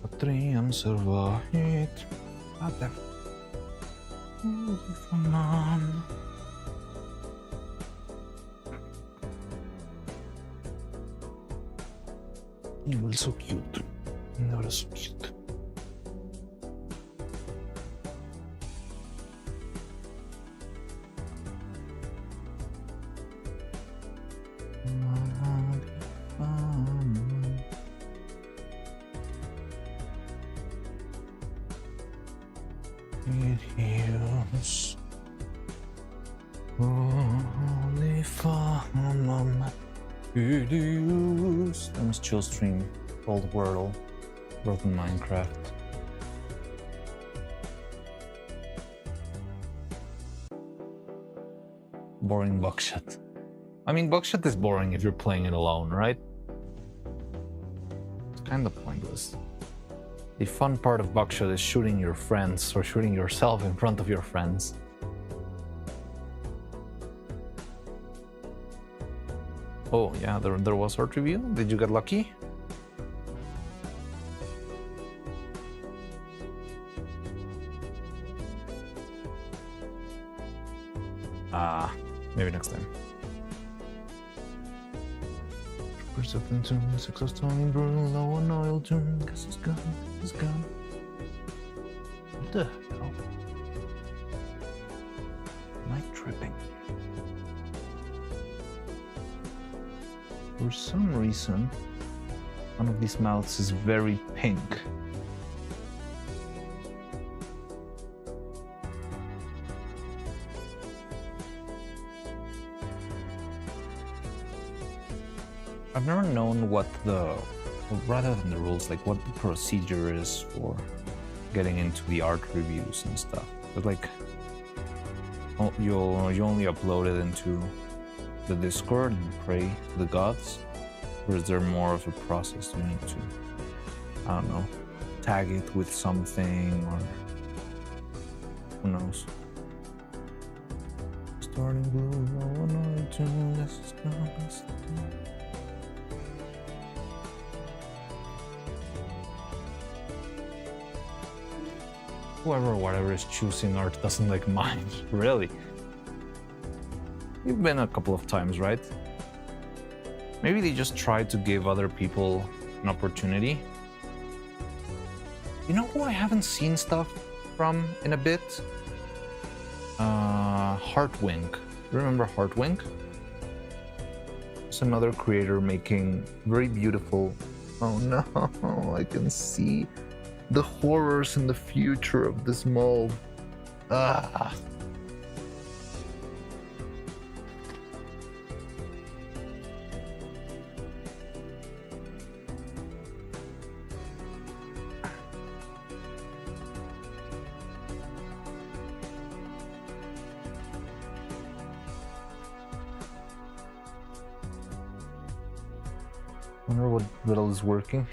Potrejam survive. Ладно. You were so cute. You were so cute. Let's chill stream called Wordle. World in Minecraft. Boring buckshot. I mean, buckshot is boring if you're playing it alone, right? It's kind of pointless. The fun part of buckshot is shooting your friends or shooting yourself in front of your friends. Oh yeah, there was art review. Did you get lucky? Maybe next time. Perception turn, success turning, brutal, low on oil turn. Guess it's gone, it's gone. What the hell? Am I tripping? For some reason, one of these mouths is very pink. I've never known what well, rather than the rules, like what the procedure is for getting into the art reviews and stuff. But like, you only upload it into the Discord and pray to the gods, or is there more of a process you need to, I don't know, tag it with something, or who knows? Starting blue, no one to this is gonna stop. Whoever or whatever is choosing art doesn't like mine, really. You've been a couple of times, right? Maybe they just try to give other people an opportunity. You know who I haven't seen stuff from in a bit? Heartwink. Remember Heartwink? It's another creator making very beautiful... Oh no, I can see the horrors in the future of this mold. Ah. I wonder what Riddle is working.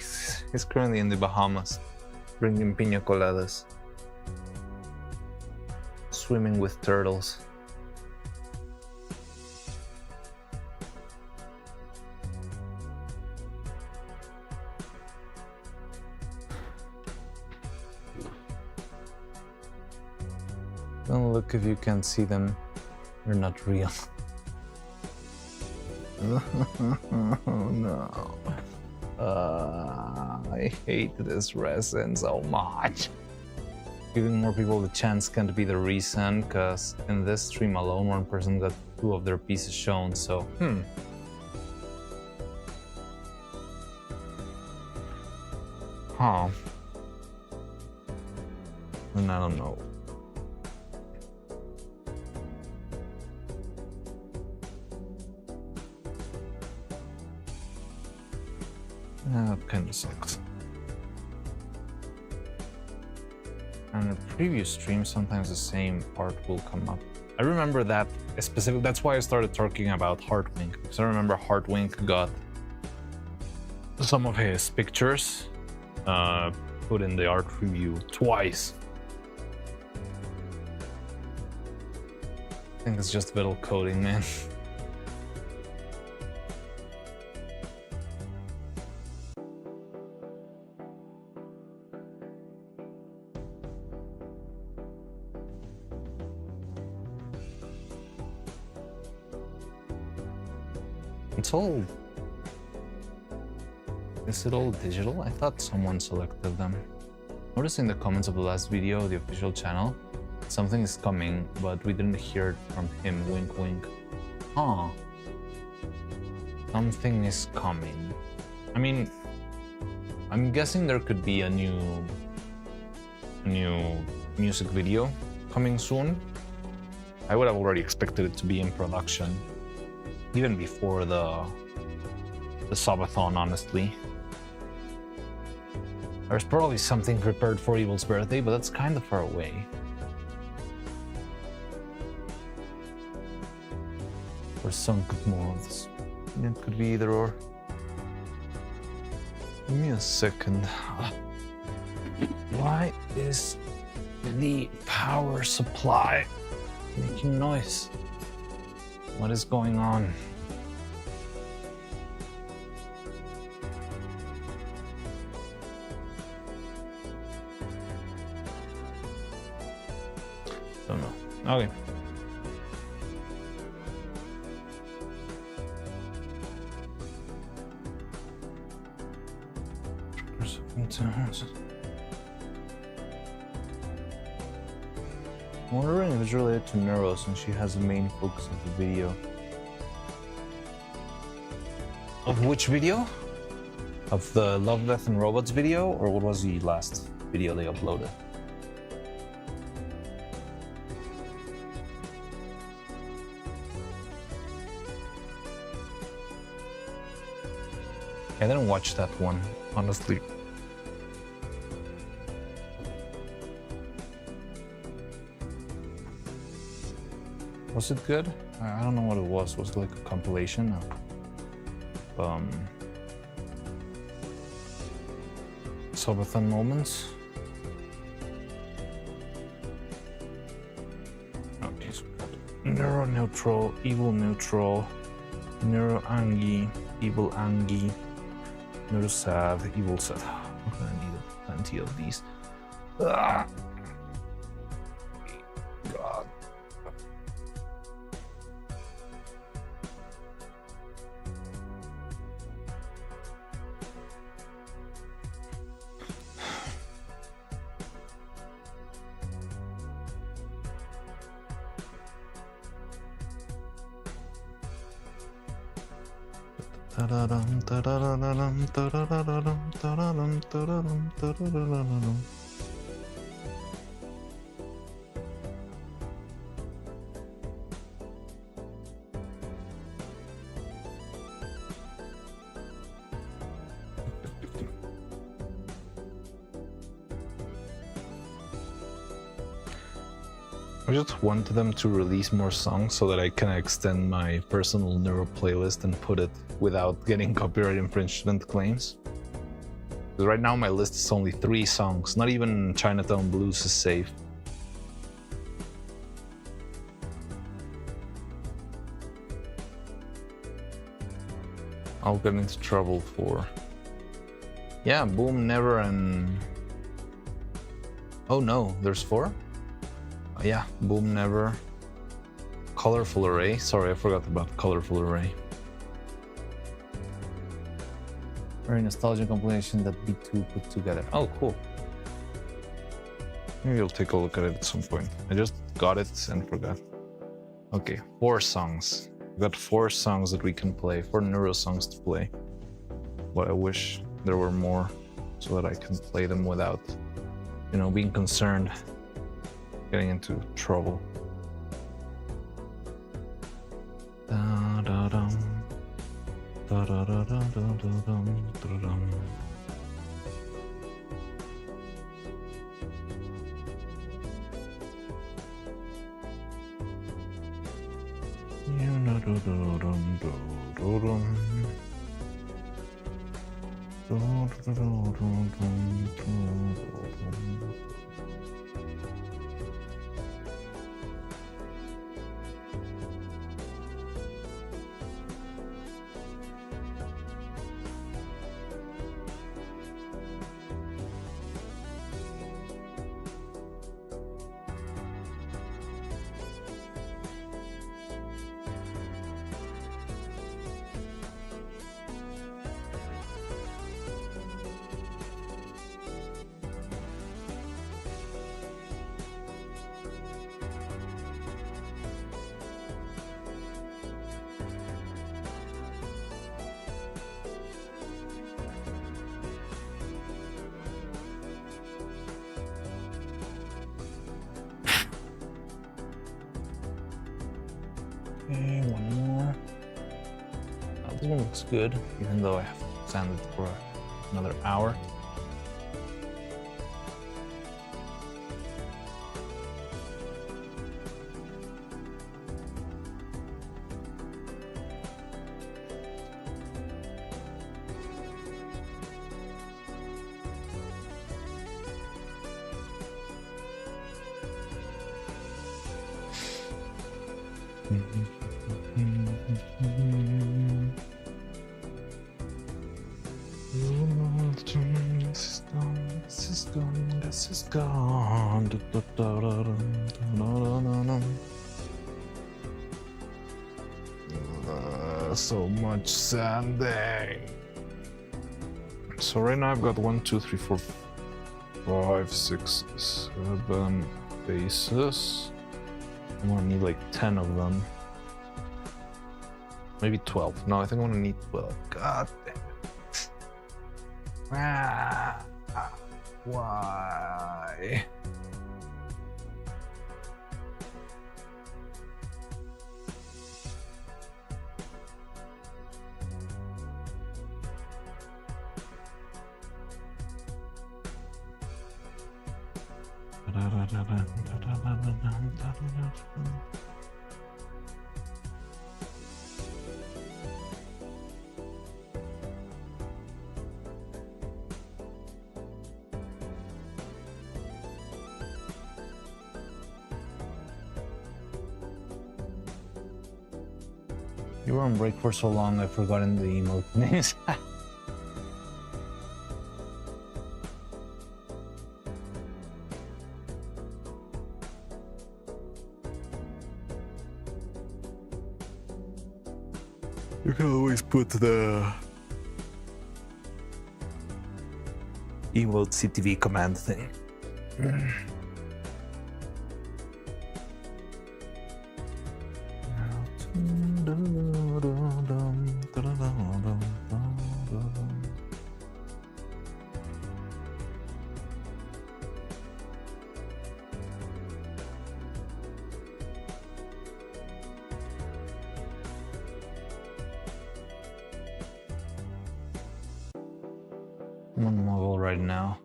He's currently in the Bahamas, drinking piña coladas, swimming with turtles. Don't look if you can't see them. They're not real. Oh no. I hate this resin so much. Giving more people the chance can't be the reason, because in this stream alone, one person got 2 of their pieces shown, so Huh. And I don't know. That kind of sucks. On a previous stream, sometimes the same art will come up. I remember that specific. That's why I started talking about Heartwink, because I remember Heartwink got some of his pictures put in the art review twice. I think it's just vital coding, man. It's all... Is it all digital? I thought someone selected them. Noticed in the comments of the last video, the official channel, something is coming, but we didn't hear it from him, wink wink. Huh. Something is coming. I mean, I'm guessing there could be a new music video coming soon. I would have already expected it to be in production. even before the Sabathon, honestly. There's probably something prepared for Evil's birthday, but that's kind of far away. Or some good moves. It could be either or. Give me a second. Why is the power supply making noise? What is going on? Don't know. Okay. I'm wondering if it's related to Neuro since she has the main focus of the video. Of which video? Of the Love, Death and Robots video? Or what was the last video they uploaded? I didn't watch that one, honestly. Was it good? I don't know what it was. Was it like a compilation of subathon moments? Okay, so Neuro Neutral, Evil Neutral, Neuro Angie, Evil Angie, Neuro Sad, Evil Sad. I'm gonna need plenty of these. Ah! God. Ta-da-dum, ta-da-da-da-dum, ta-da-da-da-dum, ta-da-dum, ta-da-dum, ta-da-da-da-dum. I just want them to release more songs so that I can extend my personal Neuro playlist and put it without getting copyright infringement claims. Because right now my list is only 3 songs, not even Chinatown Blues is safe. I'll get into trouble for... Yeah, Boom, Never, and... Oh no, there's 4? Yeah, Boom, Never, Colorful Array. Sorry, I forgot about Colorful Array. Very nostalgic compilation that B2 put together. Oh, cool. Maybe I'll take a look at it at some point. I just got it and forgot. Okay, 4 songs. We've got 4 songs that we can play, 4 Neuro songs to play. But I wish there were more so that I can play them without, you know, being concerned. Getting into trouble. Da da dum. Da da da da da da dum da dum. Da da da dum da da dum. Da da da da dum da dum. Okay, one more. This one looks good, even though I have to sand it for another hour. This is gone. So much sanding. So right now I've got 1, 2, 3, 4, 5, 6, 7 bases. I'm gonna need like 10 of them. Maybe 12. No, I think I'm gonna need 12. God damn it. Ah, why? You were on break for so long, I've forgotten the emote names. You can always put the emote CTV command thing. I'm on level right now.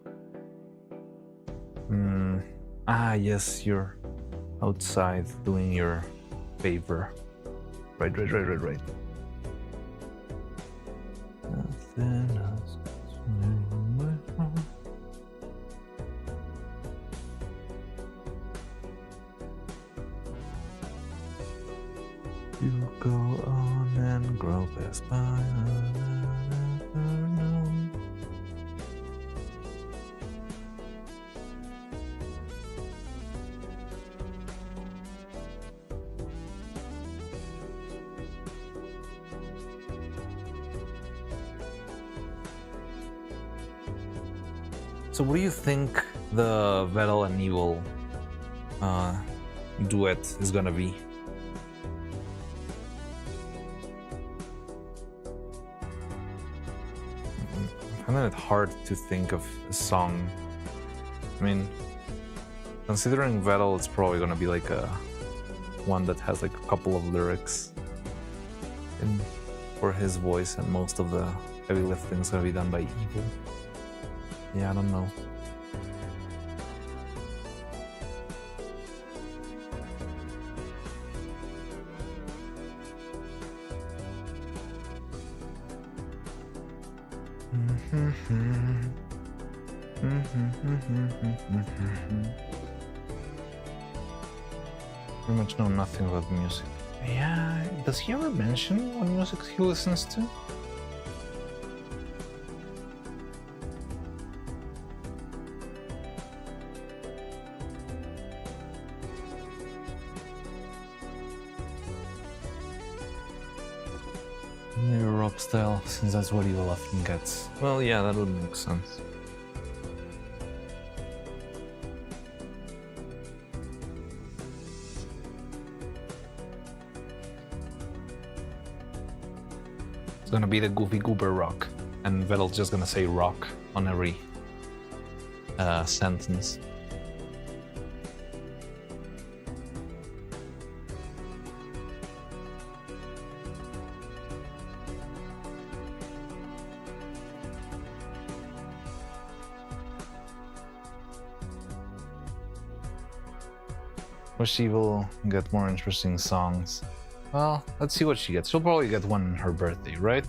Ah, yes, you're outside doing your favor. Right. Nothing else is in my heart. You go on and grow past by. So what do you think the Vettel and Evil duet is gonna be? I find it hard to think of a song. I mean, considering Vettel, it's probably gonna be like a one that has like a couple of lyrics for his voice, and most of the heavy lifting is gonna be done by Evil. Yeah, I don't know. Pretty much know nothing about music. Yeah, does he ever mention what music he listens to? Europe style, since that's what Evil often gets. Well, yeah, that would make sense. It's gonna be the Goofy Goober rock, and Vettel's just gonna say rock on every sentence. But she will get more interesting songs. Well, let's see what she gets. She'll probably get one on her birthday, right?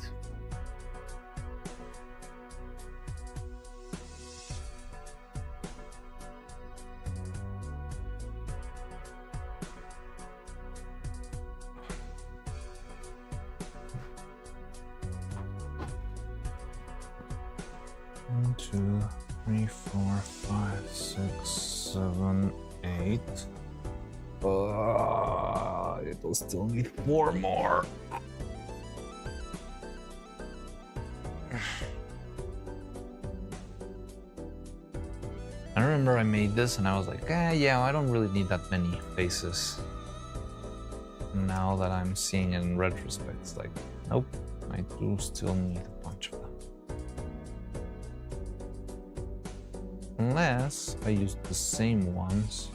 One, 2, 3, 4, 5, 6, 7, 8. It'll still need 4 more. I remember I made this and I was like, yeah, I don't really need that many faces. Now that I'm seeing it in retrospect, it's like, nope, I do still need a bunch of them. Unless I use the same ones.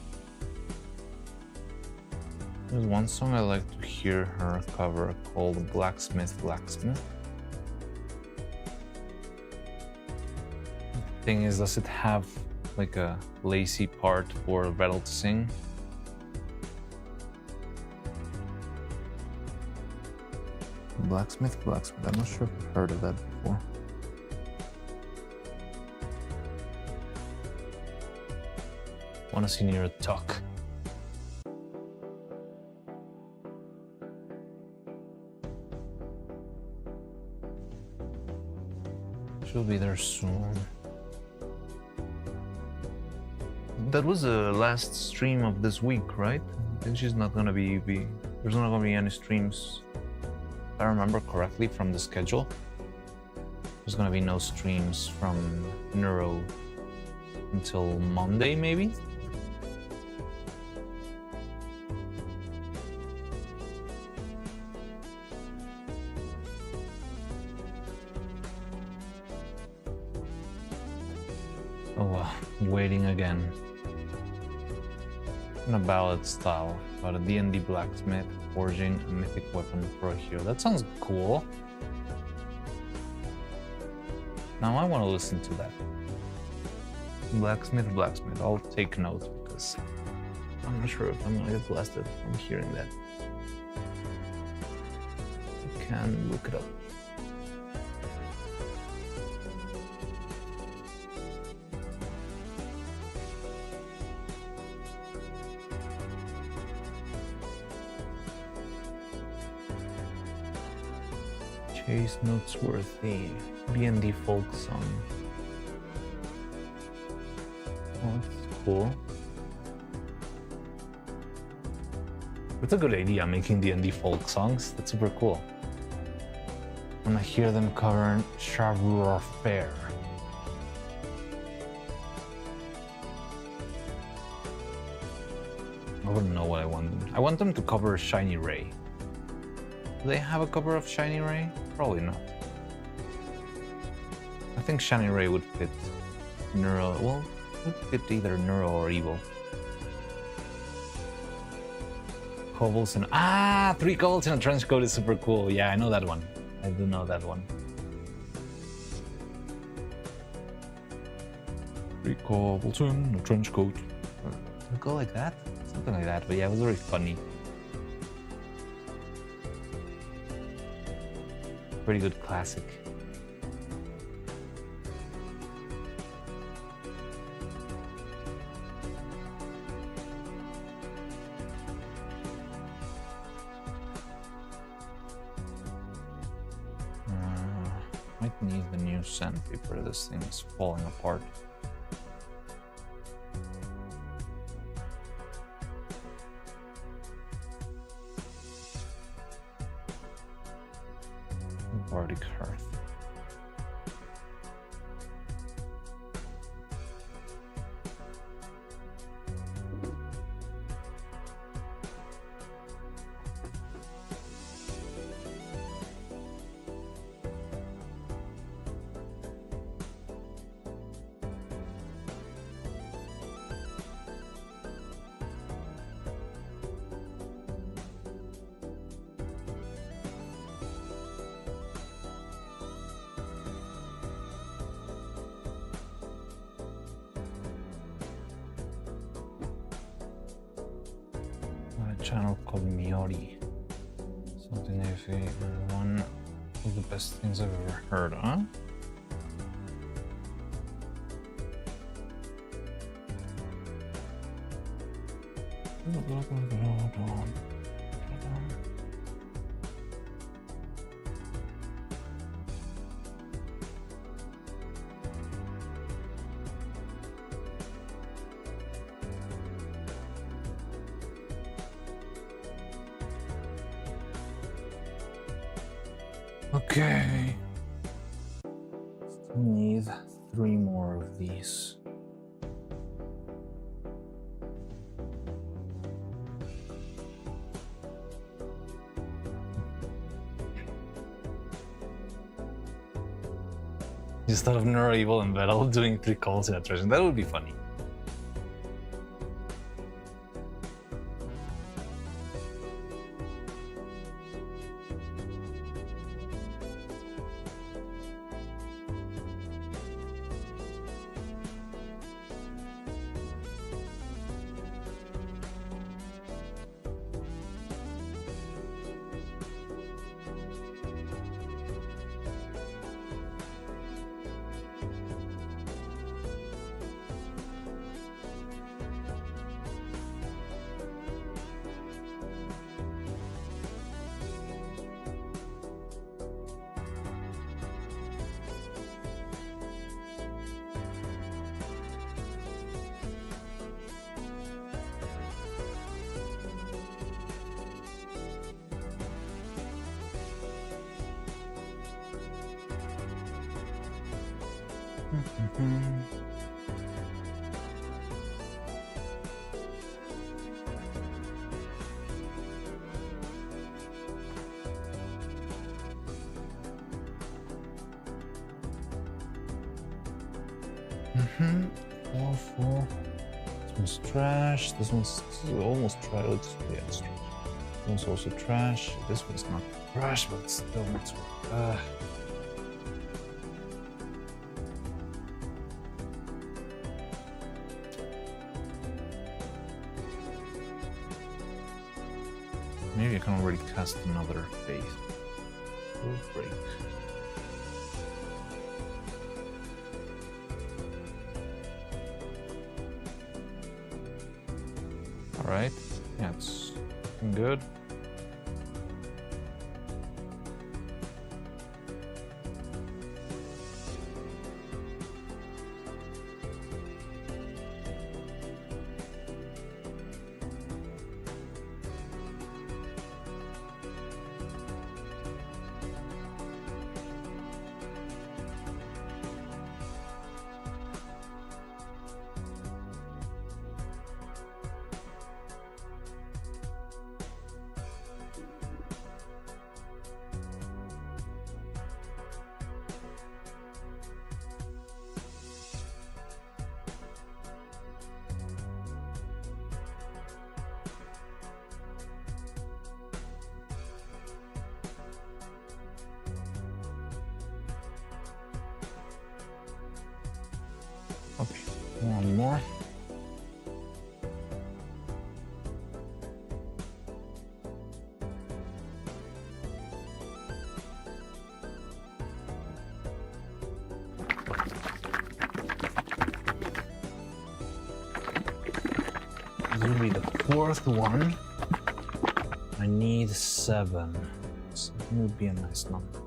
There's one song I like to hear her cover called Blacksmith, Blacksmith. The thing is, does it have like a lazy part for Vettel to sing? Blacksmith, Blacksmith. I'm not sure if I've heard of that before. Wanna see Neuro talk. She'll be there soon. That was the last stream of this week, right? I think she's not gonna be there's not gonna be any streams. If I remember correctly from the schedule, there's gonna be no streams from Neuro until Monday, maybe? Oh, waiting again. In a ballad style, about a D&D blacksmith forging a mythic weapon for a hero. That sounds cool. Now I want to listen to that. Blacksmith, blacksmith. I'll take note because I'm not sure if I'm gonna get blasted from hearing that. I can look it up. Chase Noteworthy, D&D folk song. Oh, that's cool. It's a good idea, making D&D folk songs. That's super cool. When I hear them covering Savoir Faire. I wouldn't know what I want them. I want them to cover Shiny Ray. Do they have a cover of Shiny Ray? Probably not. I think Shiny Ray would fit Neuro. Well, it would fit either Neuro or Evil. Cobbles and 3 cobbles in a trench coat is super cool. Yeah, I know that one. I do know that one. 3 cobbles in a trench coat. Did it go like that? Something like that. But yeah, it was very funny. Pretty good classic. Might need the new sandpaper. This thing is falling apart. Bardic Hearth. channel called Miori. Something iffy and one of the best things I've ever heard, huh? Okay. Still need 3 more of these. Instead of Neuro-Evil and Battle doing 3 calls in a treasure, that would be funny. Four, four. This one's trash. This one's almost trash. Yeah, it's trash. This one's also trash. This one's not trash, but it's still not. Maybe I can already cast another phase. Will break. Alright, yeah, it's good. Okay, one more. This will be the 4th one. I need 7. 7 would be a nice number.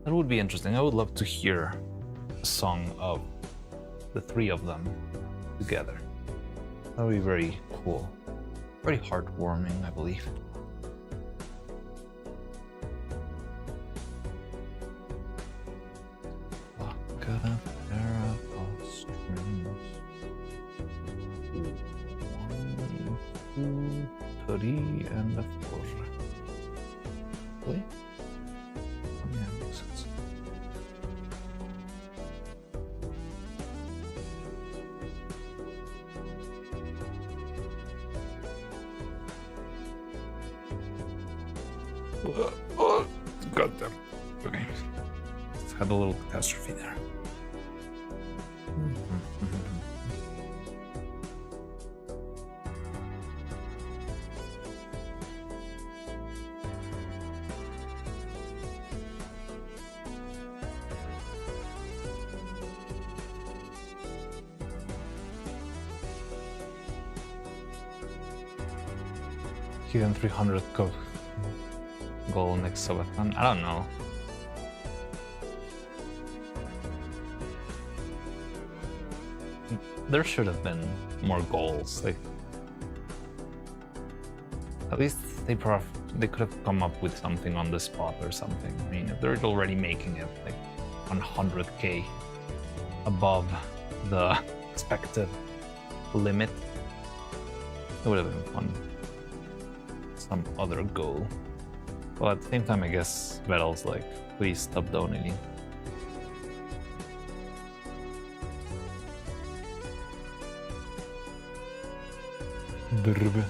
That would be interesting. I would love to hear a song of the 3 of them together. That would be very cool. Very heartwarming, I believe. got a pair of strings. 1, 2, 3, and a 4. Really? Oh, yeah, makes sense. Oh, goddamn. Okay. Had a little catastrophe there. Hidden 300 goal next subathon. I don't know. There should have been more goals. Like, at least they could have come up with something on the spot or something. I mean, if they're already making it like 100k above the expected limit, it would have been fun. Some other goal. Well, at the same time, I guess Vettel's like, please stop donating. Brr.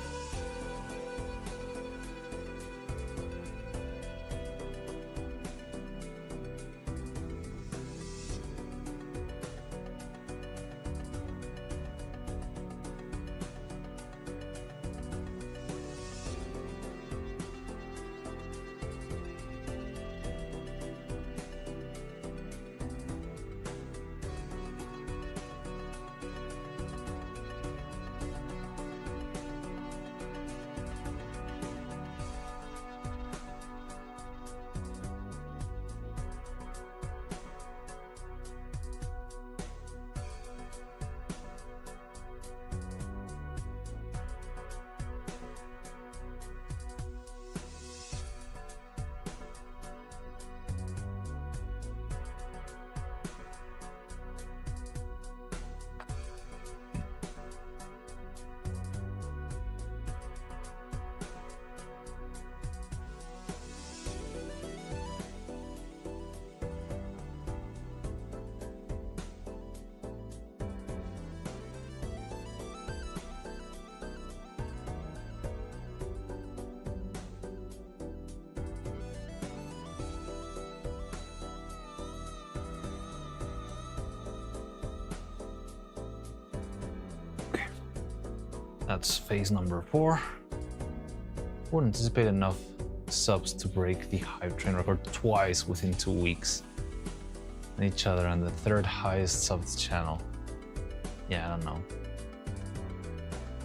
That's phase number 4. Would anticipate enough subs to break the hype train record twice within 2 weeks. And each other on the 3rd highest subs channel. Yeah, I don't know.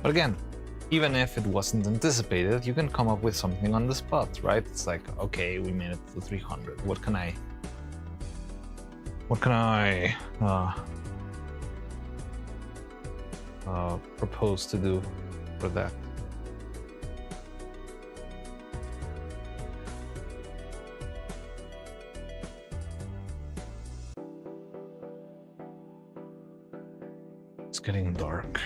But again, even if it wasn't anticipated, you can come up with something on the spot, right? It's like, okay, we made it to 300. What can I propose to do for that? It's getting dark.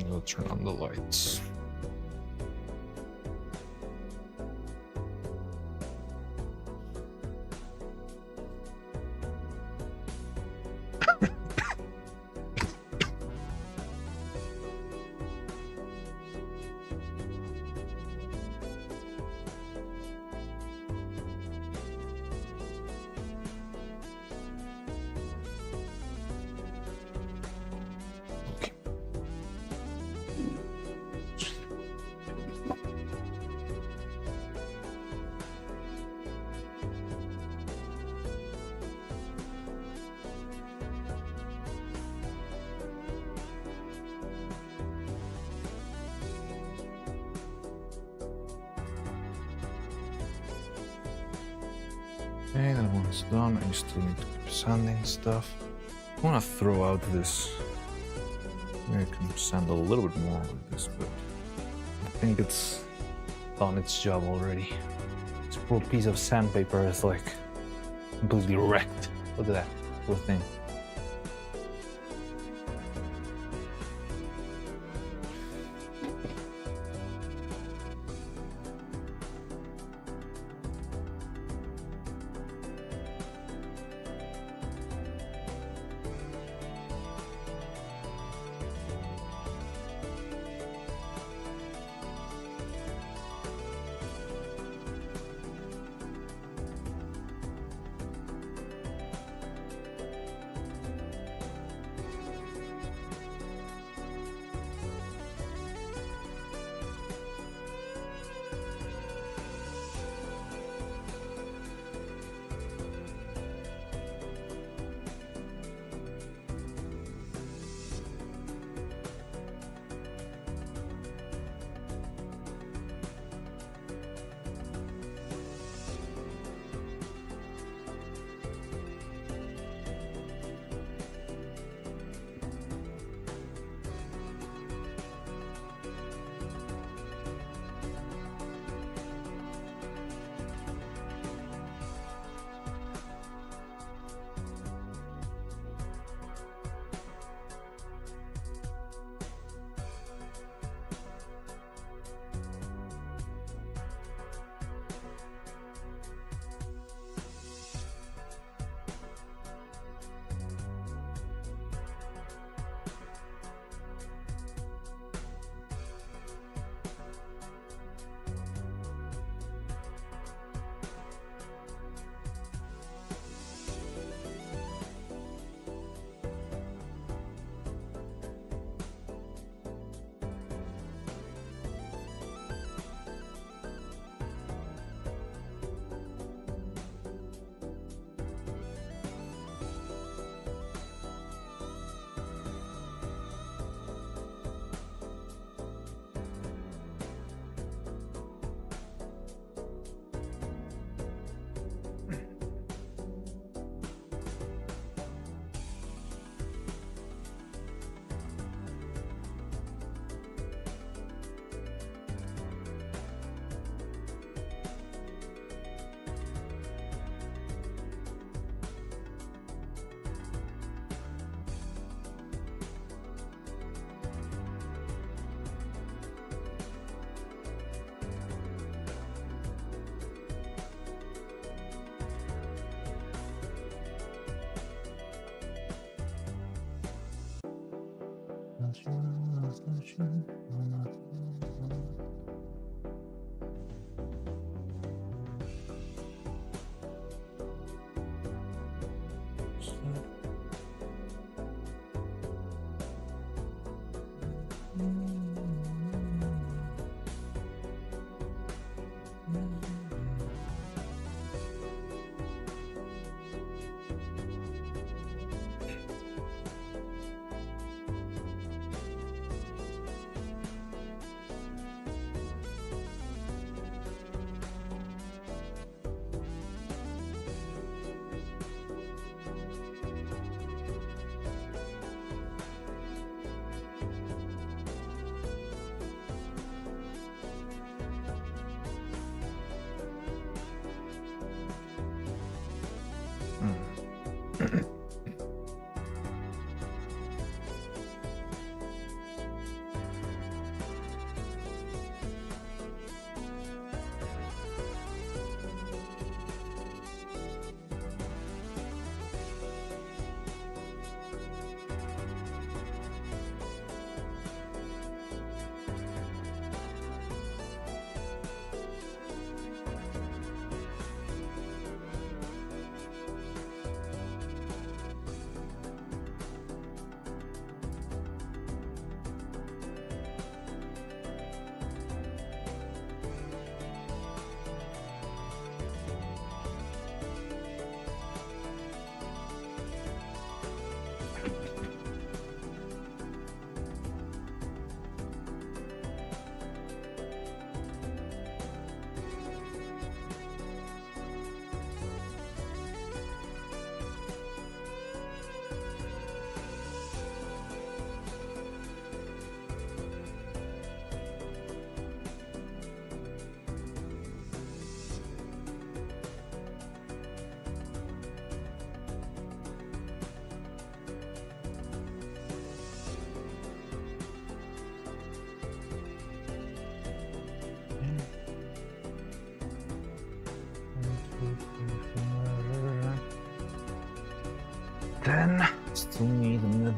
I'll turn on the lights. Okay, that one's done. I still need to keep sanding stuff. I want to throw out this. Maybe I can sand a little bit more with this, but I think it's done its job already. It's little piece of sandpaper is like completely wrecked. Look at that poor thing.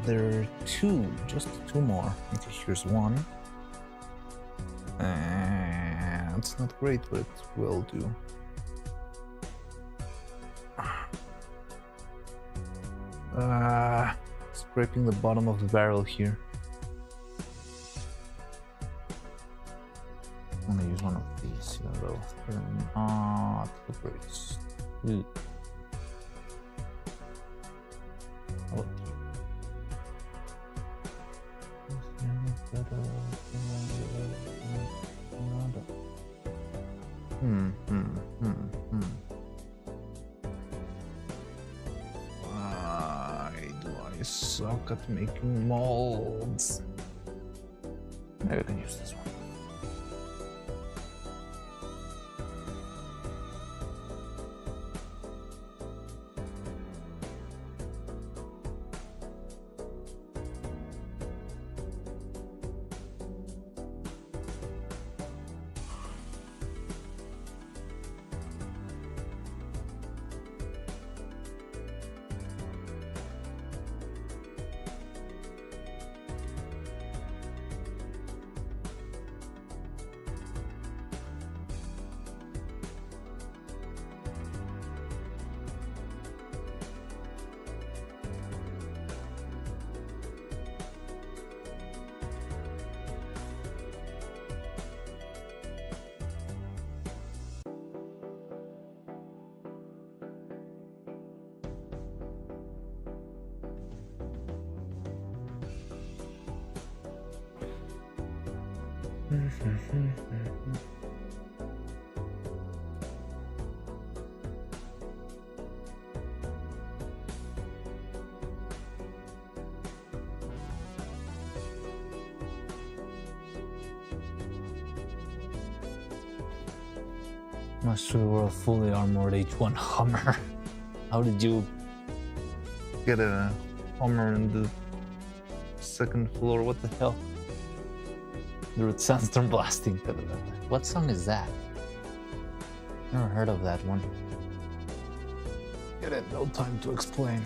there are two, just two more. Okay, here's one. It's not great, but it will do. Scraping the bottom of the barrel here. I'm gonna use one of these, even though they're not the greatest. Ooh. How about you? Why do I suck at making molds? Maybe I can use this one. Much to the world, fully armored H1 Hummer. How did you get a Hummer in the second floor? What the hell? The Root Sandstorm blasting. What song is that? Never heard of that one. Get it, no time to explain.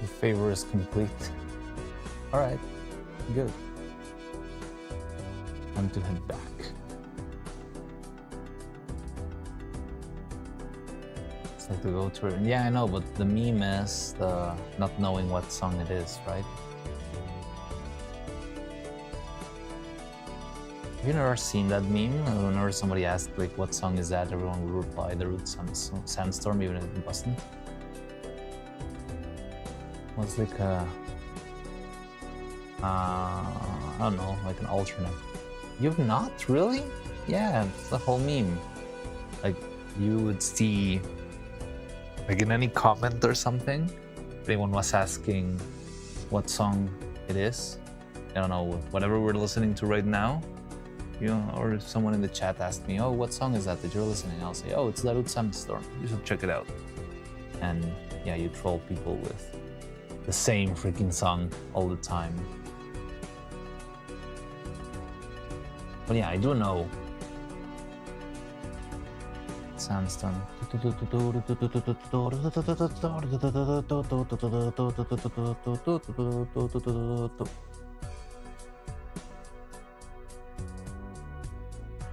The favor is complete. Alright, good. Time to head back. It's like to go to it. Yeah, I know, but the meme is the not knowing what song it is, right? Have you never seen that meme? Whenever somebody asks like what song is that, everyone will reply the Root Sandstorm, even if it wasn't. Was like a I don't know, like an alternate. You've not really? Yeah, it's the whole meme. Like you would see, like in any comment or something, if anyone was asking what song it is, I don't know, whatever we're listening to right now, you know, or if someone in the chat asked me, oh, what song is that you're listening? I'll say, oh, it's the Root Sandstorm. You should check it out. And yeah, you troll people with the same freaking song all the time. But yeah, I do know. Sandstorm.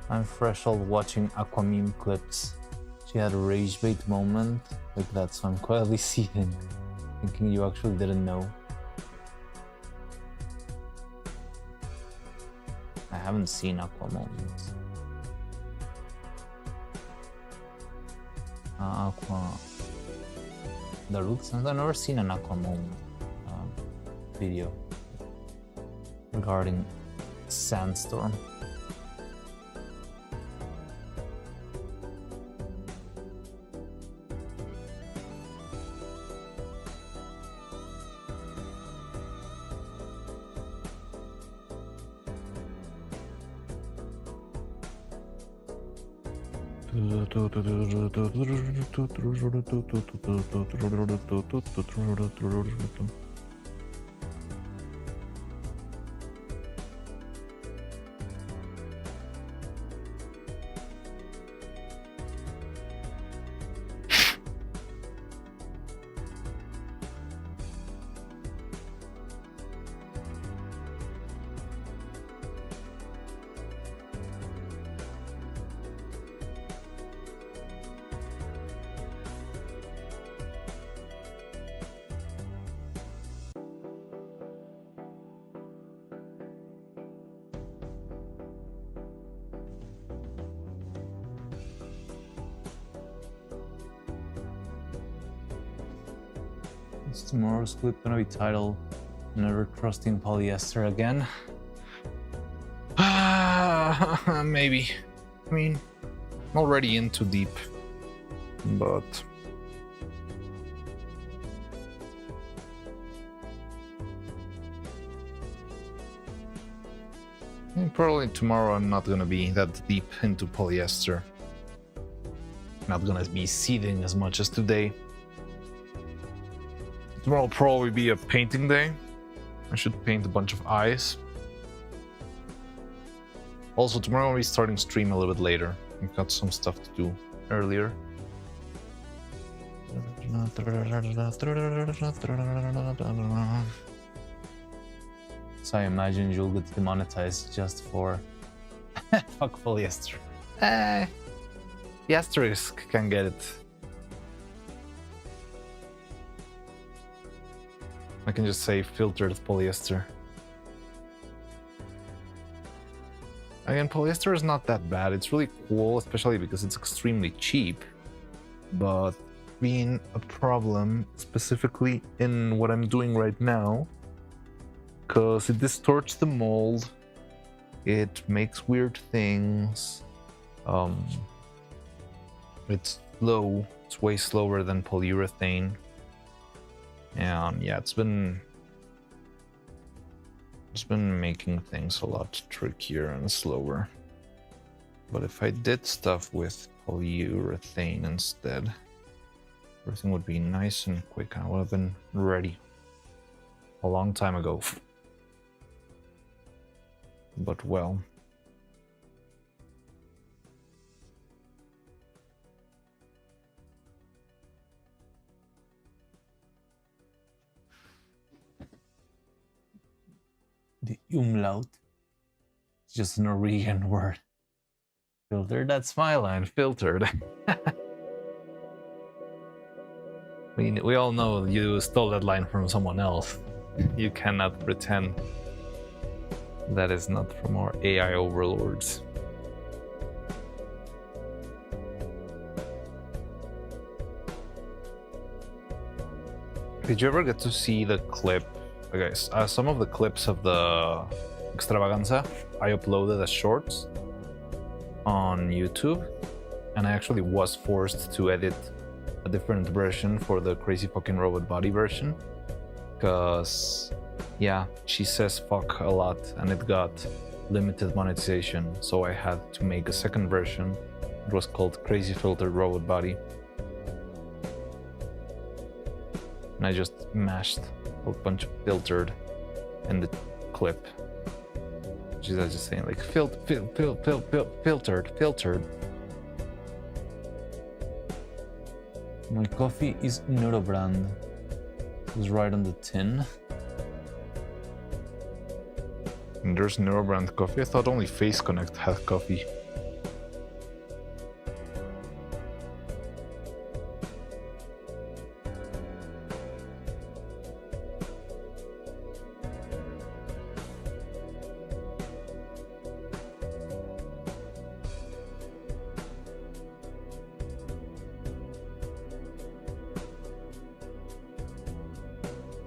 I'm fresh old watching Aquameme clips. She had a rage bait moment like that, so I'm quietly seething, thinking you actually didn't know. I haven't seen Aqua moments. Aqua. The Roots? I've never seen an Aqua moment video regarding Sandstorm. Tomorrow's clip gonna be titled "Never Trusting Polyester Again." Maybe. I mean, I'm already in too deep, but probably tomorrow I'm not gonna be that deep into polyester. Not gonna be seething as much as today. Tomorrow will probably be a painting day. I should paint a bunch of eyes. Also, tomorrow I'll be starting stream a little bit later. I've got some stuff to do earlier. So I imagine you'll get demonetized just for fuck polyester. The asterisk can get it. I can just say filtered polyester. Again, polyester is not that bad. It's really cool, especially because it's extremely cheap. But being a problem, specifically in what I'm doing right now, because it distorts the mold, it makes weird things. It's slow. It's way slower than polyurethane. And yeah, it's been making things a lot trickier and slower. But if I did stuff with polyurethane instead, everything would be nice and quick. I would have been ready a long time ago. But well. The umlaut. It's just a Norwegian word. Filtered, that smile line, filtered. We all know you stole that line from someone else. You cannot pretend that is not from our AI overlords. Did you ever get to see the clip? Okay, some of the clips of the extravaganza I uploaded as shorts on YouTube, and I actually was forced to edit a different version for the crazy fucking robot body version, because yeah, she says fuck a lot and it got limited monetization, so I had to make a second version. It was called Crazy Filtered Robot Body, and I just mashed a bunch of filtered in the clip. She's just saying like filtered. My coffee is Neuro-brand. It's right on the tin. And there's Neuro-brand coffee. I thought only Face Connect had coffee.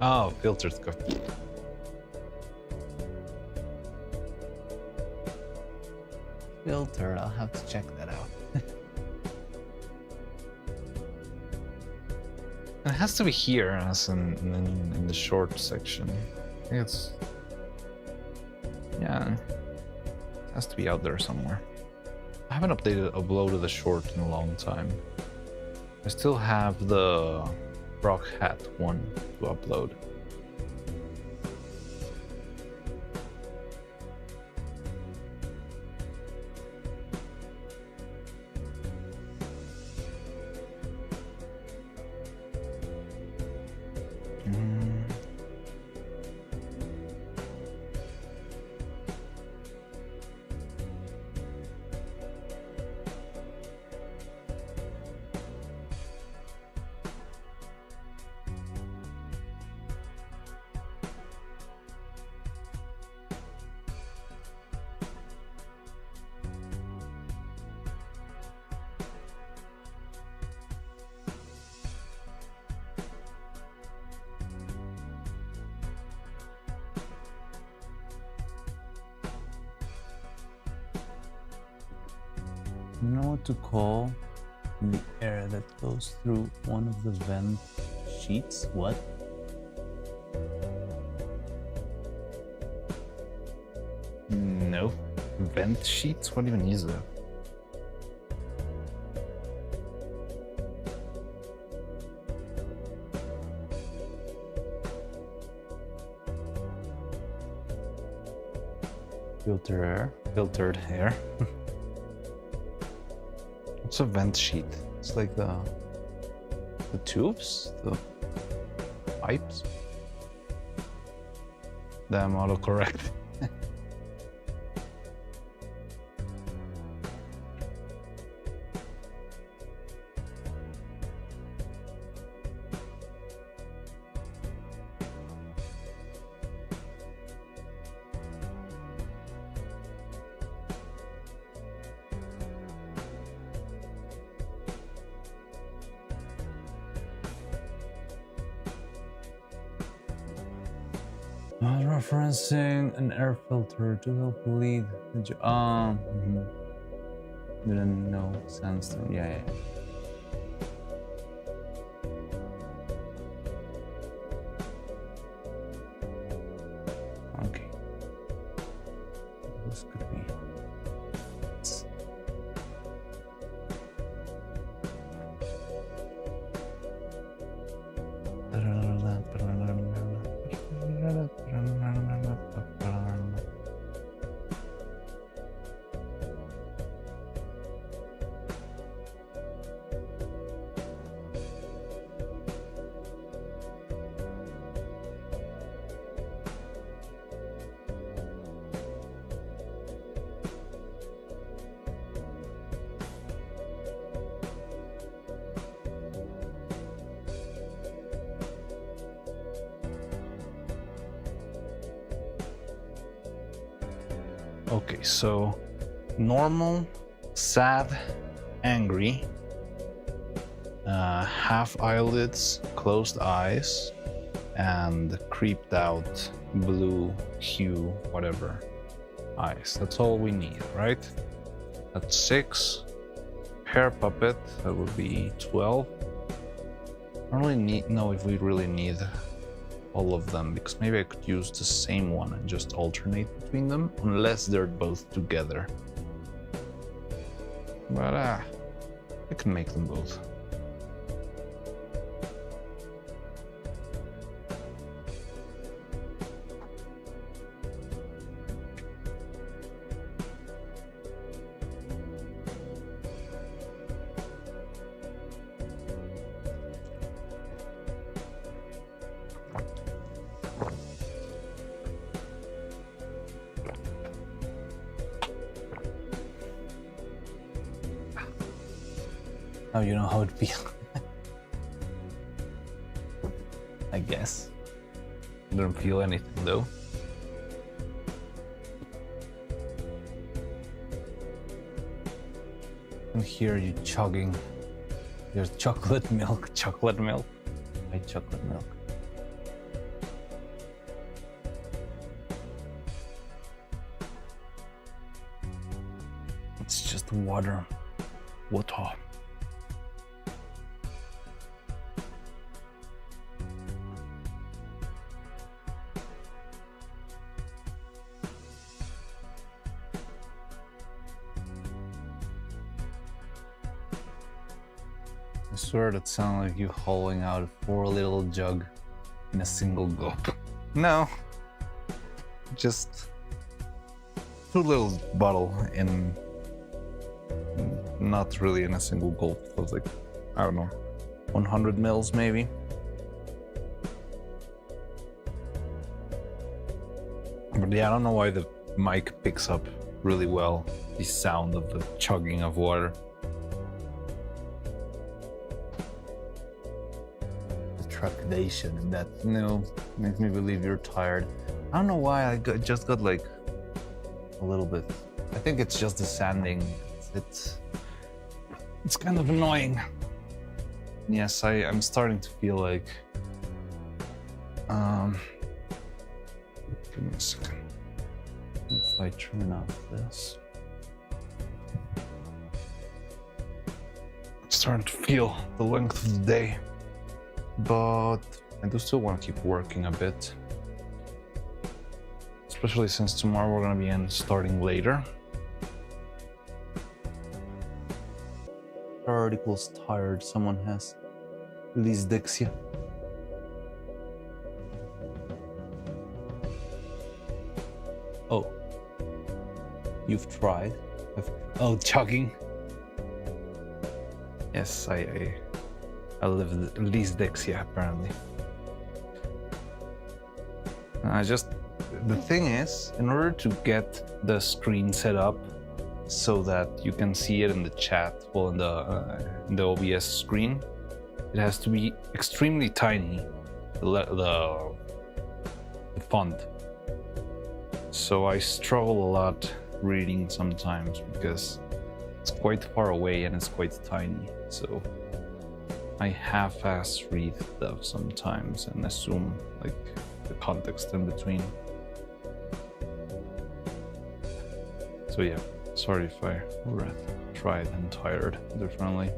Oh, filtered coffee. Filter, I'll have to check that out. It has to be here, as in the short section. I think it's... yeah, it has to be out there somewhere. I haven't uploaded a short in a long time. I still have the rock hat one to upload. You know what to call the air that goes through one of the vent sheets? What? No. Vent sheets? What even is that? Filter air. Filtered air. What's a vent sheet? It's like the tubes, the pipes. Damn, autocorrect. I was referencing an air filter to help lead the didn't know sandstone. Yeah. Okay. This could be. Okay, so normal, sad, angry, half eyelids, closed eyes, and creeped out blue hue, whatever eyes. That's all we need, right? That's 6. Hair puppet, that would be 12. I don't really know if we really need all of them, because maybe I could use the same one and just alternate between them, unless they're both together. But I can make them both. Oh, you know how it feels. I guess. I don't feel anything though. I hear you chugging your chocolate milk. Chocolate milk. White chocolate milk. It's just water. Water. I swear that sounded like you hauling out a 4-liter jug in a single gulp. No, just 2 little bottle in, not really in a single gulp. It was like, I don't know, 100 mils maybe. But yeah, I don't know why the mic picks up really well the sound of the chugging of water. The trepidation in that, makes me believe you're tired. I don't know why I just got like a little bit. I think it's just the sanding. It's kind of annoying. Yes, I'm starting to feel like. Give me a second. If I turn off this. I'm starting to feel the length of the day, but I do still want to keep working a bit. Especially since tomorrow we're going to be starting later. Tired equals tired. Someone has dyslexia. Oh, you've tried? Oh, chugging. Yes, I live dyslexia apparently. The thing is, in order to get the screen set up so that you can see it in the chat, well, in the OBS screen, it has to be extremely tiny, the font. So I struggle a lot reading sometimes because it's quite far away and it's quite tiny. So I half-ass read stuff sometimes and assume like the context in between. So yeah, sorry if I read, tried and tired differently.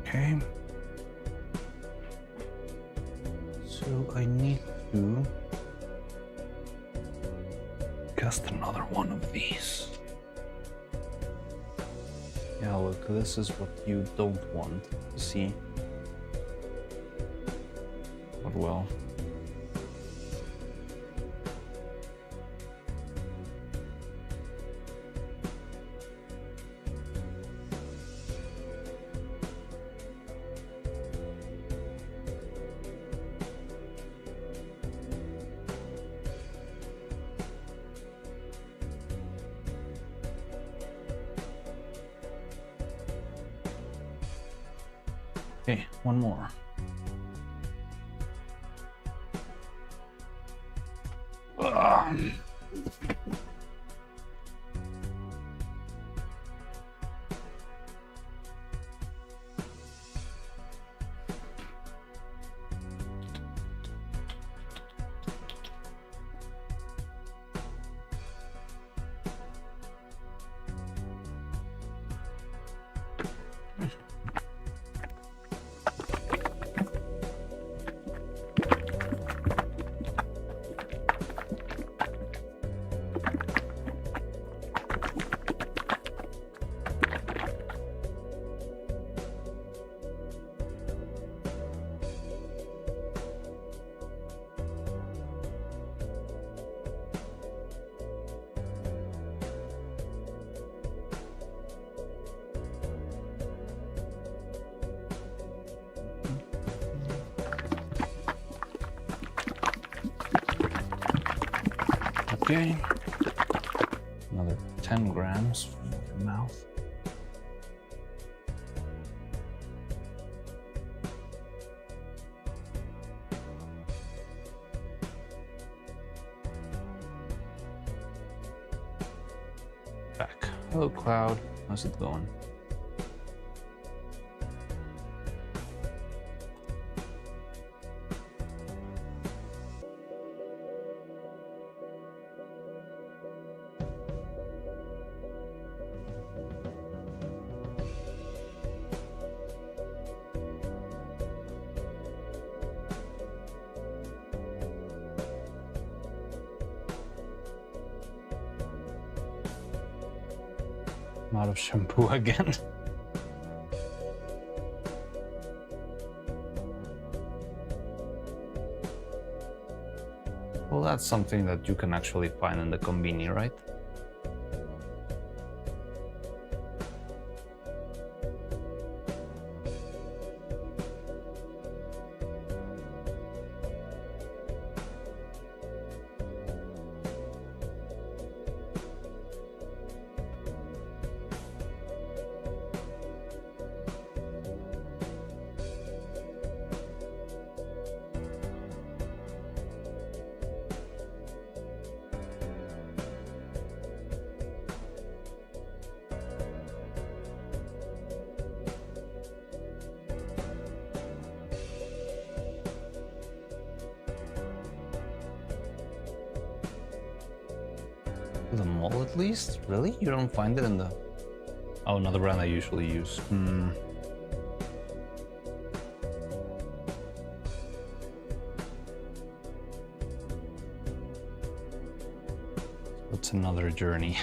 Okay. So I need to Cast another one of these. Yeah, look, this is what you don't want to see. But well. Okay, one more. Okay. Another 10 grams from your mouth. Hello, Cloud. How's it going? I'm out of shampoo again. Well, that's something that you can actually find in the conveni, right? The mall, at least? Really? You don't find it in the... Oh, another brand I usually use. It's another journey.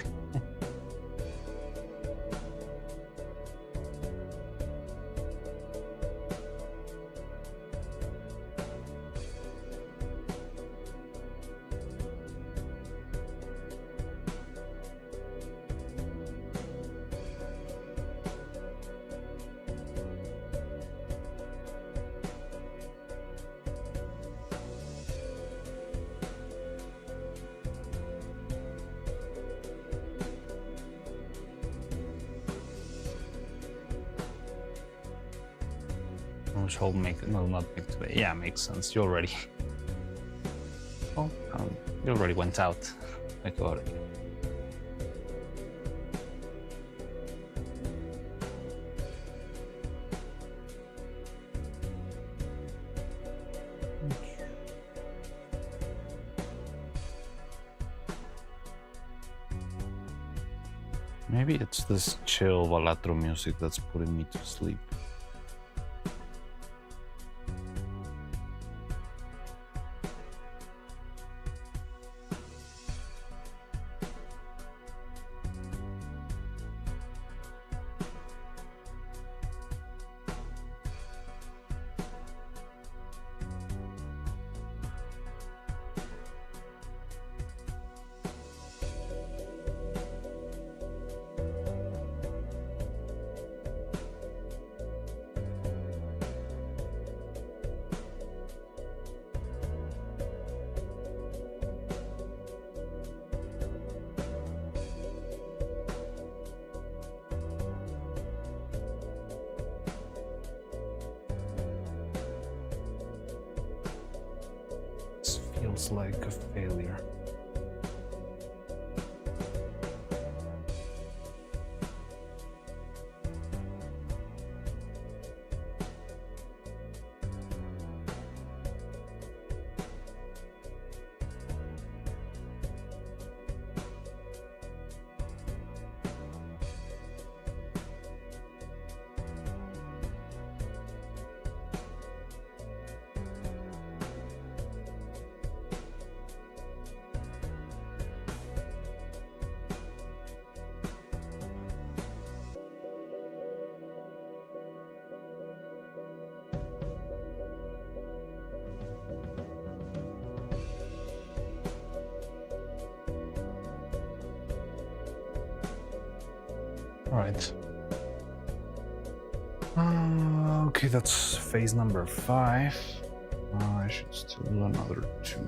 Which will not make today. Yeah, makes sense. You already. Oh, you already went out. I got it. Maybe it's this chill Balatro music that's putting me to sleep. Feels like a failure. All right. Okay, that's phase number 5. I should still do another 2.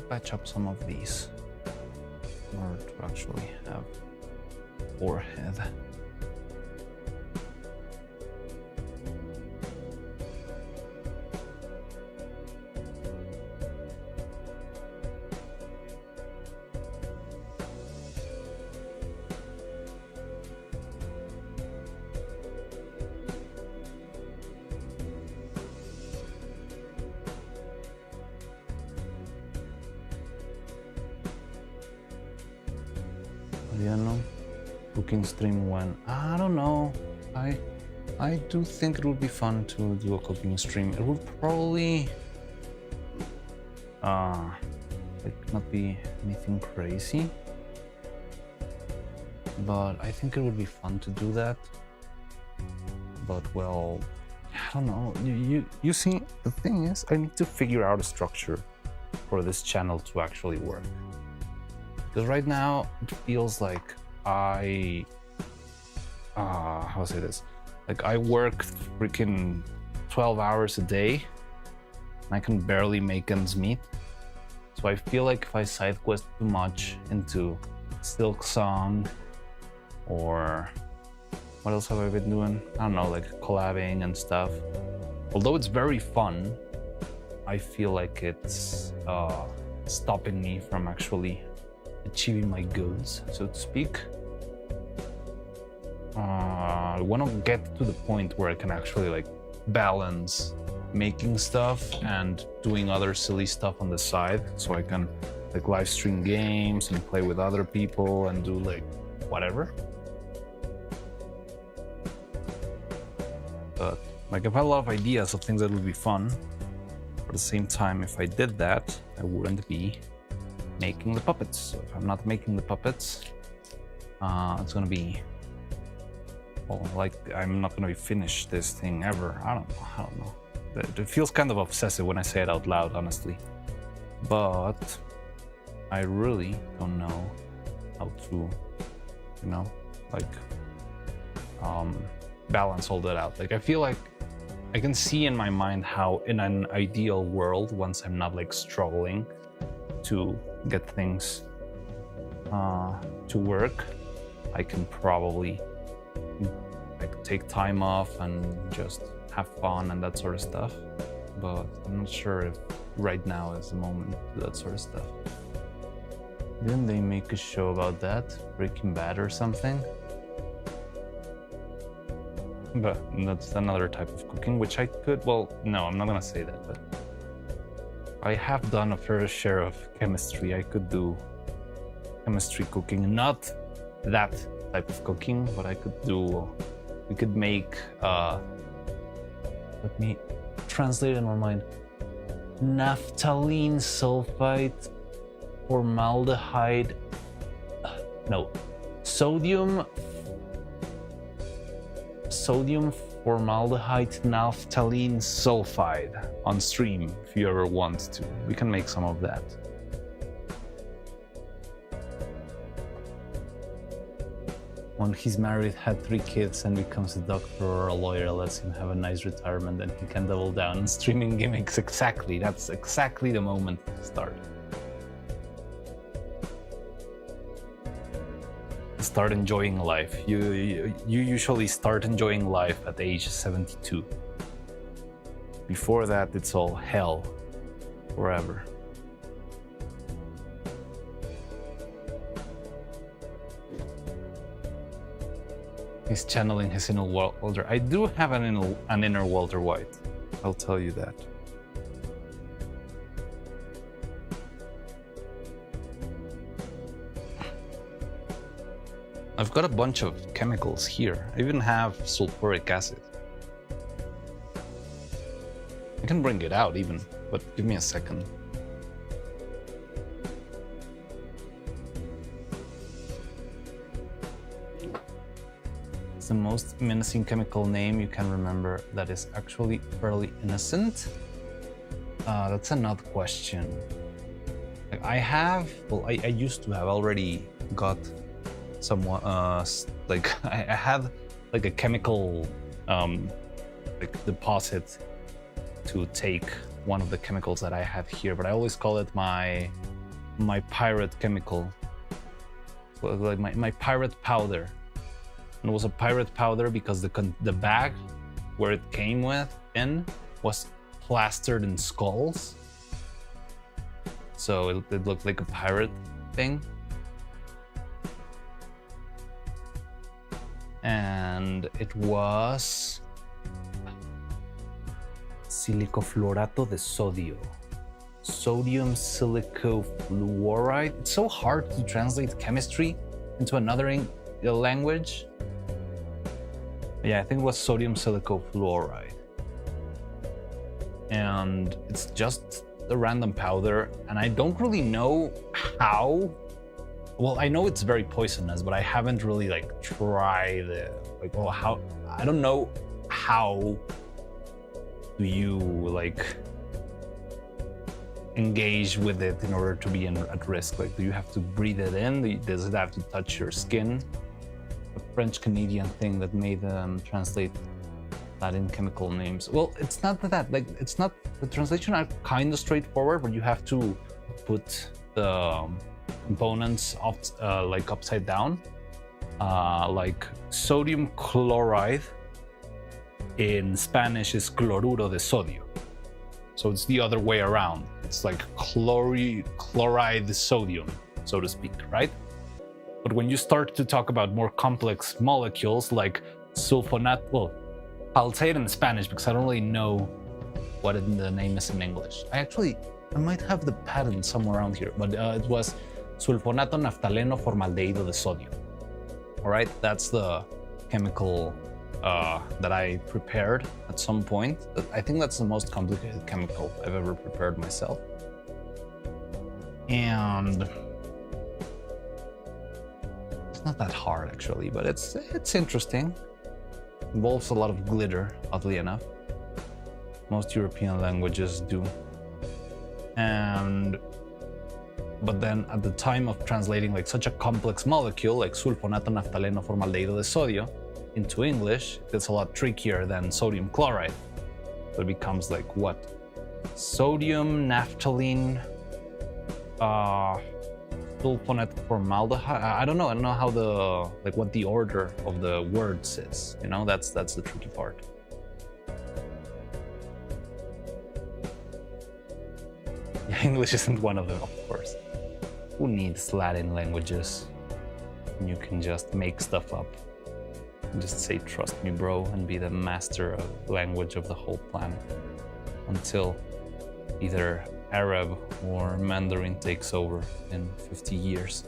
patch up some of these in order to actually have forehead. Cooking stream when I don't know. I do think it would be fun to do a cooking stream. It would probably like not be anything crazy, but I think it would be fun to do that. But well, I don't know. You see, the thing is, I need to figure out a structure for this channel to actually work. Because right now it feels like how to say this? Like I work freaking 12 hours a day and I can barely make ends meet. So I feel like if I side quest too much into Silk Song or what else have I been doing? I don't know, like collabing and stuff. Although it's very fun, I feel like it's stopping me from actually achieving my goals, so to speak. I want to get to the point where I can actually like balance making stuff and doing other silly stuff on the side, so I can like live stream games and play with other people and do like whatever. But like I've had a lot of ideas of things that would be fun. But at the same time, if I did that, I wouldn't be making the puppets. So if I'm not making the puppets, it's gonna be, well, like I'm not gonna be finished this thing ever. I don't know. It feels kind of obsessive when I say it out loud, honestly. But I really don't know how to, you know, like balance all that out. Like I feel like I can see in my mind how in an ideal world, once I'm not like struggling to get things to work, I can probably like take time off and just have fun and that sort of stuff. But I'm not sure if right now is the moment to do that sort of stuff. Didn't they make a show about that? Breaking Bad or something? But that's another type of cooking, which I could, well, no, I'm not gonna say that, but I have done a fair share of chemistry. I could do chemistry cooking, not that type of cooking, but I could do, we could make, let me translate it in my mind. Naphthalene sulfide, formaldehyde, no, sodium formaldehyde naphthalene sulfide on stream if you ever want to. We can make some of that. When he's married, had 3 kids, and becomes a doctor or a lawyer, lets him have a nice retirement, and he can double down on streaming gimmicks. Exactly, that's exactly the moment to start. Start enjoying life. You usually start enjoying life at age 72. Before that, it's all hell forever. He's channeling his inner Walter. I do have an inner Walter White. I'll tell you that. I've got a bunch of chemicals here. I even have sulfuric acid. I can bring it out even, but give me a second. It's the most menacing chemical name you can remember that is actually fairly innocent. That's an odd question. Like I used to have already got somewhat like I had like a chemical like deposit to take one of the chemicals that I have here, but I always call it my my pirate chemical. So like my pirate powder. And it was a pirate powder because the bag where it came in was plastered in skulls. So it looked like a pirate thing. And it was silicofluorato de sodio. Sodium silicofluoride. It's so hard to translate chemistry into another language. Yeah, I think it was sodium silicofluoride. And it's just a random powder, and I don't really know how. Well, I know it's very poisonous, but I haven't really like tried it. Like, well, how? I don't know how do you like engage with it in order to be at risk. Like, do you have to breathe it in? Does it have to touch your skin? A French-Canadian thing that made them translate Latin chemical names. Well, it's not that like it's not the translation are kind of straightforward, but you have to put the components like upside down. Like sodium chloride in Spanish is cloruro de sodio. So it's the other way around. It's like chloride sodium, so to speak, right? But when you start to talk about more complex molecules like sulfonate, well, I'll say it in Spanish because I don't really know what the name is in English. I might have the patent somewhere around here, but it was sulfonato naftaleno formaldehído de sodio. All right, that's the chemical that I prepared at some point. I think that's the most complicated chemical I've ever prepared myself. And it's not that hard actually, but it's interesting. Involves a lot of glitter, oddly enough. Most European languages do. But then at the time of translating like such a complex molecule like sulfonato naftaleno formaldehído de sodio into English, it's a lot trickier than sodium chloride. So it becomes like what? Sodium, naphthalene, sulfonate formaldehyde. I don't know how what the order of the words is. You know, that's the tricky part. Yeah, English isn't one of them, of course. Who needs Latin languages? You can just make stuff up. Just say, trust me, bro, and be the master of language of the whole planet. Until either Arab or Mandarin takes over in 50 years.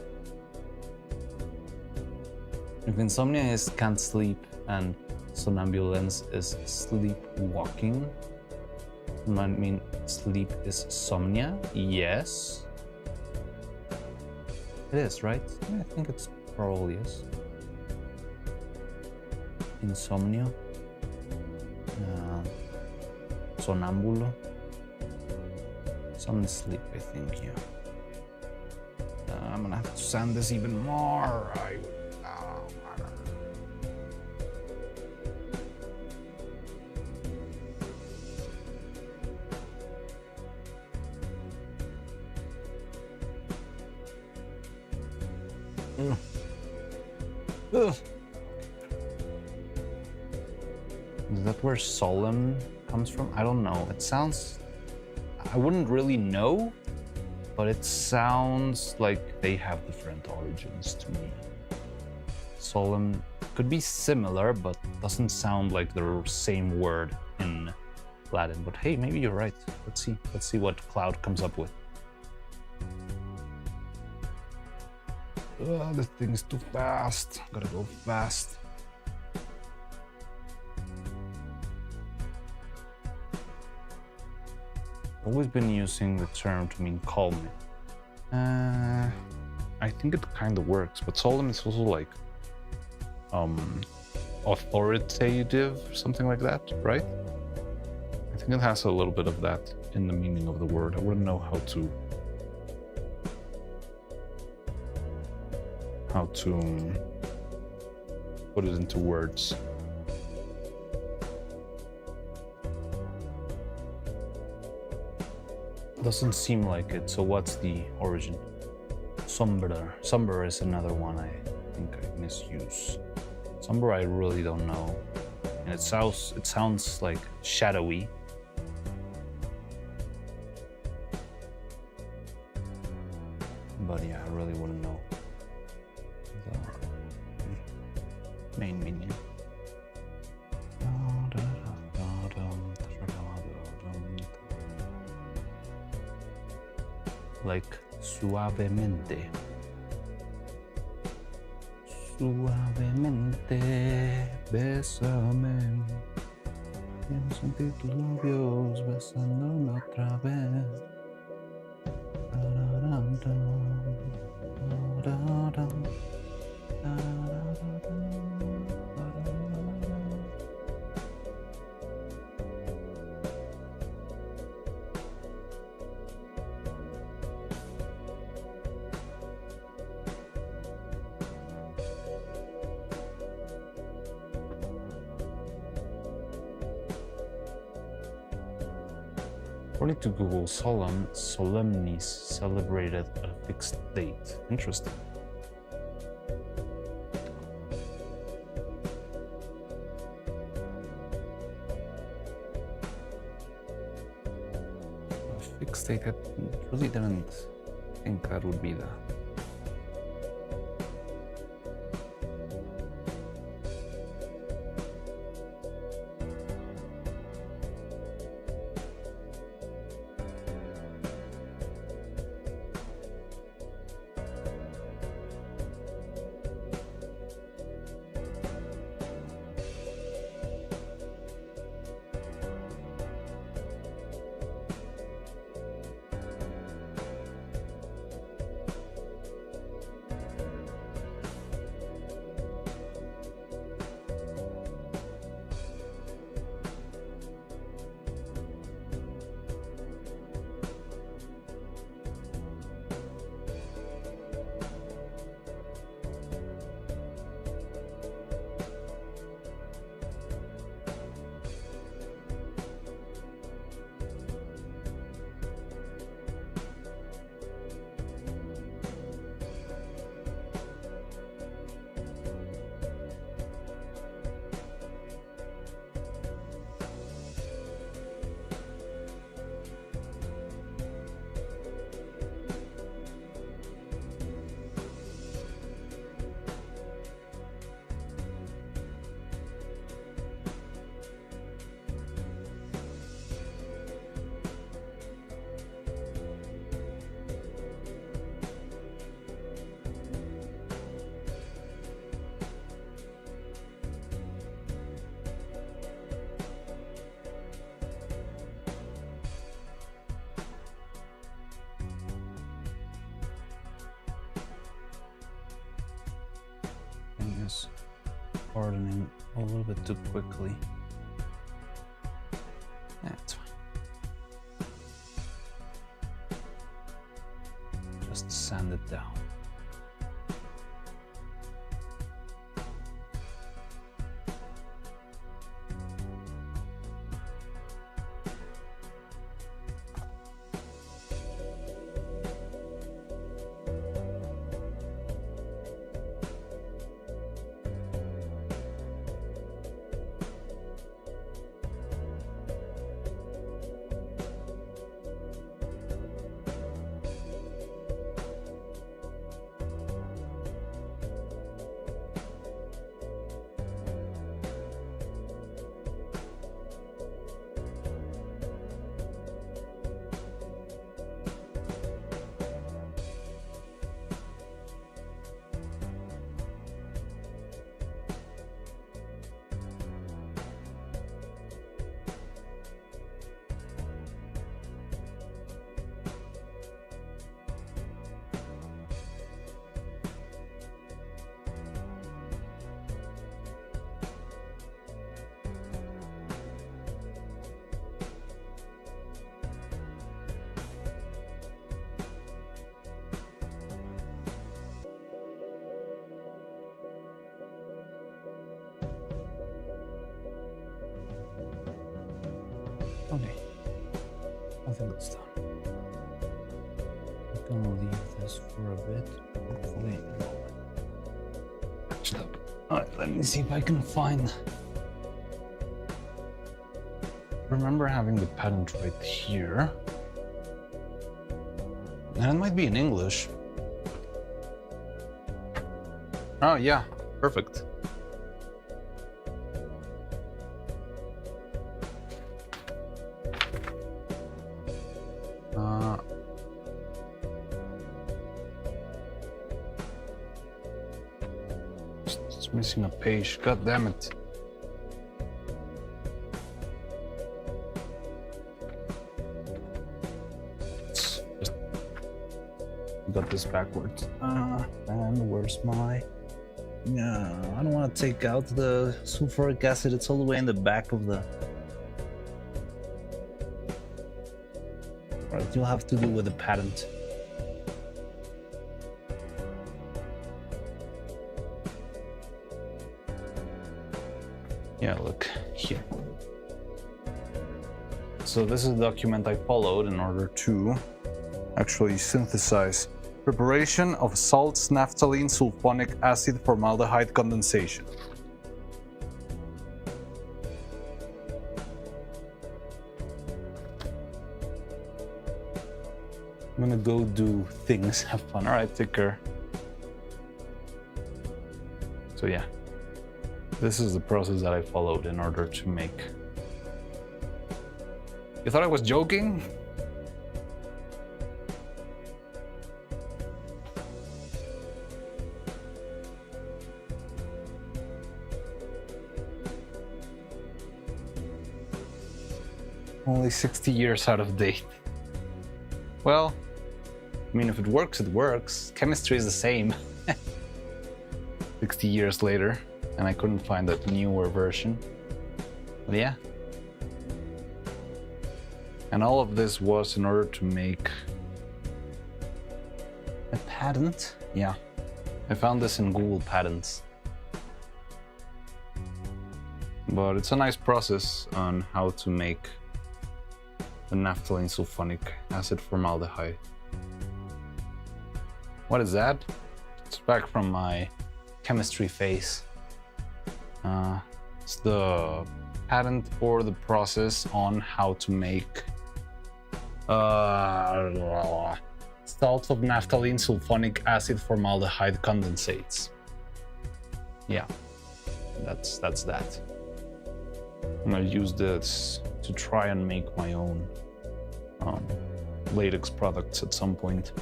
If insomnia is can't sleep and somnambulance is sleepwalking, I mean, sleep is somnia? Yes. It is, right? Yeah, I think it's probably is. Insomnio. Sonambulo. Some sleep, I think, yeah. I'm gonna have to sand this even more. Is that where solemn comes from? I don't know. It sounds... I wouldn't really know, but it sounds like they have different origins to me. Solemn could be similar, but doesn't sound like the same word in Latin. But hey, maybe you're right. Let's see what Cloud comes up with. This thing is too fast. Gotta go fast. Always been using the term to mean calming. I think it kind of works, but solemn is also like authoritative, something like that, right? I think it has a little bit of that in the meaning of the word. I wouldn't know how to put it into words. Doesn't seem like it, so what's the origin? Somber is another one I think I misuse. Somber I really don't know. And it sounds like shadowy. But yeah, I really wouldn't know. The main menu. Like suavemente. Suavemente, bésame. Quiero sentir tus labios besándome otra vez. Tararán, tararán, tararán, tararán. According to Google, solemnis celebrated a fixed date. Interesting. A fixed date, I really didn't think that would be that. Pardoning a little bit too quickly. That's fine. Just sand it down. Okay, I think it's done. I'm gonna leave this this for a bit. Hopefully. Alright, let me see if I can find. Remember having the patent right here. And it might be in English. Oh yeah, perfect. It's missing a page. God damn it. Got this backwards. And where's my... No, I don't want to take out the sulfuric acid. It's all the way in the back of the... Alright, you'll have to do with the patent. Yeah, look here. So this is the document I followed in order to actually synthesize preparation of salts, naphthalene, sulfonic acid, formaldehyde condensation. I'm gonna go do things, have fun. All right, take care. So yeah, this is the process that I followed in order to make. You thought I was joking? Only 60 years out of date. Well, I mean, if it works, it works. Chemistry is the same. 60 years later, and I couldn't find a newer version. But yeah. And all of this was in order to make a patent. Yeah. I found this in Google Patents. But it's a nice process on how to make the naphthalene sulfonic acid formaldehyde. What is that? It's back from my chemistry phase. It's the patent for the process on how to make salts of naphthalene sulfonic acid formaldehyde condensates. Yeah, that's that. I'm gonna use this to try and make my own latex products at some point.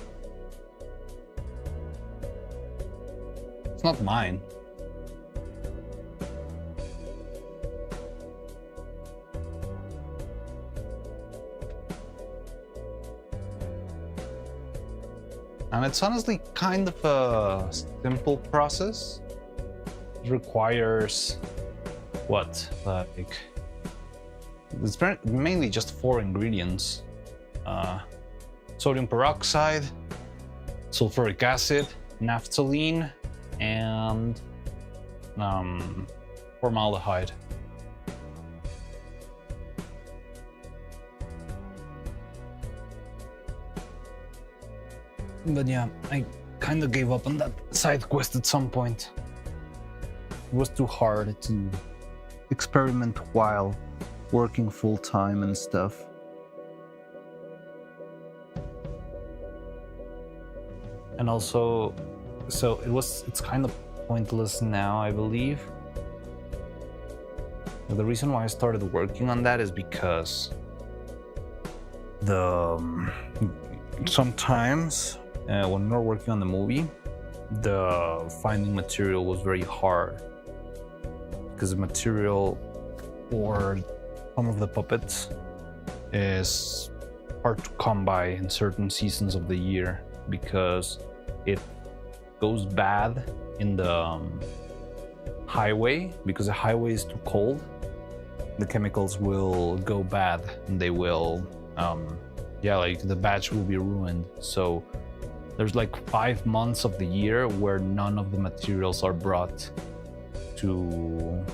It's not mine. And it's honestly kind of a simple process. It requires what? Like, it's mainly just 4 ingredients. Sodium peroxide, sulfuric acid, naphthalene, and formaldehyde. But yeah, I kind of gave up on that side quest at some point. It was too hard to experiment while working full-time and stuff. And also, so it's kind of pointless now, I believe. The reason why I started working on that is because sometimes when we were working on the movie, the finding material was very hard because the material for some of the puppets is hard to come by in certain seasons of the year because it goes bad in the highway. Because the highway is too cold, the chemicals will go bad and they will like the batch will be ruined. So there's like 5 months of the year where none of the materials are brought to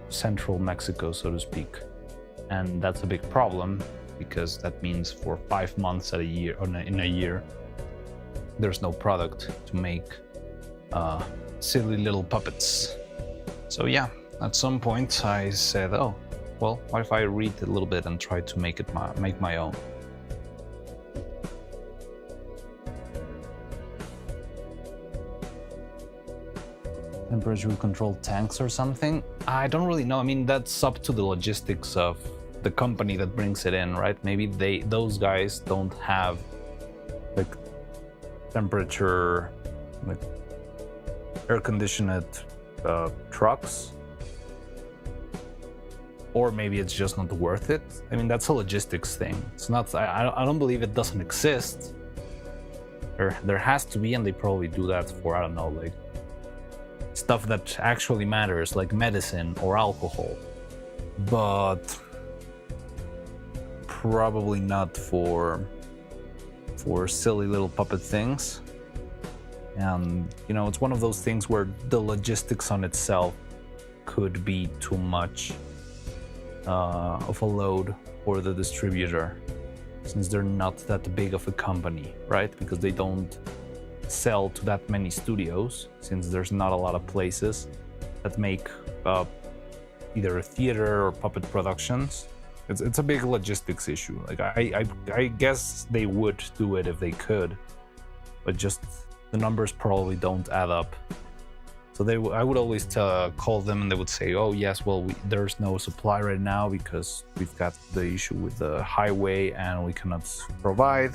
central Mexico, so to speak. And that's a big problem because that means for 5 months at a year, or in a year, there's no product to make silly little puppets. So yeah, at some point I said, oh, well, what if I read a little bit and try to make my own? Temperature controlled tanks or something? I don't really know. I mean, that's up to the logistics of the company that brings it in, right? Maybe those guys don't have like temperature, like air conditioned trucks, or maybe it's just not worth it. I mean, that's a logistics thing. It's not. I don't believe it doesn't exist. There has to be, and they probably do that for, I don't know, like stuff that actually matters, like medicine or alcohol, but probably not for silly little puppet things. And you know, it's one of those things where the logistics on itself could be too much of a load for the distributor, since they're not that big of a company, right? Because they don't sell to that many studios, since there's not a lot of places that make either a theater or puppet productions. It's a big logistics issue. Like I guess they would do it if they could, but just the numbers probably don't add up. So I would always call them, and they would say, oh yes, well, there's no supply right now because we've got the issue with the highway and we cannot provide.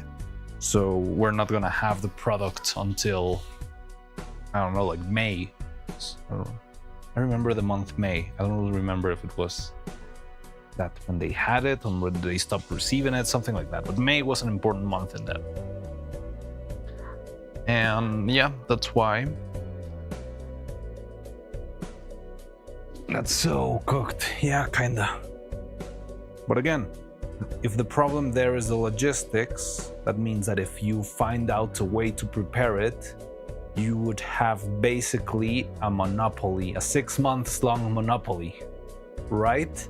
So we're not gonna have the product until, I don't know, like May. I remember the month May. I don't really remember if it was that when they had it or when they stopped receiving it, something like that. But May was an important month in that. And yeah, that's why. That's so cooked. Yeah, kinda. But again, if the problem there is the logistics, that means that if you find out a way to prepare it, you would have basically a monopoly, a 6 months long monopoly, right?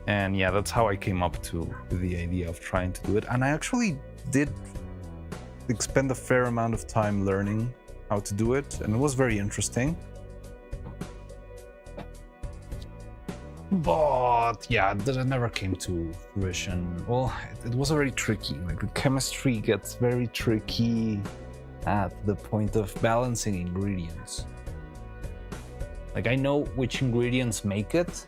And yeah, that's how I came up to the idea of trying to do it. And I actually did spend a fair amount of time learning how to do it, and it was very interesting. But yeah, that never came to fruition. Well, it was very tricky. Like the chemistry gets very tricky at the point of balancing ingredients. Like I know which ingredients make it,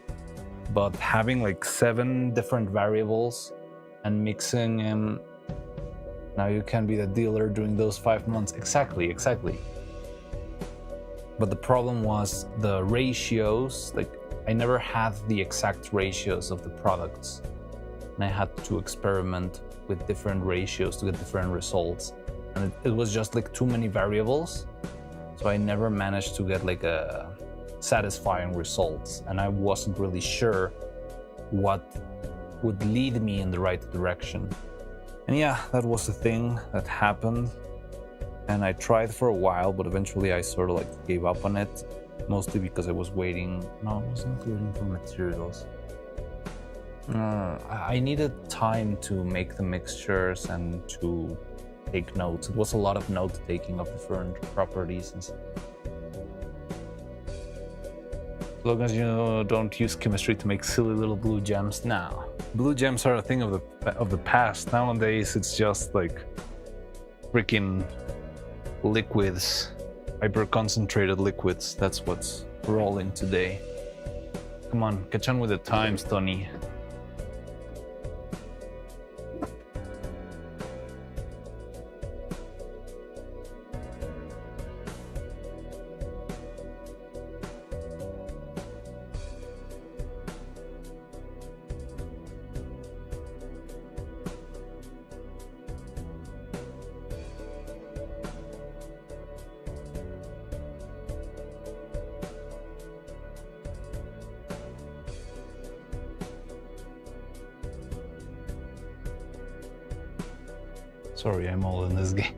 but having like 7 different variables and mixing them, now you can be the dealer during those 5 months. Exactly. But the problem was the ratios. Like I never had the exact ratios of the products, and I had to experiment with different ratios to get different results. And it was just like too many variables, so I never managed to get like a satisfying results, and I wasn't really sure what would lead me in the right direction. And yeah, that was the thing that happened, and I tried for a while, but eventually I sort of like gave up on it, mostly because I was waiting. No, I wasn't waiting for materials. I needed time to make the mixtures and to take notes. It was a lot of note taking of different properties and stuff. As long as you don't use chemistry to make silly little blue gems now. Blue gems are a thing of the past. Nowadays, it's just like freaking liquids, hyper concentrated liquids. That's what's rolling today. Come on, catch on with the times, Tony. Sorry, I'm all in this game.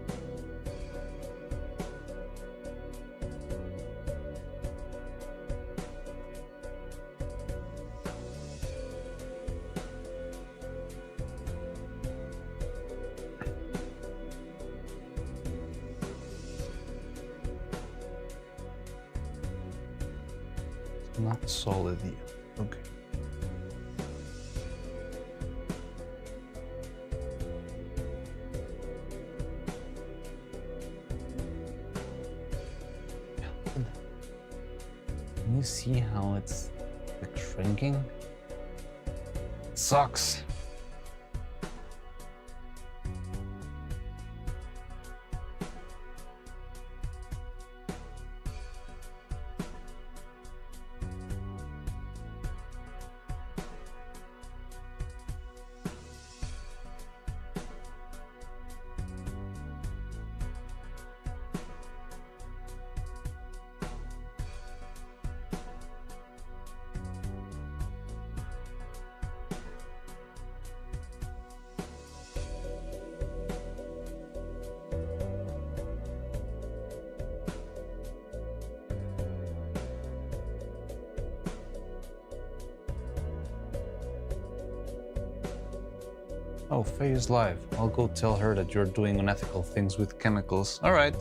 Not solid yet. Okay. Can you see how it's like shrinking? It sucks. Oh, Faye is live. I'll go tell her that you're doing unethical things with chemicals. All right.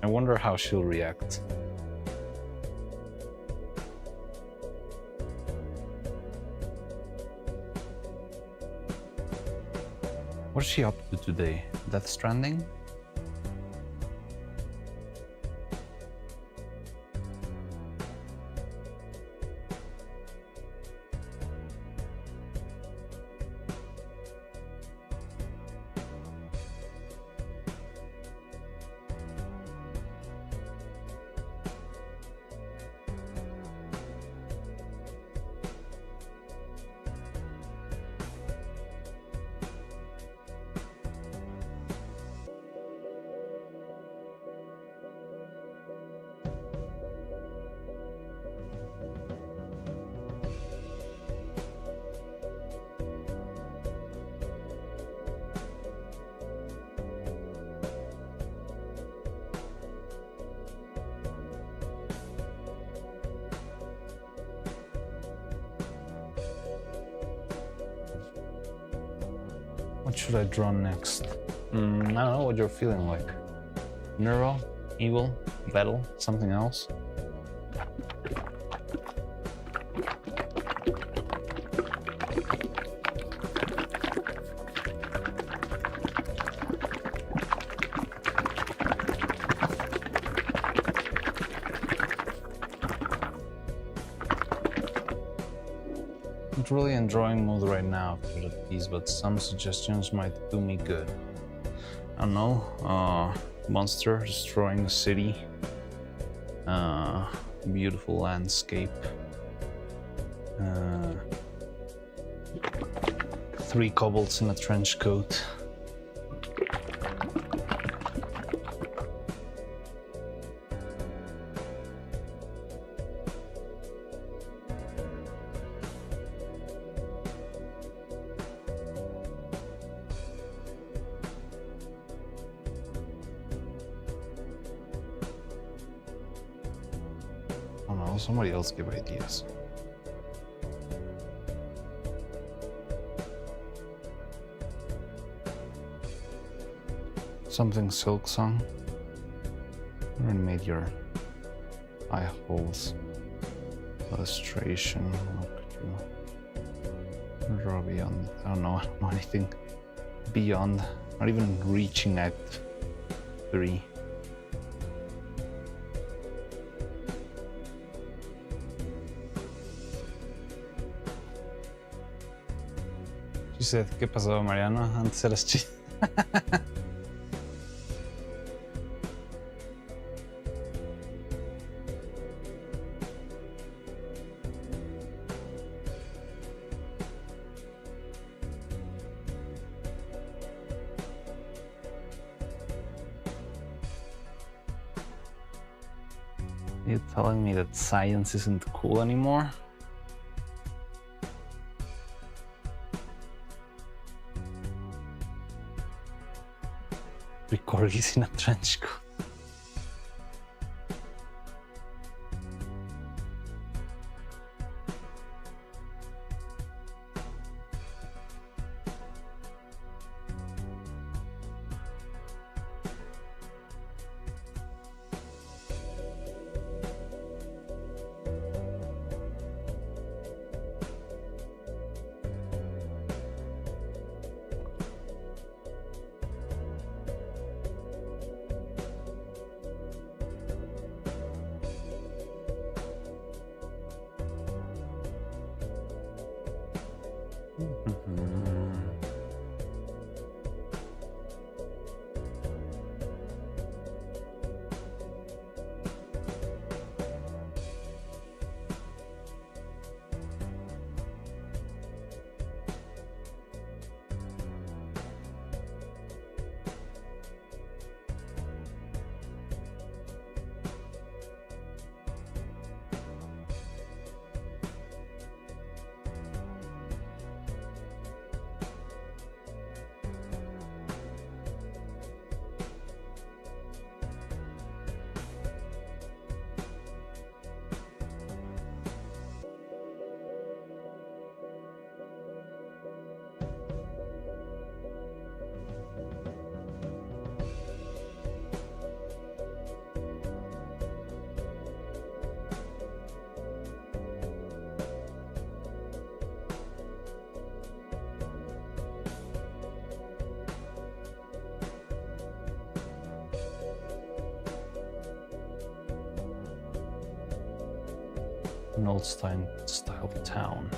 I wonder how she'll react. What's she up to today? Death Stranding? What should I draw next? I don't know what you're feeling like. Neuro, evil, battle, something else? Not really enjoying mode right now after the piece, but some suggestions might do me good. I don't know, monster destroying a city, beautiful landscape, 3 kobolds in a trench coat. I don't know, somebody else give ideas. Something Silk Song. You already made your eye holes. Illustration. What could you draw beyond? I don't know anything beyond. Not even reaching Act 3. She said, ¿qué pasó, Mariano? Antes eras chiste. You telling me that science isn't cool anymore? Three corgis in a trench coat. An old style town.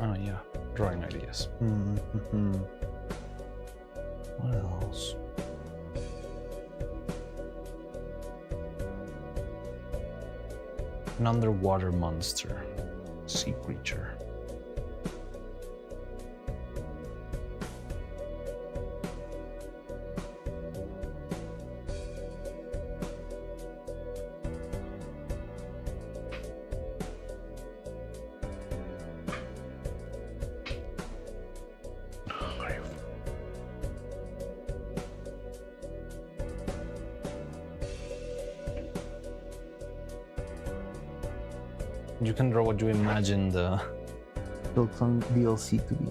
Oh yeah, drawing ideas. What else? An underwater monster, sea creature. You can draw what you imagine the Silksong DLC to be.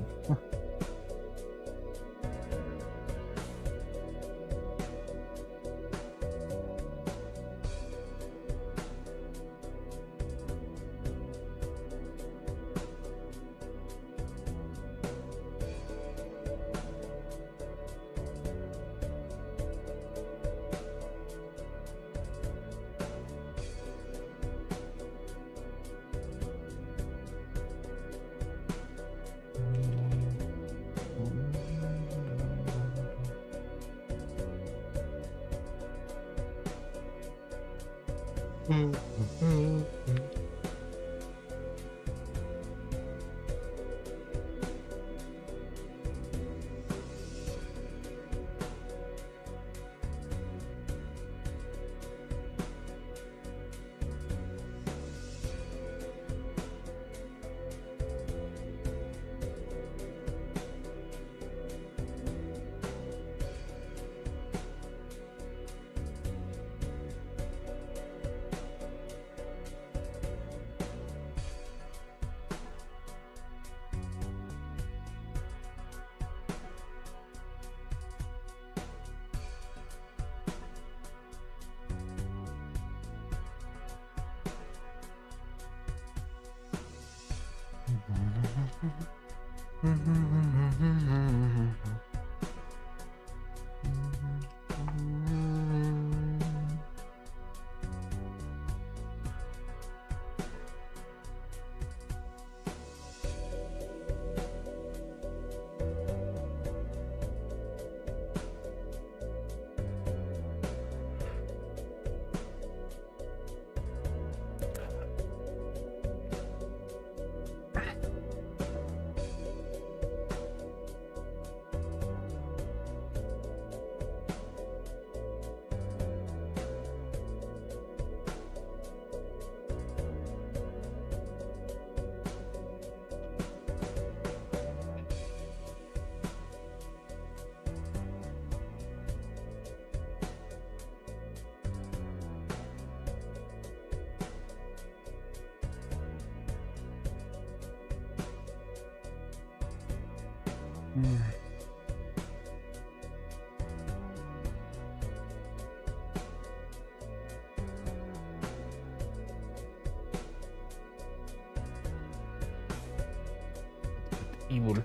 Evil.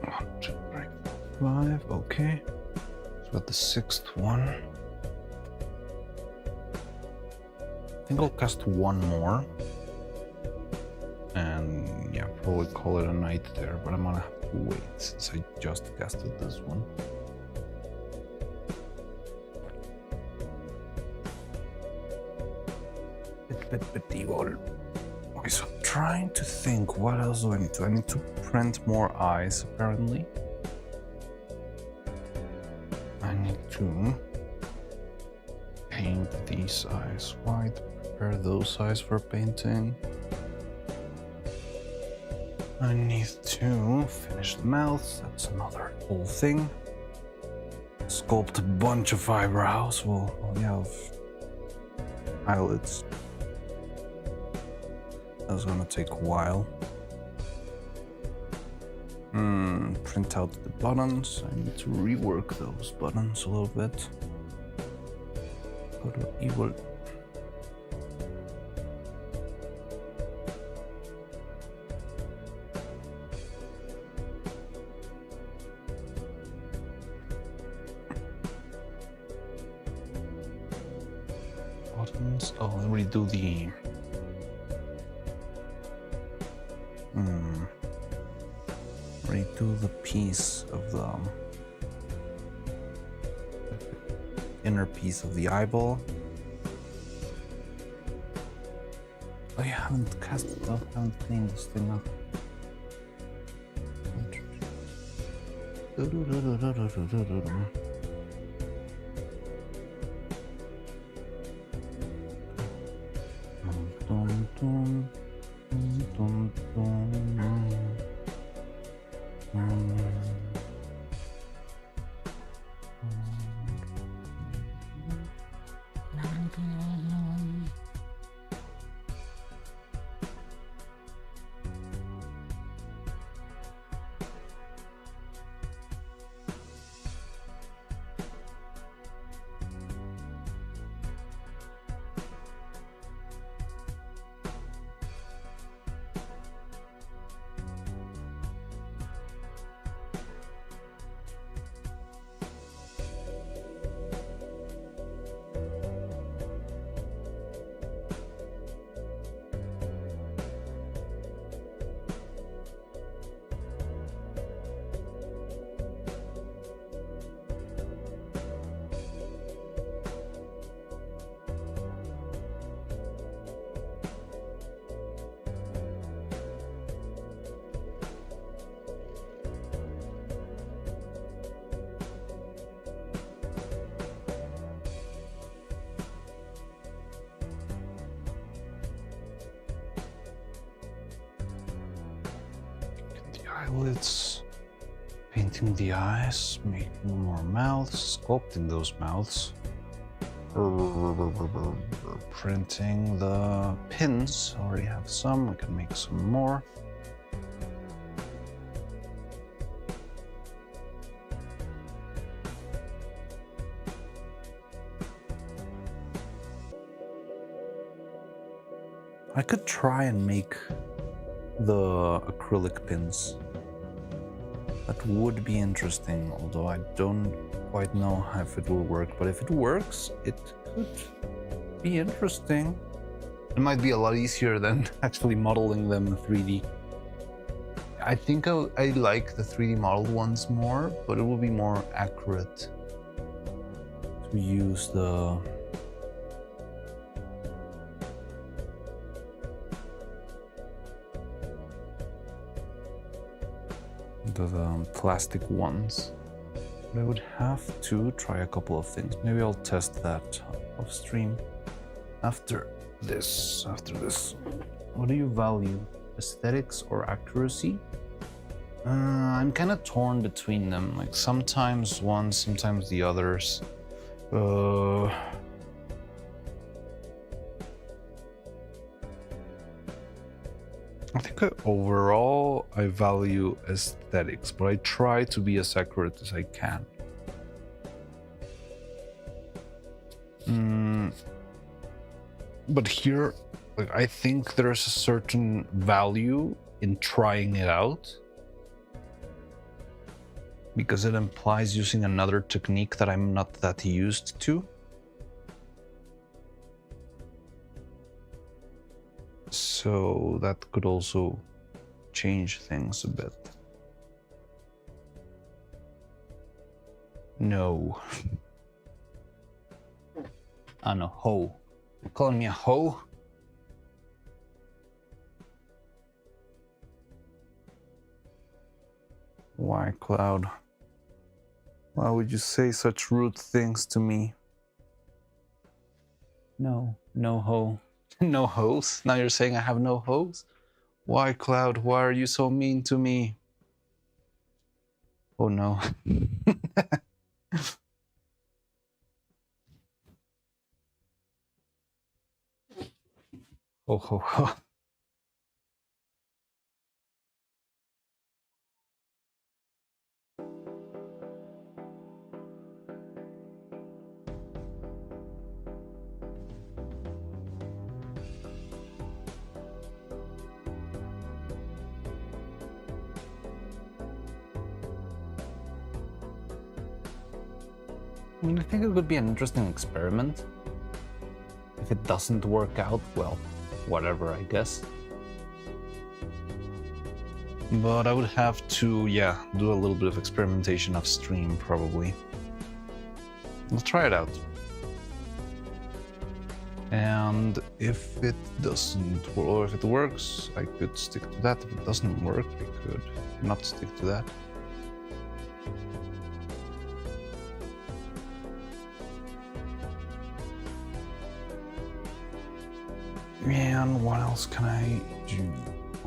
1, 2, 3, 4, 5. Okay. So got the 6th one. I think I'll cast one more. And yeah, probably call it a night there, but I'm gonna have to wait since I just casted this one. Bit evil. Okay, so I'm trying to think, what else do I need to? I need to print more eyes, apparently. I need to paint these eyes white, prepare those eyes for painting. I need to finish the mouth, that's another whole thing. Sculpt a bunch of eyebrows, well yeah, of eyelids. That's gonna take a while. Print out the buttons. I need to rework those buttons a little bit. Go to evil. Buttons. Oh, let me redo the. Redo the piece of the inner piece of the eyeball. Oh, yeah, I haven't cast it up, I haven't cleaned this thing up. Eyelids, painting the eyes, making more mouths, sculpting those mouths, printing the pins. Already have some, I can make some more. I could try and make the acrylic pins. That would be interesting, although I don't quite know if it will work. But if it works, it could be interesting. It might be a lot easier than actually modeling them in 3D. I think I like the 3D modeled ones more, but it will be more accurate to use the plastic ones. But I would have to try a couple of things. Maybe I'll test that off stream after this. What do you value? Aesthetics or accuracy? I'm kind of torn between them. Like sometimes one, sometimes the others. I think overall I value aesthetics, but I try to be as accurate as I can. But here, like, I think there's a certain value in trying it out. because it implies using another technique that I'm not that used to. So that could also change things a bit. No. I know, ho. You're calling me a hoe? Why, Cloud? Why would you say such rude things to me? No, no ho. No hose? Now you're saying I have no hose? Why, Cloud? Why are you so mean to me? Oh no. Oh ho ho. I mean, I think it would be an interesting experiment. If it doesn't work out, well, whatever, I guess. But I would have to, yeah, do a little bit of experimentation off stream, probably. I'll try it out. And if it doesn't, or if it works, I could stick to that. If it doesn't work, I could not stick to that. And what else can I do?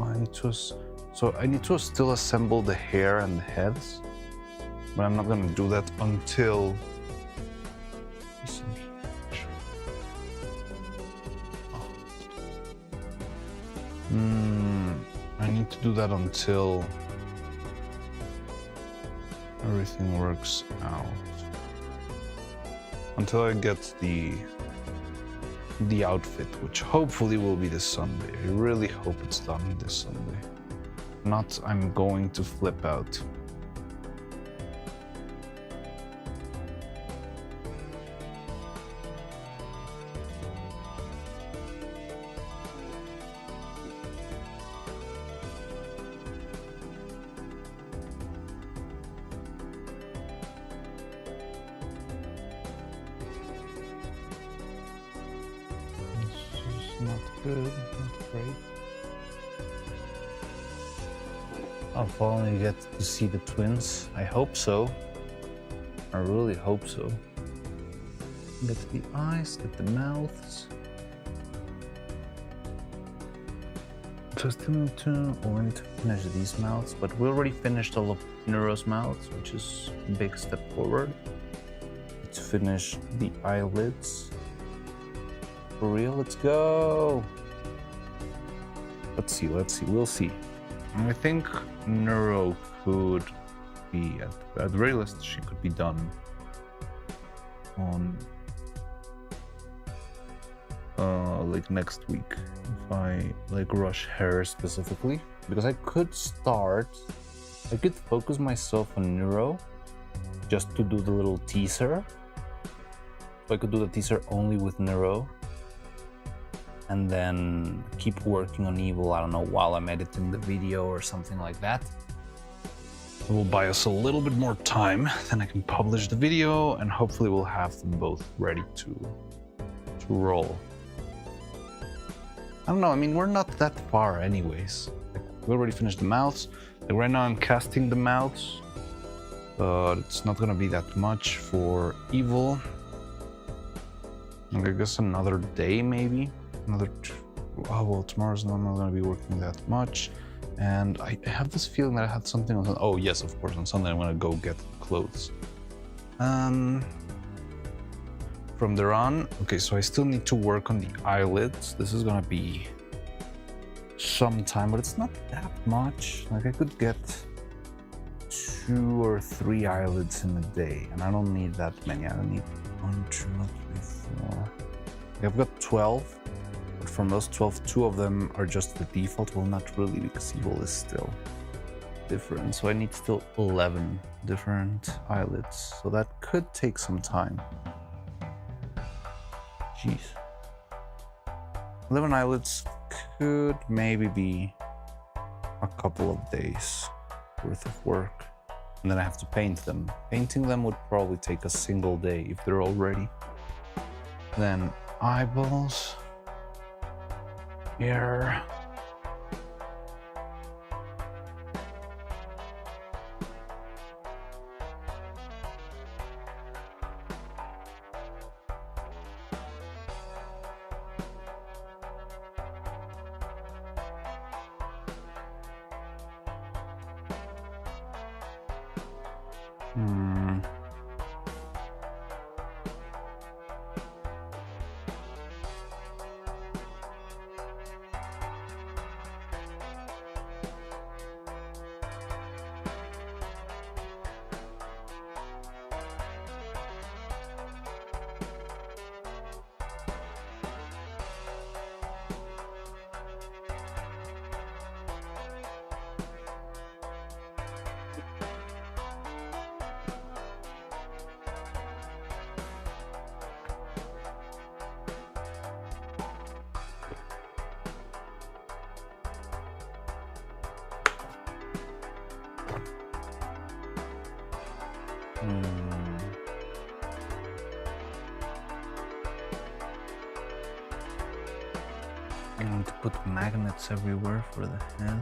I need to, so I need to still assemble the hair and the heads, but I'm not gonna do that until. I need to do that until everything works out. Until I get the outfit, which hopefully will be this Sunday. I really hope it's done this Sunday. Not, I'm going to flip out. Not good, not great. I'll finally get to see the twins. I hope so. I really hope so. Get the eyes, get the mouths. So I still need to, oh, I need to finish these mouths, but we already finished all of Neuro's mouths, which is a big step forward. Let's finish the eyelids. For real, let's go. Let's see, we'll see. I think Neuro could be, at the very least, she could be done on like next week if I like rush her specifically, because I could focus myself on Neuro just to do the little teaser. So I could do the teaser only with Neuro and then keep working on Evil, I don't know, while I'm editing the video or something like that. It will buy us a little bit more time, then I can publish the video and hopefully we'll have them both ready to roll. I don't know, I mean, we're not that far anyways. Like, we already finished the mouths. Like, right now I'm casting the mouths, but it's not gonna be that much for Evil. Like, I guess another day maybe. Oh well, tomorrow's not gonna be working that much. And I have this feeling that I had something on, oh yes, of course, on Sunday I'm gonna go get clothes. From there on, okay, so I still need to work on the eyelids. This is gonna be some time, but it's not that much. Like, I could get 2 or 3 eyelids in a day, and I don't need that many. I don't need 1, 2, 3, 4. I've got 12. From those 12, 2 of them are just the default. Well, not really, because Evil is still different, so I need still 11 different eyelids. So that could take some time. Jeez. 11 eyelids could maybe be a couple of days worth of work. And then I have to paint them. Painting them would probably take a single day if they're all ready. Then eyeballs. Here. Hmm. I want to put magnets everywhere for the head.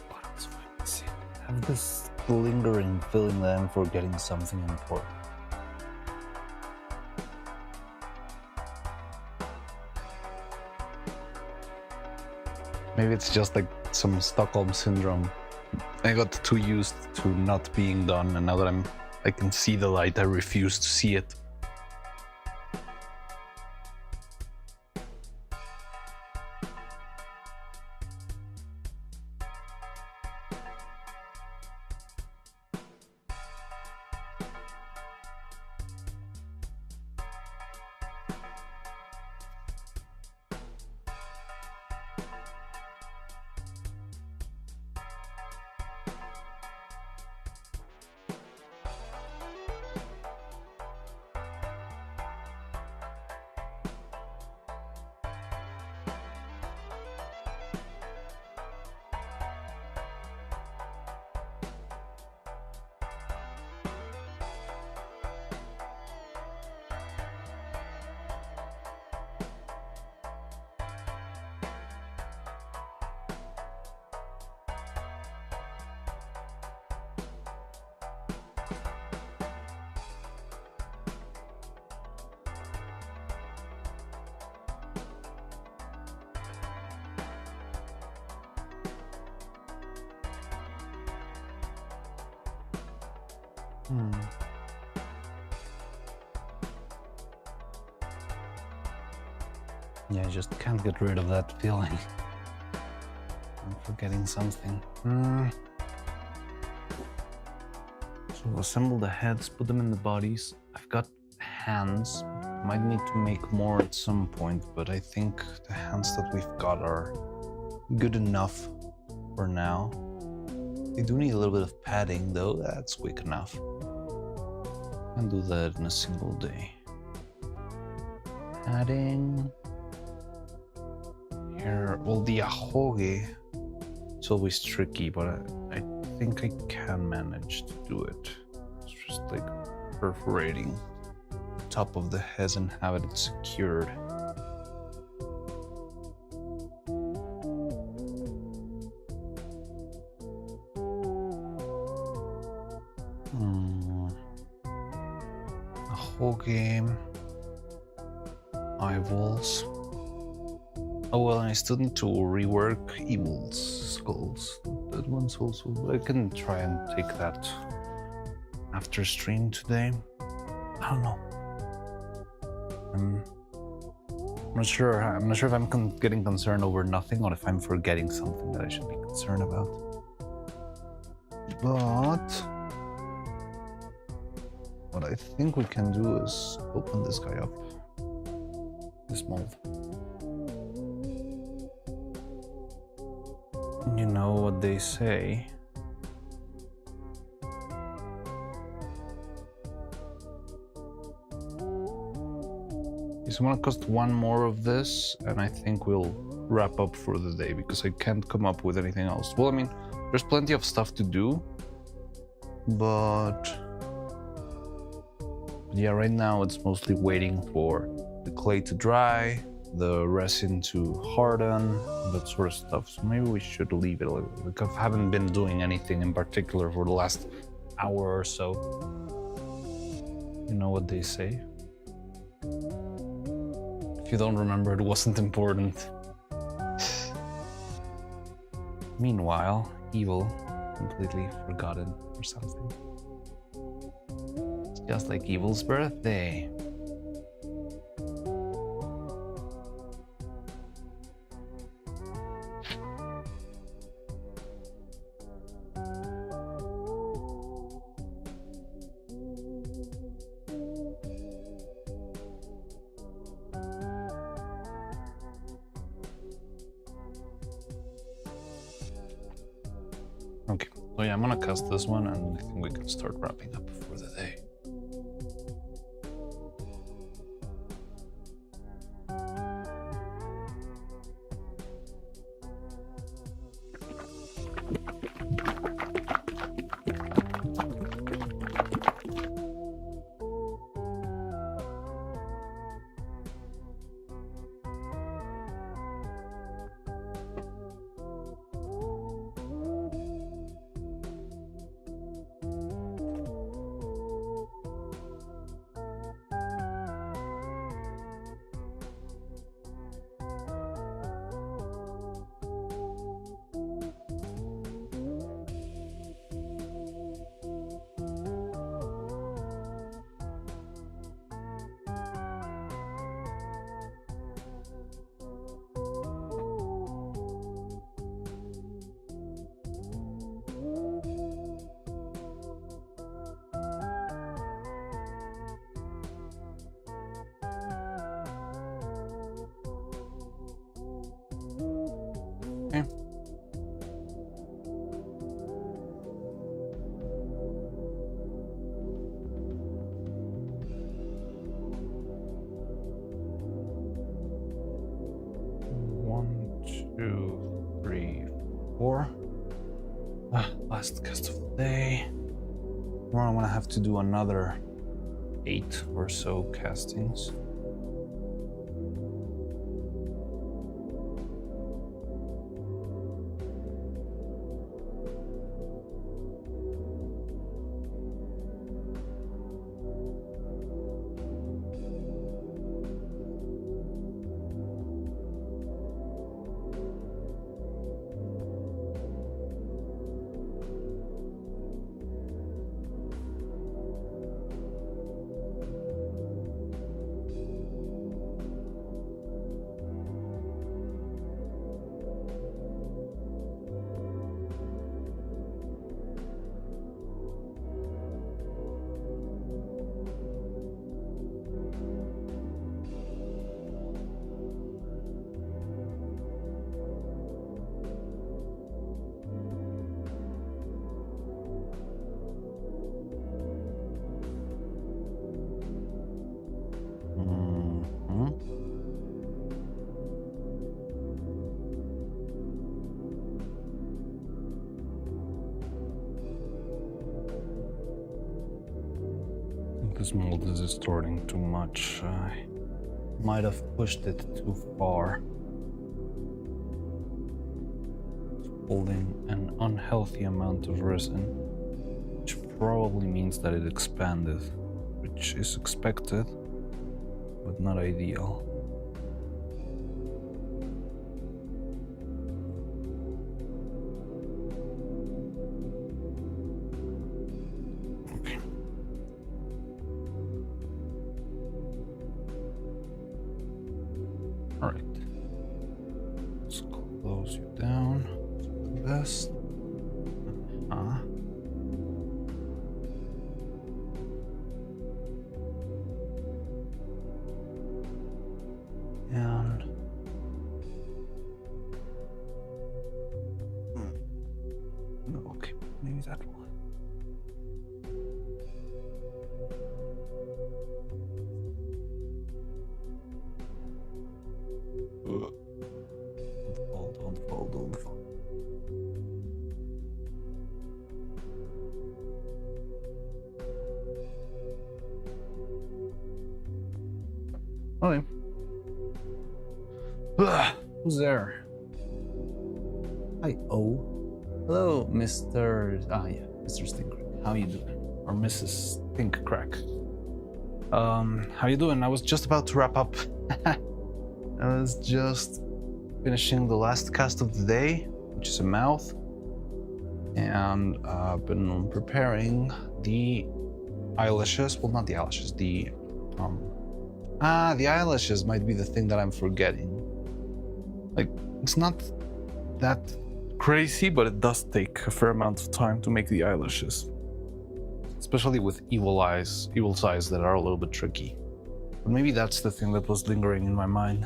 What else am I missing? I have this lingering feeling that I'm forgetting something important. Maybe it's just like some Stockholm syndrome. I got too used to not being done, and now that I can see the light, I refuse to see it. Yeah, I just can't get rid of that feeling. I'm forgetting something. So assemble the heads, put them in the bodies. I've got hands. Might need to make more at some point, but I think the hands that we've got are good enough for now. They do need a little bit of padding though, that's quick enough. Can do that in a single day. Padding. Here, well, the ahoge, it's always tricky, but I think I can manage to do it. It's just like perforating the top of the head and have it secured. Ahoge, eyeballs. Oh well, I still need to rework Evil's skulls. That one's also... I can try and take that after stream today. I don't know. I'm not sure. I'm not sure if I'm getting concerned over nothing or if I'm forgetting something that I should be concerned about. But what I think we can do is open this guy up. This mold. You know what they say. So I'm gonna cost one more of this, and I think we'll wrap up for the day because I can't come up with anything else. Well, I mean, there's plenty of stuff to do, but yeah, right now it's mostly waiting for the clay to dry, the resin to harden, that sort of stuff. So maybe we should leave it a little. Like I haven't been doing anything in particular for the last hour or so. You know what they say? If you don't remember, it wasn't important. Meanwhile, evil, completely forgotten or something. It's just like evil's birthday. Okay, so yeah, I'm gonna cast this one and I think we can start wrapping up for the day. Okay. One, two, three, four. Last cast of the day. Tomorrow I'm gonna have to do another 8 or so castings. This mold is distorting too much. I might have pushed it too far. It's holding an unhealthy amount of resin, which probably means that it expanded, which is expected, but not ideal. All right. Let's close you down. The best. And okay, maybe that one. Don't fall. Okay. Who's there? Hi, oh. Hello, Mr. Mr. Stinkcrack. How you doing? Or Mrs. Stinkcrack. How you doing? I was just about to wrap up. I was just finishing the last cast of the day, which is a mouth. And I've been preparing the eyelashes. Well, not the eyelashes, the eyelashes might be the thing that I'm forgetting. Like, it's not that crazy, but it does take a fair amount of time to make the eyelashes. Especially with evil eyes that are a little bit tricky. But maybe that's the thing that was lingering in my mind.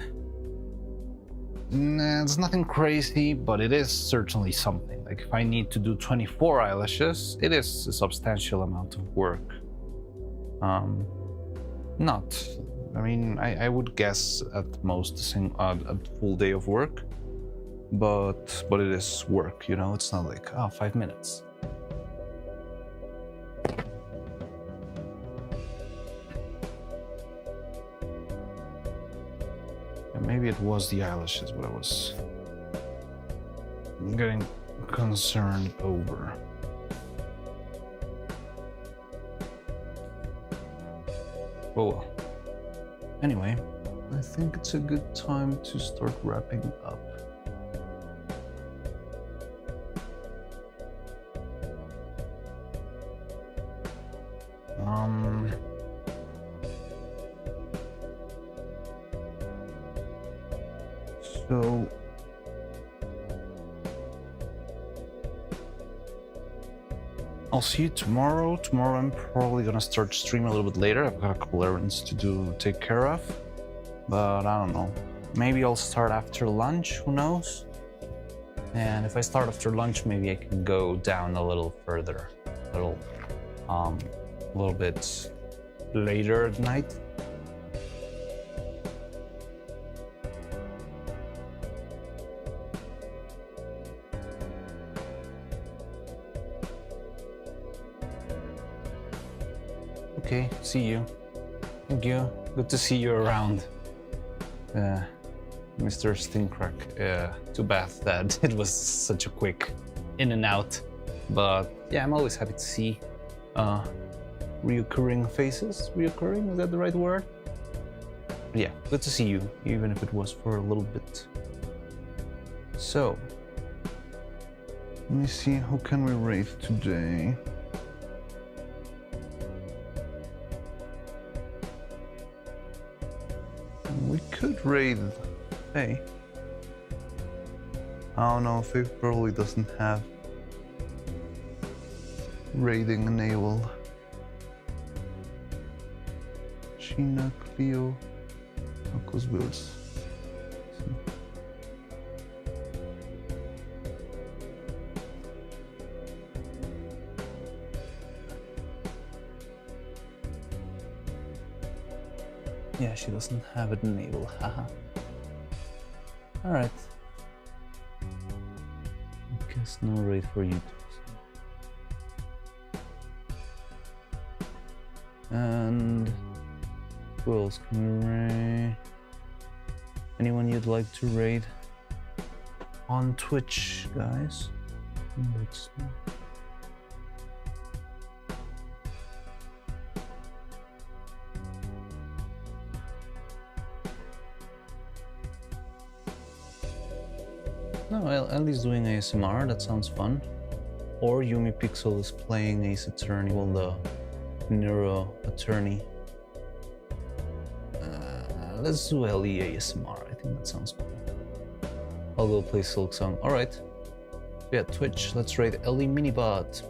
Nah, it's nothing crazy, but it is certainly something. Like, if I need to do 24 eyelashes, it is a substantial amount of work. I would guess at most a full day of work, but it is work, you know. It's not like 5 minutes. And maybe it was the eyelashes what I was getting concerned over. Oh well. Anyway, I think it's a good time to start wrapping up. So I'll see you tomorrow. Tomorrow I'm probably gonna start streaming a little bit later. I've got a couple errands to take care of, but I don't know. Maybe I'll start after lunch, who knows? And if I start after lunch, maybe I can go down a little further, a little bit later at night. Okay, see you. Thank you. Good to see you around, Mr. Stinkcrack. Too bad that it was such a quick in and out. But yeah, I'm always happy to see reoccurring faces. Reoccurring, is that the right word? But yeah, good to see you, even if it was for a little bit. So, let me see, who can we raid today? We could raid Faye. I don't know, Faye probably doesn't have raiding enabled. Sheena, Cleo, Marcos Wills. Yeah, she doesn't have it enabled, haha. Alright. I guess no raid for you. And who else can we raid? Anyone you'd like to raid on Twitch, guys? Let's see. No, well, Ellie's doing ASMR, that sounds fun. Or Yumi Pixel is playing Ace Attorney, well, the Neuro Attorney. Let's do Ellie ASMR. I think think that sounds cool. I'll go play Silk Song. All right. Yeah, Twitch. Let's raid Ellie Minibot.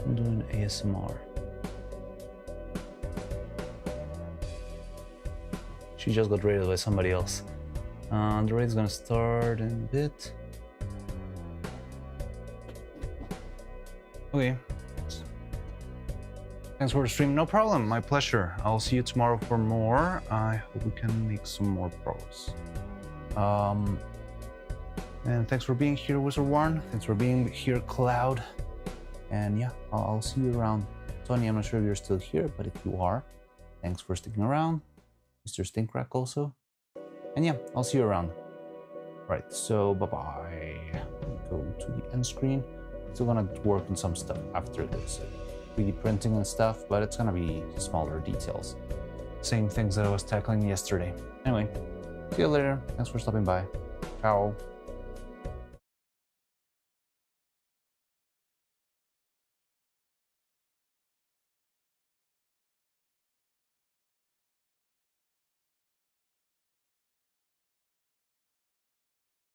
I'm doing ASMR. She just got raided by somebody else. The raid's gonna start in a bit. Okay. Thanks for the stream. No problem. My pleasure. I'll see you tomorrow for more. I hope we can make some more pros. And thanks for being here, Wizard Warren. Thanks for being here, Cloud. And yeah, I'll see you around. Tony, I'm not sure if you're still here, but if you are, thanks for sticking around. Mr. Stinkrack also. And yeah, I'll see you around. Right, so bye-bye. Go to the end screen. Still gonna work on some stuff after this. 3D printing and stuff, but it's gonna be smaller details. Same things that I was tackling yesterday. Anyway, see you later. Thanks for stopping by. Ciao.